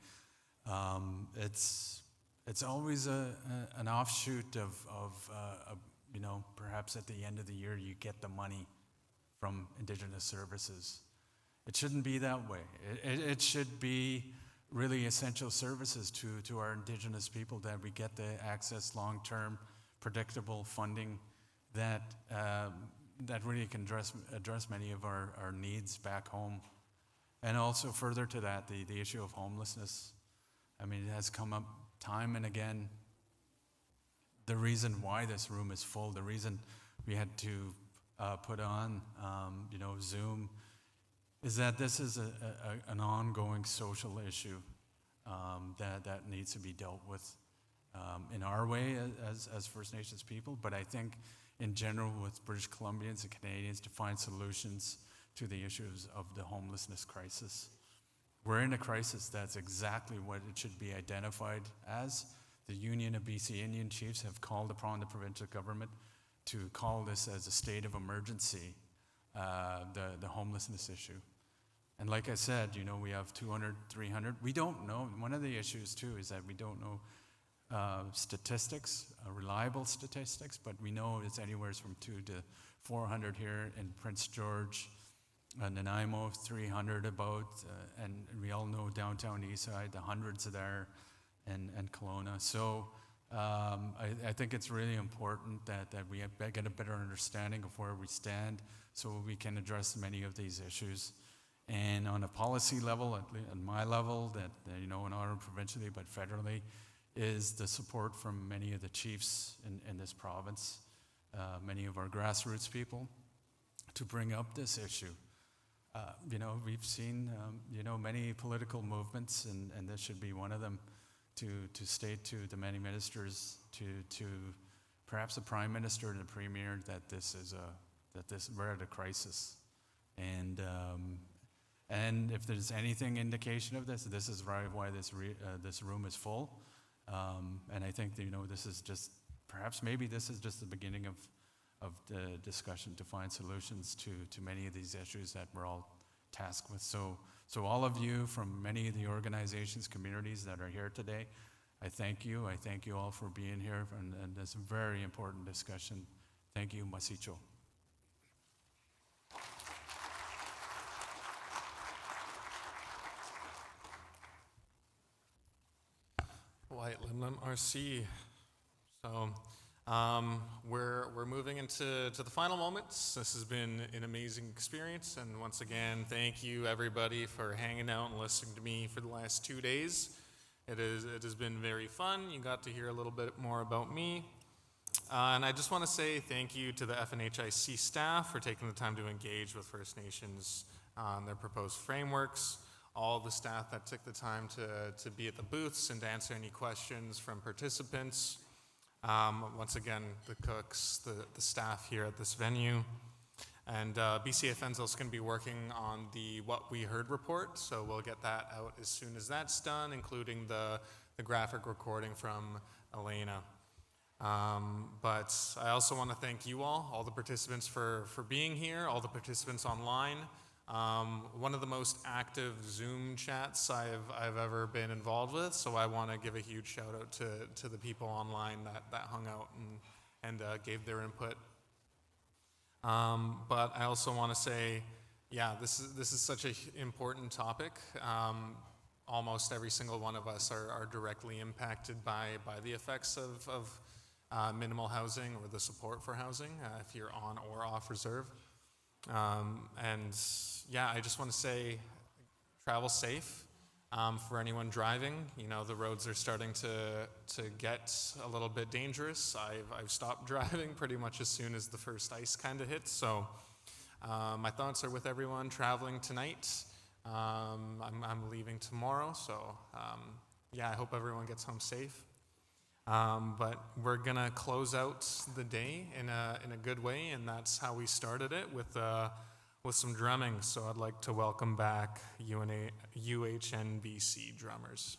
It's always an offshoot of perhaps at the end of the year you get the money from Indigenous services. It shouldn't be that way. It should be really essential services to our Indigenous people, that we get the access, long-term, predictable funding that really can address many of our needs back home. And also further to that, the issue of homelessness. I mean, it has come up time and again. The reason why this room is full, the reason we had to put on Zoom, is that this is an ongoing social issue that needs to be dealt with in our way as First Nations people, but I think in general with British Columbians and Canadians, to find solutions to the issues of the homelessness crisis. We're in a crisis. That's exactly what it should be identified as. The Union of BC Indian Chiefs have called upon the provincial government to call this as a state of emergency, the homelessness issue. And like I said, we have 200, 300. We don't know. One of the issues, too, is that we don't know statistics, reliable statistics, but we know it's anywhere from 200 to 400 here in Prince George, Nanaimo, 300 about, and we all know downtown Eastside, the hundreds there, and Kelowna. So I think it's really important that we get a better understanding of where we stand so we can address many of these issues. And on a policy level, at my level, that not only provincially but federally, is the support from many of the chiefs in this province, many of our grassroots people, to bring up this issue. We've seen many political movements, and this should be one of them, to state to the many ministers, to perhaps the Prime Minister and the Premier, that we're at a crisis, and if there's anything indication of this is why this room is full, and I think this is just maybe this is just the beginning of the discussion to find solutions to many of these issues that we're all tasked with. So all of you from many of the organizations, communities that are here today, I thank you. I thank you all for being here, and this very important discussion. Thank you, Masicho. White Limlim RC. So we're moving into the final moments. This has been an amazing experience, and once again, thank you everybody for hanging out and listening to me for the last 2 days. It has been very fun. You got to hear a little bit more about me. And I just want to say thank you to the FNHIC staff for taking the time to engage with First Nations on their proposed frameworks. All the staff that took the time to be at the booths and to answer any questions from participants. Once again, the cooks, the staff here at this venue. And BCAFN is also going to be working on the What We Heard report, so we'll get that out as soon as that's done, including the graphic recording from Elena. But I also want to thank you all the participants for being here, all the participants online. One of the most active Zoom chats I've ever been involved with, so I want to give a huge shout out to the people online that hung out and gave their input. But I also want to say, yeah, this is such an important topic. Almost every single one of us are directly impacted by the effects of minimal housing or the support for housing if you're on or off reserve. And yeah, I just want to say, travel safe. For anyone driving, you know, the roads are starting to get a little bit dangerous. I've stopped driving pretty much as soon as the first ice kind of hit. So my thoughts are with everyone traveling tonight. I'm leaving tomorrow, so yeah, I hope everyone gets home safe. But we're gonna close out the day in a good way, and that's how we started it with some drumming. So I'd like to welcome back UHNBC drummers.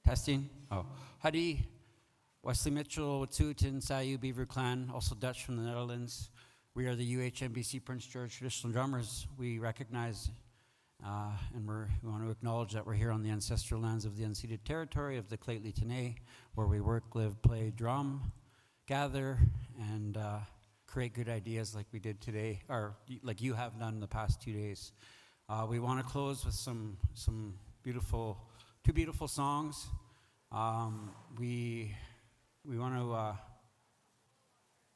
Testing. Oh, Hadi, Wesley Mitchell, Wet'suwet'en, Sayu, Beaver Clan, also Dutch from the Netherlands. We are the UHNBC Prince George Traditional Drummers. We recognize and we want to acknowledge that we're here on the ancestral lands of the unceded territory of the Lheidli T'enneh, where we work, live, play, drum, gather, and create good ideas like we did today, or like you have done the past 2 days. We want to close with some two beautiful songs. We want to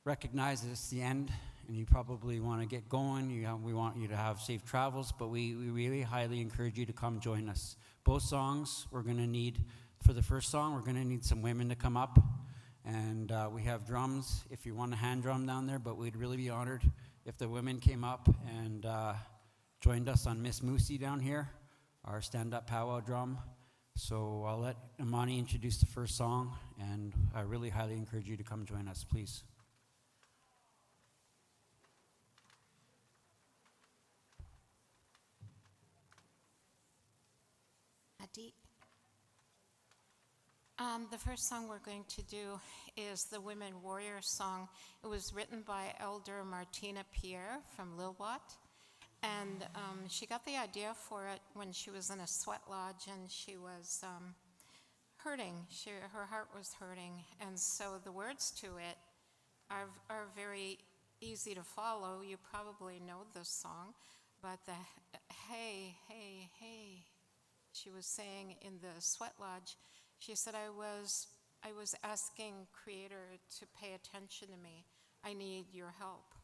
recognize that it's the end, and you probably want to get going. We want you to have safe travels, but we really highly encourage you to come join us. Both songs, we're going to need, for the first song, we're going to need some women to come up, and we have drums if you want to hand drum down there, but we'd really be honored if the women came up and joined us on Miss Moosey down here, our stand-up powwow drum. So I'll let Imani introduce the first song, and I really highly encourage you to come join us, please. Adi. The first song we're going to do is the Women Warrior song. It was written by Elder Martina Pierre from Lilwat. And she got the idea for it when she was in a sweat lodge and she was hurting. Her heart was hurting. And so the words to it are very easy to follow. You probably know this song. But the hey, hey, hey, she was saying in the sweat lodge, she said, I was asking Creator to pay attention to me. I need your help.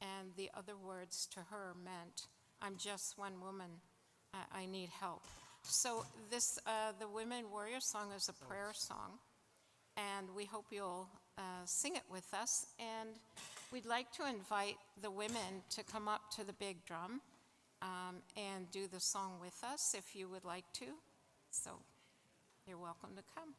And the other words to her meant, I'm just one woman, I need help. So this, the Women Warrior song is a prayer song, and we hope you'll sing it with us. And we'd like to invite the women to come up to the big drum and do the song with us if you would like to. So you're welcome to come.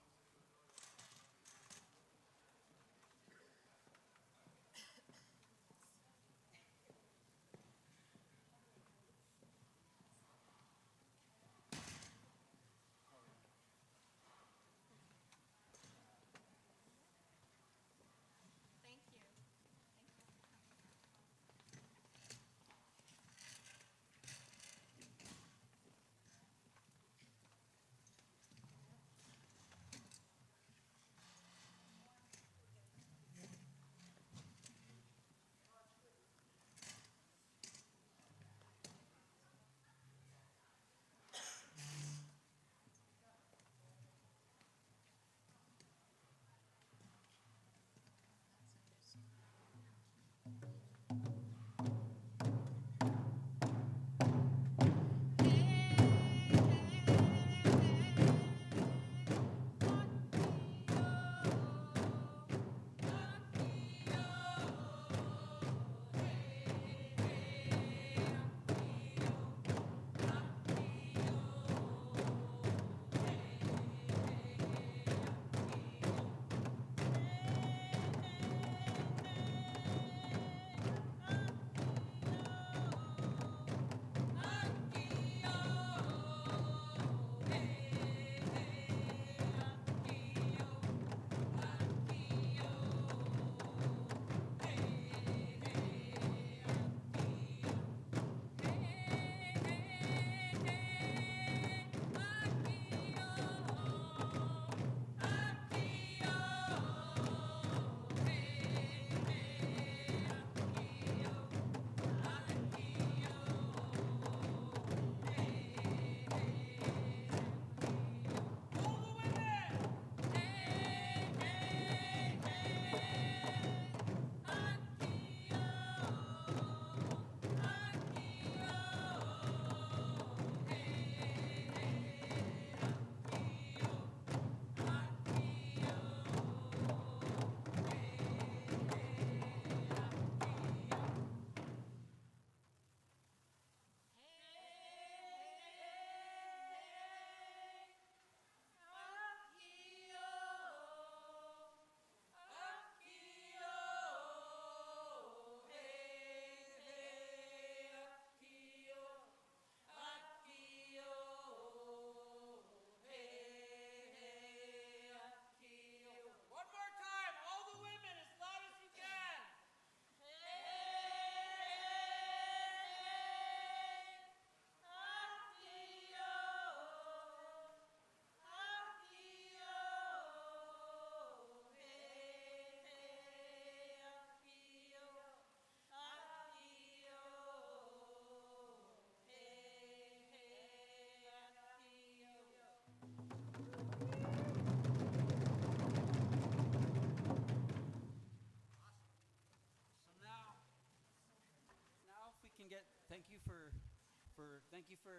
Thank you for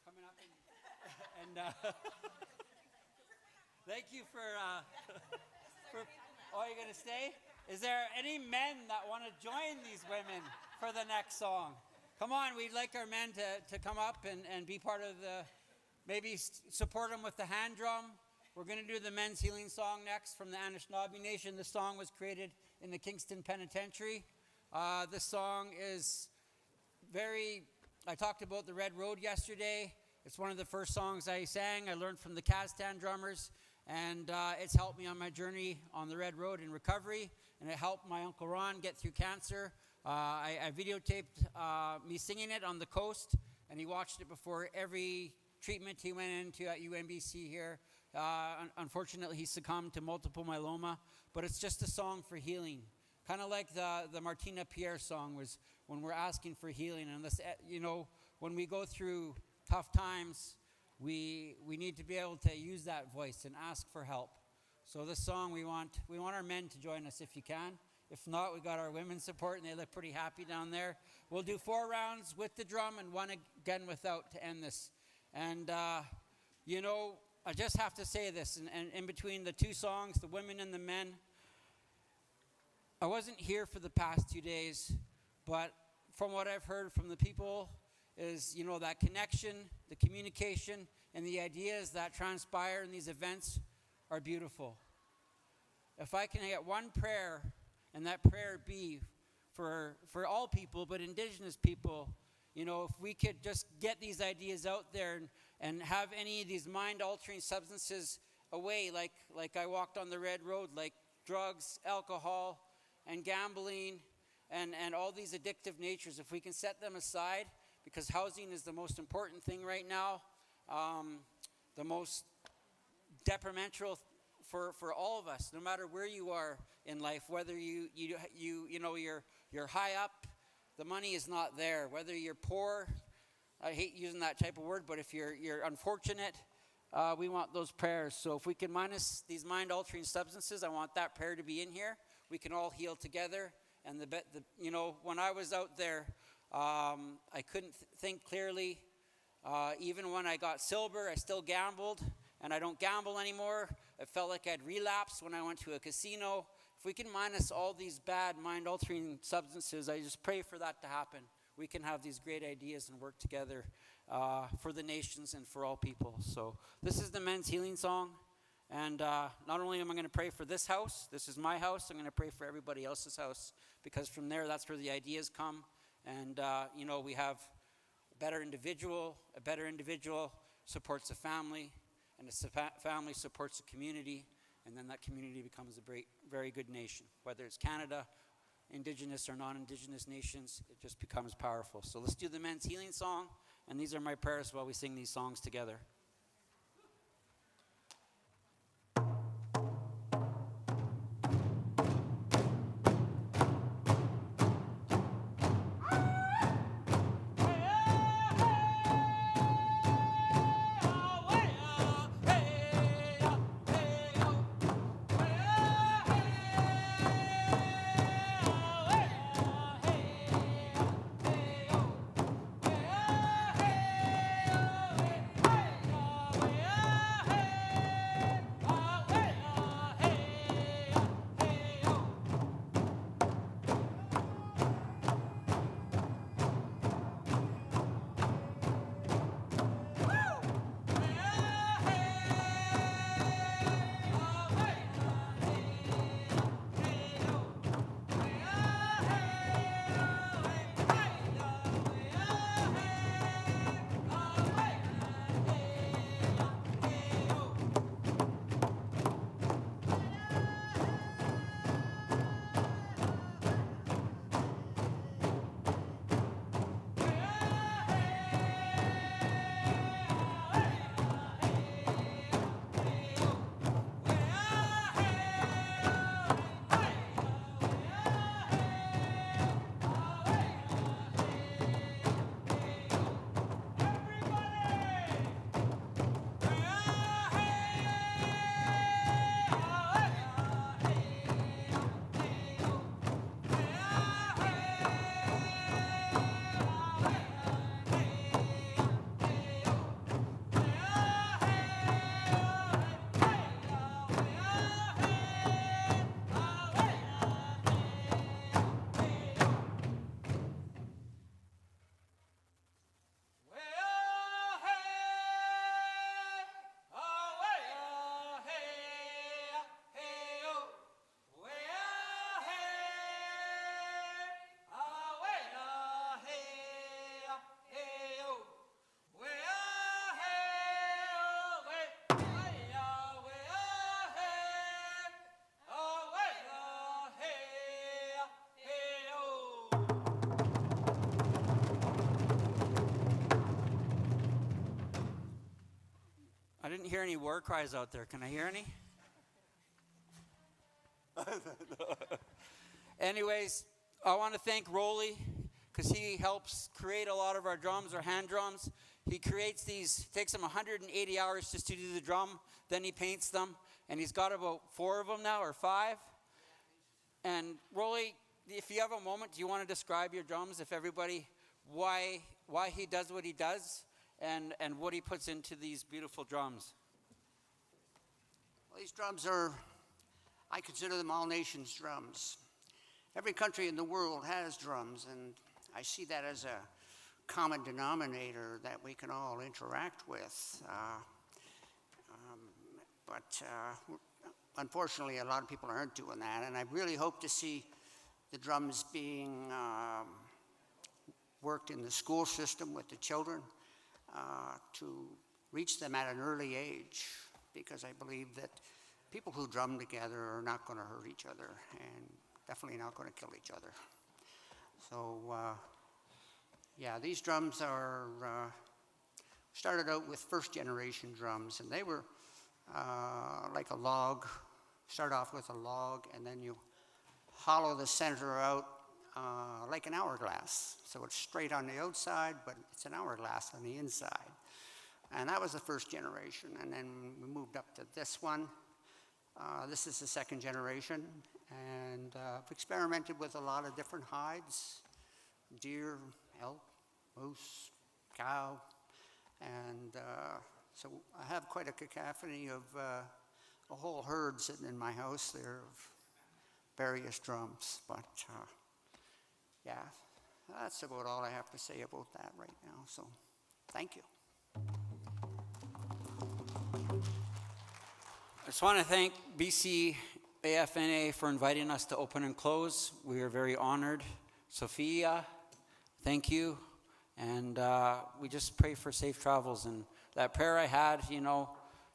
coming up and thank you for oh, you're going to stay? Is there any men that want to join these women for the next song? Come on, we'd like our men to come up and be part of the, maybe support them with the hand drum. We're going to do the men's healing song next from the Anishinaabe Nation. This song was created in the Kingston Penitentiary. This song is I talked about the Red Road yesterday. It's one of the first songs I sang. I learned from the Kaztan drummers, and it's helped me on my journey on the Red Road in recovery, and it helped my Uncle Ron get through cancer. I videotaped me singing it on the coast, and he watched it before every treatment he went into at UNBC here. Unfortunately, he succumbed to multiple myeloma, but it's just a song for healing. Kind of like the Martina Pierre song was when we're asking for healing. And this, when we go through tough times, we need to be able to use that voice and ask for help. So this song, we want our men to join us if you can. If not, we got our women support, and they look pretty happy down there. We'll do 4 rounds with the drum and 1 again without to end this. And, I just have to say this, and in between the 2 songs, the women and the men, I wasn't here for the past 2 days, but from what I've heard from the people is, that connection, the communication, and the ideas that transpire in these events are beautiful. If I can get one prayer, and that prayer be for all people, but Indigenous people, if we could just get these ideas out there and have any of these mind-altering substances away, like I walked on the Red Road, like drugs, alcohol, and gambling, and all these addictive natures, if we can set them aside, because housing is the most important thing right now, the most detrimental for all of us, no matter where you are in life, whether you're high up, the money is not there, whether you're poor, I hate using that type of word, but if you're unfortunate, we want those prayers. So if we can minus these mind-altering substances, I want that prayer to be in here. We can all heal together. And when I was out there, I couldn't think clearly. Even when I got sober, I still gambled, and I don't gamble anymore. I felt like I'd relapsed when I went to a casino. If we can minus all these bad mind-altering substances, I just pray for that to happen. We can have these great ideas and work together for the nations and for all people. So this is the men's healing song. And not only am I going to pray for this house, this is my house, I'm going to pray for everybody else's house, because from there, that's where the ideas come. And, we have a better individual supports a family, and a family supports a community, and then that community becomes a very good nation. Whether it's Canada, Indigenous or non-Indigenous nations, it just becomes powerful. So let's do the men's healing song, and these are my prayers while we sing these songs together. Hey! didn't hear any war cries out there. Can I hear any? Anyways, I want to thank Rolly because he helps create a lot of our drums, our hand drums. He creates these, takes him 180 hours just to do the drum, then he paints them, and he's got about 4 of them now, or 5. And Rolly, if you have a moment, do you want to describe your drums, if everybody, why he does what he does, and what he puts into these beautiful drums? Well, these drums are, I consider them all nations drums. Every country in the world has drums, and I see that as a common denominator that we can all interact with. But unfortunately, a lot of people aren't doing that, and I really hope to see the drums being worked in the school system with the children to reach them at an early age, because I believe that people who drum together are not going to hurt each other and definitely not going to kill each other. So, yeah, these drums are started out with first generation drums, and they were like a log. Start off with a log, and then you hollow the center out like an hourglass. So it's straight on the outside, but it's an hourglass on the inside. And that was the first generation. And then we moved up to this one. This is the second generation. And I've experimented with a lot of different hides: deer, elk, moose, cow. And so I have quite a cacophony of a whole herd sitting in my house there of various drums. But yeah, that's about all I have to say about that right now. So thank you. I just want to thank BCAFN for inviting us to open and close. We are very honored. Sophia, thank you. And we just pray for safe travels. And that prayer I had, you know,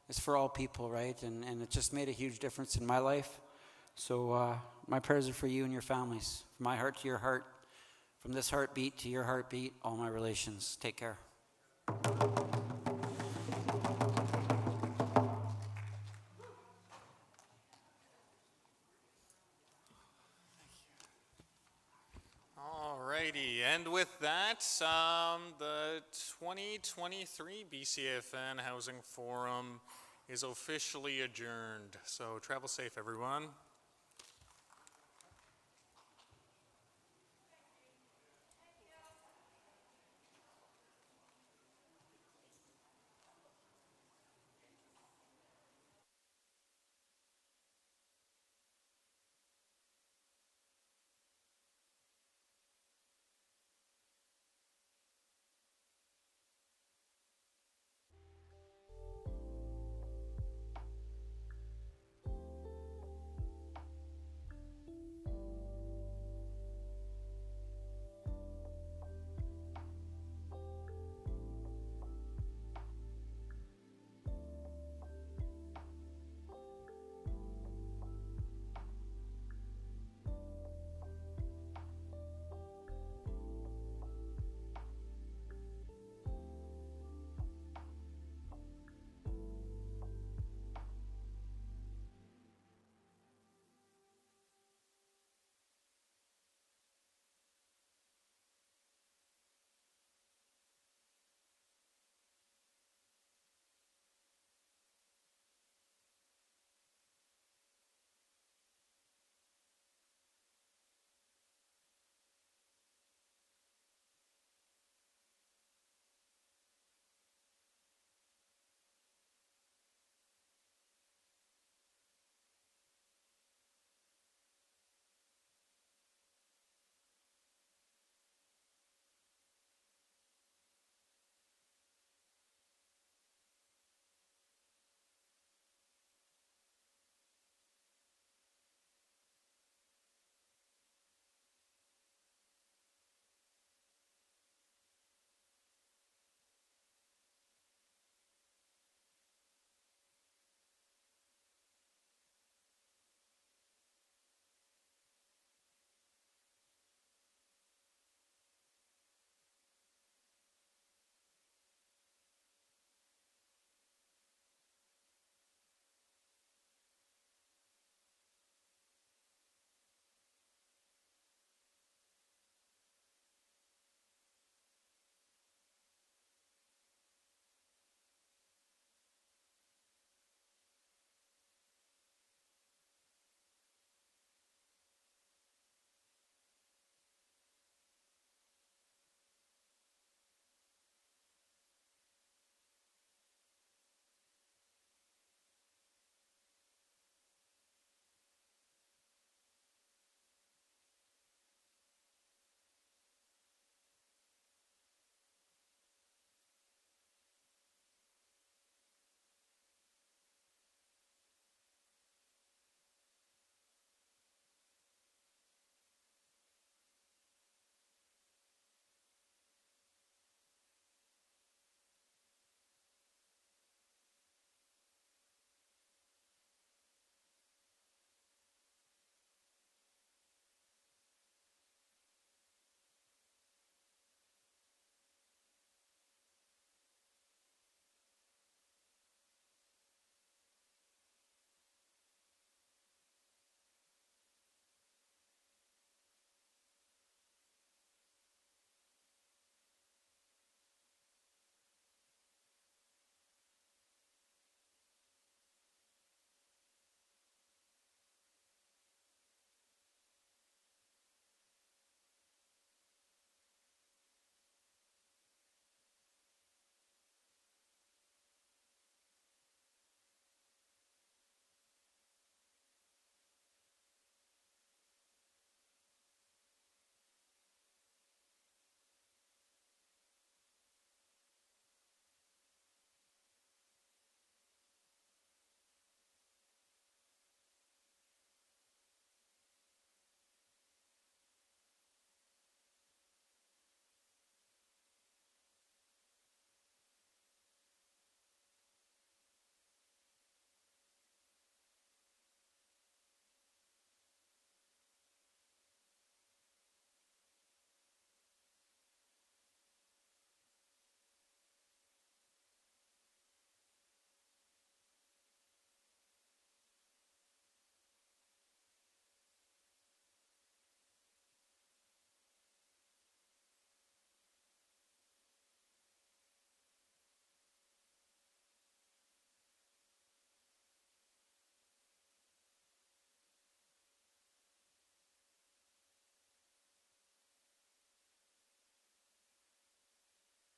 is for all people, right? And it just made a huge difference in my life. So my prayers are for you and your families. From my heart to your heart, from this heartbeat to your heartbeat, all my relations. Take care. Alrighty, and with that, the 2023 BCAFN Housing Forum is officially adjourned. So travel safe, everyone.